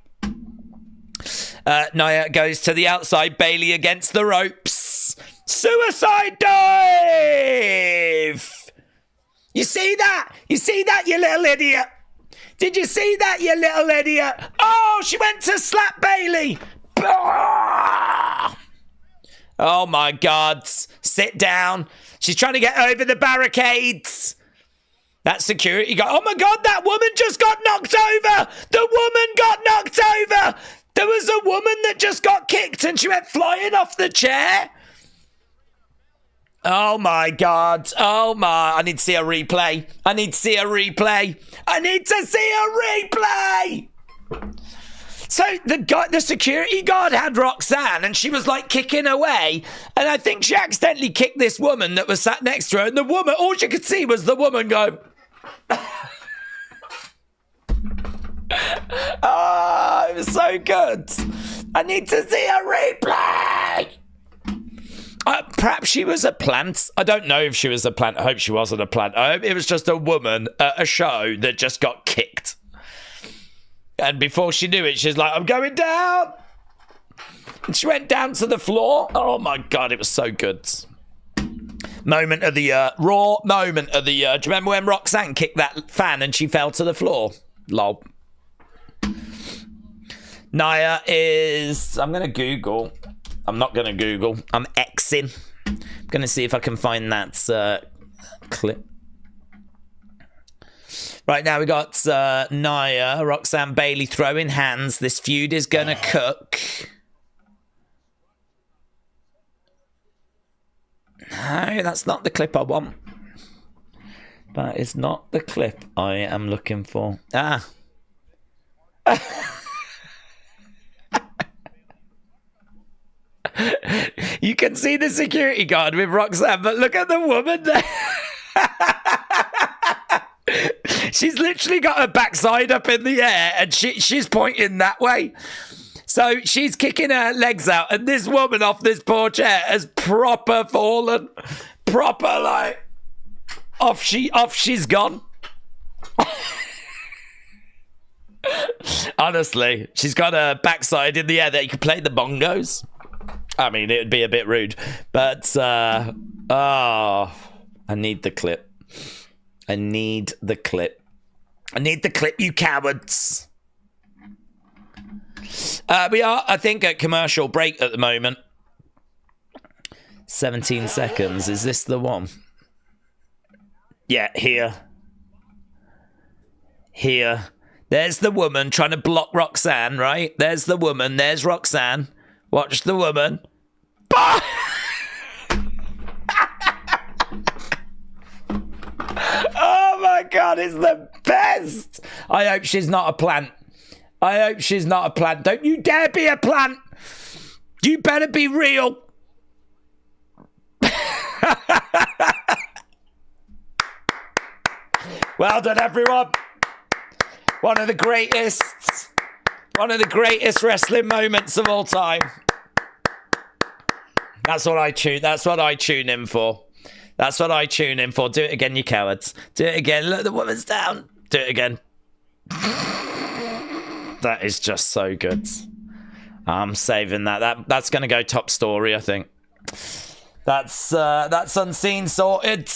Nia goes to the outside. Bailey against the ropes. Suicide dive! You see that? You see that, you little idiot? Did you see that, you little idiot? Oh, she went to slap Bailey. Oh, my God. Sit down. She's trying to get over the barricades. That security guy. Oh my God, that woman just got knocked over. The woman got knocked over. There was a woman that just got kicked and she went flying off the chair. Oh my God. Oh my. I need to see a replay. I need to see a replay. I need to see a replay. So the security guard had Roxanne and she was like kicking away. And I think she accidentally kicked this woman that was sat next to her. And the woman, all you could see was the woman go... Oh, it was so good. I need to see a replay. Perhaps she was a plant. I don't know if she was a plant. I hope she wasn't a plant. I hope it was just a woman at a show that just got kicked. And before she knew it, she's like, I'm going down. And she went down to the floor. Oh my God, it was so good. Moment of the year. Raw moment of the year. Do you remember when Roxanne kicked that fan and she fell to the floor? Lol. Nia is... I'm going to Google. I'm not going to Google. I'm Xing. I'm going to see if I can find that clip. Right now we got Nia, Roxanne, Bailey throwing hands. This feud is going to cook. No, that's not the clip I want. That is not the clip I am looking for. Ah. You can see the security guard with Roxanne, but look at the woman there. She's literally got her backside up in the air and she's pointing that way. So she's kicking her legs out, and this woman off this poor chair has proper fallen. Proper, like, off she's gone. Honestly, she's got a backside in the air that you could play the bongos. I mean, it would be a bit rude, but I need the clip. I need the clip, you cowards. We are, I think, at commercial break at the moment. 17 seconds. Is this the one? Yeah, here. There's the woman trying to block Roxanne, right? There's the woman. There's Roxanne. Watch the woman. Oh my God, it's the best. I hope she's not a plant. Don't you dare be a plant. You better be real. Well done, everyone. One of the greatest wrestling moments of all time. That's what I tune in for. Do it again, you cowards. Do it again. Look, the woman's down. Do it again. That is just so good. I'm saving that. That's going to go top story, I think. That's unseen sorted.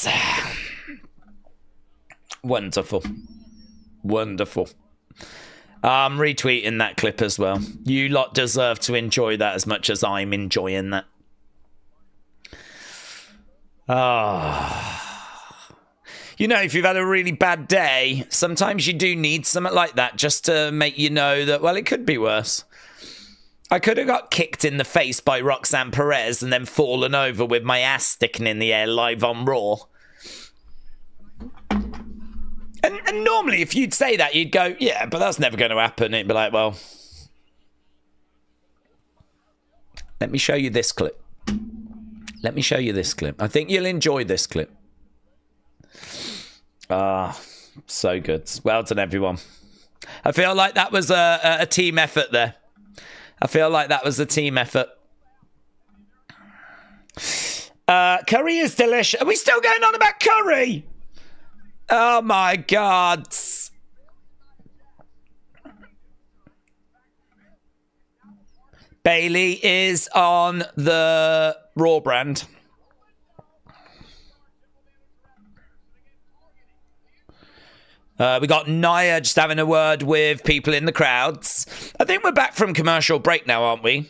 Wonderful. I'm retweeting that clip as well. You lot deserve to enjoy that as much as I'm enjoying that. You know, if you've had a really bad day, sometimes you do need something like that just to make you know that, well, it could be worse. I could have got kicked in the face by Roxanne Perez and then fallen over with my ass sticking in the air live on Raw. And normally, if you'd say that, you'd go, yeah, but that's never going to happen. It'd be like, well, let me show you this clip. I think you'll enjoy this clip. So good. Well done, everyone. I feel like that was a team effort there. Curry is delicious. Are we still going on about curry? Oh my God. Bailey is on the Raw brand. We got Nia just having a word with people in the crowds. I think we're back from commercial break now, aren't we?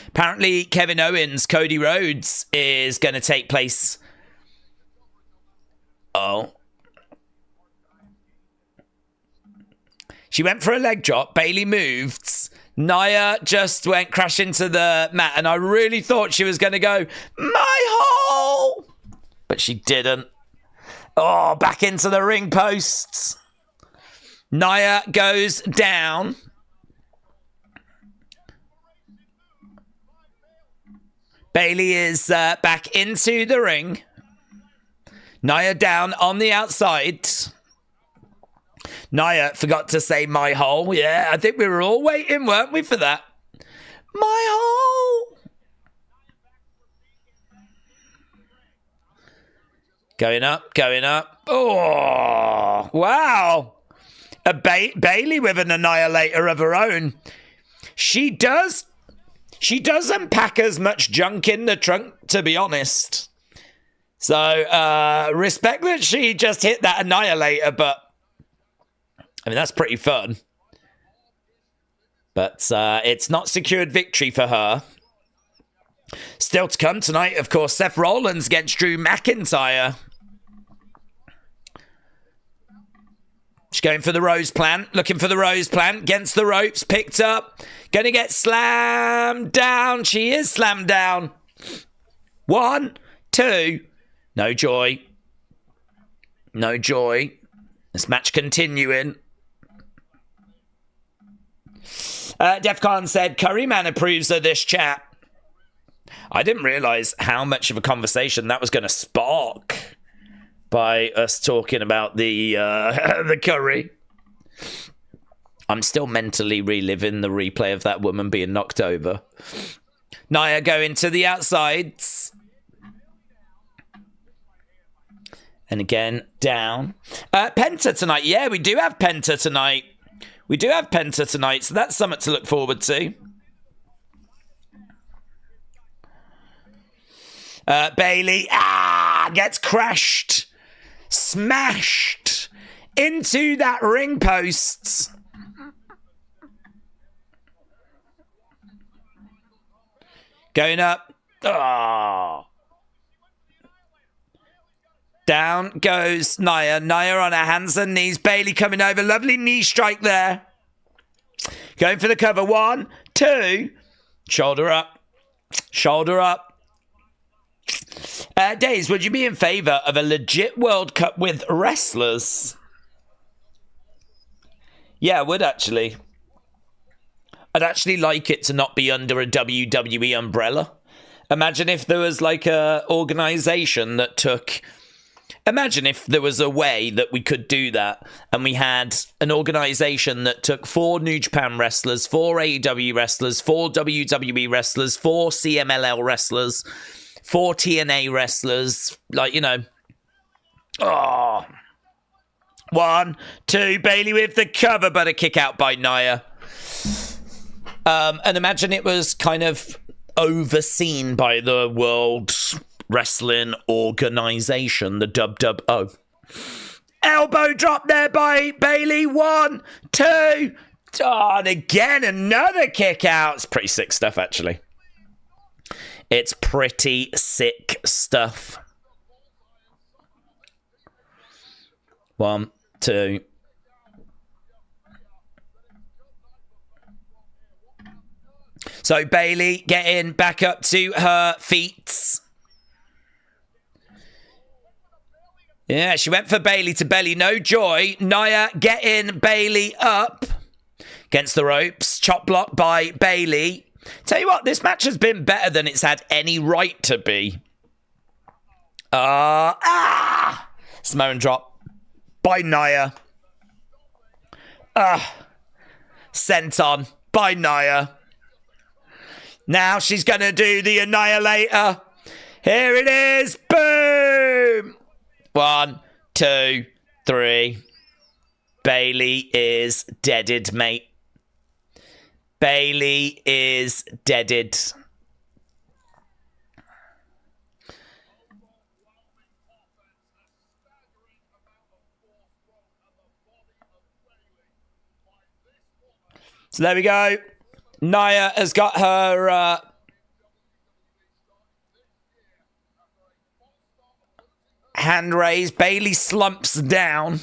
Apparently, Kevin Owens, Cody Rhodes is going to take place. Oh. She went for a leg drop. Bailey moved. Nia just went crash into the mat, and I really thought she was going to go, my hole! But she didn't. Oh, back into the ring posts. Nia goes down. Bailey is back into the ring. Nia down on the outside. Nia forgot to say my hole. Yeah, I think we were all waiting, weren't we, for that? My hole. Going up. Oh, wow. A Bailey with an annihilator of her own. She does unpack as much junk in the trunk, to be honest. So, respect that she just hit that annihilator, but I mean, that's pretty fun. But it's not secured victory for her. Still to come tonight, of course, Seth Rollins against Drew McIntyre. She's going for the rose plant, looking for the rose plant, against the ropes, picked up, gonna get slammed down. She is slammed down. 1, 2, no joy. This match continuing. Defcon said, Curryman approves of this chat. I didn't realise how much of a conversation that was going to spark by us talking about the curry. I'm still mentally reliving the replay of that woman being knocked over. Nia going to the outsides. And again, down. Penta tonight. Yeah, we do have Penta tonight. We do have Penta tonight, so that's something to look forward to. Bayley, gets crashed. Smashed into that ring post. Going up. Oh. Down goes Nia. Nia on her hands and knees. Bayley coming over. Lovely knee strike there. Going for the cover. 1, 2. Shoulder up. Shoulder up. Daze, would you be in favour of a legit World Cup with wrestlers? Yeah, I would actually. I'd actually like it to not be under a WWE umbrella. Imagine if there was like a organisation that took... Imagine if there was a way that we could do that and we had an organisation that took 4 New Japan wrestlers, 4 AEW wrestlers, 4 WWE wrestlers, 4 CMLL wrestlers, 4 TNA wrestlers, like, you know. Oh. 1, 2, Bayley with the cover, but a kick out by Nia. And imagine it was kind of overseen by the World Wrestling Organization, the WWO. Elbow drop there by Bayley. 1, 2. Oh, and again, another kick out. It's pretty sick stuff, actually. It's pretty sick stuff. 1, 2. So Bayley getting back up to her feet. Yeah, she went for Bayley to belly. No joy. Nia getting Bayley up against the ropes. Chop block by Bayley. Tell you what, this match has been better than it's had any right to be. Samoan drop by Nia. Senton by Nia. Now she's going to do the Annihilator. Here it is. Boom. 1, 2, 3. Bayley is deaded, mate. Bayley is deaded. So there we go. Nia has got her hand raised. Bayley slumps down.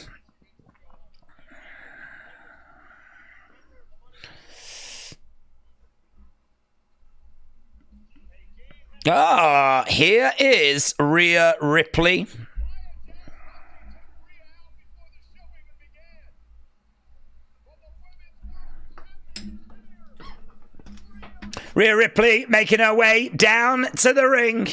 Here is Rhea Ripley. Rhea Ripley making her way down to the ring.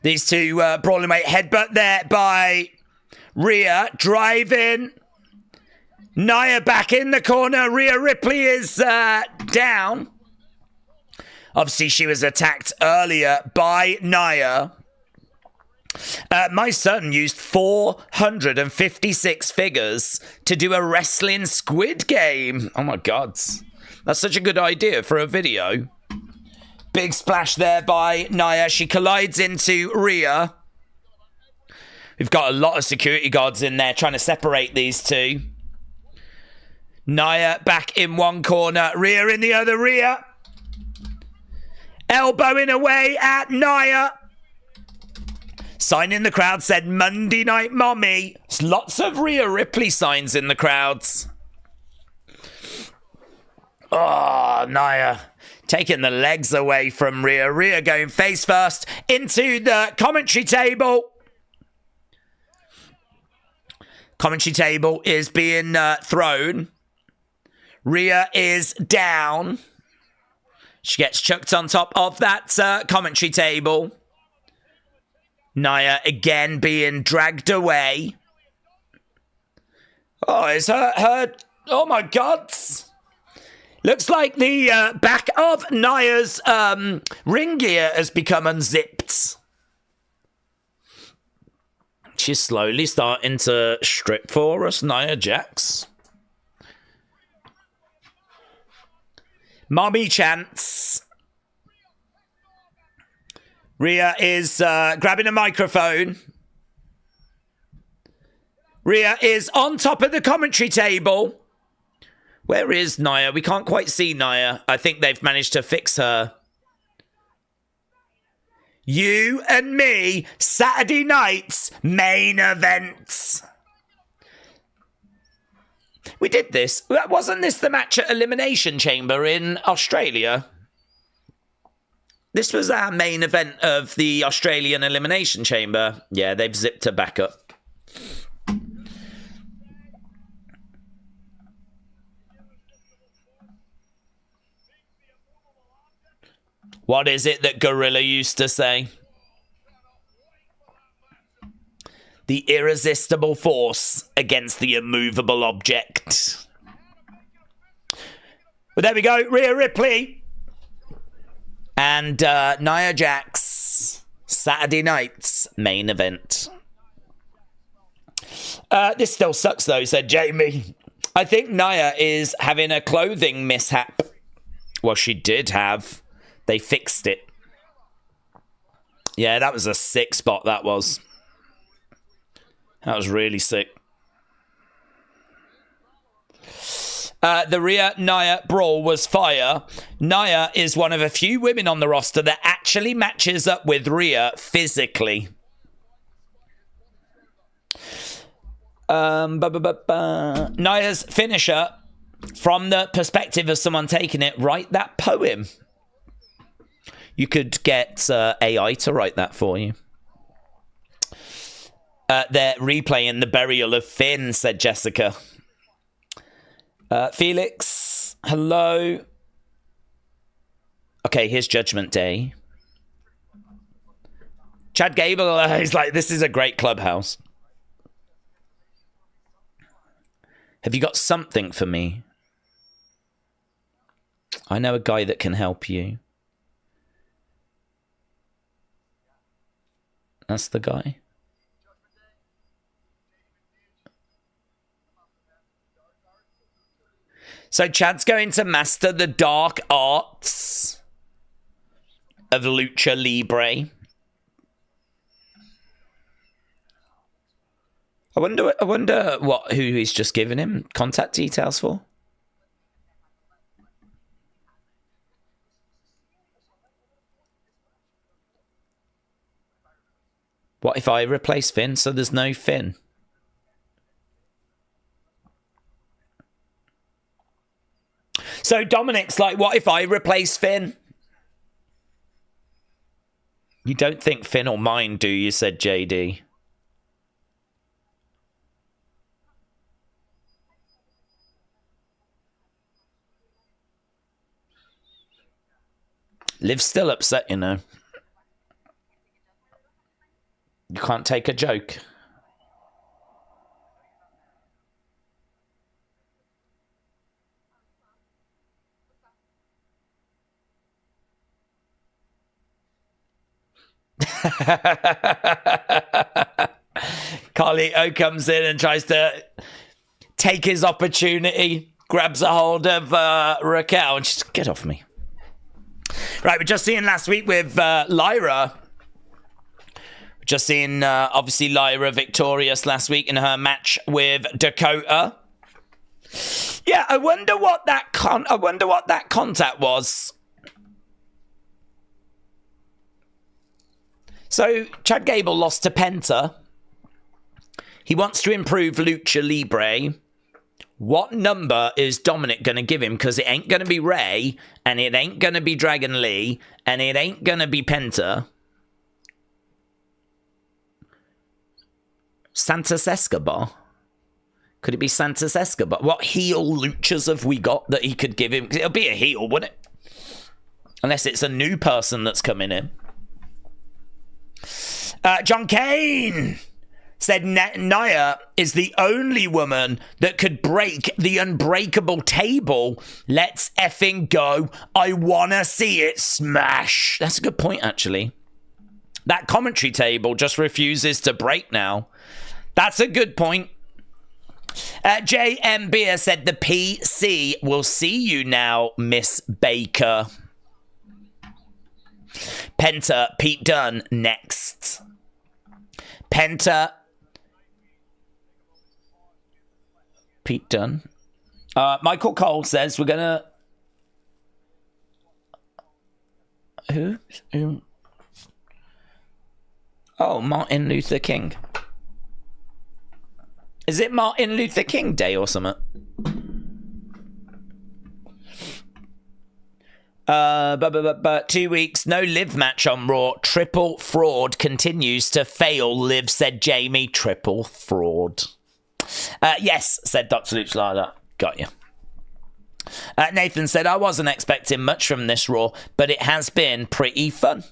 These two brawling away. Headbutt there by Rhea. Driving. Nia back in the corner. Rhea Ripley is down. Obviously, she was attacked earlier by Nia. My son used 456 figures to do a wrestling squid game. Oh my God. That's such a good idea for a video. Big splash there by Nia. She collides into Rhea. We've got a lot of security guards in there trying to separate these two. Nia back in one corner. Rhea in the other. Rhea elbowing away at Nia. Sign in the crowd said Monday Night Mommy. There's lots of Rhea Ripley signs in the crowds. Oh, Nia taking the legs away from Rhea. Rhea going face first into the commentary table. Commentary table is being thrown. Rhea is down. She gets chucked on top of that commentary table. Nia again being dragged away. Oh, it's her. Oh my God. Looks like the back of Nia's ring gear has become unzipped. She's slowly starting to strip for us, Nia Jax. Mommy chants. Rhea is grabbing a microphone. Rhea is on top of the commentary table. Where is Nia? We can't quite see Nia. I think they've managed to fix her. You and me, Saturday night's main events. We did this. Wasn't this the match at Elimination Chamber in Australia? This was our main event of the Australian Elimination Chamber. Yeah, they've zipped her back up. What is it that Gorilla used to say? The irresistible force against the immovable object. Well, there we go. Rhea Ripley. And Nia Jax. Saturday night's main event. This still sucks though, said Jamie. I think Nia is having a clothing mishap. Well, she did have. They fixed it. Yeah, that was a sick spot, that was. That was really sick. The Rhea Nia brawl was fire. Nia is one of a few women on the roster that actually matches up with Rhea physically. Nia's finisher, from the perspective of someone taking it, write that poem. You could get AI to write that for you. They're replaying the burial of Finn, said Jessica. Felix, hello. Okay, here's Judgment Day. Chad Gable, he's like, this is a great clubhouse. Have you got something for me? I know a guy that can help you. That's the guy. So Chad's going to master the dark arts of Lucha Libre. I wonder who he's just given him contact details for. What if I replace Finn so there's no Finn? So Dominic's like, what if I replace Finn? You don't think Finn will mind, do you? Said JD. Liv's still upset, you know. You can't take a joke. Carlito comes in and tries to take his opportunity, grabs a hold of Raquel and just get off me. Right, we're just seeing last week with Lyra. Just seeing, obviously, Lyra victorious last week in her match with Dakota. Yeah, I wonder what that contact was. So Chad Gable lost to Penta. He wants to improve Lucha Libre. What number is Dominic going to give him? Because it ain't going to be Rey, and it ain't going to be Dragon Lee, and it ain't going to be Penta. Santos Escobar? Could it be Santos Escobar? What heel luchas have we got that he could give him? It'll be a heel, wouldn't it? Unless it's a new person that's coming in. John Kane said Nia is the only woman that could break the unbreakable table. Let's effing go. I want to see it smash. That's a good point, actually. That commentary table just refuses to break now. That's a good point. J.M. Beer said the PC will see you now, Miss Baker. Penta, Pete Dunne next. Penta, Pete Dunne. Michael Cole says we're gonna. Who? Oh, Martin Luther King. Is it Martin Luther King Day or something? But 2 weeks, no Liv match on Raw. Triple fraud continues to fail, Liv, said Jamie. Triple fraud. Yes, said Dr. Luke Slider. Got you. Nathan said, I wasn't expecting much from this Raw, but it has been pretty fun.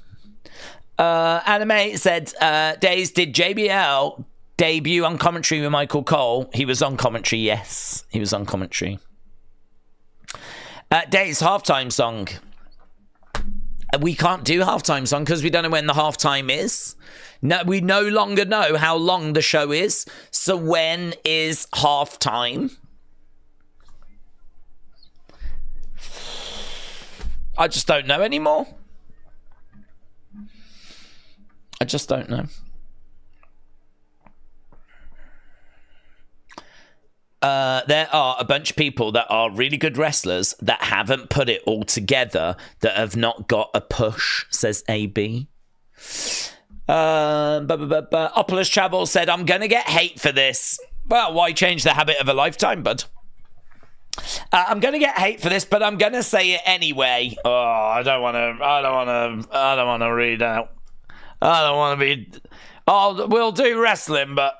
Anime said, Daze, did JBL debut on commentary with Michael Cole? He was on commentary, yes. He was on commentary. Daze, halftime song. We can't do halftime song because we don't know when the halftime is. No, we no longer know how long the show is. So when is halftime? I just don't know anymore. I just don't know. There are a bunch of people that are really good wrestlers that haven't put it all together, that have not got a push, says AB. Opulus Travel said, I'm going to get hate for this. Well, why change the habit of a lifetime, bud? I'm going to get hate for this, but I'm going to say it anyway. Oh, I don't want to read out. I don't want to be... Oh, we'll do wrestling, but...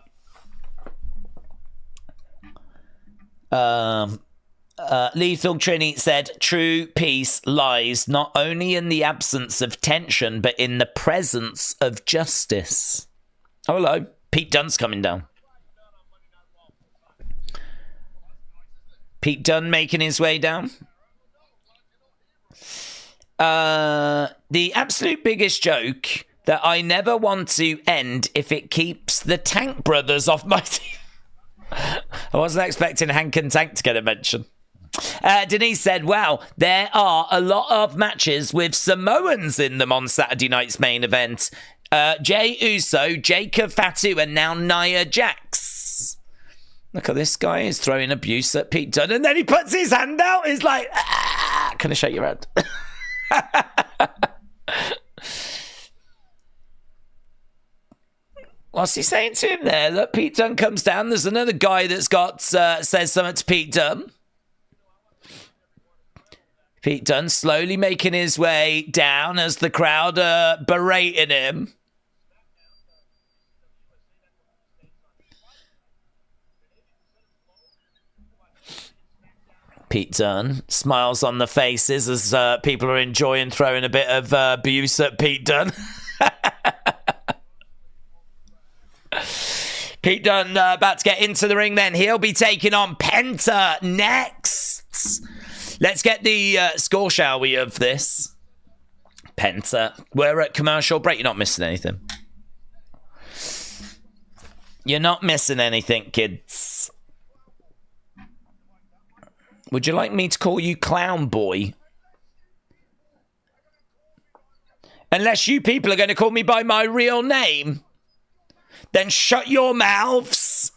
Lethal Trini said, true peace lies not only in the absence of tension, but in the presence of justice. Oh, hello. Pete Dunne's coming down. Pete Dunne making his way down. The absolute biggest joke that I never want to end if it keeps the Tank Brothers off my team. I wasn't expecting Hank and Tank to get a mention. Denise said, wow, there are a lot of matches with Samoans in them on Saturday night's main event. Jey Uso, Jacob Fatu, and now Nia Jax. Look at this guy. He's throwing abuse at Pete Dunne, and then he puts his hand out. He's like, ah, can I shake your hand? What's he saying to him there? Look, Pete Dunne comes down. There's another guy that's got says something to Pete Dunne. Pete Dunne slowly making his way down as the crowd are berating him. Pete Dunne smiles on the faces as people are enjoying throwing a bit of abuse at Pete Dunne. Pete Dunne about to get into the ring then. He'll be taking on Penta next. Let's get the score, shall we, of this. Penta. We're at commercial break. You're not missing anything. You're not missing anything, kids. Would you like me to call you Clown Boy? Unless you people are going to call me by my real name. Then shut your mouths.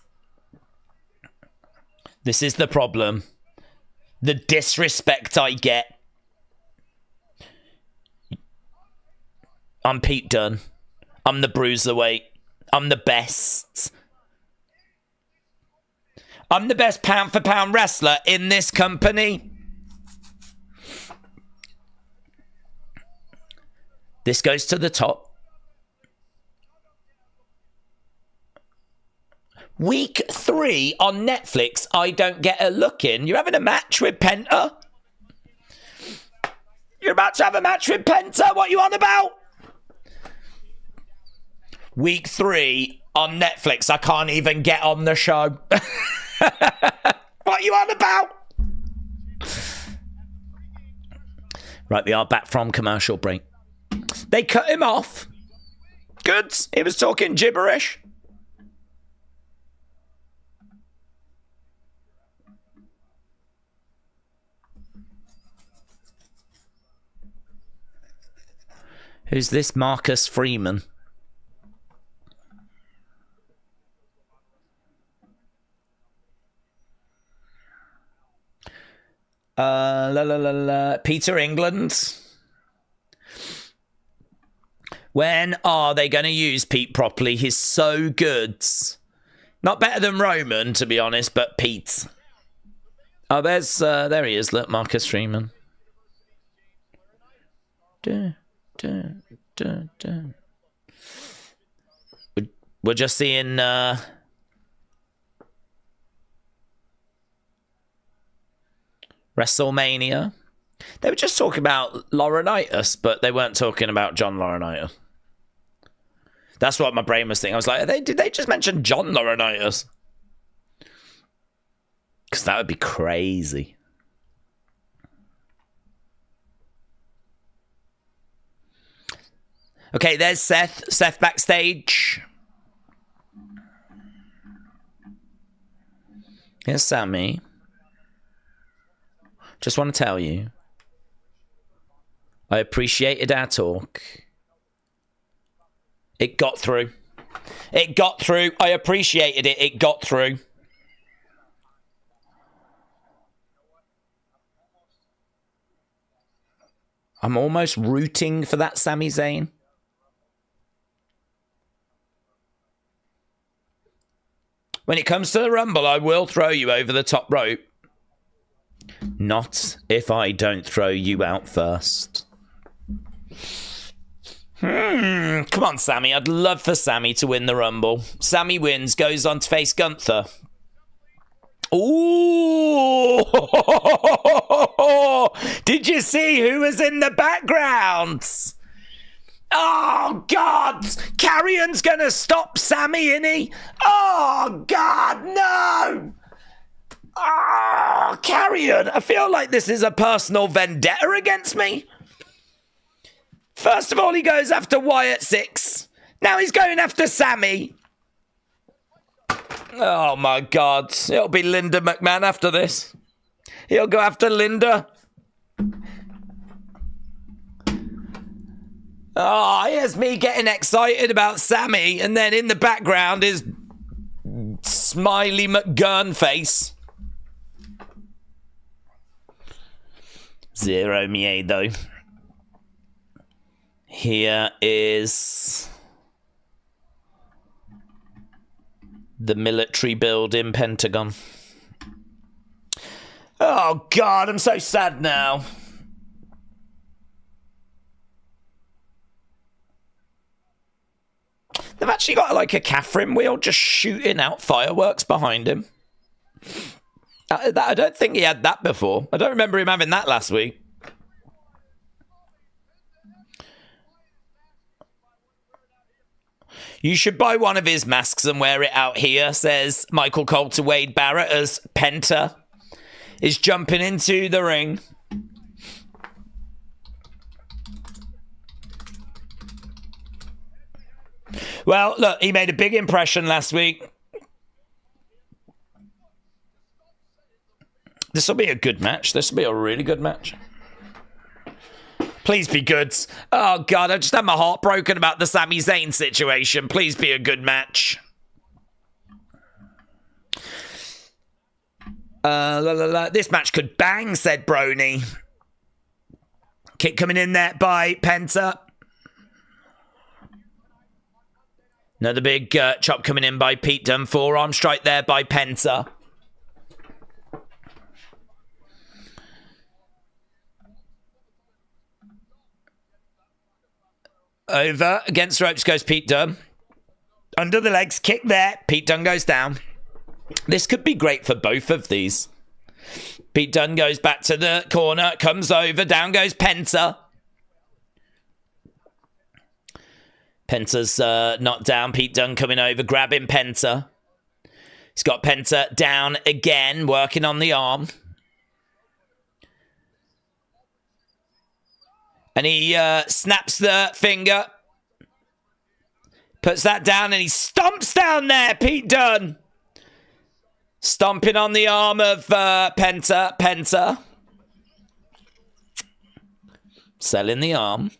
This is the problem. The disrespect I get. I'm Pete Dunne. I'm the bruiserweight. I'm the best. I'm the best pound for pound wrestler in this company. This goes to the top. Week 3 on Netflix, I don't get a look in. You're having a match with Penta? You're about to have a match with Penta? What are you on about? Week 3 on Netflix. I can't even get on the show. What are you on about? Right, we are back from commercial break. They cut him off. Good. He was talking gibberish. Who's this Marcus Freeman? Peter England. When are they going to use Pete properly? He's so good. Not better than Roman, to be honest, but Pete. Oh, there he is. Look, Marcus Freeman. We're just seeing WrestleMania. They were just talking about Laurinaitis, but they weren't talking about John Laurinaitis. That's what my brain was thinking. I was like, did they just mention John Laurinaitis? Because that would be crazy. Okay, there's Seth. Seth backstage. Here's Sami. Just want to tell you, I appreciated our talk. It got through. It got through. I appreciated it. It got through. I'm almost rooting for that Sami Zayn. When it comes to the Rumble, I will throw you over the top rope. Not if I don't throw you out first. Come on, Sami. I'd love for Sami to win the Rumble. Sami wins, goes on to face Gunther. Ooh! Did you see who was in the background? Oh, God! Carrion's gonna stop Sami, isn't he? Oh, God, no! Oh, Carrion! I feel like this is a personal vendetta against me. First of all, he goes after Wyatt Six. Now he's going after Sami. Oh, my God. It'll be Linda McMahon after this. He'll go after Linda. Oh, here's me getting excited about Sami, and then in the background is Smiley McGurn face. Zero miedo. Here is the military building Pentagon. Oh, God, I'm so sad now. They've actually got like a Catherine wheel just shooting out fireworks behind him. I don't think he had that before. I don't remember him having that last week. You should buy one of his masks and wear it out here, says Michael Cole to Wade Barrett as Penta is jumping into the ring. Well, look, he made a big impression last week. This will be a good match. This will be a really good match. Please be good. Oh, God, I just had my heart broken about the Sami Zayn situation. Please be a good match. This match could bang, said Brony. Kick coming in there by Penta. Another big chop coming in by Pete Dunne. Forearm strike there by Penta. Over against the ropes goes Pete Dunne. Under the legs, kick there. Pete Dunne goes down. This could be great for both of these. Pete Dunne goes back to the corner, comes over, down goes Penta. Penta's knocked down. Pete Dunne coming over, grabbing Penta. He's got Penta down again, working on the arm. And he snaps the finger. Puts that down and he stomps down there, Pete Dunne. Stomping on the arm of Penta. Penta. Selling the arm.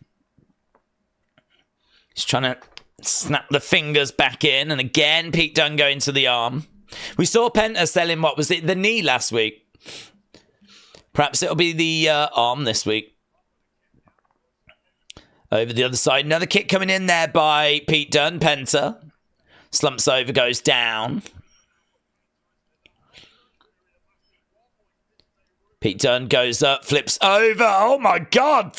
He's trying to snap the fingers back in. And again, Pete Dunne going to the arm. We saw Penta selling, what was it, the knee last week. Perhaps it'll be the arm this week. Over the other side. Another kick coming in there by Pete Dunne. Penta. Slumps over, goes down. Pete Dunne goes up, flips over. Oh my God!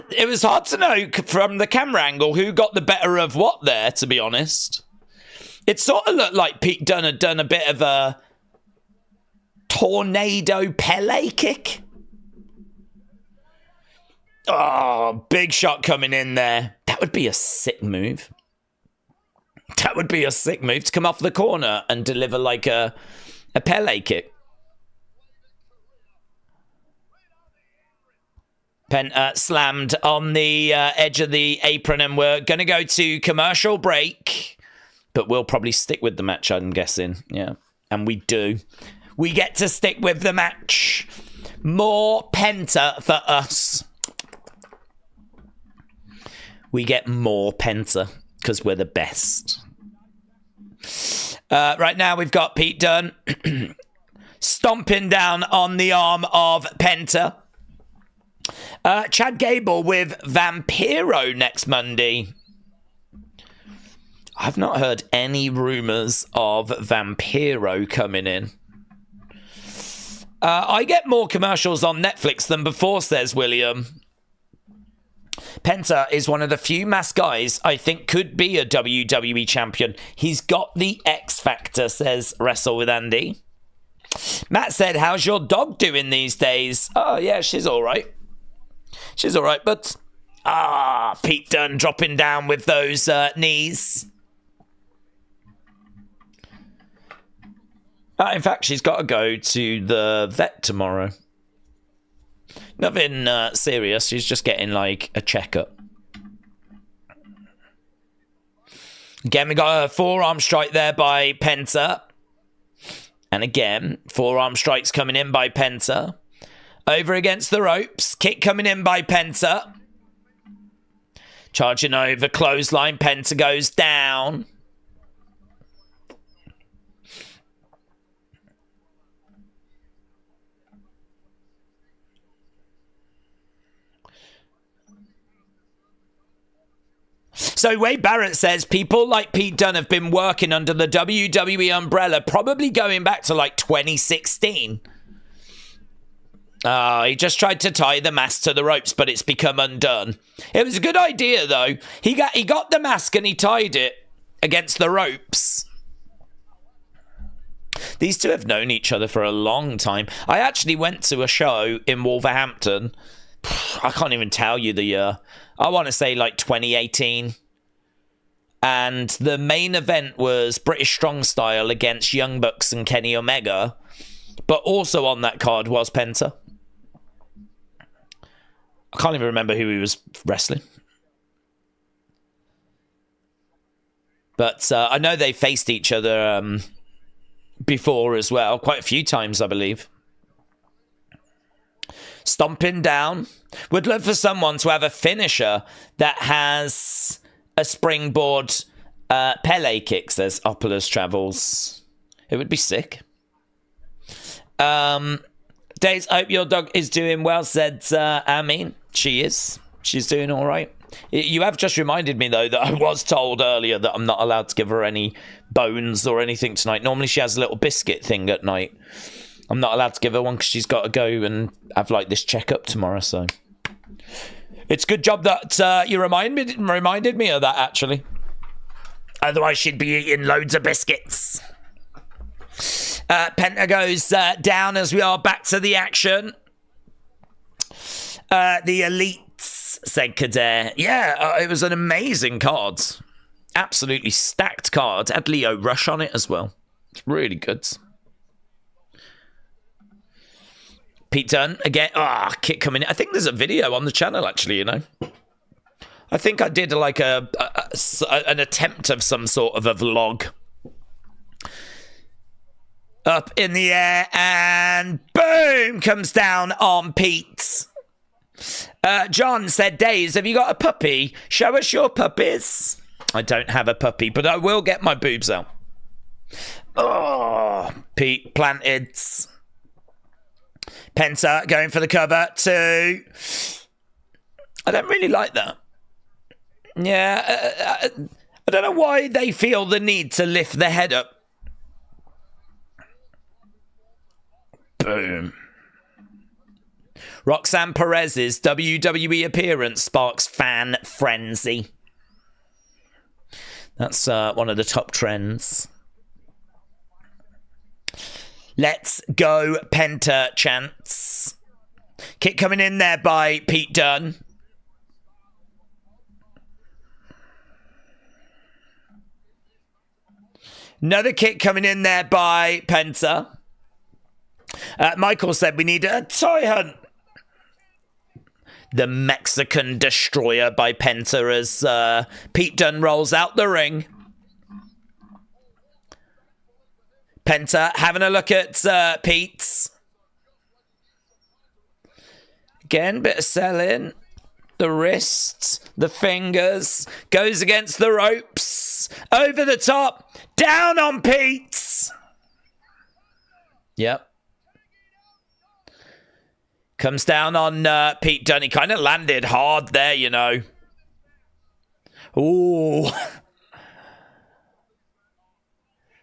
It was hard to know from the camera angle who got the better of what there, to be honest. It sort of looked like Pete Dunne had done a bit of a tornado Pele kick. Oh, big shot coming in there. That would be a sick move. That would be a sick move to come off the corner and deliver like a Pele kick. Penta slammed on the edge of the apron, and we're going to go to commercial break. But we'll probably stick with the match, I'm guessing. Yeah, and we do. We get to stick with the match. More Penta for us. We get more Penta because we're the best. Right now, we've got Pete Dunne stomping down on the arm of Penta. Chad Gable with Vampiro next Monday. I've not heard any rumours of Vampiro coming in. I get more commercials on Netflix than before, says William. Penta is one of the few masked guys I think could be a WWE champion. He's got the X factor, says Wrestle with Andy. Matt said, how's your dog doing these days? Oh, yeah, she's all right. She's all right, but... Pete Dunne dropping down with those knees. In fact, she's got to go to the vet tomorrow. Nothing serious. She's just getting, like, a checkup. Again, we got a forearm strike there by Penta. And again, forearm strikes coming in by Penta. Over against the ropes. Kick coming in by Penta. Charging over, clothesline. Penta goes down. So Wade Barrett says people like Pete Dunne have been working under the WWE umbrella probably going back to like 2016. He just tried to tie the mask to the ropes, but it's become undone. It was a good idea, though. He got the mask and he tied it against the ropes. These two have known each other for a long time. I actually went to a show in Wolverhampton. I can't even tell you the year. I want to say like 2018. And the main event was British Strong Style against Young Bucks and Kenny Omega. But also on that card was Penta. I can't even remember who he was wrestling. But I know they faced each other before as well. Quite a few times, I believe. Stomping down. Would love for someone to have a finisher that has a springboard Pele kick, says Opulus Travels. It would be sick. Daze, I hope your dog is doing well, said Amin. She is. She's doing all right. You have just reminded me, though, that I was told earlier that I'm not allowed to give her any bones or anything tonight. Normally she has a little biscuit thing at night. I'm not allowed to give her one because she's got to go and have like this checkup tomorrow. So it's a good job that you reminded me of that, actually. Otherwise she'd be eating loads of biscuits. Penta goes down as we are back to the action. The Elites said Kader. Yeah, it was an amazing card. Absolutely stacked card. Had Leo Rush on it as well. It's really good. Pete Dunne, again. Kick coming in. I think there's a video on the channel, actually, you know. I think I did like an attempt of some sort of a vlog. Up in the air and boom, comes down on Pete. John said, Daze, have you got a puppy? Show us your puppies. I don't have a puppy, but I will get my boobs out. Oh, Pete planted. Penta going for the cover too. I don't really like that. Yeah, I don't know why they feel the need to lift their head up. Boom. Roxanne Perez's WWE appearance sparks fan frenzy. That's one of the top trends. Let's go Penta chants. Kick coming in there by Pete Dunne. Another kick coming in there by Penta. Michael said we need a toy hunt. The Mexican Destroyer by Penta as Pete Dunne rolls out the ring. Penta having a look at Pete. Again, bit of selling. The wrists, the fingers, goes against the ropes, over the top, down on Pete. Yep. Comes down on Pete Dunne. He kind of landed hard there, you know. Ooh.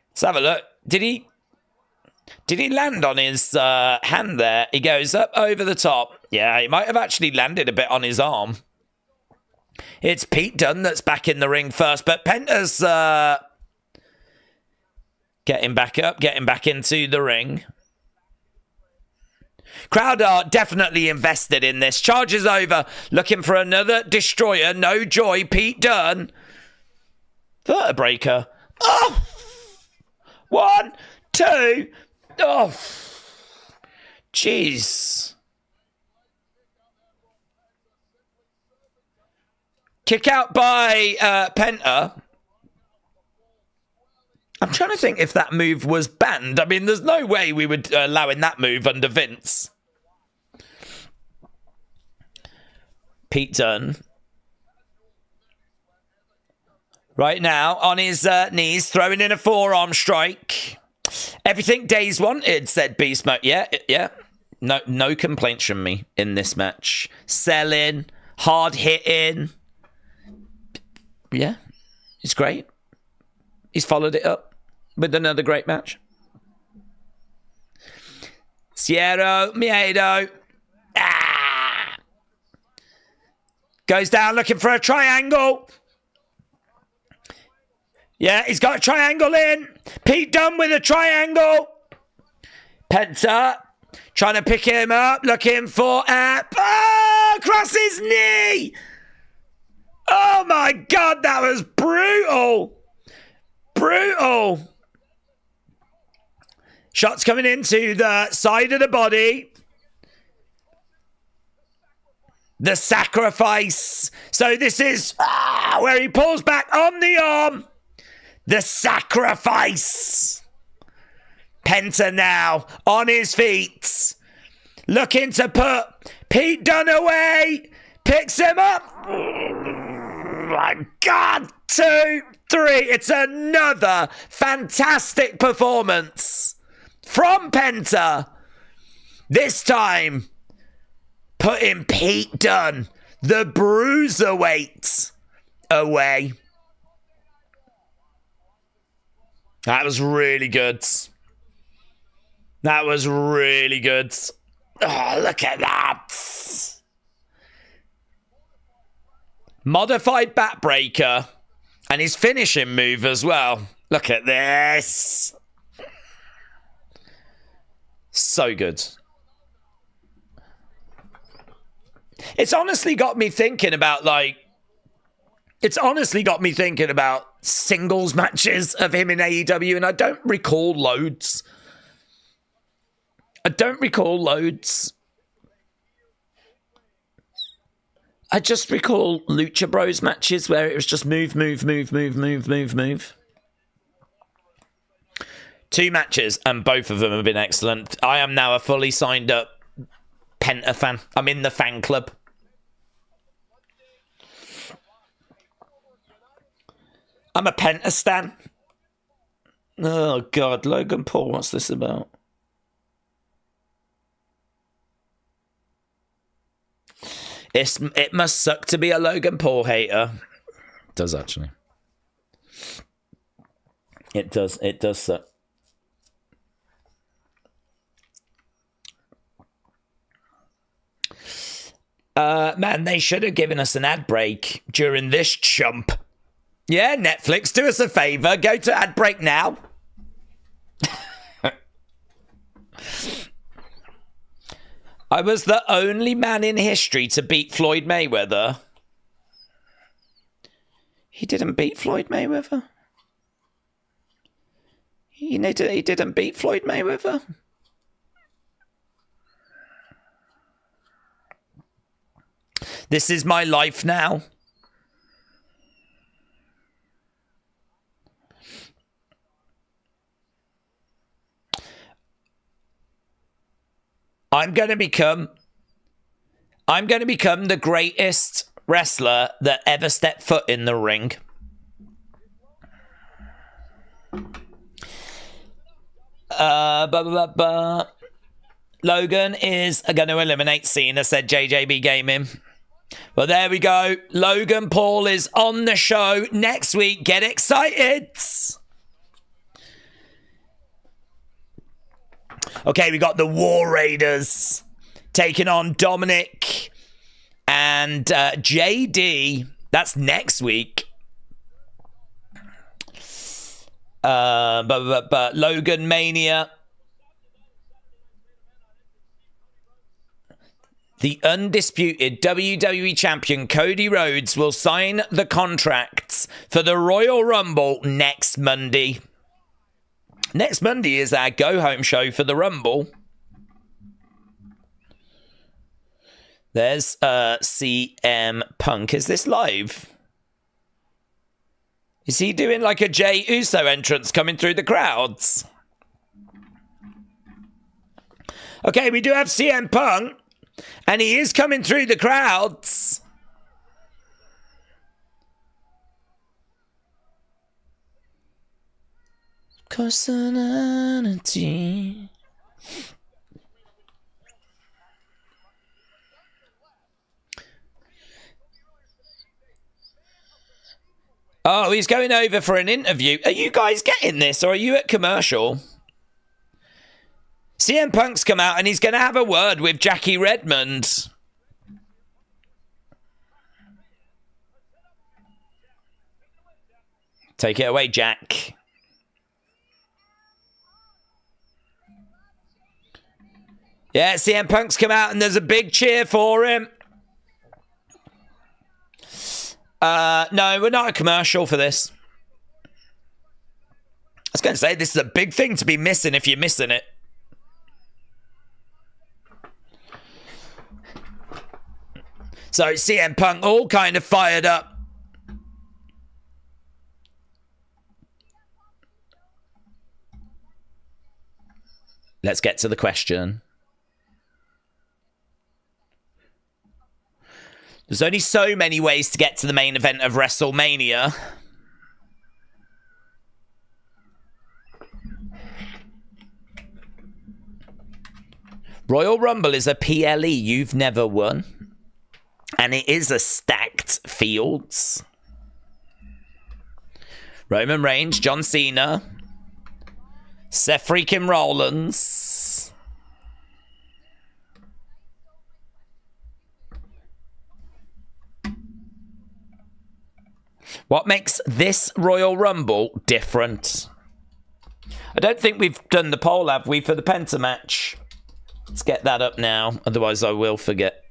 Let's have a look. Did he land on his hand there? He goes up over the top. Yeah, he might have actually landed a bit on his arm. It's Pete Dunne that's back in the ring first, but Penta's getting back up, getting back into the ring. Crowd are definitely invested in this. Charges over, looking for another destroyer. No joy, Pete Dunne. Vertebreaker. Oh! 1, 2. Oh! Jeez. Kick out by Penta. I'm trying to think if that move was banned. I mean, there's no way we would allowing that move under Vince. Pete Dunne. Right now, on his knees, throwing in a forearm strike. Everything Daze wanted, said Beast Mode. Yeah. No complaints from me in this match. Selling, hard hitting. Yeah, it's great. He's followed it up with another great match. Cierro Miedo. Goes down looking for a triangle. Yeah, he's got a triangle in. Pete Dunne with a triangle. Penta trying to pick him up, looking for across his knee. Oh my God, that was brutal. Brutal. Shots coming into the side of the body. The sacrifice. So this is where he pulls back on the arm. The sacrifice. Penta now on his feet. Looking to put Pete Dunne away. Picks him up. My God. 2, 3. It's another fantastic performance from Penta. This time, putting Pete Dunne, the bruiserweight, away. That was really good. That was really good. Oh, look at that. Modified backbreaker. And his finishing move as well. Look at this. So good. It's honestly got me thinking about, like... It's honestly got me thinking about singles matches of him in AEW, and I don't recall loads. I just recall Lucha Bros matches where it was just move. 2 matches, and both of them have been excellent. I am now a fully signed up Penta fan. I'm in the fan club. I'm a Penta stan. Oh, God. Logan Paul, what's this about? It must suck to be a Logan Paul hater. It does, actually. It does suck. Man, they should have given us an ad break during this chump. Yeah, Netflix, do us a favour. Go to ad break now. I was the only man in history to beat Floyd Mayweather. He didn't beat Floyd Mayweather. He didn't beat Floyd Mayweather. This is my life now. I'm going to become the greatest wrestler that ever stepped foot in the ring. Logan is going to eliminate Cena, said JJB Gaming. Well, there we go. Logan Paul is on the show next week. Get excited. Okay, we got the War Raiders taking on Dominic and JD. That's next week. But Logan Mania. The undisputed WWE champion Cody Rhodes will sign the contracts for the Royal Rumble next Monday. Next Monday is our go-home show for the Rumble. There's CM Punk. Is this live? Is he doing like a Jey Uso entrance coming through the crowds? Okay, we do have CM Punk. And he is coming through the crowds. Personality. Oh, he's going over for an interview. Are you guys getting this, or are you at commercial? CM Punk's come out and he's going to have a word with Jackie Redmond. Take it away, Jack. Yeah, CM Punk's come out and there's a big cheer for him. No, we're not a commercial for this. I was going to say, this is a big thing to be missing if you're missing it. So CM Punk all kind of fired up. Let's get to the question. There's only so many ways to get to the main event of WrestleMania. Royal Rumble is a PLE you've never won. And it is a stacked fields. Roman Reigns, John Cena, Seth freaking Rollins. What makes this Royal Rumble different? I don't think we've done the poll, have we, for the Penta match? Let's get that up now, otherwise I will forget.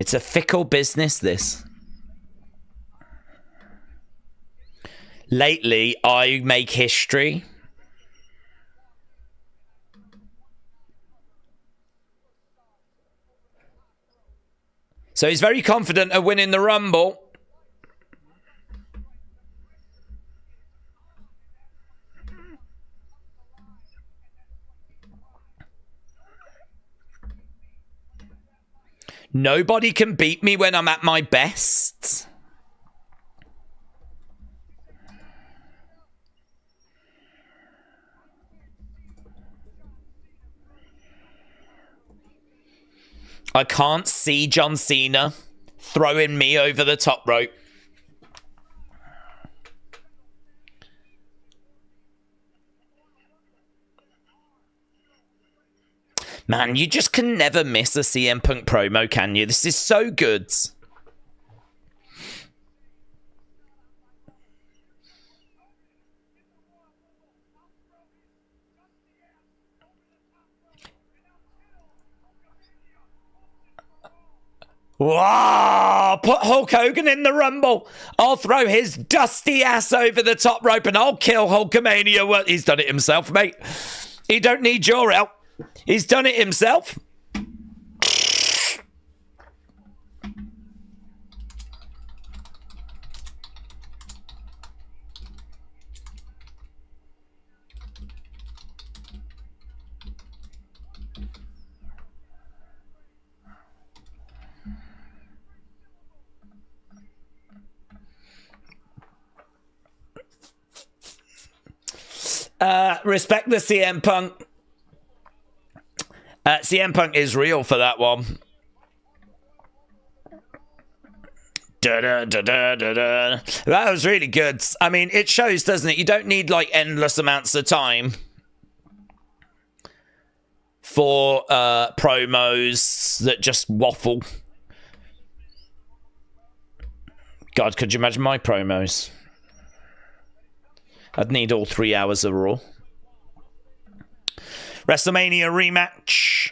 It's a fickle business, this. Lately, I make history. So he's very confident of winning the Rumble. Nobody can beat me when I'm at my best. I can't see John Cena throwing me over the top rope. Man, you just can never miss a CM Punk promo, can you? This is so good. Wow! Put Hulk Hogan in the Rumble. I'll throw his dusty ass over the top rope and I'll kill Hulkamania. Well, he's done it himself, mate. He don't need your help. He's done it himself. Respect the CM Punk. CM Punk is real for that one. That was really good. I mean, it shows, doesn't it? You don't need like endless amounts of time for promos that just waffle. God, could you imagine my promos? I'd need all 3 hours of Raw. WrestleMania rematch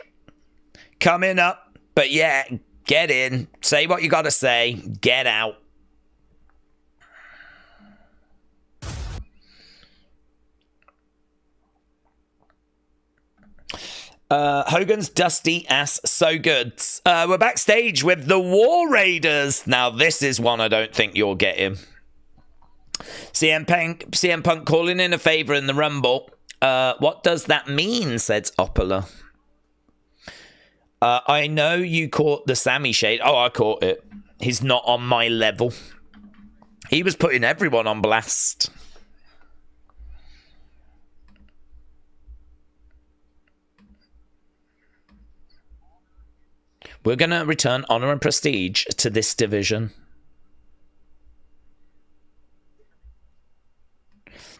coming up. But yeah, get in. Say what you got to say. Get out. Hogan's dusty ass so good. We're backstage with the War Raiders. Now, this is one I don't think you'll get him. CM Punk calling in a favor in the Rumble. What does that mean? Said Opala. I know you caught the Sami shade. Oh, I caught it. He's not on my level. He was putting everyone on blast. We're going to return honor and prestige to this division.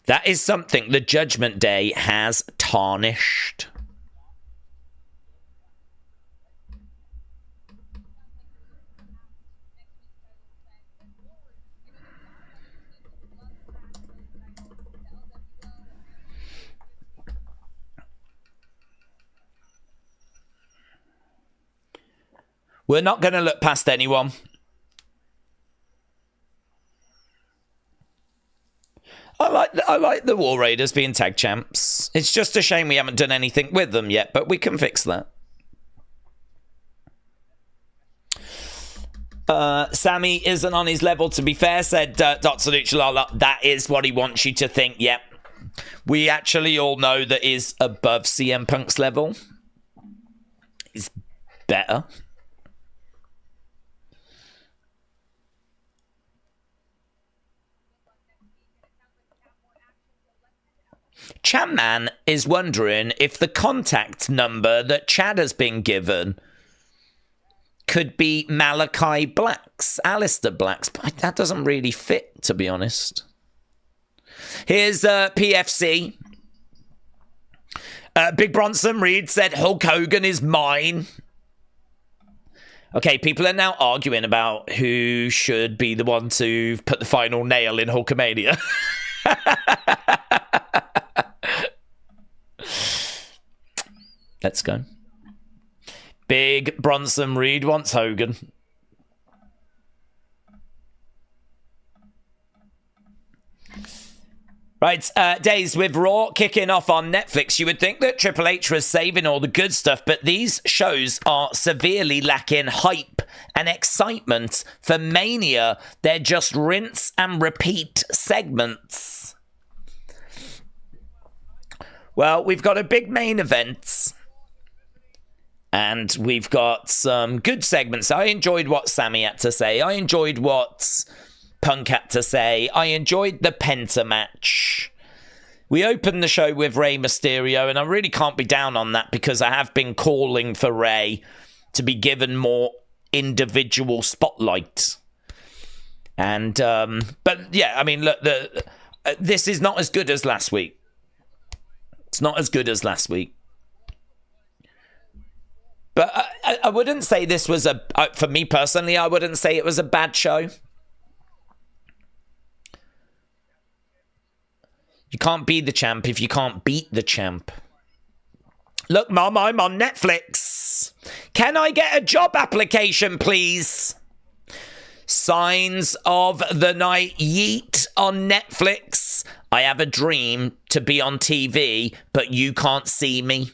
That is something the Judgment Day has tarnished. We're not going to look past anyone. I like the War Raiders being tag champs. It's just a shame we haven't done anything with them yet, but we can fix that. Sami isn't on his level, to be fair, said Dr. Luchalala. That is what he wants you to think, yep. We actually all know that is above CM Punk's level. He's better. Chamman is wondering if the contact number that Chad has been given could be Malachi Black's, Alistair Black's, but that doesn't really fit, to be honest. Here's PFC. Big Bronson Reed said Hulk Hogan is mine. Okay, people are now arguing about who should be the one to put the final nail in Hulkamania. Let's go. Big Bronson Reed wants Hogan. Right, Days with Raw kicking off on Netflix. You would think that Triple H was saving all the good stuff, but these shows are severely lacking hype and excitement. For Mania, they're just rinse and repeat segments. Well, we've got a big main event, and we've got some good segments. I enjoyed what Sami had to say. I enjoyed what Punk had to say. I enjoyed the Penta match. We opened the show with Rey Mysterio, and I really can't be down on that because I have been calling for Rey to be given more individual spotlight. And, but yeah, I mean, look, this is not as good as last week. It's not as good as last week. But I wouldn't say this was for me personally, I wouldn't say it was a bad show. You can't be the champ if you can't beat the champ. Look, Mom, I'm on Netflix. Can I get a job application, please? Signs of the Night Yeet on Netflix. I have a dream to be on TV, but you can't see me.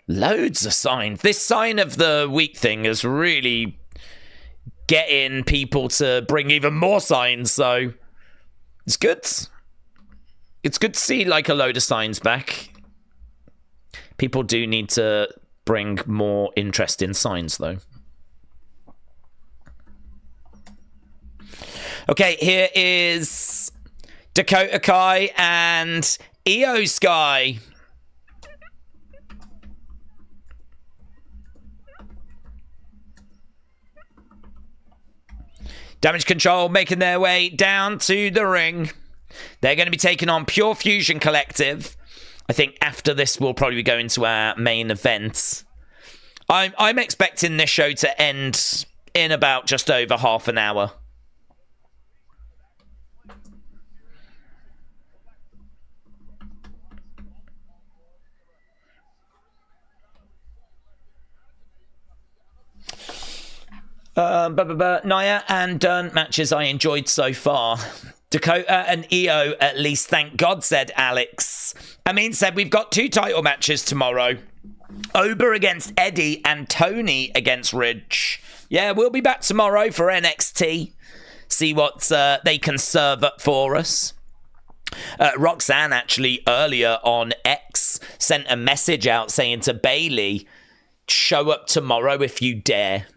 Loads of signs. This sign of the week thing is really getting people to bring even more signs, so it's good. It's good to see like a load of signs back. People do need to bring more interest in signs, though. Okay, here is Dakota Kai and Io Sky. Damage Control making their way down to the ring. They're going to be taking on Pure Fusion Collective. I think after this, we'll probably be going to our main event. I'm expecting this show to end in about just over half an hour. Nia and Dunne matches I enjoyed so far. Dakota and Io, at least, thank God, said Alex. Amin said we've got 2 title matches tomorrow. Ober against Eddie and Tony against Ridge. Yeah, we'll be back tomorrow for NXT. See what they can serve up for us. Roxanne actually earlier on X sent a message out saying to Bayley, show up tomorrow if you dare.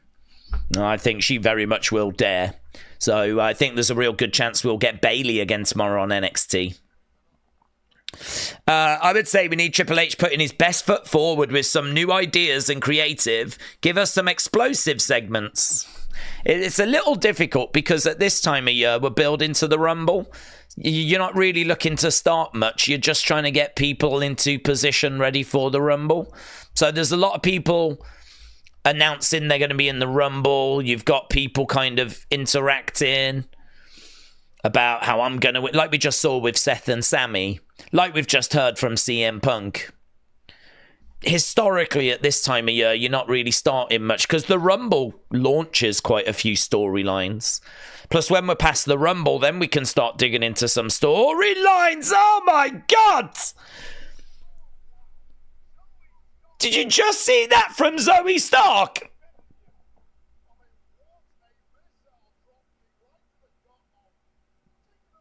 I think she very much will dare. So I think there's a real good chance we'll get Bayley again tomorrow on NXT. I would say we need Triple H putting his best foot forward with some new ideas and creative. Give us some explosive segments. It's a little difficult because at this time of year, we're building to the Rumble. You're not really looking to start much. You're just trying to get people into position ready for the Rumble. So there's a lot of people announcing they're going to be in the Rumble. You've got people kind of interacting about how I'm going to win, like we just saw with Seth and Sami, like we've just heard from CM Punk. Historically, at this time of year, you're not really starting much because the Rumble launches quite a few storylines. Plus, when we're past the Rumble, then we can start digging into some storylines. Oh my God! Did you just see that from Zoe Stark?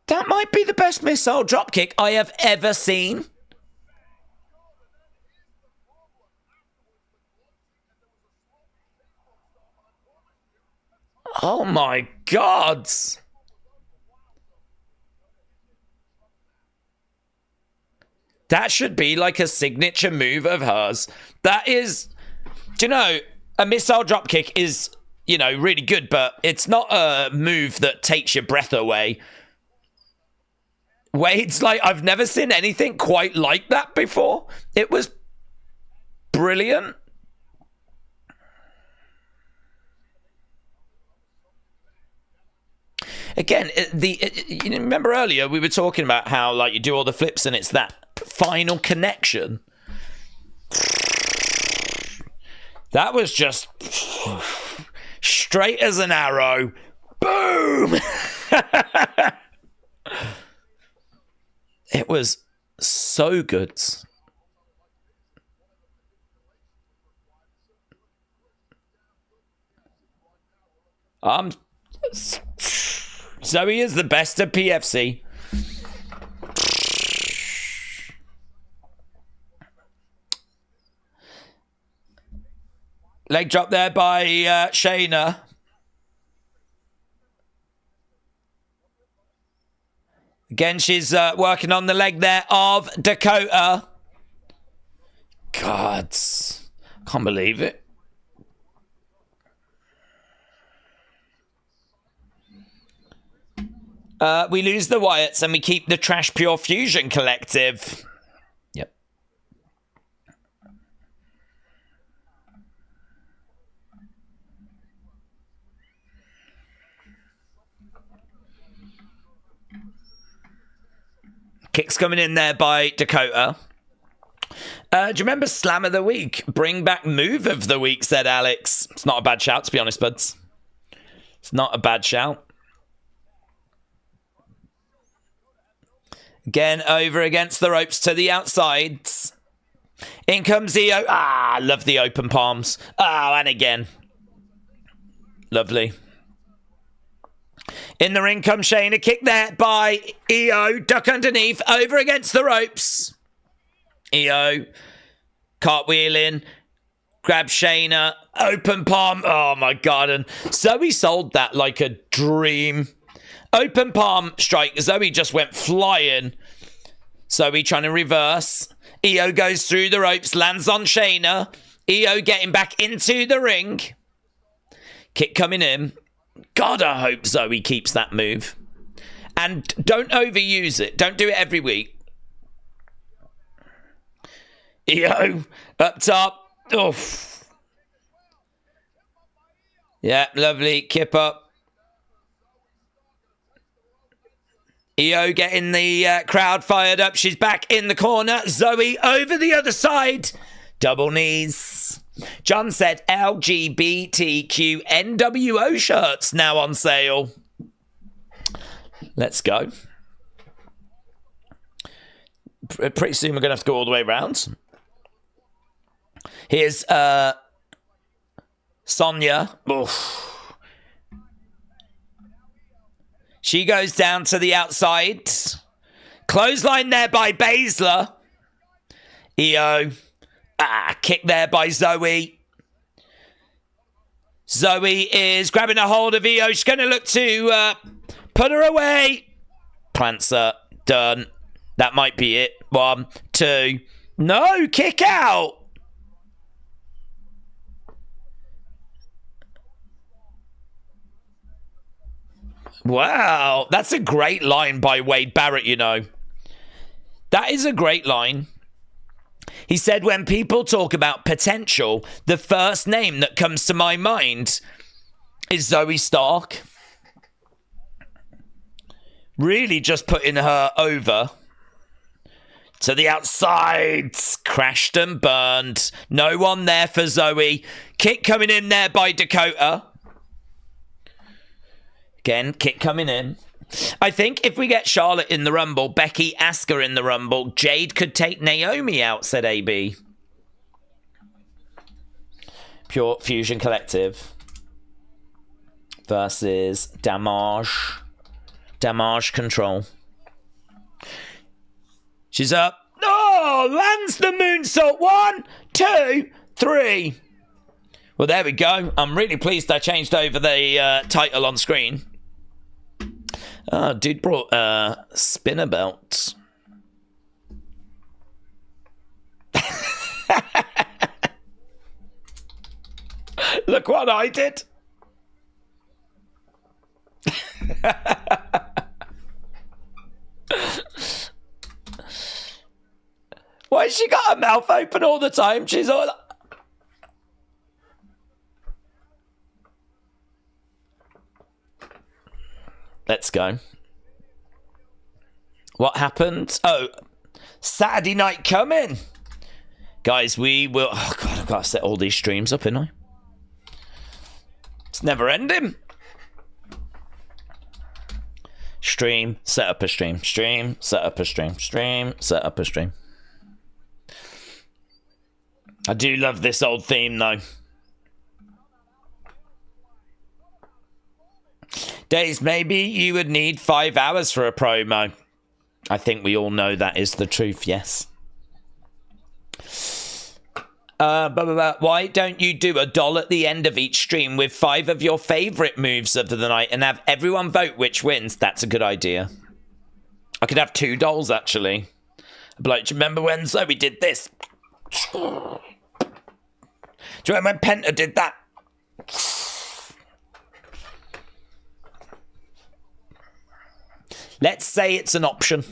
That might be the best missile dropkick I have ever seen. Oh my God. That should be like a signature move of hers. That is, do you know, a missile dropkick is, you know, really good, but it's not a move that takes your breath away. Wade's like, I've never seen anything quite like that before. It was brilliant. Again, you remember earlier we were talking about how like you do all the flips and it's that final connection. That was just Straight as an arrow. Boom! It was so good. Zoe is the best at PFC. Leg drop there by Shayna. Again, she's working on the leg there of Dakota. God, can't believe it. We lose the Wyatts and we keep the Trash Pure Fusion Collective. Yep. Kicks coming in there by Dakota. Do you remember Slam of the Week? Bring back Move of the Week, said Alex. It's not a bad shout, to be honest, buds. It's not a bad shout. Again, over against the ropes to the outsides. In comes Io. Ah, love the open palms. Oh, and again. Lovely. In the ring comes Shayna. Kick there by Io. Duck underneath. Over against the ropes. Io. Cartwheeling. Grab Shayna. Open palm. Oh, my God. And Zoe sold that like a dream. Open palm strike. Zoe just went flying. Zoe trying to reverse. Io goes through the ropes. Lands on Shayna. Io getting back into the ring. Kick coming in. God, I hope Zoe keeps that move. And don't overuse it. Don't do it every week. Io up top. Oof. Yeah, lovely. Kip up. Io getting the crowd fired up. She's back in the corner. Zoe over the other side. Double knees. John said LGBTQ NWO shirts now on sale. Let's go. Pretty soon we're going to have to go all the way around. Here's Sonya. Oof. She goes down to the outside. Clothesline there by Baszler. Io. Kick there by Zoe. Zoe is grabbing a hold of Io. She's going to look to put her away. Plants her. Done. That might be it. 1, 2. No, kick out. Wow, that's a great line by Wade Barrett, you know. That is a great line. He said, when people talk about potential, the first name that comes to my mind is Zoe Stark. Really just putting her over. To the outside. Crashed and burned. No one there for Zoe. Kick coming in there by Dakota. Again, kick coming in. I think if we get Charlotte in the Rumble, Becky, Asuka in the Rumble, Jade could take Naomi out, said AB. Pure Fusion Collective versus Damage. Damage Control. She's up. Oh, lands the moonsault. 1, 2, 3. Well, there we go. I'm really pleased I changed over the title on screen. Dude brought a spinner belt. Look what I did. Why has she got her mouth open all the time? She's all... Let's go. What happened? Oh, Saturday night coming. Guys, we will... Oh, God, I've got to set all these streams up, haven't I? It's never ending. Stream, set up a stream. Stream, set up a stream. Stream, set up a stream. I do love this old theme, though. Daze, maybe you would need 5 hours for a promo. I think we all know that is the truth, yes. Why don't you do a doll at the end of each stream with 5 of your favourite moves of the night and have everyone vote which wins? That's a good idea. I could have 2 dolls, actually. I'd be like, do you remember when Zoe did this? Do you remember when Penta did that? Let's say it's an option.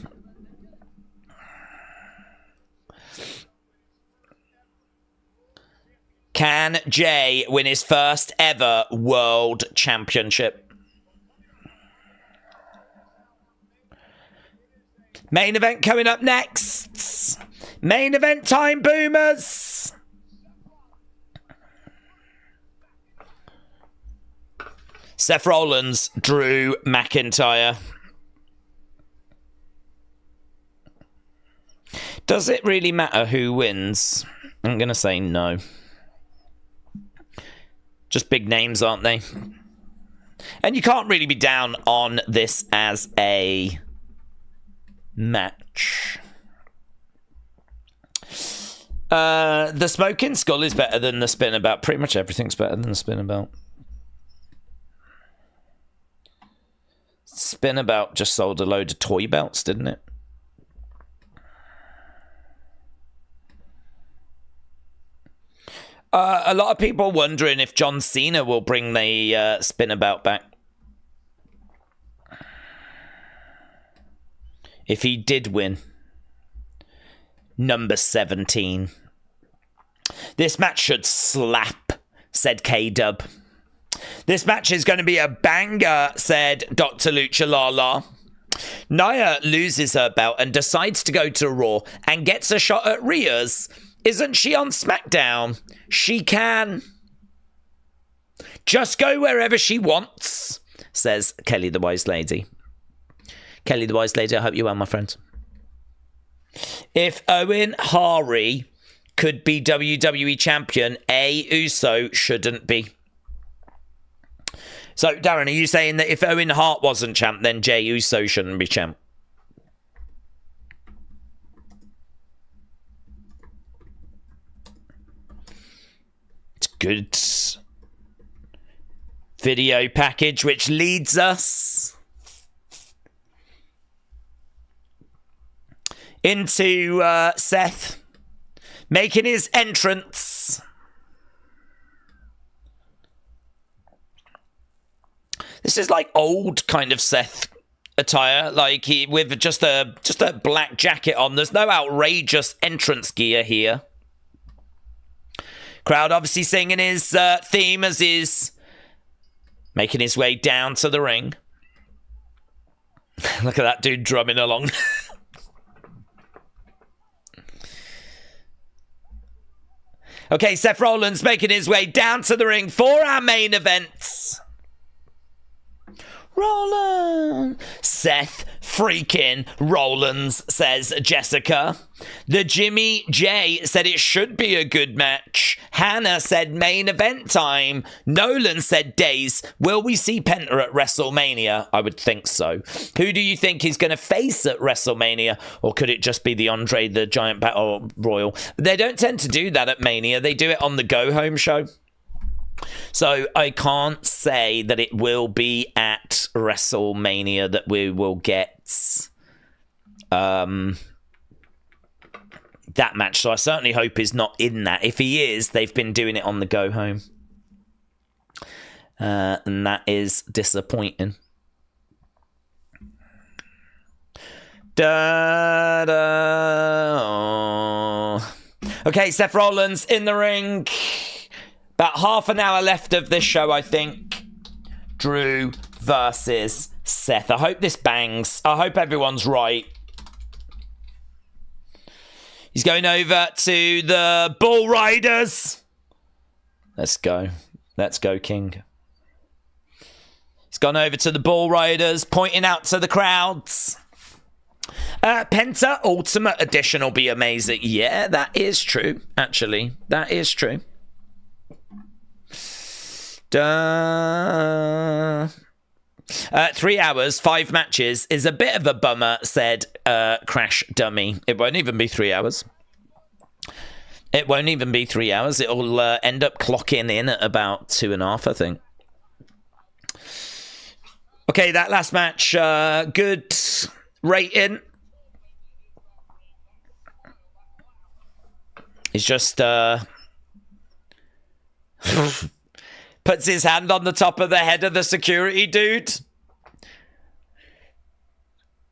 Can Jey win his first ever world championship? Main event coming up next. Main event time, boomers. Seth Rollins, Drew McIntyre. Does it really matter who wins? I'm going to say no. Just big names, aren't they? And you can't really be down on this as a match. The Smoking Skull is better than the Spinabout. Pretty much everything's better than the Spinabout. Spinabout just sold a load of toy belts, didn't it? A lot of people wondering if John Cena will bring the Spinabout back. If he did win. Number 17. This match should slap, said K-Dub. This match is going to be a banger, said Dr. Lucha Lala. Nia loses her belt and decides to go to Raw and gets a shot at Rhea's. Isn't she on SmackDown? She can. Just go wherever she wants, says Kelly the Wise Lady. Kelly the Wise Lady, I hope you're well, my friend. If Owen Hari could be WWE champion, Uso shouldn't be. So, Darren, are you saying that if Owen Hart wasn't champ, then Jey Uso shouldn't be champ? It's good video package, which leads us into Seth making his entrance. This is like old kind of Seth attire, like he with just a black jacket on. There's no outrageous entrance gear here. Crowd obviously singing his theme as he's making his way down to the ring. Look at that dude drumming along. Okay, Seth Rollins making his way down to the ring for our main events. Rollins. Seth freaking Rollins, says Jessica. The Jimmy J said it should be a good match. Hannah said main event time. Nolan said Daze. Will we see Penta at WrestleMania? I would think so. Who do you think he's going to face at WrestleMania? Or could it just be the Andre the Giant Battle Royal? They don't tend to do that at Mania. They do it on the Go Home show. So I can't say that it will be at WrestleMania that we will get that match. So I certainly hope he's not in that. If he is, they've been doing it on the Go Home. And that is disappointing. Da, da. Okay, Seth Rollins in the ring. About half an hour left of this show, I think. Drew versus Seth. I hope this bangs. I hope everyone's right. He's going over to the Bull Riders. Let's go. Let's go, King. He's gone over to the Ball Riders, pointing out to the crowds. Penta Ultimate Edition will be amazing. Yeah, that is true, actually. That is true. 3 hours, 5 matches is a bit of a bummer, said Crash Dummy. It won't even be 3 hours. It won't even be 3 hours. It'll end up clocking in at about 2.5, I think. Okay, that last match, good rating. He's just puts his hand on the top of the head of the security dude.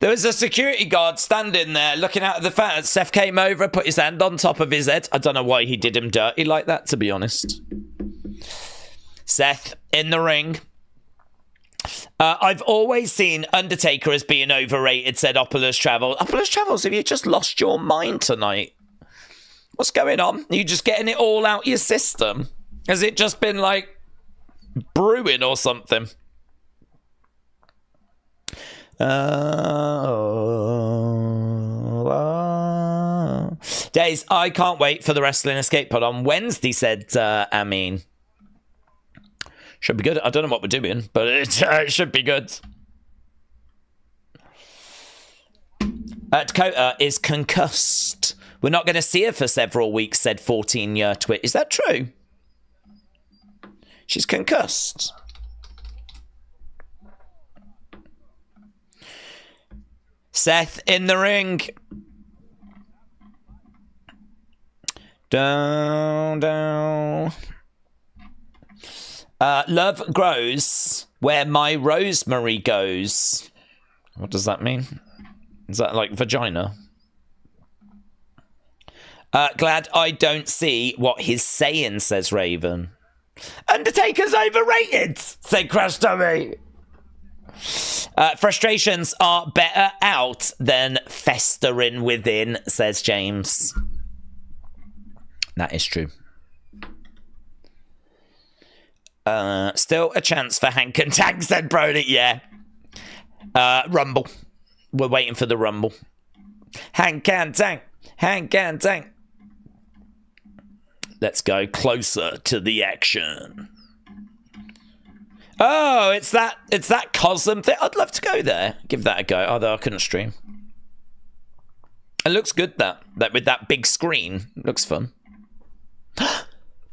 There was a security guard standing there looking out at the fact. Seth came over, put his hand on top of his head. I don't know why he did him dirty like that, to be honest. Seth in the ring. I've always seen Undertaker as being overrated, said Opulus Travel. Opulus Travels, have you just lost your mind tonight? What's going on? Are you just getting it all out your system? Has it just been like brewing or something? Days, I can't wait for the Wrestling Escape Pod on Wednesday, said Amin. Should be good. I don't know what we're doing, but it should be good. Dakota is concussed. We're not going to see her for several weeks, said 14-year twit. Is that true? She's concussed. Seth in the ring. Down, down. Love grows where my rosemary goes. What does that mean? Is that like vagina? Glad I don't see what he's saying, says Raven. Undertaker's overrated, said Crash Dummy. Frustrations are better out than festering within, says James. That is true. Still a chance for Hank and Tank, said Brody. Yeah. Rumble. We're waiting for the Rumble. Hank and Tank. Hank and Tank. Let's go closer to the action. Oh, it's that Cosm thing. I'd love to go there. Give that a go. Although I couldn't stream. It looks good, that with that big screen. Looks fun.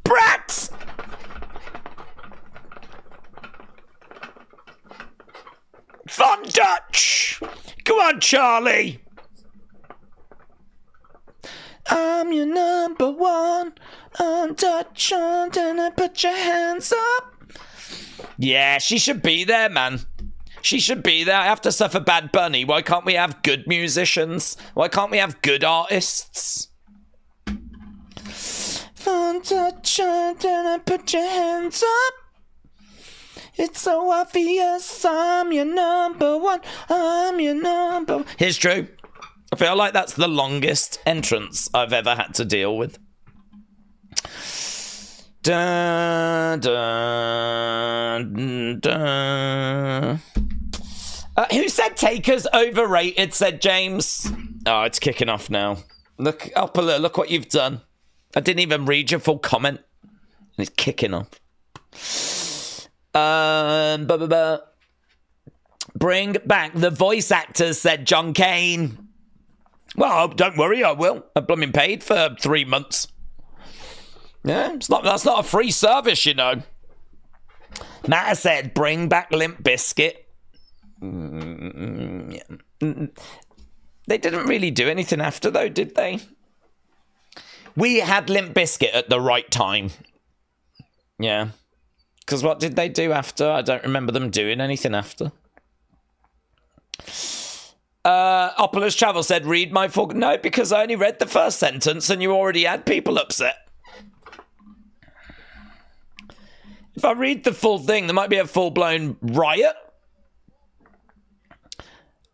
Brats! Von Dutch! Come on, Charlie! I'm your number one. On Dutch, and put your hands up. Yeah, she should be there, man. She should be there. After suffer Bad Bunny, why can't we have good musicians? Why can't we have good artists? Von Dutch, and put your hands up. It's so obvious, I'm your number one. I'm your number one. Here's Drew. I feel like that's the longest entrance I've ever had to deal with. Dun, dun, dun. Who said Taker's overrated, said James. Oh, it's kicking off now. Look, Upper, look what you've done. I didn't even read your full comment. And it's kicking off. Bring back the voice actors, said John Kane. Well, don't worry, I will. I've been paid for 3 months. Yeah, that's not a free service, you know. Matt said, bring back Limp Bizkit. Yeah. They didn't really do anything after, though, did they? We had Limp Bizkit at the right time. Yeah. Because what did they do after? I don't remember them doing anything after. Opulus Travel said, read my full... No, because I only read the first sentence and you already had people upset. If I read the full thing, there might be a full-blown riot.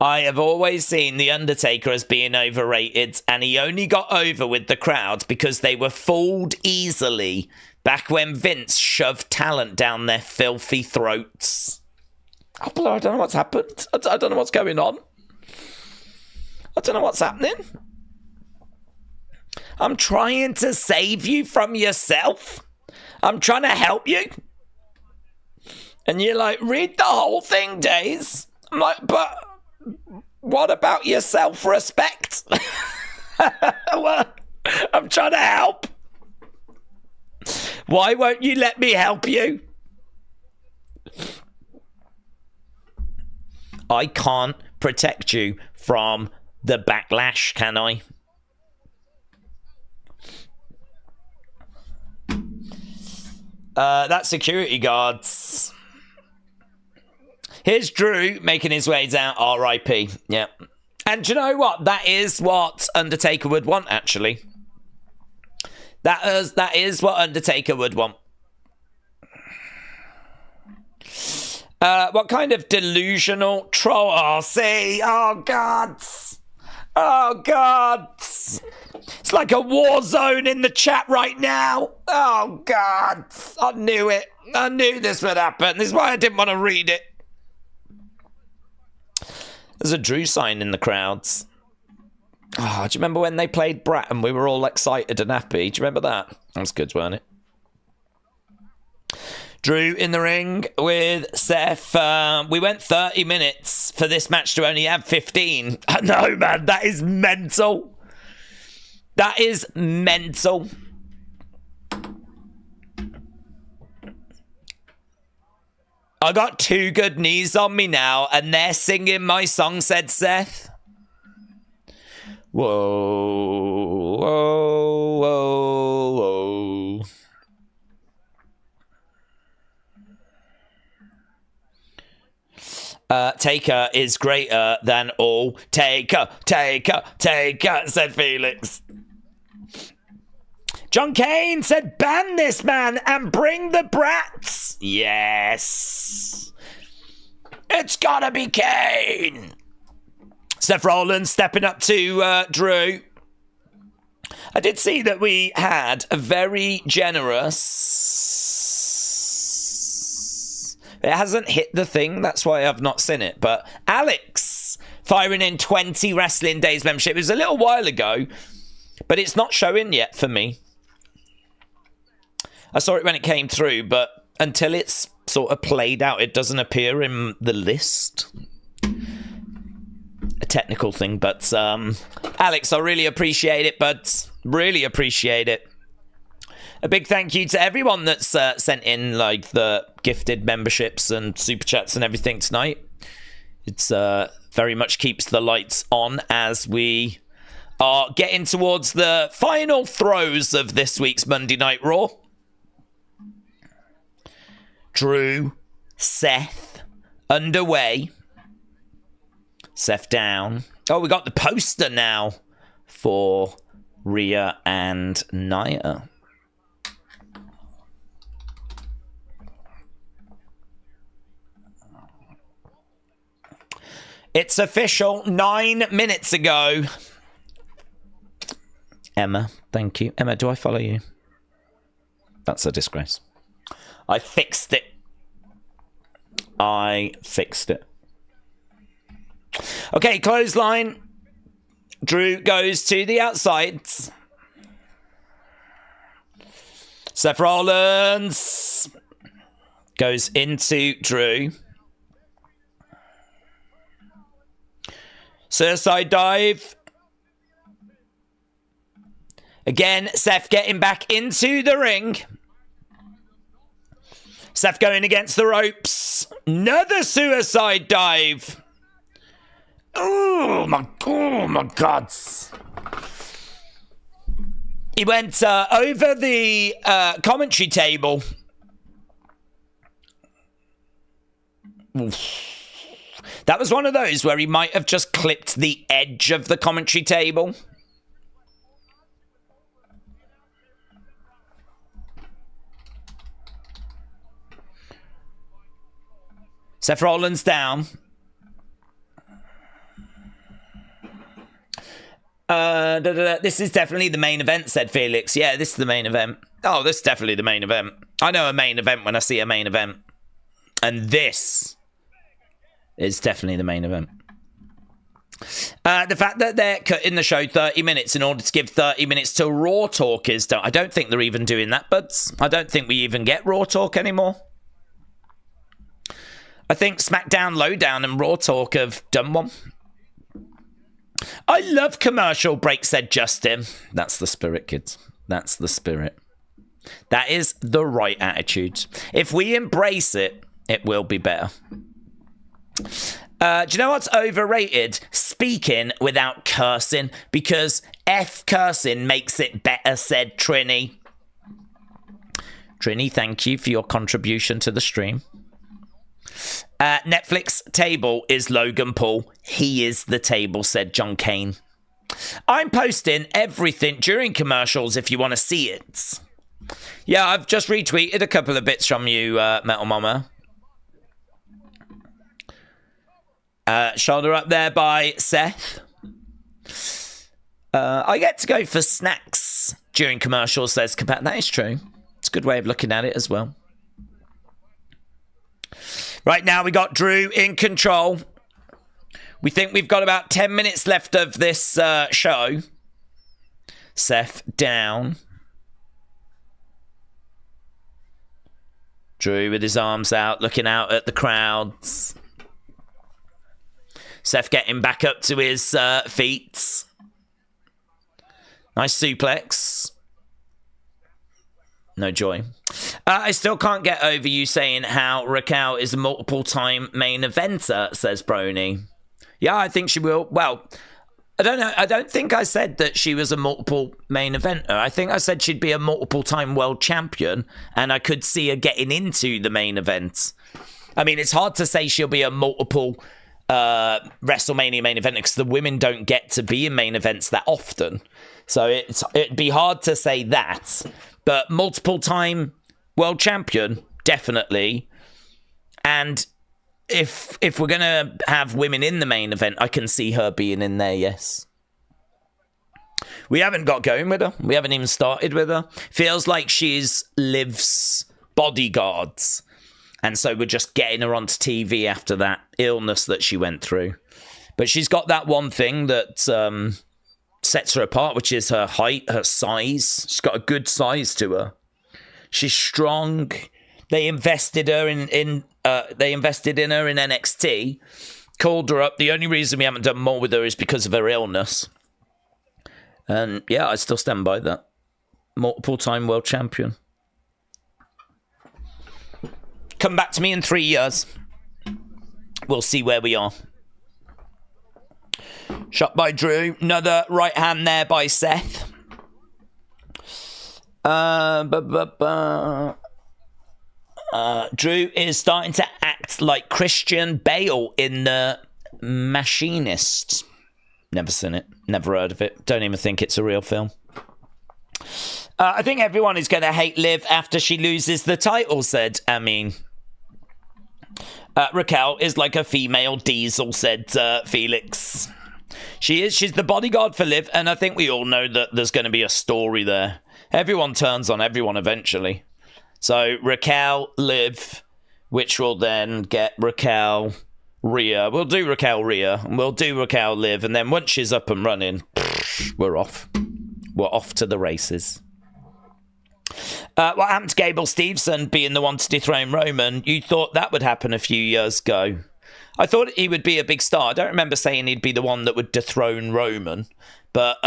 I have always seen The Undertaker as being overrated, and he only got over with the crowd because they were fooled easily back when Vince shoved talent down their filthy throats. I don't know what's happened. I don't know what's going on. I don't know what's happening. I'm trying to save you from yourself. I'm trying to help you. And you're like, read the whole thing, Daze. I'm like, but what about your self-respect? Well, I'm trying to help. Why won't you let me help you? I can't protect you from the backlash, can I? That's security guards. Here's Drew making his way down. R.I.P. Yeah. And do you know what? That is what Undertaker would want, actually. That is what Undertaker would want. What kind of delusional troll? Oh, see. Oh, God. Oh, God. It's like a war zone in the chat right now. Oh, God. I knew it. I knew this would happen. This is why I didn't want to read it. There's a Drew sign in the crowds. Oh, do you remember when they played Brat and we were all excited and happy? Do you remember that? That was good, wasn't it? Drew in the ring with Seth. We went 30 minutes for this match to only have 15. I know, man. That is mental. That is mental. I got two good knees on me now, and they're singing my song, said Seth. Whoa, whoa, whoa, whoa. Taker is greater than all. Taker, taker, taker, said Felix. John Kane said, ban this man and bring the brats. Yes. It's gotta be Kane. Seth Rollins stepping up to Drew. I did see that we had a very generous... It hasn't hit the thing, that's why I've not seen it. But Alex firing in 20 Wrestling Daze membership. It was a little while ago, but it's not showing yet for me. I saw it when it came through, but until it's sort of played out, it doesn't appear in the list. A technical thing, but Alex, I really appreciate it, but really appreciate it. A big thank you to everyone that's sent in like the gifted memberships and super chats and everything tonight. It's very much keeps the lights on as we are getting towards the final throes of this week's Monday Night Raw. Drew, Seth, underway. Seth down. Oh, we got the poster now for Rhea and Nia. It's official 9 minutes ago. Emma, thank you. Emma, do I follow you? That's a disgrace. I fixed it. I fixed it. Okay, clothesline. Drew goes to the outside. Seth Rollins goes into Drew. Suicide dive. Again, Seth getting back into the ring. Seth going against the ropes. Another suicide dive. Oh my God. He went over the commentary table. That was one of those where he might have just clipped the edge of the commentary table. Seth Rollins down. This is definitely the main event, said Felix. Yeah, this is the main event. Oh, this is definitely the main event. I know a main event when I see a main event. And this It's definitely the main event. The fact that they're cutting the show 30 minutes in order to give 30 minutes to Raw Talk is done. I don't think they're even doing that, buds. I don't think we even get Raw Talk anymore. I think SmackDown Lowdown and Raw Talk have done one. I love commercial breaks, said Justin. That's the spirit, kids. That's the spirit. That is the right attitude. If we embrace it, it will be better. Do you know what's overrated? Speaking without cursing, because F cursing makes it better, said Trini. Trini, thank you for your contribution to the stream. Netflix table is Logan Paul. He is the table, said John Kane. I'm posting everything during commercials if you want to see it. Yeah, I've just retweeted a couple of bits from you, Metal Mama. Shoulder up there by Seth. I get to go for snacks during commercials, says Kapat. That is true. It's a good way of looking at it as well. Right now, we got Drew in control. We think we've got about 10 minutes left of this show. Seth down. Drew with his arms out, looking out at the crowds. Seth getting back up to his feet. Nice suplex. No joy. I still can't get over you saying how Raquel is a multiple-time main eventer, says Brony. Yeah, I think she will. Well, I don't know. I don't think I said that she was a multiple main eventer. I think I said she'd be a multiple-time world champion, and I could see her getting into the main event. I mean, it's hard to say she'll be a multiple WrestleMania main event because the women don't get to be in main events that often. So it'd be hard to say that. But multiple-time world champion, definitely. And if we're going to have women in the main event, I can see her being in there, yes. We haven't got going with her. We haven't even started with her. Feels like she's Liv's bodyguards. And so we're just getting her onto TV after that illness that she went through. But she's got that one thing that sets her apart, which is her height, her size. She's got a good size to her. She's strong. They invested her in NXT, called her up. The only reason we haven't done more with her is because of her illness. And yeah, I still stand by that. Multiple-time world champion. Come back to me in 3 years. We'll see where we are. Shot by Drew. Another right hand there by Seth. Drew is starting to act like Christian Bale in The Machinist. Never seen it. Never heard of it. Don't even think it's a real film. I think everyone is going to hate Liv after she loses the title, said Amin. Raquel is like a female Diesel, said Felix. She's the bodyguard for Liv, and I think we all know that there's going to be a story there. Everyone turns on everyone eventually. So Raquel, Liv, which will then get Raquel, Rhea. We'll do Raquel, Rhea, and we'll do Raquel, Liv, and then once she's up and running, we're off. We're off to the races. What happened to Gable Steveson being the one to dethrone Roman? You thought that would happen a few years ago. I thought he would be a big star. I don't remember saying he'd be the one that would dethrone Roman. But,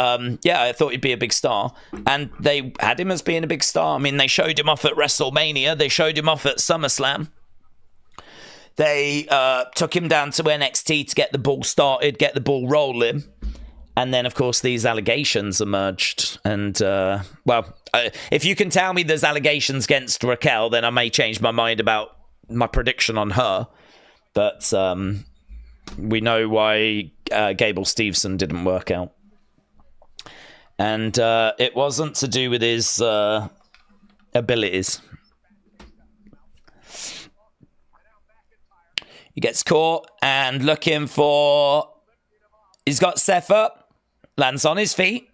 yeah, I thought he'd be a big star. And they had him as being a big star. I mean, they showed him off at WrestleMania. They showed him off at SummerSlam. They took him down to NXT to get the ball started, get the ball rolling. And then, of course, these allegations emerged. And, if you can tell me there's allegations against Raquel, then I may change my mind about my prediction on her. But we know why Gable Steveson didn't work out. And it wasn't to do with his abilities. He gets caught and looking for... He's got Seth up. Lands on his feet.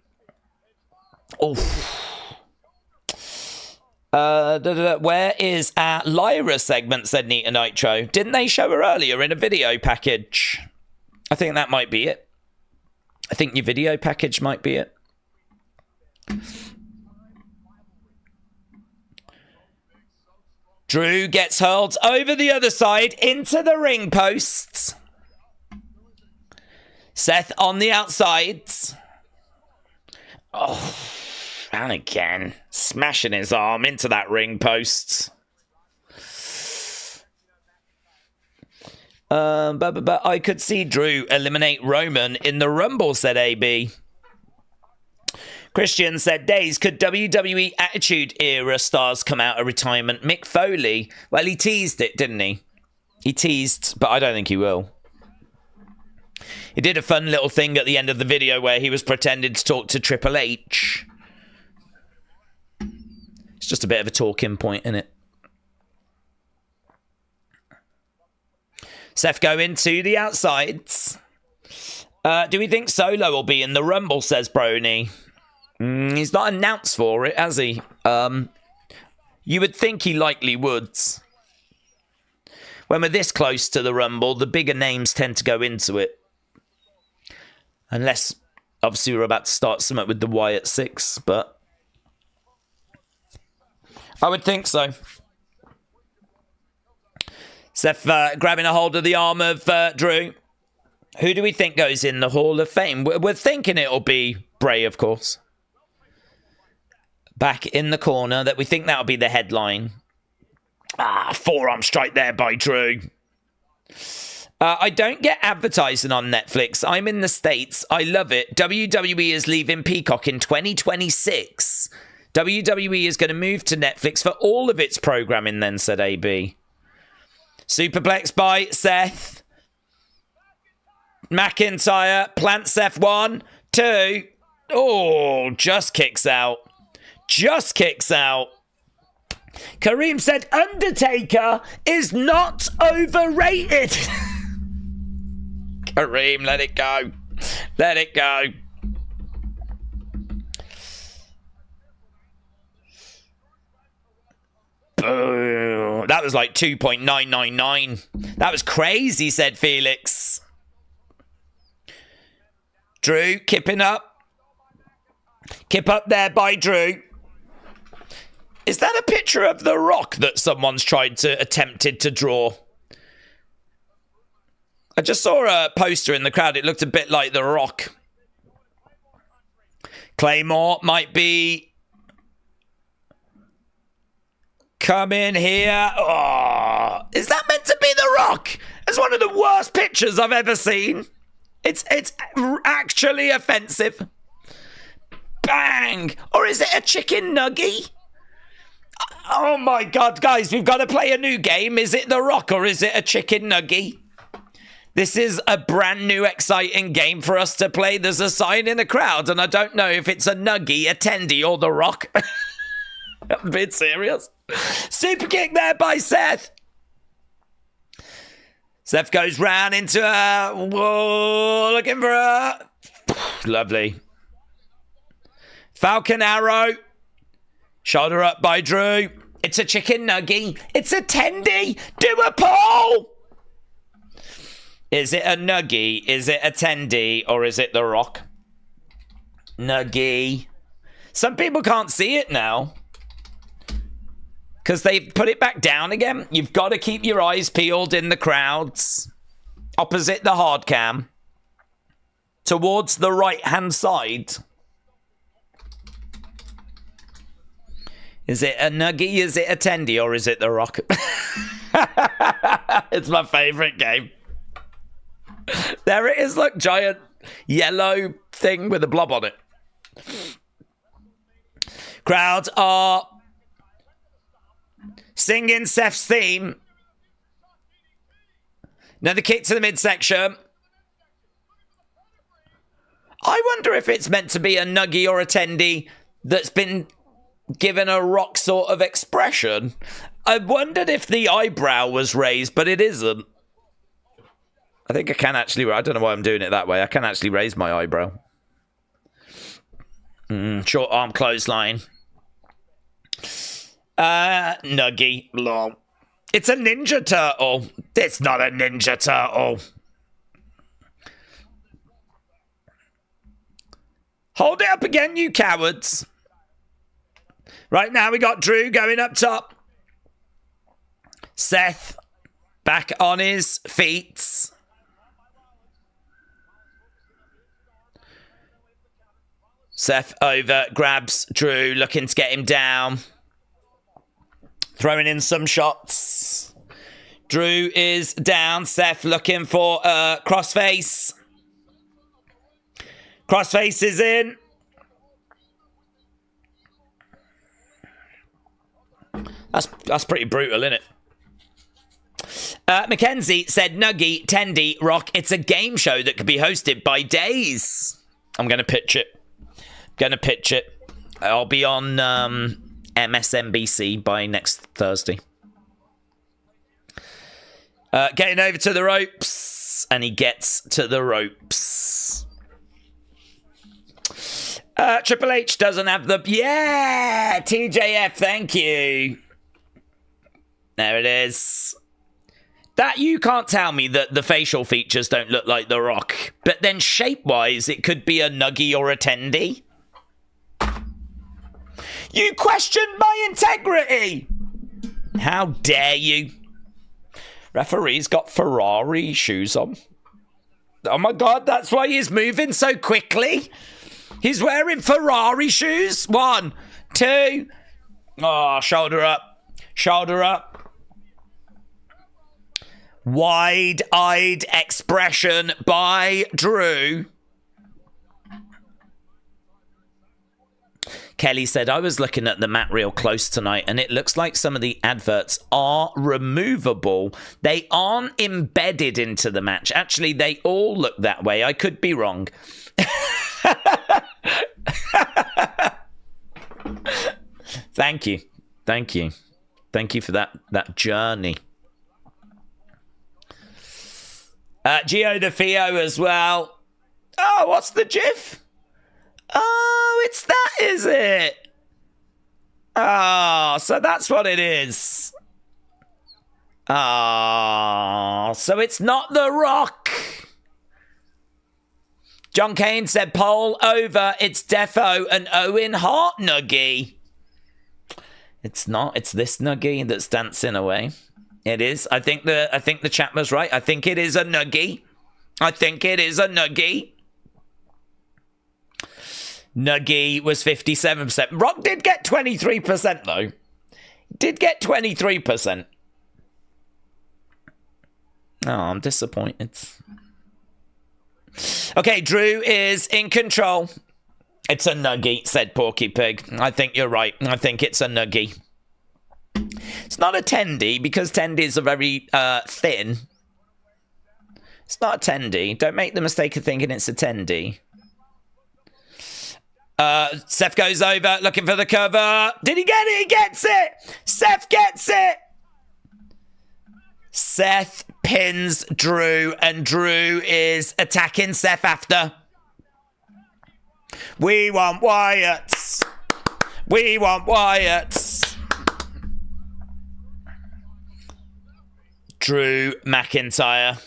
Oh. Where is our Lyra segment, said Nita Nitro. Didn't they show her earlier in a video package? I think that might be it. I think your video package might be it. Drew gets hurled over the other side into the ring posts. Seth on the outsides. Oh, and again. Smashing his arm into that ring post. But I could see Drew eliminate Roman in the Rumble, said AB. Christian said, Daze, could WWE Attitude Era stars come out of retirement? Mick Foley. Well, he teased it, didn't he? He teased, but I don't think he will. He did a fun little thing at the end of the video where he was pretending to talk to Triple H. It's just a bit of a talking point, isn't it? Seth going to the outsides. Do we think Solo will be in the Rumble, says Brony. He's not announced for it, has he? You would think he likely would. When we're this close to the Rumble, the bigger names tend to go into it. Unless, obviously, we're about to start something with the Wyatt Six, but I would think so. Seth grabbing a hold of the arm of Drew. Who do we think goes in the Hall of Fame? We're thinking it'll be Bray, of course. Back in the corner, that we think that'll be the headline. Forearm strike there by Drew. I don't get advertising on Netflix. I'm in the States. I love it. WWE is leaving Peacock in 2026. WWE is going to move to Netflix for all of its programming then, said AB. Superplex by Seth. McIntyre plants Seth 1, 2. Oh, just kicks out. Just kicks out. Kareem said Undertaker is not overrated. Kareem, let it go. Let it go. Boo. That was like 2.999. That was crazy, said Felix. Drew, kipping up. Kip up there by Drew. Is that a picture of The Rock that someone's attempted to draw? I just saw a poster in the crowd. It looked a bit like The Rock. Claymore might be coming here. Oh, is that meant to be The Rock? It's one of the worst pictures I've ever seen. It's actually offensive. Bang! Or is it a chicken nugget? Oh my God, guys, we've got to play a new game. Is it The Rock or is it a chicken nugget? This is a brand new, exciting game for us to play. There's a sign in the crowd, and I don't know if it's a nugget, a tendy, or The Rock. I'm a bit serious. Super kick there by Seth. Seth goes round into her. Whoa, looking for her. Lovely. Falcon Arrow. Shoulder up by Drew. It's a chicken nugget. It's a tendy. Do a poll. Is it a nugget? Is it a tendy? Or is it The Rock? Nugget. Some people can't see it now. Because they put it back down again. You've got to keep your eyes peeled in the crowds. Opposite the hard cam. Towards the right-hand side. Is it a nugget? Is it a tendy? Or is it The Rock? It's my favourite game. There it is, look. Giant yellow thing with a blob on it. Crowds are singing Seth's theme. Another kick to the midsection. I wonder if it's meant to be a nugget or a tendy that's been given a Rock sort of expression. I wondered if the eyebrow was raised, but it isn't. I think I can actually, I don't know why I'm doing it that way. I can actually raise my eyebrow. Short arm clothesline. Nuggy. Lol. It's a Ninja Turtle. It's not a Ninja Turtle. Hold it up again, you cowards. Right now we got Drew going up top. Seth back on his feet. Seth over, grabs Drew, looking to get him down. Throwing in some shots. Drew is down. Seth looking for a crossface. Crossface is in. That's pretty brutal, isn't it? Mackenzie said, Nuggy, Tendy, Rock, it's a game show that could be hosted by Daze. I'm going to pitch it. I'll be on MSNBC by next Thursday. Getting over to the ropes. And he gets to the ropes. Triple H doesn't have the... Yeah! TJF, thank you. There it is. That you can't tell me that the facial features don't look like The Rock. But then shape-wise, it could be a Nuggy or a Tendy. You questioned my integrity! How dare you? Referee's got Ferrari shoes on. Oh my God, that's why he's moving so quickly. He's wearing Ferrari shoes. 1, 2. Oh, shoulder up. Shoulder up. Wide-eyed expression by Drew. Kelly said, I was looking at the mat real close tonight, and it looks like some of the adverts are removable. They aren't embedded into the match. Actually, they all look that way. I could be wrong. Thank you for that journey. Gio the Fio as well. Oh, what's the gif? Oh, it's that, is it? Oh, so that's what it is. Oh, so it's not The Rock. John Kane said, poll over, it's Defo and Owen Hart Nuggy. It's not, it's this Nuggy that's dancing away. It is. I think the chat was right. I think it is a Nuggy. Nuggy was 57%. Rock did get 23% though. Did get 23%. Oh, I'm disappointed. Okay, Drew is in control. It's a Nuggy, said Porky Pig. I think you're right. I think it's a Nuggy. It's not a Tendy, because Tendys are very thin. It's not a Tendy. Don't make the mistake of thinking it's a Tendy. Seth goes over, looking for the cover. Did he get it? He gets it! Seth gets it! Seth pins Drew, and Drew is attacking Seth after. We want Wyatt's. We want Wyatt's. Drew McIntyre.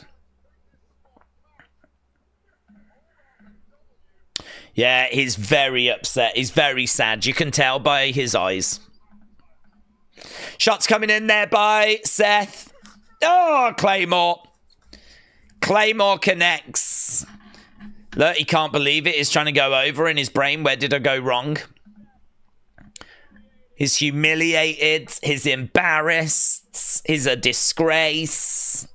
Yeah, he's very upset. He's very sad. You can tell by his eyes. Shots coming in there by Seth. Oh, Claymore. Claymore connects. Look, he can't believe it. He's trying to go over in his brain. Where did I go wrong? He's humiliated. He's embarrassed. He's a disgrace.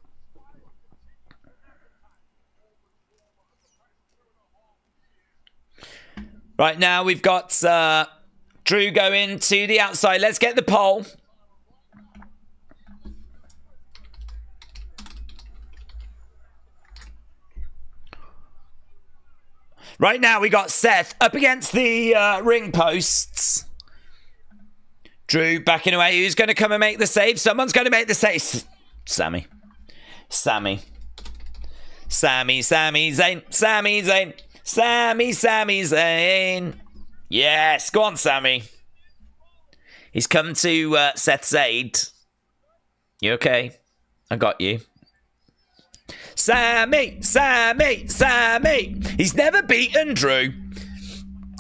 Right now, we've got Drew going to the outside. Let's get the poll. Right now, we got Seth up against the ring posts. Drew backing away. Who's going to come and make the save? Someone's going to make the save. Sami. Sami. Sami, Sami, Zayn. Sami, Zayn. Sami, Sami, Zayn. Yes, go on, Sami. He's come to Seth's aid. You okay? I got you. Sami! Sami! Sami! He's never beaten Drew.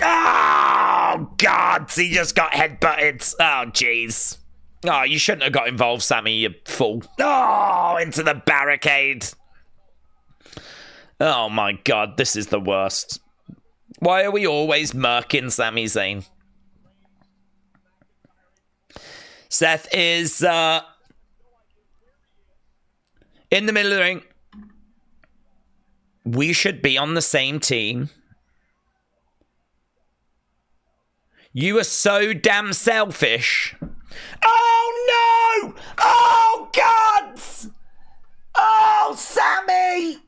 Oh, God! He just got headbutted. Oh, jeez. Oh, you shouldn't have got involved, Sami, you fool. Oh, into the barricade. Oh, my God. This is the worst. Why are we always murking Sami Zayn? Seth is in the middle of the ring. We should be on the same team. You are so damn selfish. Oh, no! Oh, God! Oh, Sami!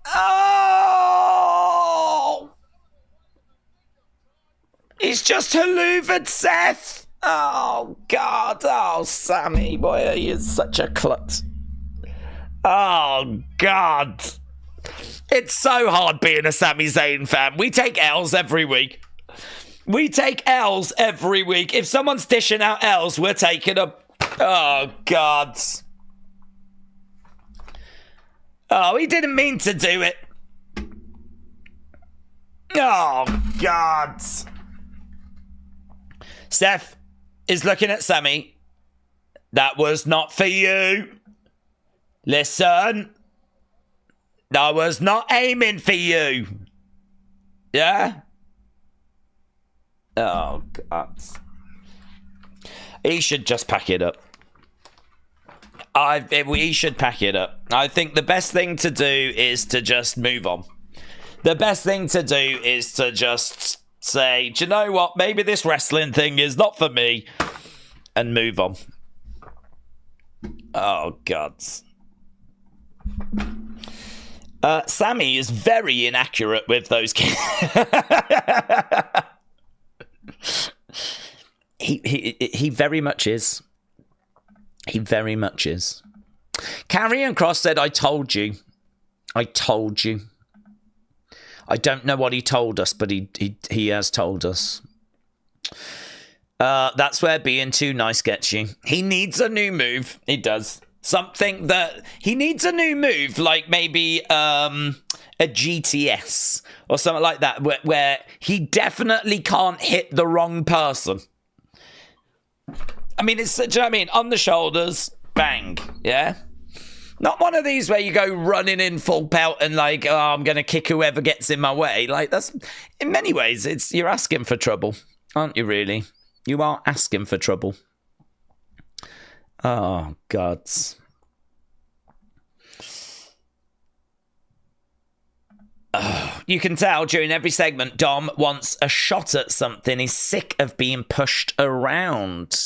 Oh! He's just hoovered Seth. Oh, God. Oh, Sami. Boy, he is such a klutz. Oh, God. It's so hard being a Sami Zayn fan. We take L's every week. We take L's every week. If someone's dishing out L's, we're taking them. Oh, God. Oh, he didn't mean to do it. Oh, God. Seth is looking at Sami. That was not for you. Listen. I was not aiming for you. Yeah? Oh, God. He should just pack it up. We should pack it up. I think the best thing to do is to just move on. The best thing to do is to just say, do you know what? Maybe this wrestling thing is not for me. And move on. Oh, God. Sami is very inaccurate with those kids. He very much is. He very much is. Karrion Kross said, I told you. I told you. I don't know what he told us, but he has told us. That's where being too nice gets you. He needs a new move. He does. Something that... He needs a new move, like maybe a GTS or something like that, where he definitely can't hit the wrong person. I mean, do you know what I mean? On the shoulders, bang, yeah? Not one of these where you go running in full pelt and like, oh, I'm going to kick whoever gets in my way. Like, that's, in many ways, you're asking for trouble, aren't you, really? You are asking for trouble. Oh, God. You can tell during every segment, Dom wants a shot at something. He's sick of being pushed around.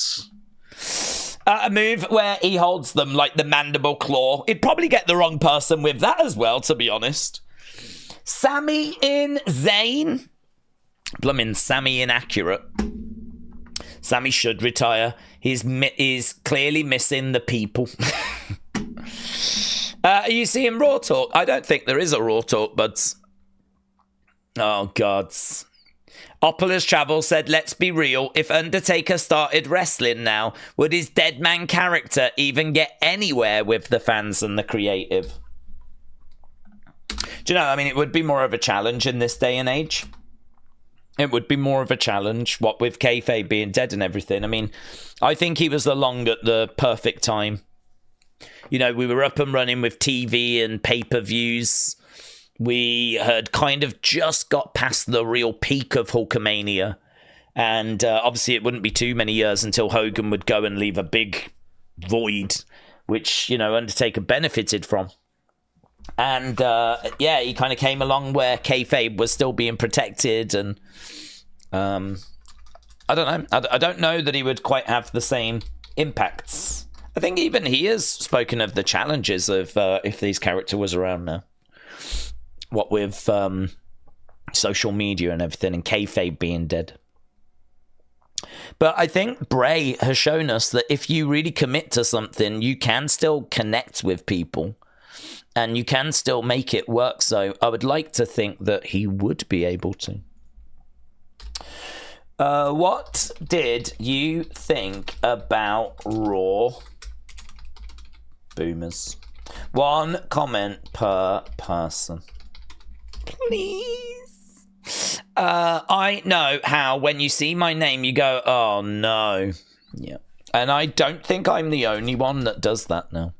A move where he holds them like the mandible claw. He'd probably get the wrong person with that as well, to be honest. Sami in Zayn. Bloomin' Sami inaccurate. Sami should retire. He's clearly missing the people. Are you seeing Raw Talk? I don't think there is a Raw Talk, but... Oh, God. Opulous Travel said, let's be real. If Undertaker started wrestling now, would his dead man character even get anywhere with the fans and the creative? Do you know, I mean, it would be more of a challenge in this day and age. It would be more of a challenge, what with kayfabe being dead and everything. I mean, I think he was along at the perfect time. You know, we were up and running with TV and pay-per-views. We had kind of just got past the real peak of Hulkamania. And obviously it wouldn't be too many years until Hogan would go and leave a big void, which, you know, Undertaker benefited from. And, yeah, he kind of came along where kayfabe was still being protected. And I don't know. I don't know that he would quite have the same impacts. I think even he has spoken of the challenges of if his character was around now. What with social media and everything, and kayfabe being dead. But I think Bray has shown us that if you really commit to something, you can still connect with people. And you can still make it work. So I would like to think that he would be able to. What did you think about Raw? Boomers. 1 comment per person. Please. I know how when you see my name, you go, oh no. Yeah. And I don't think I'm the only one that does that now.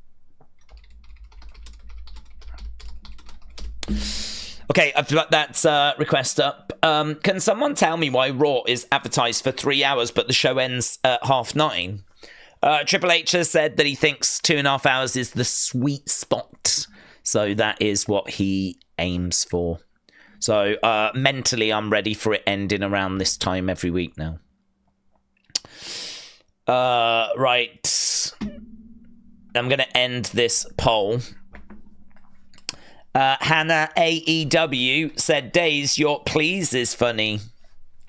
Okay, I've got that request up. Can someone tell me why Raw is advertised for 3 hours, but the show ends at 9:30? Triple H has said that he thinks 2.5 hours is the sweet spot. So that is what he aims for. So mentally, I'm ready for it ending around this time every week now. Right. I'm going to end this poll. Hannah AEW said, Daze, your please is funny.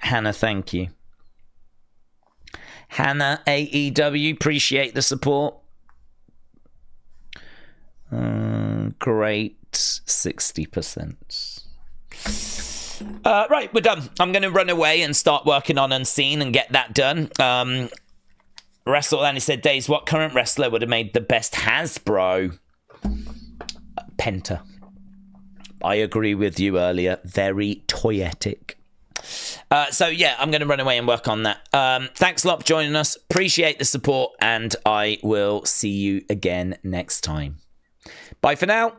Hannah, thank you. Hannah AEW, appreciate the support. Great, 60%. Right, we're done. I'm going to run away and start working on Unseen and get that done. WrestleLandy said, Daze, what current wrestler would have made the best Hasbro? Penta. I agree with you earlier. Very toyetic. So, yeah, I'm going to run away and work on that. Thanks a lot for joining us. Appreciate the support, and I will see you again next time. Bye for now.